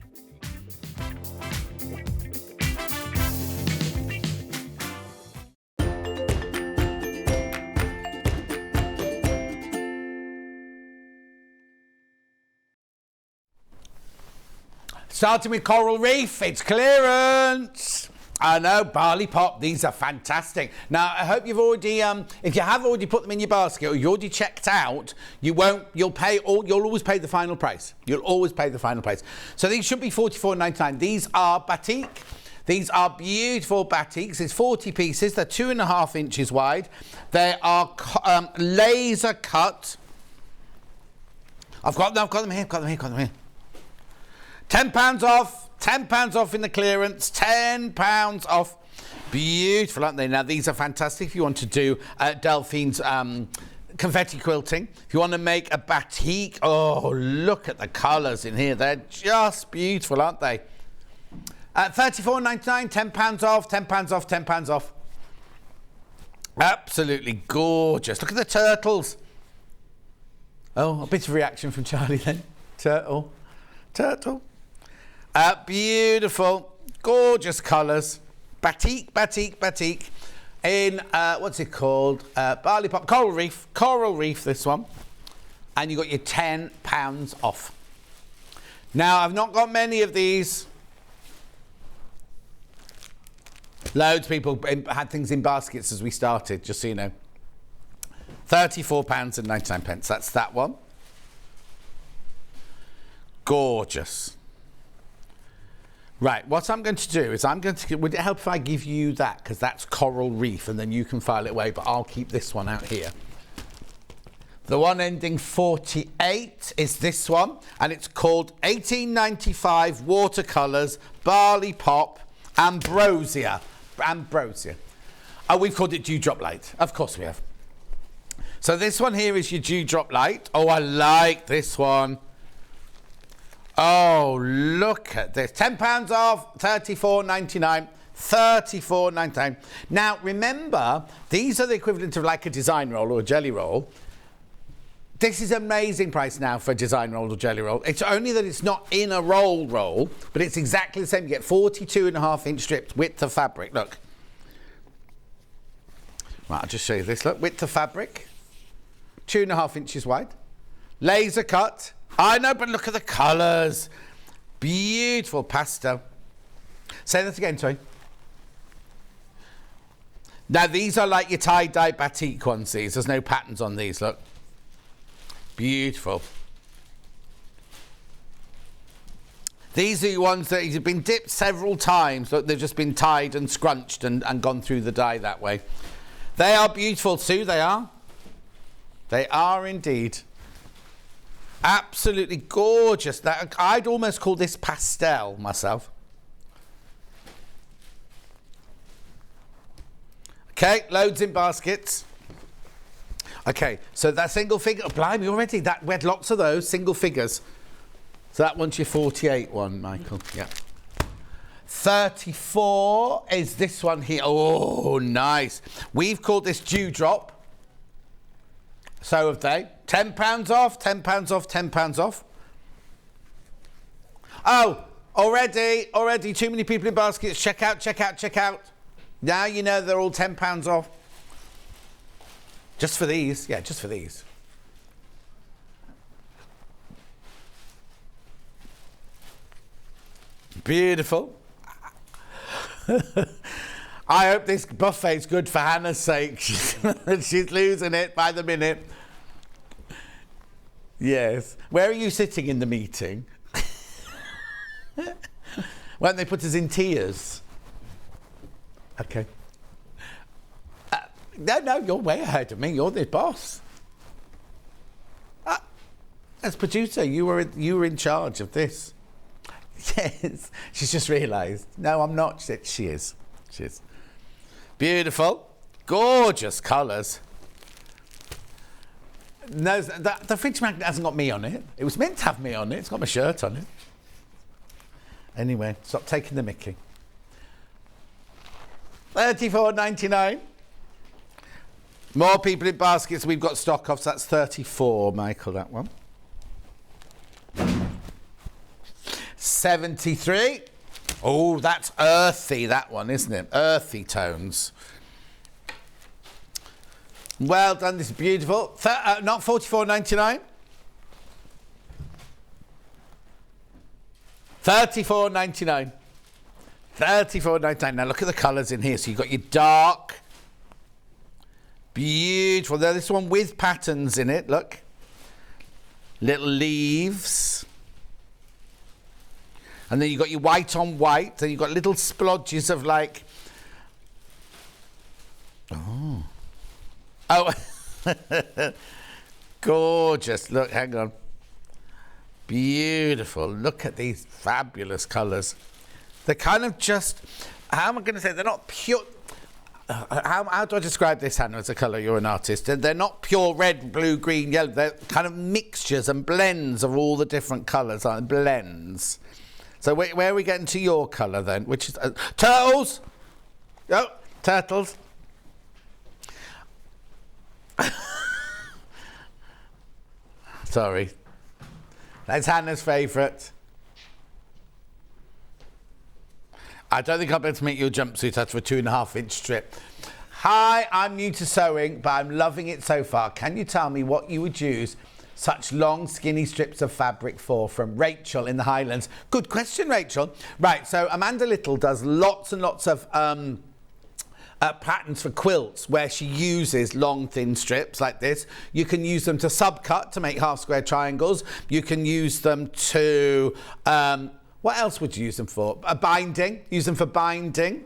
Starting with Coral Reef, it's clearance. I know, barley pop, these are fantastic. Now, I hope you've already, if you have already put them in your basket or you already checked out, you'll always pay the final price. You'll always pay the final price. So these should be $44.99. These are batik. These are beautiful batiks. It's 40 pieces. They're 2.5 inches wide. They are laser cut. I've got them here. £10 off. £10 off in the clearance, £10 off. Beautiful, aren't they? Now, these are fantastic if you want to do Delphine's confetti quilting. If you want to make a batik, oh, look at the colours in here. They're just beautiful, aren't they? £34.99, £10 off, £10 off, £10 off. Absolutely gorgeous. Look at the turtles. Oh, a bit of reaction from Charlie then. Turtle. Beautiful, gorgeous colours. Batik, batik, batik. In, what's it called? Barley pop, coral reef, this one. And you got your £10 off. Now, I've not got many of these. Loads of people had things in baskets as we started, just so you know. £34.99. That's that one. Gorgeous. Right, what I'm going to do is would it help if I give you that? Because that's coral reef, and then you can file it away, but I'll keep this one out here. The one ending 48 is this one, and it's called 1895 Watercolours Barley Pop Ambrosia. Oh, we've called it Dewdrop Light. Of course we have. So this one here is your Dewdrop Light. Oh, I like this one. Oh, look at this. £10 off, £34.99. £34.99. Now, remember, these are the equivalent of like a design roll or a jelly roll. This is amazing price now for a design roll or jelly roll. It's only that it's not in a roll, but it's exactly the same. You get 42.5-inch strips, width of fabric. Look. Right, I'll just show you this. Look, width of fabric. 2.5 inches wide. Laser cut. I know, but look at the colours. Beautiful pastel. Say that again, sorry. Now, these are like your tie-dye batik ones, these. There's no patterns on these, look. Beautiful. These are the ones that have been dipped several times. Look, they've just been tied and scrunched and gone through the dye that way. They are beautiful, Sue, they are. They are indeed. Absolutely gorgeous. I'd almost call this pastel myself. Okay, loads in baskets. Okay, so that single figure, oh, blimey, already, we had lots of those, single figures. So that one's your 48 one, Michael, yeah. 34 is this one here. Oh, nice. We've called this Dewdrop. So have they. £10 off, £10 off, £10 off. Oh, already too many people in baskets. Check out. Now you know they're all £10 off. Just for these, yeah, just for these. Beautiful. I hope this buffet's good for Hannah's sake. She's losing it by the minute. Yes. Where are you sitting in the meeting? Won't they put us in tiers? Okay. No, you're way ahead of me. You're the boss. As producer, you were in charge of this. Yes. She's just realised. No, I'm not. She is. Beautiful. Gorgeous colours. No, the fridge magnet hasn't got me on it. It was meant to have me on it. It's got my shirt on it. Anyway, stop taking the mickey. $34.99. More people in baskets we've got stock of, so that's 34, Michael, that one. 73. Oh, that's earthy, that one, isn't it? Earthy tones. Well done, this is beautiful. Not $44.99. $34.99. $34.99. Now look at the colours in here. So you've got your dark, beautiful. Now this one with patterns in it. Look, little leaves, and then you've got your white on white. Then you've got little splodges of like, oh, gorgeous. Look, hang on. Beautiful. Look at these fabulous colours. They're kind of just, how am I going to say, they're not pure. how do I describe this, Hannah, as a colour? You're an artist. They're not pure red, blue, green, yellow. They're kind of mixtures and blends of all the different colours. Blends. So where are we getting to your colour then? Which is turtles. Oh, turtles. Sorry. That's Hannah's favourite. I don't think I'll be able to make you a jumpsuit out of a 2.5-inch strip. Hi, I'm new to sewing, but I'm loving it so far. Can you tell me what you would use such long, skinny strips of fabric for? From Rachel in the Highlands. Good question, Rachel. Right, so Amanda Little does lots and lots of patterns for quilts where she uses long, thin strips like this. You can use them to subcut to make half-square triangles. You can use them to... what else would you use them for? Binding. Use them for binding.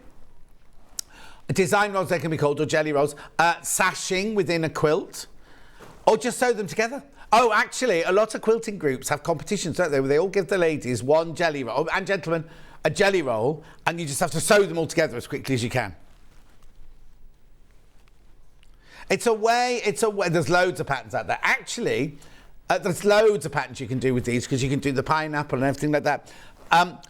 Design rolls, they can be called, or jelly rolls. Sashing within a quilt. Or just sew them together. Oh, actually, a lot of quilting groups have competitions, don't they? Where they all give the ladies one jelly roll, and gentlemen, a jelly roll, and you just have to sew them all together as quickly as you can. It's a way, there's loads of patterns out there. Actually, there's loads of patterns you can do with these, because you can do the pineapple and everything like that.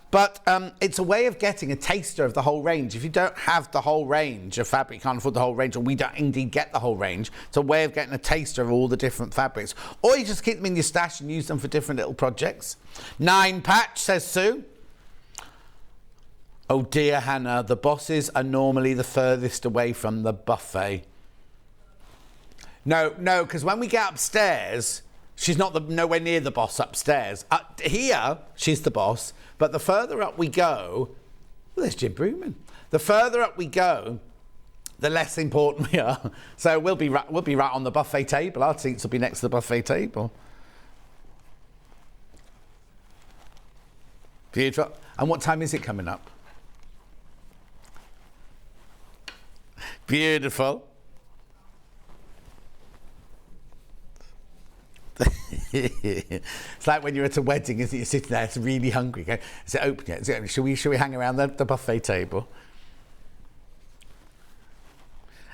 But it's a way of getting a taster of the whole range. If you don't have the whole range of fabric, you can't afford the whole range, or we don't indeed get the whole range, it's a way of getting a taster of all the different fabrics. Or you just keep them in your stash and use them for different little projects. 9 patch, says Sue. Oh dear, Hannah, the bosses are normally the furthest away from the buffet. No, because when we get upstairs, she's not nowhere near the boss upstairs. Here, she's the boss, but the further up we go... Well, there's Jim Brewman. The further up we go, the less important we are. So we'll be right on the buffet table. Our seats will be next to the buffet table. Beautiful. And what time is it coming up? Beautiful. It's like when you're at a wedding, isn't it? You're sitting there, it's really hungry. Go, is it open yet? Should we hang around the buffet table?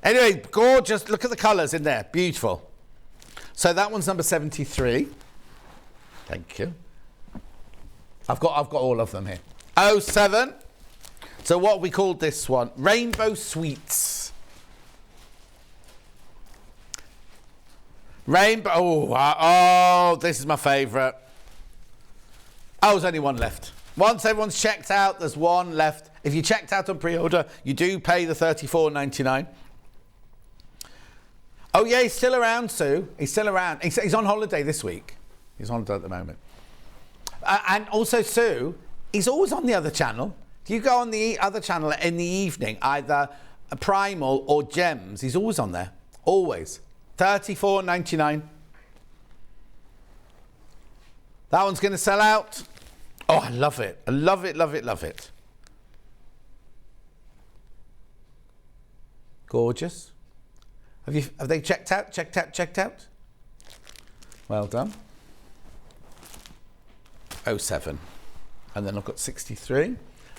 Anyway, gorgeous. Look at the colours in there. Beautiful. So that one's number 73. Thank you. I've got all of them here. 07. So what we called this one? Rainbow Sweets. Rainbow, oh, this is my favourite. Oh, there's only one left. Once everyone's checked out, there's one left. If you checked out on pre-order, you do pay the $34.99. Oh yeah, he's still around, Sue. He's still around. He's on holiday this week. He's on holiday at the moment. And also, Sue, he's always on the other channel. If you go on the other channel in the evening, either Primal or Gems, he's always on there. Always. $34.99. That one's going to sell out. Oh, I love it. I love it, love it, love it. Gorgeous. Have they checked out? Checked out? Well done. 07. And then I've got 63.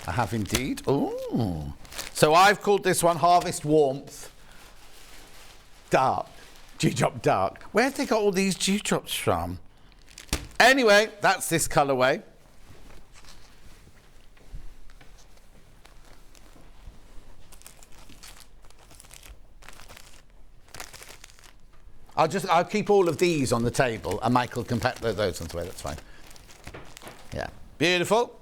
I have indeed. Ooh. So I've called this one Harvest Warmth Dark. Dewdrop Dark. Where have they got all these dewdrops from? Anyway, that's this colourway. I'll keep all of these on the table, and Michael can pack those ones away. That's fine. Yeah, beautiful.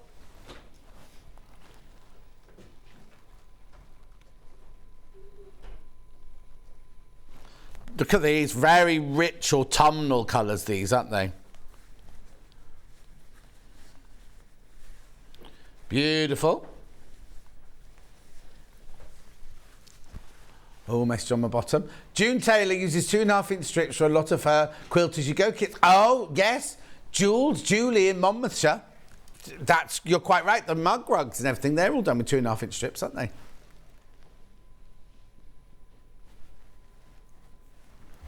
Look at these, very rich autumnal colours, these, aren't they? Beautiful. Oh, message on my bottom. June Taylor uses 2.5-inch strips for a lot of her Quilt As You Go kits. Oh, yes. Julie in Monmouthshire. You're quite right. The mug rugs and everything, they're all done with 2.5-inch strips, aren't they?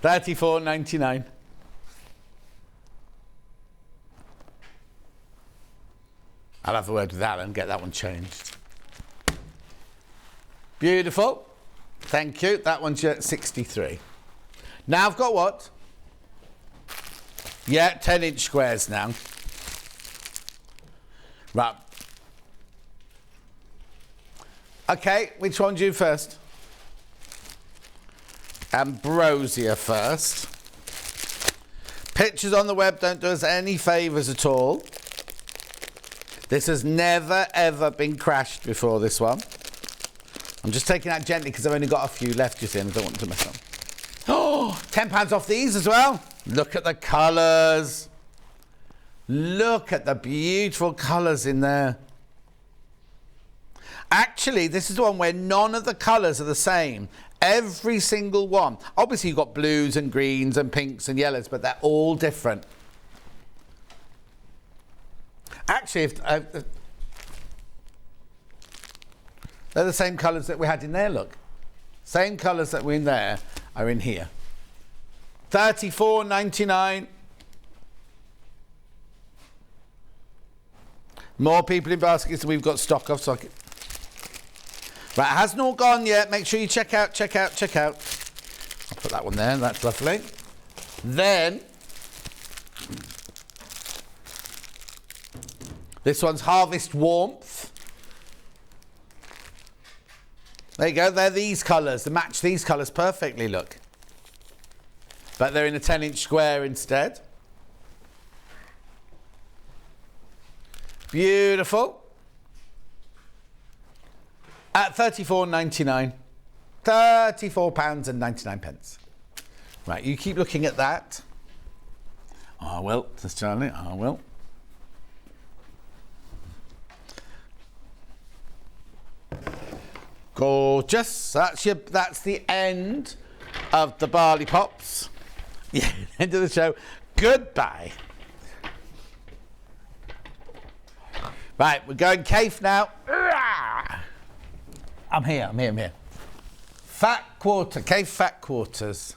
$34.99. I'll have a word with Alan and get that one changed. Beautiful. Thank you. That one's at 63. Now I've got what? Yeah, 10-inch squares now. Right. Okay, which one do you do first? Ambrosia first. Pictures on the web don't do us any favours at all. This has never, ever been crashed before, this one. I'm just taking that gently because I've only got a few left, you see, and I don't want to mess up. Oh, £10 off these as well. Look at the colours. Look at the beautiful colours in there. Actually, this is the one where none of the colours are the same. Every single one. Obviously, you've got blues and greens and pinks and yellows, but they're all different. Actually, if, they're the same colours that we had in there, look. Same colours that were in there are in here. $34.99. More people in baskets than we've got stock of. So right, it hasn't all gone yet. Make sure you check out, check out, check out. I'll put that one there. That's lovely. Then, this one's Harvest Warmth. There you go. They're these colours. They match these colours perfectly, look. But they're in a 10-inch square instead. Beautiful. At £34.99. £34.99. Right, you keep looking at that. I will, says Charlie. I will. Gorgeous. That's the end of the barley pops. Yeah, end of the show. Goodbye. Right, we're going cave now. I'm here. Fat quarter, cave fat quarters.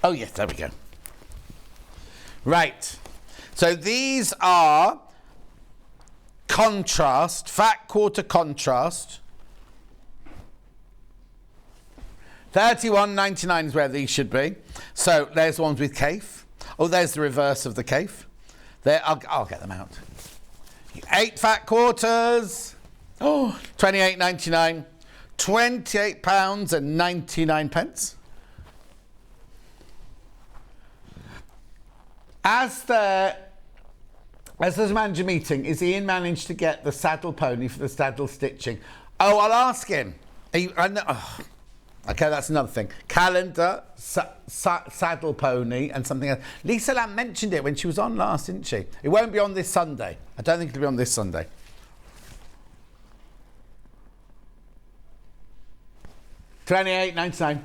Oh yes, there we go. Right, so these are contrast, fat quarter contrast. $31.99 is where these should be. So there's the ones with cave. Oh, there's the reverse of the cave. There, I'll get them out. 8 fat quarters. Oh, £28.99. £28.99. As there's a manager meeting, is Ian managed to get the saddle pony for the saddle stitching? Oh, I'll ask him. Okay, that's another thing. Calendar, saddle pony, and something else. Lisa Lamb mentioned it when she was on last, didn't she? It won't be on this Sunday. I don't think it'll be on this Sunday. £28.99.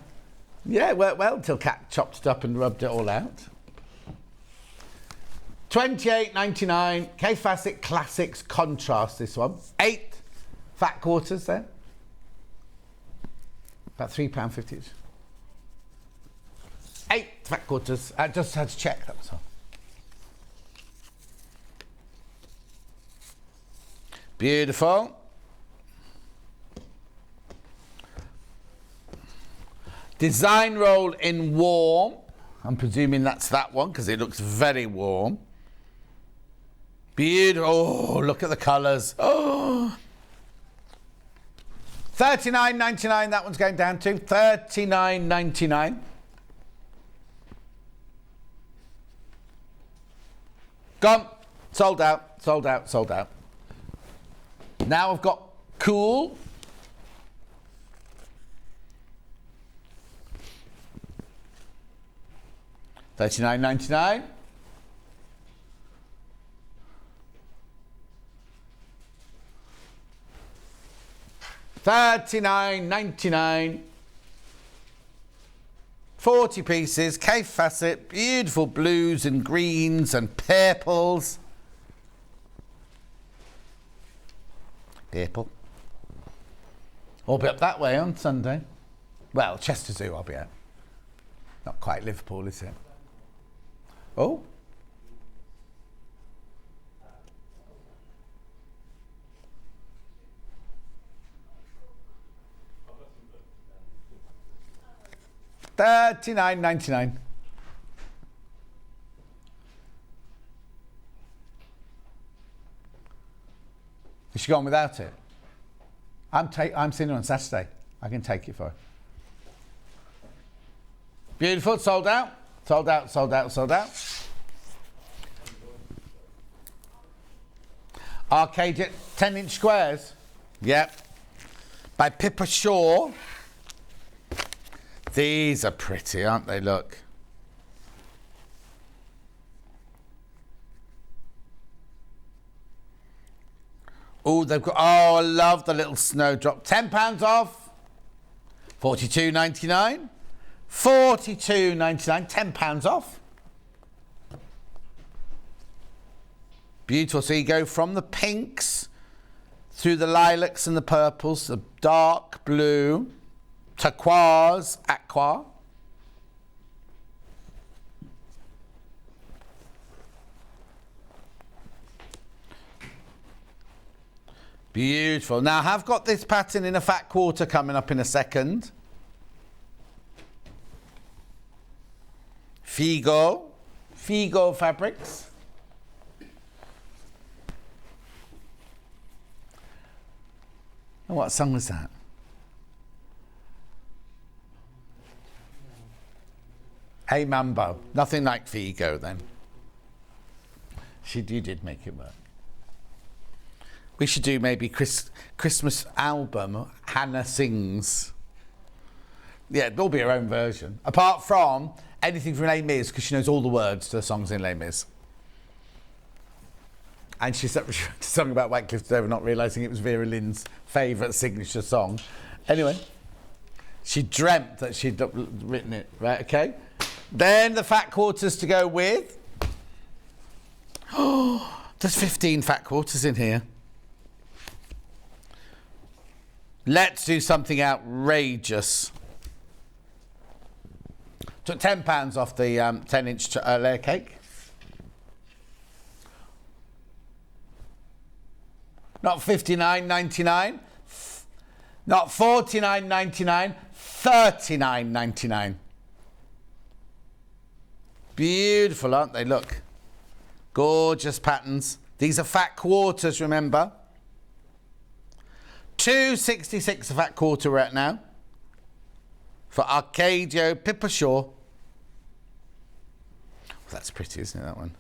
Yeah, worked well until Kat chopped it up and rubbed it all out. £28.99. K-Facet Classics Contrast, this one. 8 fat quarters there. About £3.50 each. 8 fat quarters. I just had to check, that was all. Beautiful. Design roll in warm. I'm presuming that's that one because it looks very warm. Beautiful. Oh, look at the colours. Oh. $39.99, that one's going down to $39.99. Gone. Sold out, sold out, sold out. Now I've got cool. $39.99. $39.99. 40 pieces, K-Facet, beautiful blues and greens and purples. Purple. I'll be up that way on Sunday. Well, Chester Zoo I'll be at. Not quite Liverpool, is it? Oh. £39.99. Is she gone without it? I'm seeing her on Saturday. I can take it for her. Beautiful, sold out. Sold out, sold out, sold out. Arcade 10-inch squares. Yep. By Pippa Shaw. These are pretty, aren't they? Look. Oh, they've got. Oh, I love the little snowdrop. £10 off. £42.99. £42.99. £10 off. Beautiful. So you go from the pinks through the lilacs and the purples, the dark blue, turquoise, aqua. Beautiful. Now, I have got this pattern in a fat quarter coming up in a second. Figo fabrics. And what song was that? Hey Mambo. Nothing like Figo then. You did make it work. We should do maybe Christmas album, Hannah Sings. Yeah, there'll be her own version. Apart from anything from Les Mis, because she knows all the words to the songs in Les Mis. And she sung about Wycliffe Dover, not realising it was Vera Lynn's favourite signature song. Anyway, she dreamt that she'd written it, right, okay? Then the fat quarters to go with. Oh, there's 15 fat quarters in here. Let's do something outrageous. Took £10 off the 10-inch layer cake. Not $59.99, not $49.99, $39.99. Beautiful, aren't they? Look. Gorgeous patterns. These are fat quarters, remember. $2.66 a fat quarter we're at now. For Arcadio Pippa Shaw. Well, that's pretty, isn't it, that one?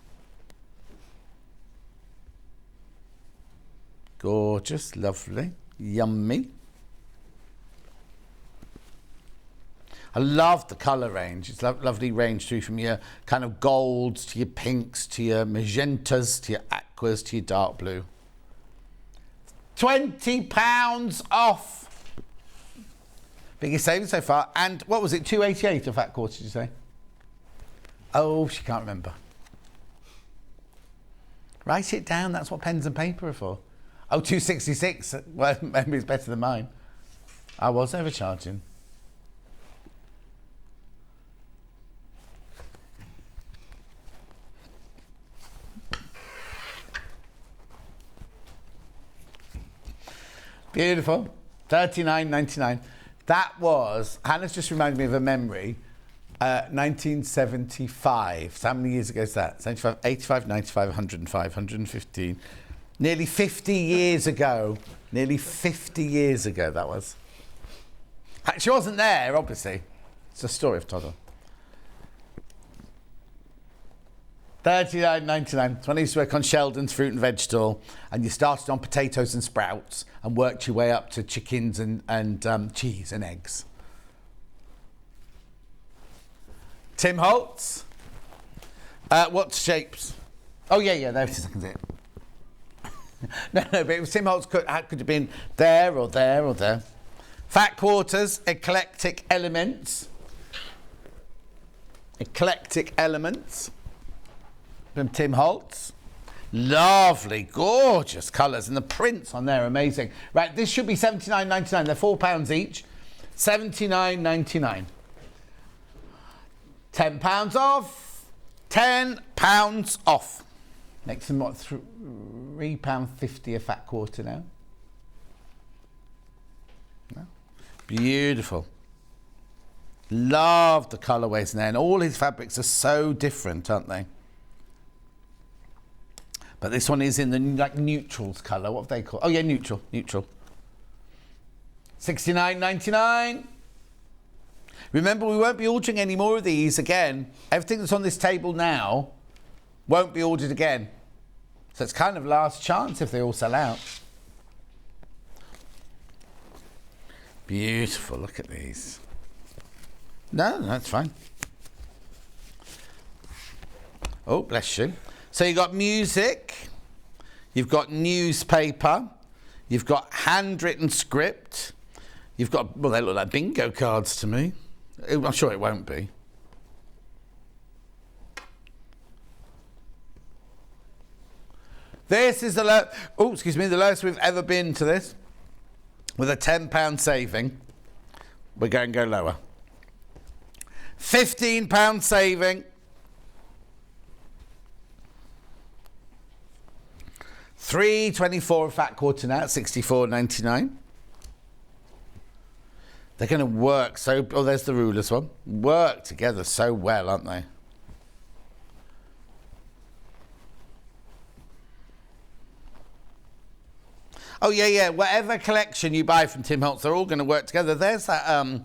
Gorgeous, lovely, yummy. I love the colour range. It's a lovely range through from your kind of golds to your pinks to your magentas to your aquas to your dark blue. £20 off. Biggest saving so far. And what was it, $2.88 a fat quarter, did you say? Oh, she can't remember. Write it down, that's what pens and paper are for. Oh, $2.66. Well, maybe it's better than mine. I was overcharging. Beautiful. $39.99. That was, Hannah's just reminded me of a memory. 1975. So how many years ago is that? 75, 85, 95, 105, 115. Nearly 50 years ago. Nearly 50 years ago that was. She wasn't there, obviously. It's a story of Toddle. $39.99. When I used to work on Sheldon's fruit and veg stall, and you started on potatoes and sprouts and worked your way up to chickens and cheese and eggs. Tim Holtz. What shapes? Oh, yeah, there it is. I can see it. No, but it was Tim Holtz. Could have been there or there or there. Fat quarters, eclectic elements. Eclectic elements from Tim Holtz. Lovely, gorgeous colours, and the prints on there are amazing. Right, this should be $79.99. They're £4 each. $79.99. £10 off. £10 off. Makes them what, £3.50 a fat quarter now. No? Beautiful. Love the colourways in there, and all his fabrics are so different, aren't they? But this one is in the neutrals colour. What have they called? Oh yeah, neutral. $69.99. Remember, we won't be ordering any more of these again. Everything that's on this table now won't be ordered again. So it's kind of last chance if they all sell out. Beautiful, look at these. No, that's fine. Oh, bless you. So you've got music, you've got newspaper, you've got handwritten script, you've got, well, they look like bingo cards to me. I'm sure it won't be. This is the the lowest we've ever been to this, with a £10 saving. We're going to go lower. £15 saving. $3.24 a fat quarter now at $64.99. They're going to work so... Oh, there's the rulers one. Work together so well, aren't they? Oh, yeah. Whatever collection you buy from Tim Holtz, they're all going to work together. There's that...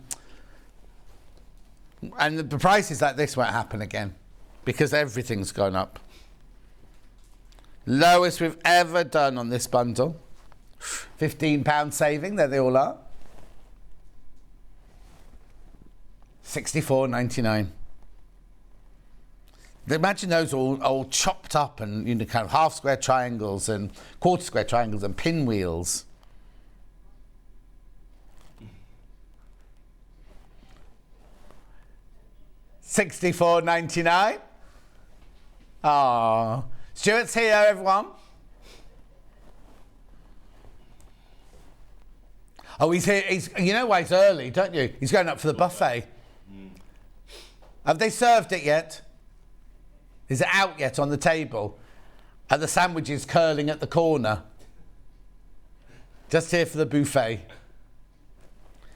And the prices like this won't happen again because everything's gone up. Lowest we've ever done on this bundle. £15 saving. There they all are. $64.99. Imagine those all chopped up and kind of half square triangles and quarter square triangles and pinwheels. $64.99. Ah, Stuart's here, everyone. Oh, he's here. You know why he's early, don't you? He's going up for the buffet. Have they served it yet? Is it out yet on the table? Are the sandwiches curling at the corner? Just here for the buffet.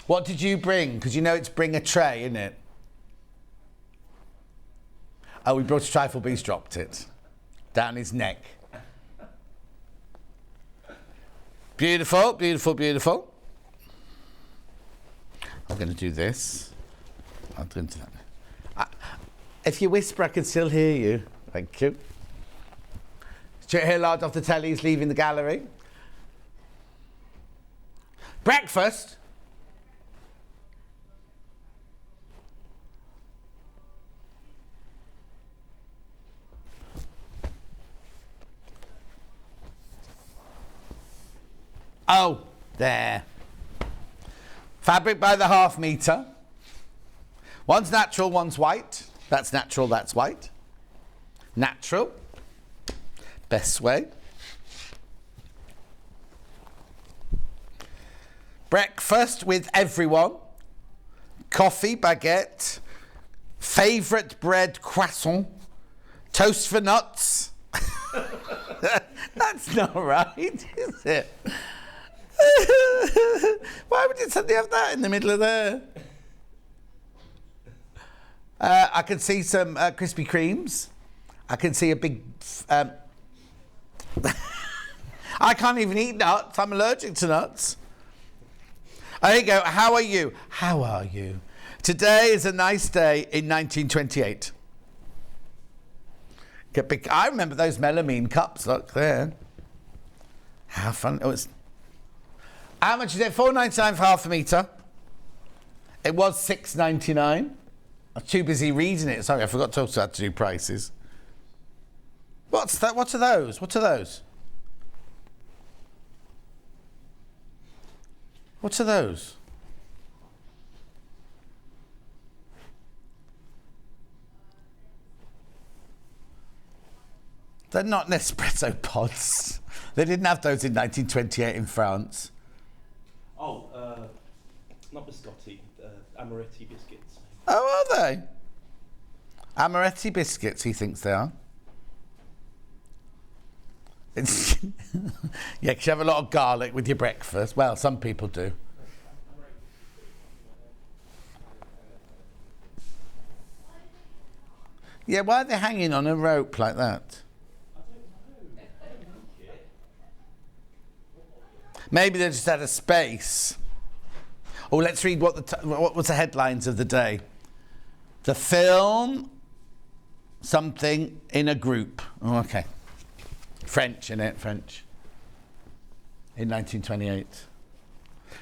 What did you bring? Because you know it's bring a tray, isn't it? Oh, we brought a trifle, but he's dropped it. Down his neck. Beautiful, beautiful, beautiful. I'm going to do this. I'm going to do that. If you whisper, I can still hear you. Thank you. Stuart Hillard off the telly is leaving the gallery. Breakfast. Oh, there. Fabric by the half metre. One's natural, one's white. That's natural, that's white. Natural. Best way. Breakfast with everyone. Coffee, baguette. Favourite bread, croissant. Toast for nuts. That's not right, is it? Why would you suddenly have that in the middle of there? I can see some Krispy Kremes. I can see a big... I can't even eat nuts. I'm allergic to nuts. There you go. How are you? How are you? Today is a nice day in 1928. I remember those melamine cups. Look there. How fun. It was... How much is it? $4.99 for half a metre. It was $6.99. I'm too busy reading it. Sorry, I forgot to also have to do prices. What's that? What are those? What are those? What are those? They're not Nespresso pods. They didn't have those in 1928 in France. Oh, not biscotti, amaretti biscuits. Oh, are they? Amaretti biscuits, he thinks they are. It's yeah, because you have a lot of garlic with your breakfast. Well, some people do. Yeah, why are they hanging on a rope like that? Maybe they just had a space. Oh, let's read what was the headlines of the day. The film, something in a group. Oh, okay. French, innit? French. In 1928.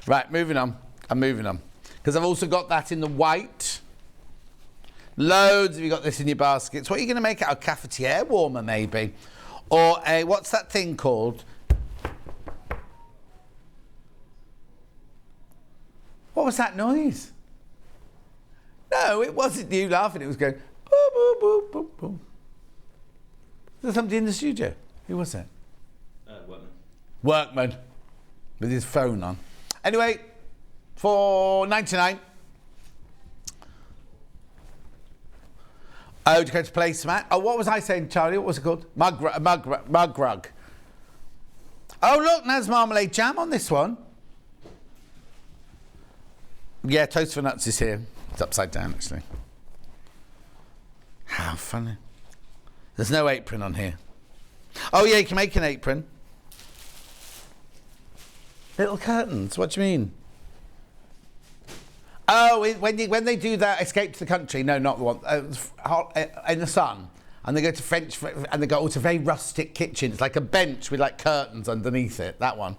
Right, moving on. I'm moving on. Because I've also got that in the white. Loads of you got this in your baskets. What are you going to make out? A cafetiere warmer, maybe? Or a, what's that thing called? What was that noise? No, it wasn't you laughing. It was going, boom, boom, boom, boom, boom. Was there somebody in the studio? Who was it? Workman. Workman. With his phone on. Anyway, for $99. Oh, to go to placemat. Oh, what was I saying, Charlie? What was it called? Mug rug. Oh, look, there's marmalade jam on this one. Yeah, Toast for Nuts is here. It's upside down, actually. How funny. There's no apron on here. Oh, yeah, you can make an apron. Little curtains. What do you mean? Oh, when they do that Escape to the Country. No, not the one. In the sun. And they go to French, and they go, oh, it's a very rustic kitchen. It's like a bench with like curtains underneath it. That one.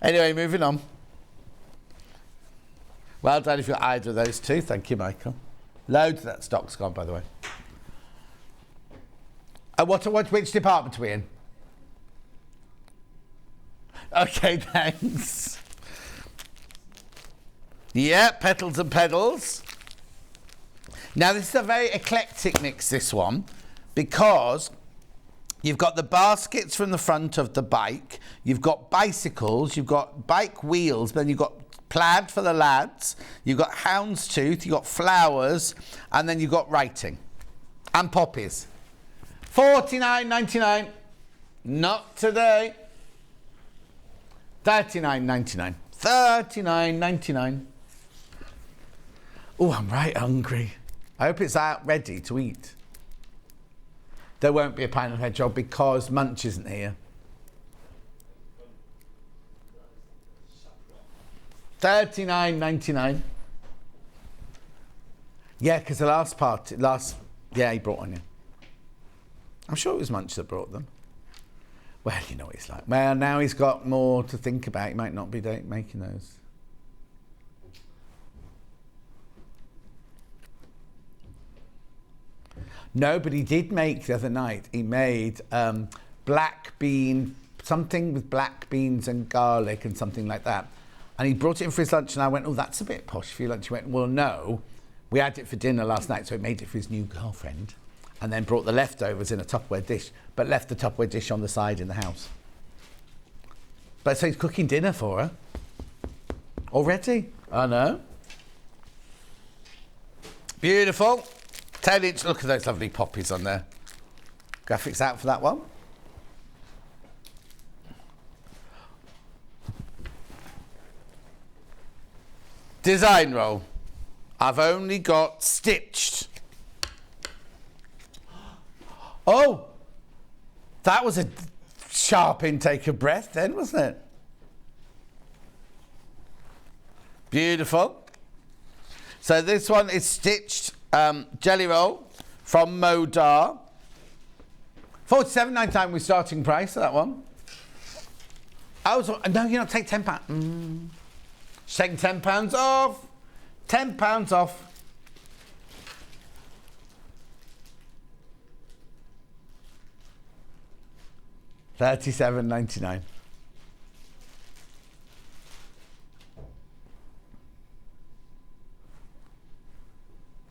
Anyway, moving on. Well done if you're either of those two. Thank you, Michael. Loads of that stock's gone, by the way. Which department are we in? Okay, thanks. Yeah, Petals and Pedals. Now, this is a very eclectic mix, this one, because you've got the baskets from the front of the bike, you've got bicycles, you've got bike wheels, then you've got plaid for the lads, you've got houndstooth, you've got flowers, and then you've got writing. And poppies. $49.99. Not today. $39.99. $39.99. Oh, I'm right hungry. I hope it's out ready to eat. There won't be a pint of hedgehog because Munch isn't here. $39.99. Yeah, because the yeah, he brought one in. I'm sure it was Munch that brought them. Well, you know what he's like. Well, now he's got more to think about. He might not be making those. No, but he did make the other night. He made black bean, something with black beans and garlic and something like that. And he brought it in for his lunch, and I went, oh, that's a bit posh for your lunch. He went, well, no. We had it for dinner last night, so he made it for his new girlfriend, and then brought the leftovers in a Tupperware dish, but left the Tupperware dish on the side in the house. But so he's cooking dinner for her. Already? I know. Beautiful. 10-inch, look at those lovely poppies on there. Graphics out for that one. Design roll. I've only got stitched. Oh, that was a sharp intake of breath then, wasn't it? Beautiful. So this one is stitched jelly roll from Modar. $47.99 was starting price for that one. No, you're not take £10. Take £10 off. £10 off. $37.99.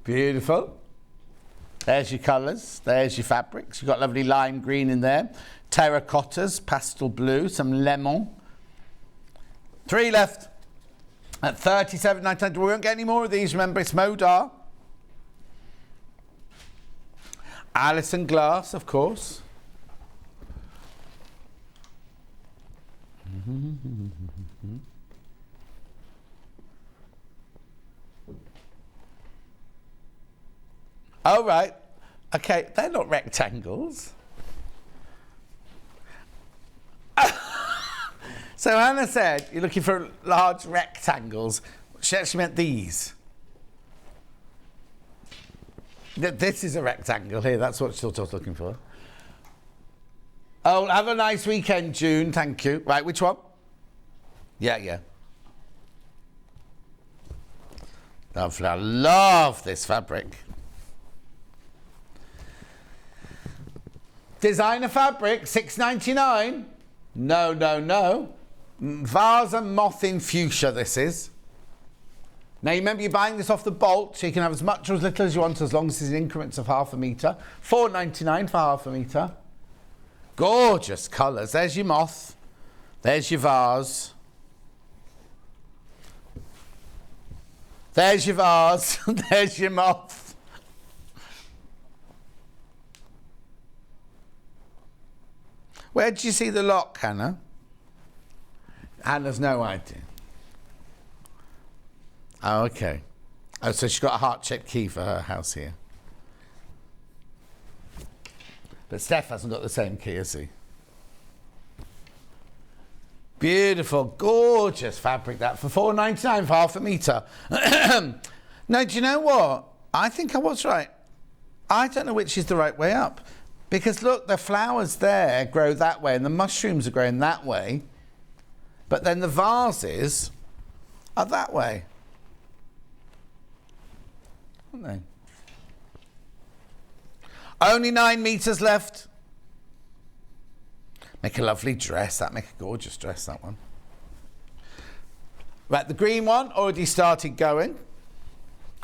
Beautiful. There's your colours. There's your fabrics. You've got lovely lime green in there. Terracottas, pastel blue, some lemon. 3 left at $37.99. We won't get any more of these. Remember, it's Modar. Alison Glass, of course. Oh, right. Okay, they're not rectangles. So Hannah said you're looking for large rectangles. She actually meant these. This is a rectangle here. That's what she thought I was looking for. Oh, have a nice weekend, June. Thank you. Right, which one? Yeah. Lovely. I love this fabric. Designer fabric, $6.99. No. Vase and moth in fuchsia, this is. Now, you remember you're buying this off the bolt, so you can have as much or as little as you want, as long as it's in increments of half a metre. $4.99 for half a metre. Gorgeous colours. There's your moth. There's your vase. There's your vase. There's your moth. Where did you see the lock, Hannah? Hannah's no idea. Oh, okay. Oh, so she's got a heart-shaped key for her house here. But Steph hasn't got the same key, has he? Beautiful, gorgeous fabric, that, for $4.99 for half a metre. No, do you know what? I think I was right. I don't know which is the right way up. Because look, the flowers there grow that way and the mushrooms are growing that way. But then the vases are that way. Aren't they? Only 9 metres left. Make a lovely dress. That make a gorgeous dress, that one. Right, the green one already started going.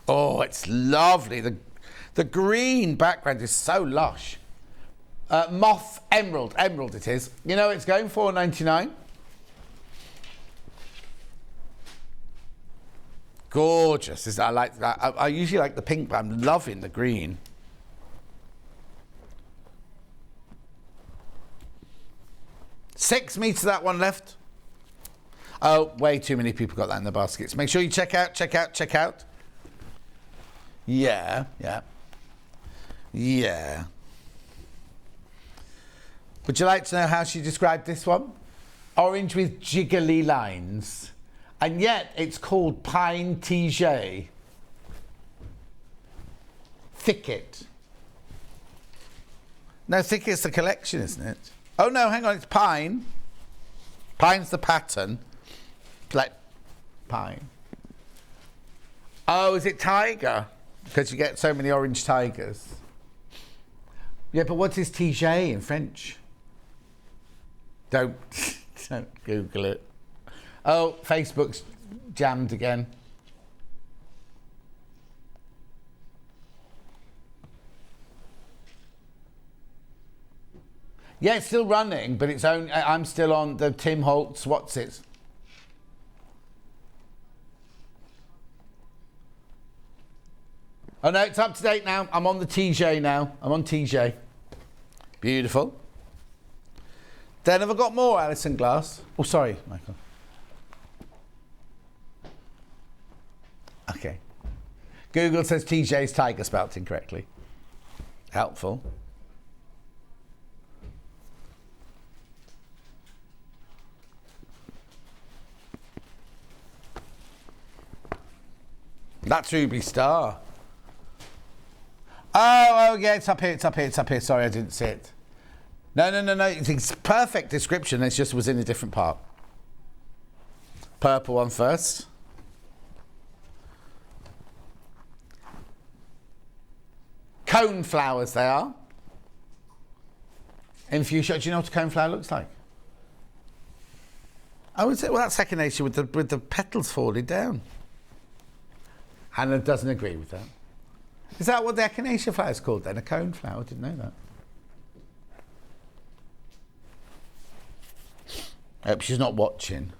Oh, it's lovely. The green background is so lush. Moth emerald it is. You know, it's going $4.99. Gorgeous. I like that. I usually like the pink, but I'm loving the green. $6 meters, that one left. Oh, way too many people got that in the baskets. Make sure you check out. Yeah. Would you like to know how she described this one? Orange with jiggly lines. And yet it's called Pine Tige. Thicket. No, Thicket's the collection, isn't it? Oh no, hang on, it's pine. Pine's the pattern. Like pine. Oh, is it tiger? Because you get so many orange tigers. Yeah, but what is Tige in French? Don't Google it. Oh, Facebook's jammed again. Yeah, it's still running, but it's only, I'm still on the Tim Holtz, what's it? Oh no, it's up to date now. I'm on the TJ now. I'm on TJ. Beautiful. Then have I got more Alison Glass? Oh, sorry, Michael. Okay. Google says TJ's tiger spelt incorrectly. Helpful. That's Ruby Star. Oh, yeah, it's up here. Sorry, I didn't see it. No. It's perfect description. It just was in a different part. Purple one first. Cone flowers they are. In fuchsia, do you know what a cone flower looks like? Oh, is it? Well, that's echinacea with the petals falling down. Hannah doesn't agree with that. Is that what the echinacea flower is called then? A cone flower? I didn't know that. I hope she's not watching.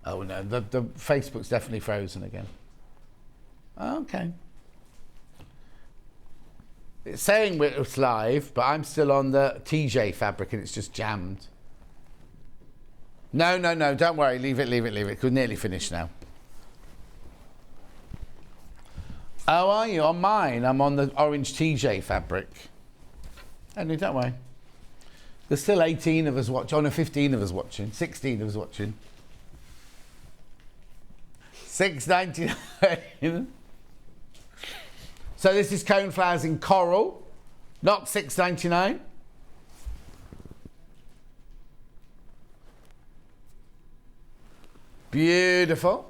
Oh no, the Facebook's definitely frozen again. Okay. It's saying it's live, but I'm still on the TJ fabric and it's just jammed. No, don't worry. Leave it. We're nearly finished now. Oh, are you? On mine, I'm on the orange TJ fabric. Anyway, don't worry. There's still 18 of us watching. Oh, no, 15 of us watching. 16 of us watching. $6.99. So this is coneflowers in coral, not $6.99. Beautiful.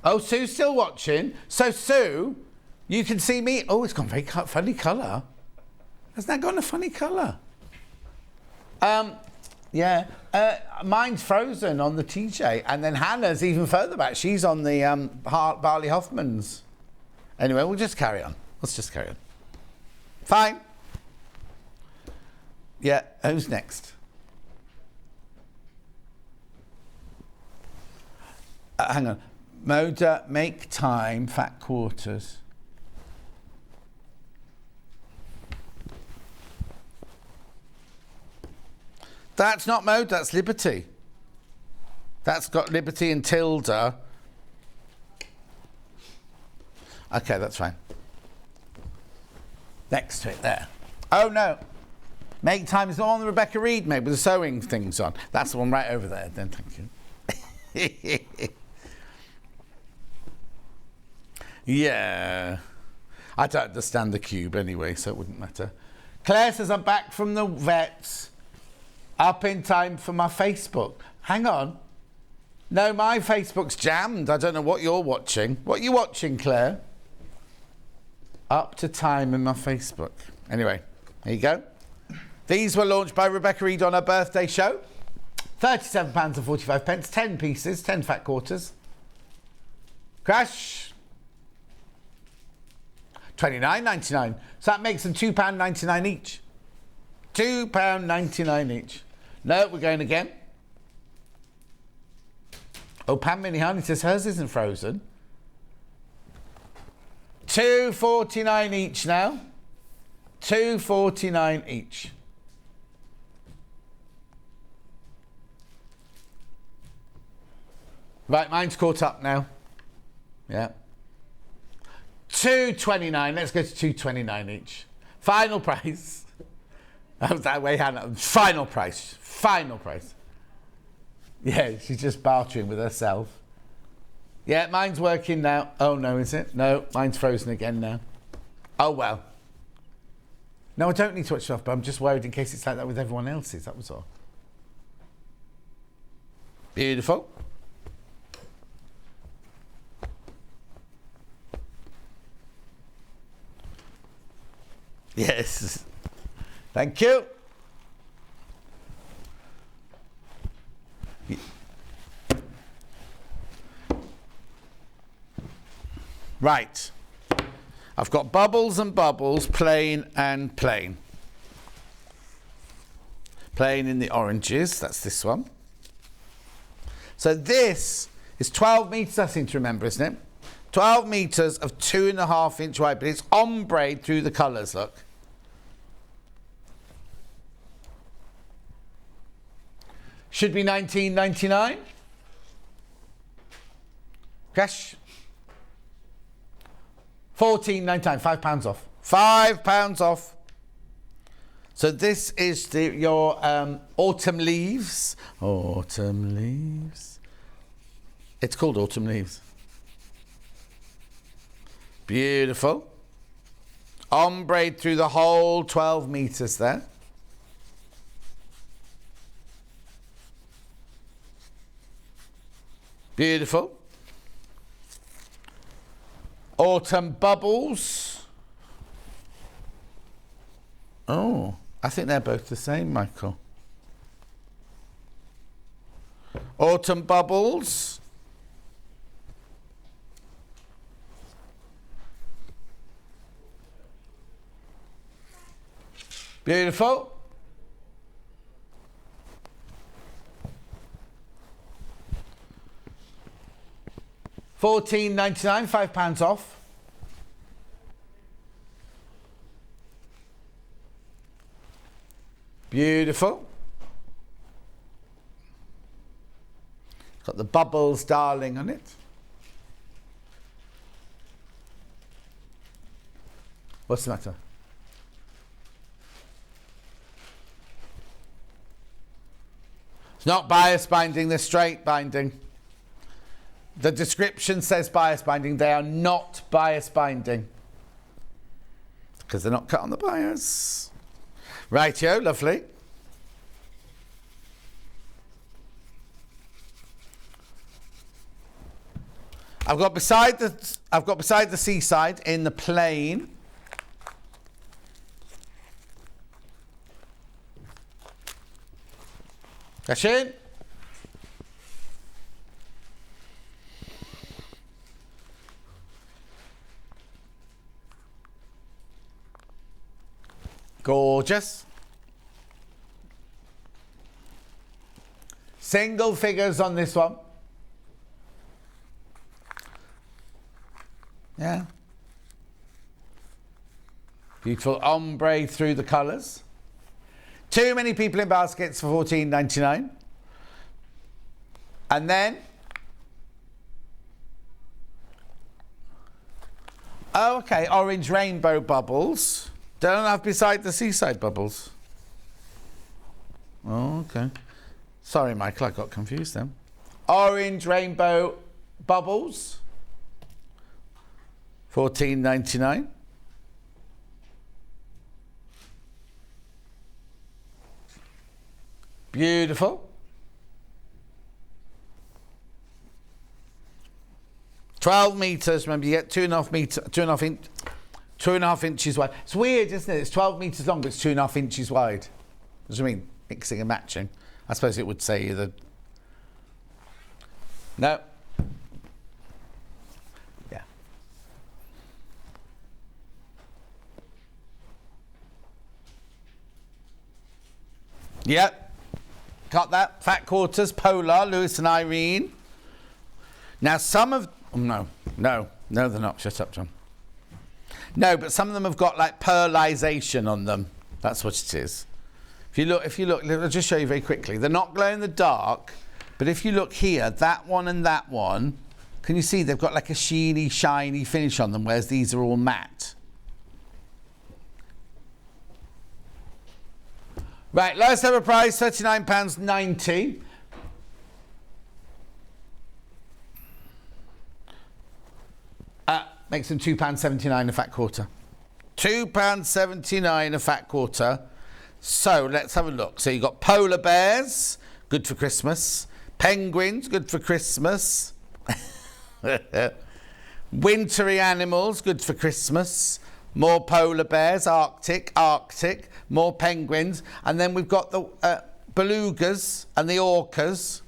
Oh, Sue's still watching. So, Sue, you can see me. Oh, it's gone very funny colour. Hasn't that gone a funny colour? Yeah. Mine's frozen on the TJ. And then Hannah's even further back. She's on the Barley Hoffman's. Anyway, we'll just carry on. Let's just carry on. Fine. Yeah, who's next? Hang on. Moda, make time, fat quarters. That's not Mode, that's Liberty. That's got Liberty and Tilda. Okay, that's fine. Next to it there. Oh no. Make time is the one that Rebecca Reed made with the sewing things on. That's the one right over there. Then thank you. Yeah. I don't understand the cube anyway, so it wouldn't matter. Claire says I'm back from the vets. Up in time for my Facebook. Hang on. No, my Facebook's jammed. I don't know what you're watching. What are you watching, Claire? Up to time in my Facebook. Anyway, there you go. These were launched by Rebecca Reed on her birthday show. £37.45, 10 pieces, 10 fat quarters. Crash. $29.99. So that makes them £2.99 each. £2.99 each. No, we're going again. Oh, Pam Minihani says hers isn't frozen. $2.49 each now. $2.49 each. Right, mine's caught up now. Yeah. $2.29. Let's go to $2.29 each. Final price. That was that way, Hannah. Final price. Final price. Yeah, she's just bartering with herself. Yeah, mine's working now. Oh, no, is it? No, mine's frozen again now. Oh, well. No, I don't need to watch it off, but I'm just worried in case it's like that with everyone else's. That was all. Beautiful. Yes. Thank you. Right. I've got bubbles and bubbles, plain and plain. Plain in the oranges, that's this one. So this is 12 metres, I seem to remember, isn't it? 12 metres of 2.5 inch wide, but it's ombre through the colours, look. Should be $19.99. Cash. $14.99, £5 off. £5 off. So this is your autumn leaves. Autumn leaves. It's called autumn leaves. Beautiful. Ombre through the whole 12 metres there. Beautiful. Autumn bubbles. Oh, I think they're both the same, Michael. Autumn bubbles. Beautiful. £14.99, £5 off. Beautiful. Got the Bubbles Darling on it. What's the matter? It's not bias binding, they're straight binding. The description says bias binding. They are not bias binding. Because they're not cut on the bias. Rightio, lovely. I've got beside the seaside in the plain. Cash in. Gorgeous. Single figures on this one. Yeah. Beautiful ombre through the colours. Too many people in baskets for £14.99. And then... Oh, okay, orange rainbow bubbles. Don't have beside the seaside bubbles. Oh, okay. Sorry, Michael, I got confused then. Orange rainbow bubbles. £14.99. Beautiful. 12 metres, remember you get 2.5 inches wide. It's weird, isn't it? It's 12 metres long, but it's 2.5 inches wide. What do you mean? Mixing and matching. I suppose it would say either. No. Yeah. Yep. Got that. Fat quarters, Polar, Lewis and Irene. Now some of... Oh, no, they're not. Shut up, John. No, but some of them have got like pearlization on them. That's what it is. If you look, I'll just show you very quickly. They're not glow in the dark, but if you look here, that one and that one, can you see they've got like a sheeny, shiny finish on them, whereas these are all matte. Right, lowest ever price, £39.90. Makes them £2.79 a fat quarter. £2.79 a fat quarter. So let's have a look. So you've got polar bears, good for Christmas. Penguins, good for Christmas. Wintry animals, good for Christmas. More polar bears, Arctic. More penguins. And then we've got the belugas and the orcas.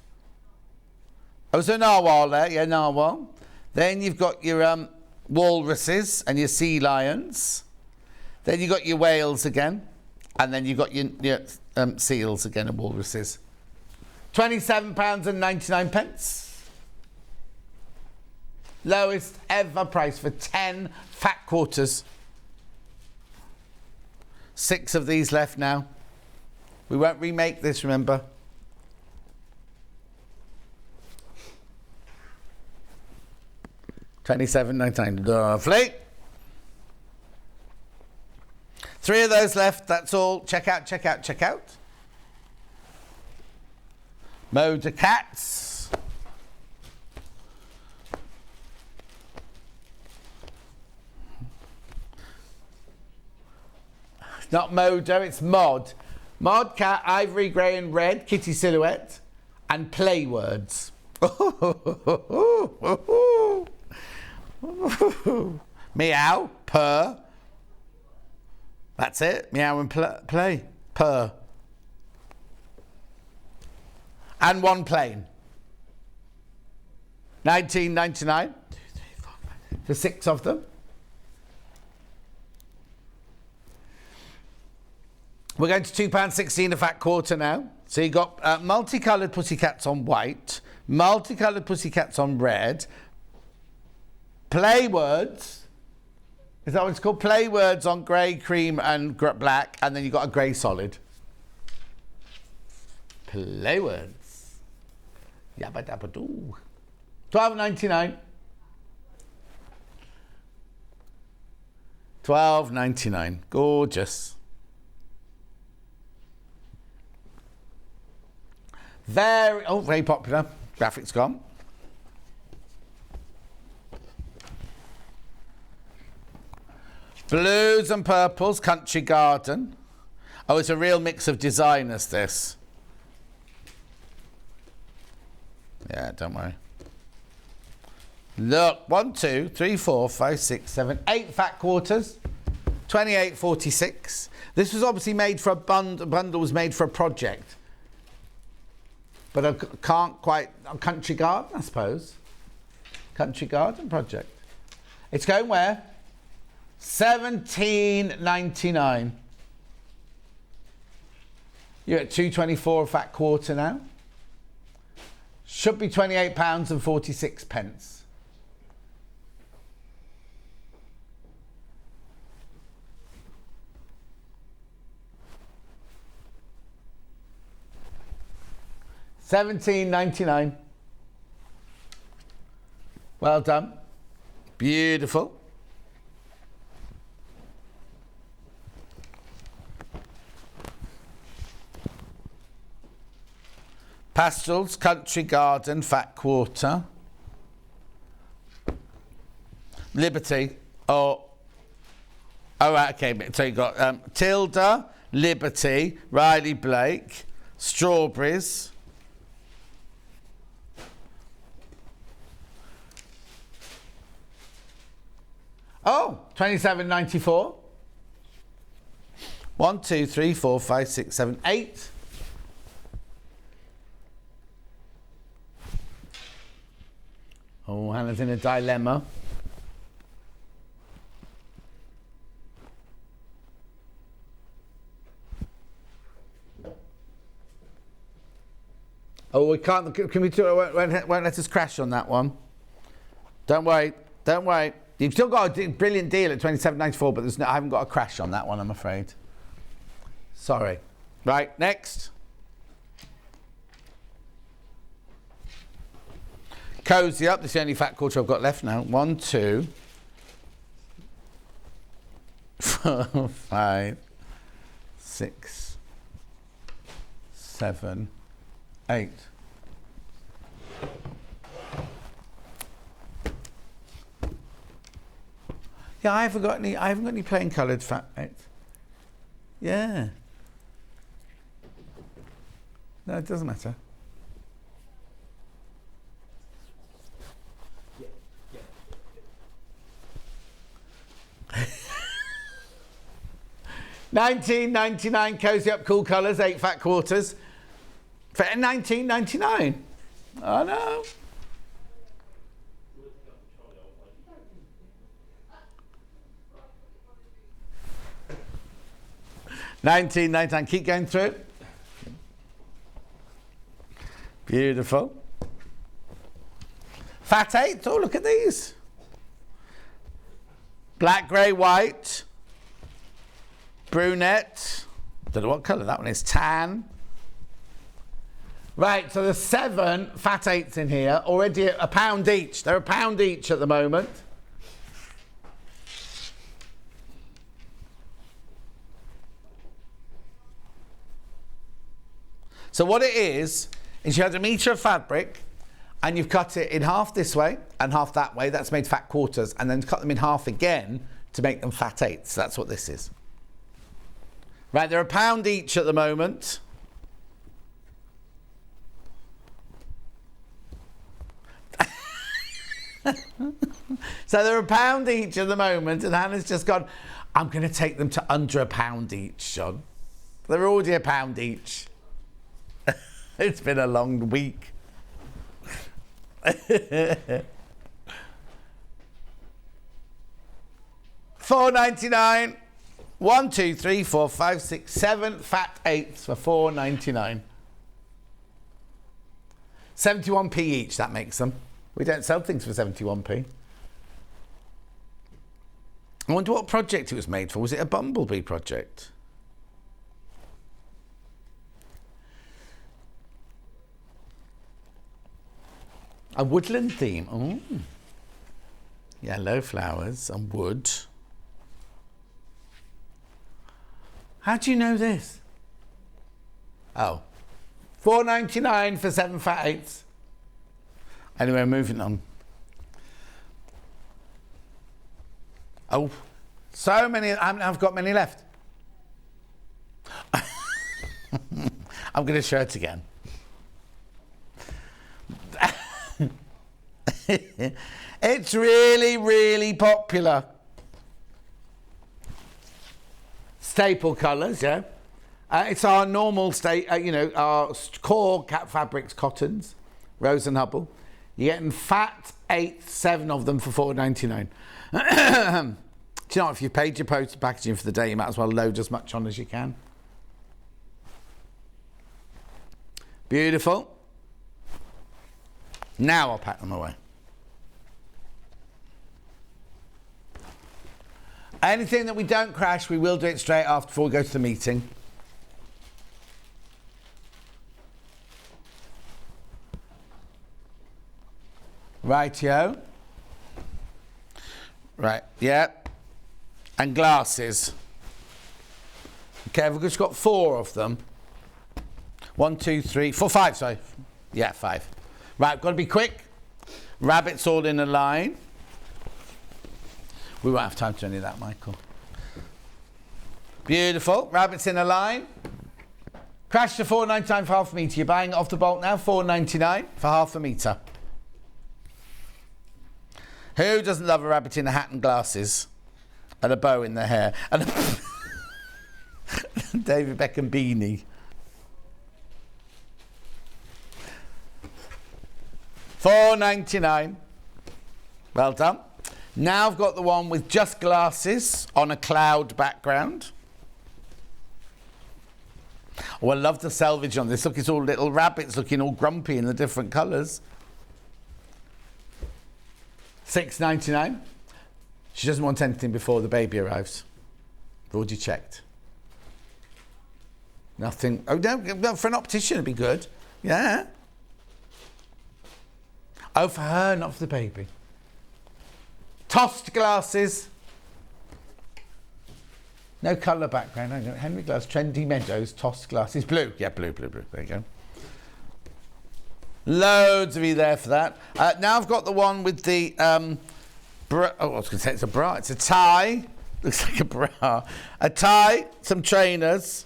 Oh, is there a narwhal there? Yeah, narwhal. Then you've got your walruses and your sea lions. Then you've got your whales again. And then you've got your seals again and walruses. £27.99. Lowest ever price for 10 fat quarters. 6 of these left now. We won't remake this, remember. £27.99. Lovely. 3 of those left. That's all. Check out. Moda cats. It's not Moda, it's Mod. Mod cat, ivory, grey and red, kitty silhouette, and play words. Meow, purr. That's it. Meow and play. Purr. And one plain. £19.99 for 6 of them. We're going to £2.16 a fat quarter now. So you've got multicoloured pussycats on white, multicoloured pussycats on red, Play words. Is that what it's called? Play words on grey, cream and black, and then you've got a grey solid. Play words. Yabba dabba doo. $12.99. $12.99. Gorgeous. Very popular. Graphics gone. Blues and purples, Country Garden. Oh, it's a real mix of designers, this. Yeah, don't worry. Look, 1, 2, 3, 4, 5, 6, 7, 8 fat quarters. $28.46. This was obviously made for a bundle was made for a project. But I can't quite... Country Garden, I suppose. Country Garden project. It's going where? $17.99. You're at $2.24 a fat quarter now. Should be £28.46. $17.99. Well done. Beautiful. Pastels, Country Garden, fat quarter. Liberty. Oh, right, okay. So you got Tilda, Liberty, Riley Blake, Strawberries. Oh, $27.94. 1, 2, 3, 4, 5, 6, 7, 8. Oh, Hannah's in a dilemma. Oh, we can't. Can we do it? Won't let us crash on that one. Don't worry. Don't worry. You've still got a brilliant deal at $27.94, but I haven't got a crash on that one, I'm afraid. Sorry. Right, next. Cozy Up. This is the only fat quarter I've got left now. 1, 2, 4, 5, 6, 7, 8. Yeah, I haven't got any plain coloured fat. Yeah. No, it doesn't matter. $19.99 Cozy Up Cool Colours, 8 fat quarters for $19.99. Oh no. $19.99. Keep going through it. Beautiful. Fat 8. Oh, look at these. Black, grey, white. Brunette. Don't know what colour that one is. Tan. Right, so there's 7 fat 8s in here. Already a pound each. They're a pound each at the moment. So what it is you had a metre of fabric and you've cut it in half this way and half that way. That's made fat quarters, and then cut them in half again to make them fat 8s. That's what this is. Right, they're a pound each at the moment. So they're a pound each at the moment, and Hannah's just gone, I'm going to take them to under a pound each, John. They're already a pound each. It's been a long week. $4.99. 1, 2, 3, 4, 5, 6, 7 fat 8s for $4.99. 71p each, that makes them. We don't sell things for 71p. I wonder what project it was made for. Was it a bumblebee project? A woodland theme. Oh. Yellow flowers and wood. How do you know this? Oh. $4.99 for 7 fat 8s. Anyway, moving on. Oh, so many. I've got many left. I'm going to show it again. It's really, really popular. Staple colours, yeah. It's our normal our core cat fabrics, cottons, Rose and Hubble. You're getting fat 8, 7 of them for $4.99. Do you know what, if you've paid your postage packaging for the day, you might as well load as much on as you can. Beautiful. Now I'll pack them away. Anything that we don't crash, we will do it straight after before we go to the meeting. Rightio. Right, yeah. And glasses. Okay, we've just got 4 of them. 1, 2, 3, 4, 5, sorry. Yeah, 5. Right, got to be quick. Rabbits all in a line. We won't have time to do any of that, Michael. Beautiful. Rabbits in a line. Crash to $4.99 for half a metre. You're buying it off the bolt now, $4.99 for half a metre. Who doesn't love a rabbit in a hat and glasses? And a bow in their hair? And a David Beckham beanie. $4.99. Well done. Now I've got the one with just glasses on a cloud background. Oh, I love the selvage on this. Look, it's all little rabbits looking all grumpy in the different colours. $6.99. She doesn't want anything before the baby arrives. I've already checked. Nothing. Oh, no, for an optician it'd be good. Yeah. Oh, for her, not for the baby. Tossed glasses. No colour background. Hang on. Henry Glass, Trendy Meadows, tossed glasses. Blue. Yeah, blue. There you go. Loads of you there for that. Now I've got the one with the... I was going to say it's a bra. It's a tie. Looks like a bra. A tie, some trainers,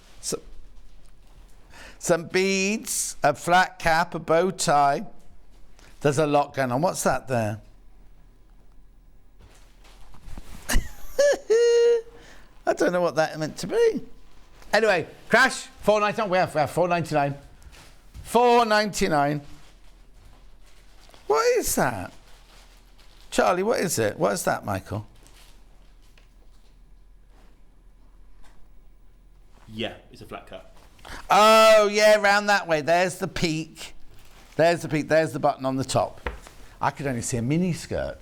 some beads, a flat cap, a bow tie. There's a lot going on. What's that there? I don't know what that meant to be. Anyway, crash, $4.99. We have $4.99. $4.99. What is that? Charlie, what is it? What is that, Michael? Yeah, it's a flat cut. Oh, yeah, round that way. There's the peak. There's the peak. There's the button on the top. I could only see a mini skirt.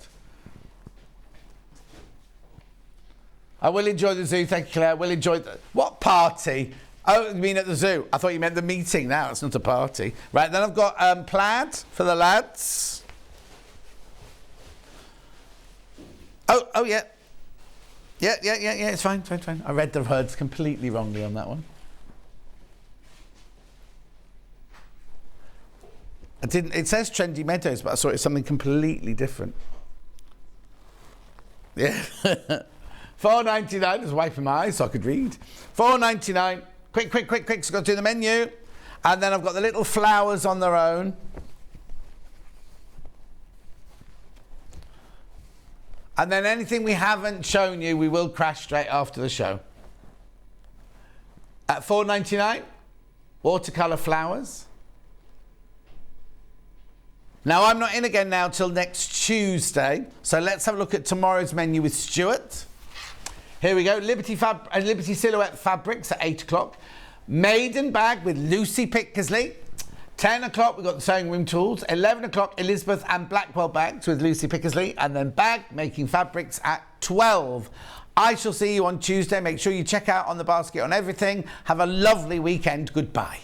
I will enjoy the zoo. Thank you, Claire. We'll enjoy the... What party? Oh, you mean at the zoo? I thought you meant the meeting now. It's not a party. Right, then I've got plaid for the lads. Oh, yeah. Yeah, it's fine. I read the words completely wrongly on that one. It says Trendy Meadows, but I saw it as something completely different. Yeah. $4.99. I was wiping my eyes so I could read. $4.99. Quick. So I've got to do the menu. And then I've got the little flowers on their own. And then anything we haven't shown you, we will crash straight after the show. At $4.99, watercolour flowers. Now, I'm not in again now till next Tuesday. So let's have a look at tomorrow's menu with Stuart. Here we go. Liberty Silhouette Fabrics at 8 o'clock. Maiden Bag with Lucy Pickersley. 10 o'clock, we've got the Sewing Room Tools. 11 o'clock, Elizabeth and Blackwell Bags with Lucy Pickersley. And then Bag Making Fabrics at 12. I shall see you on Tuesday. Make sure you check out On the Basket on everything. Have a lovely weekend. Goodbye.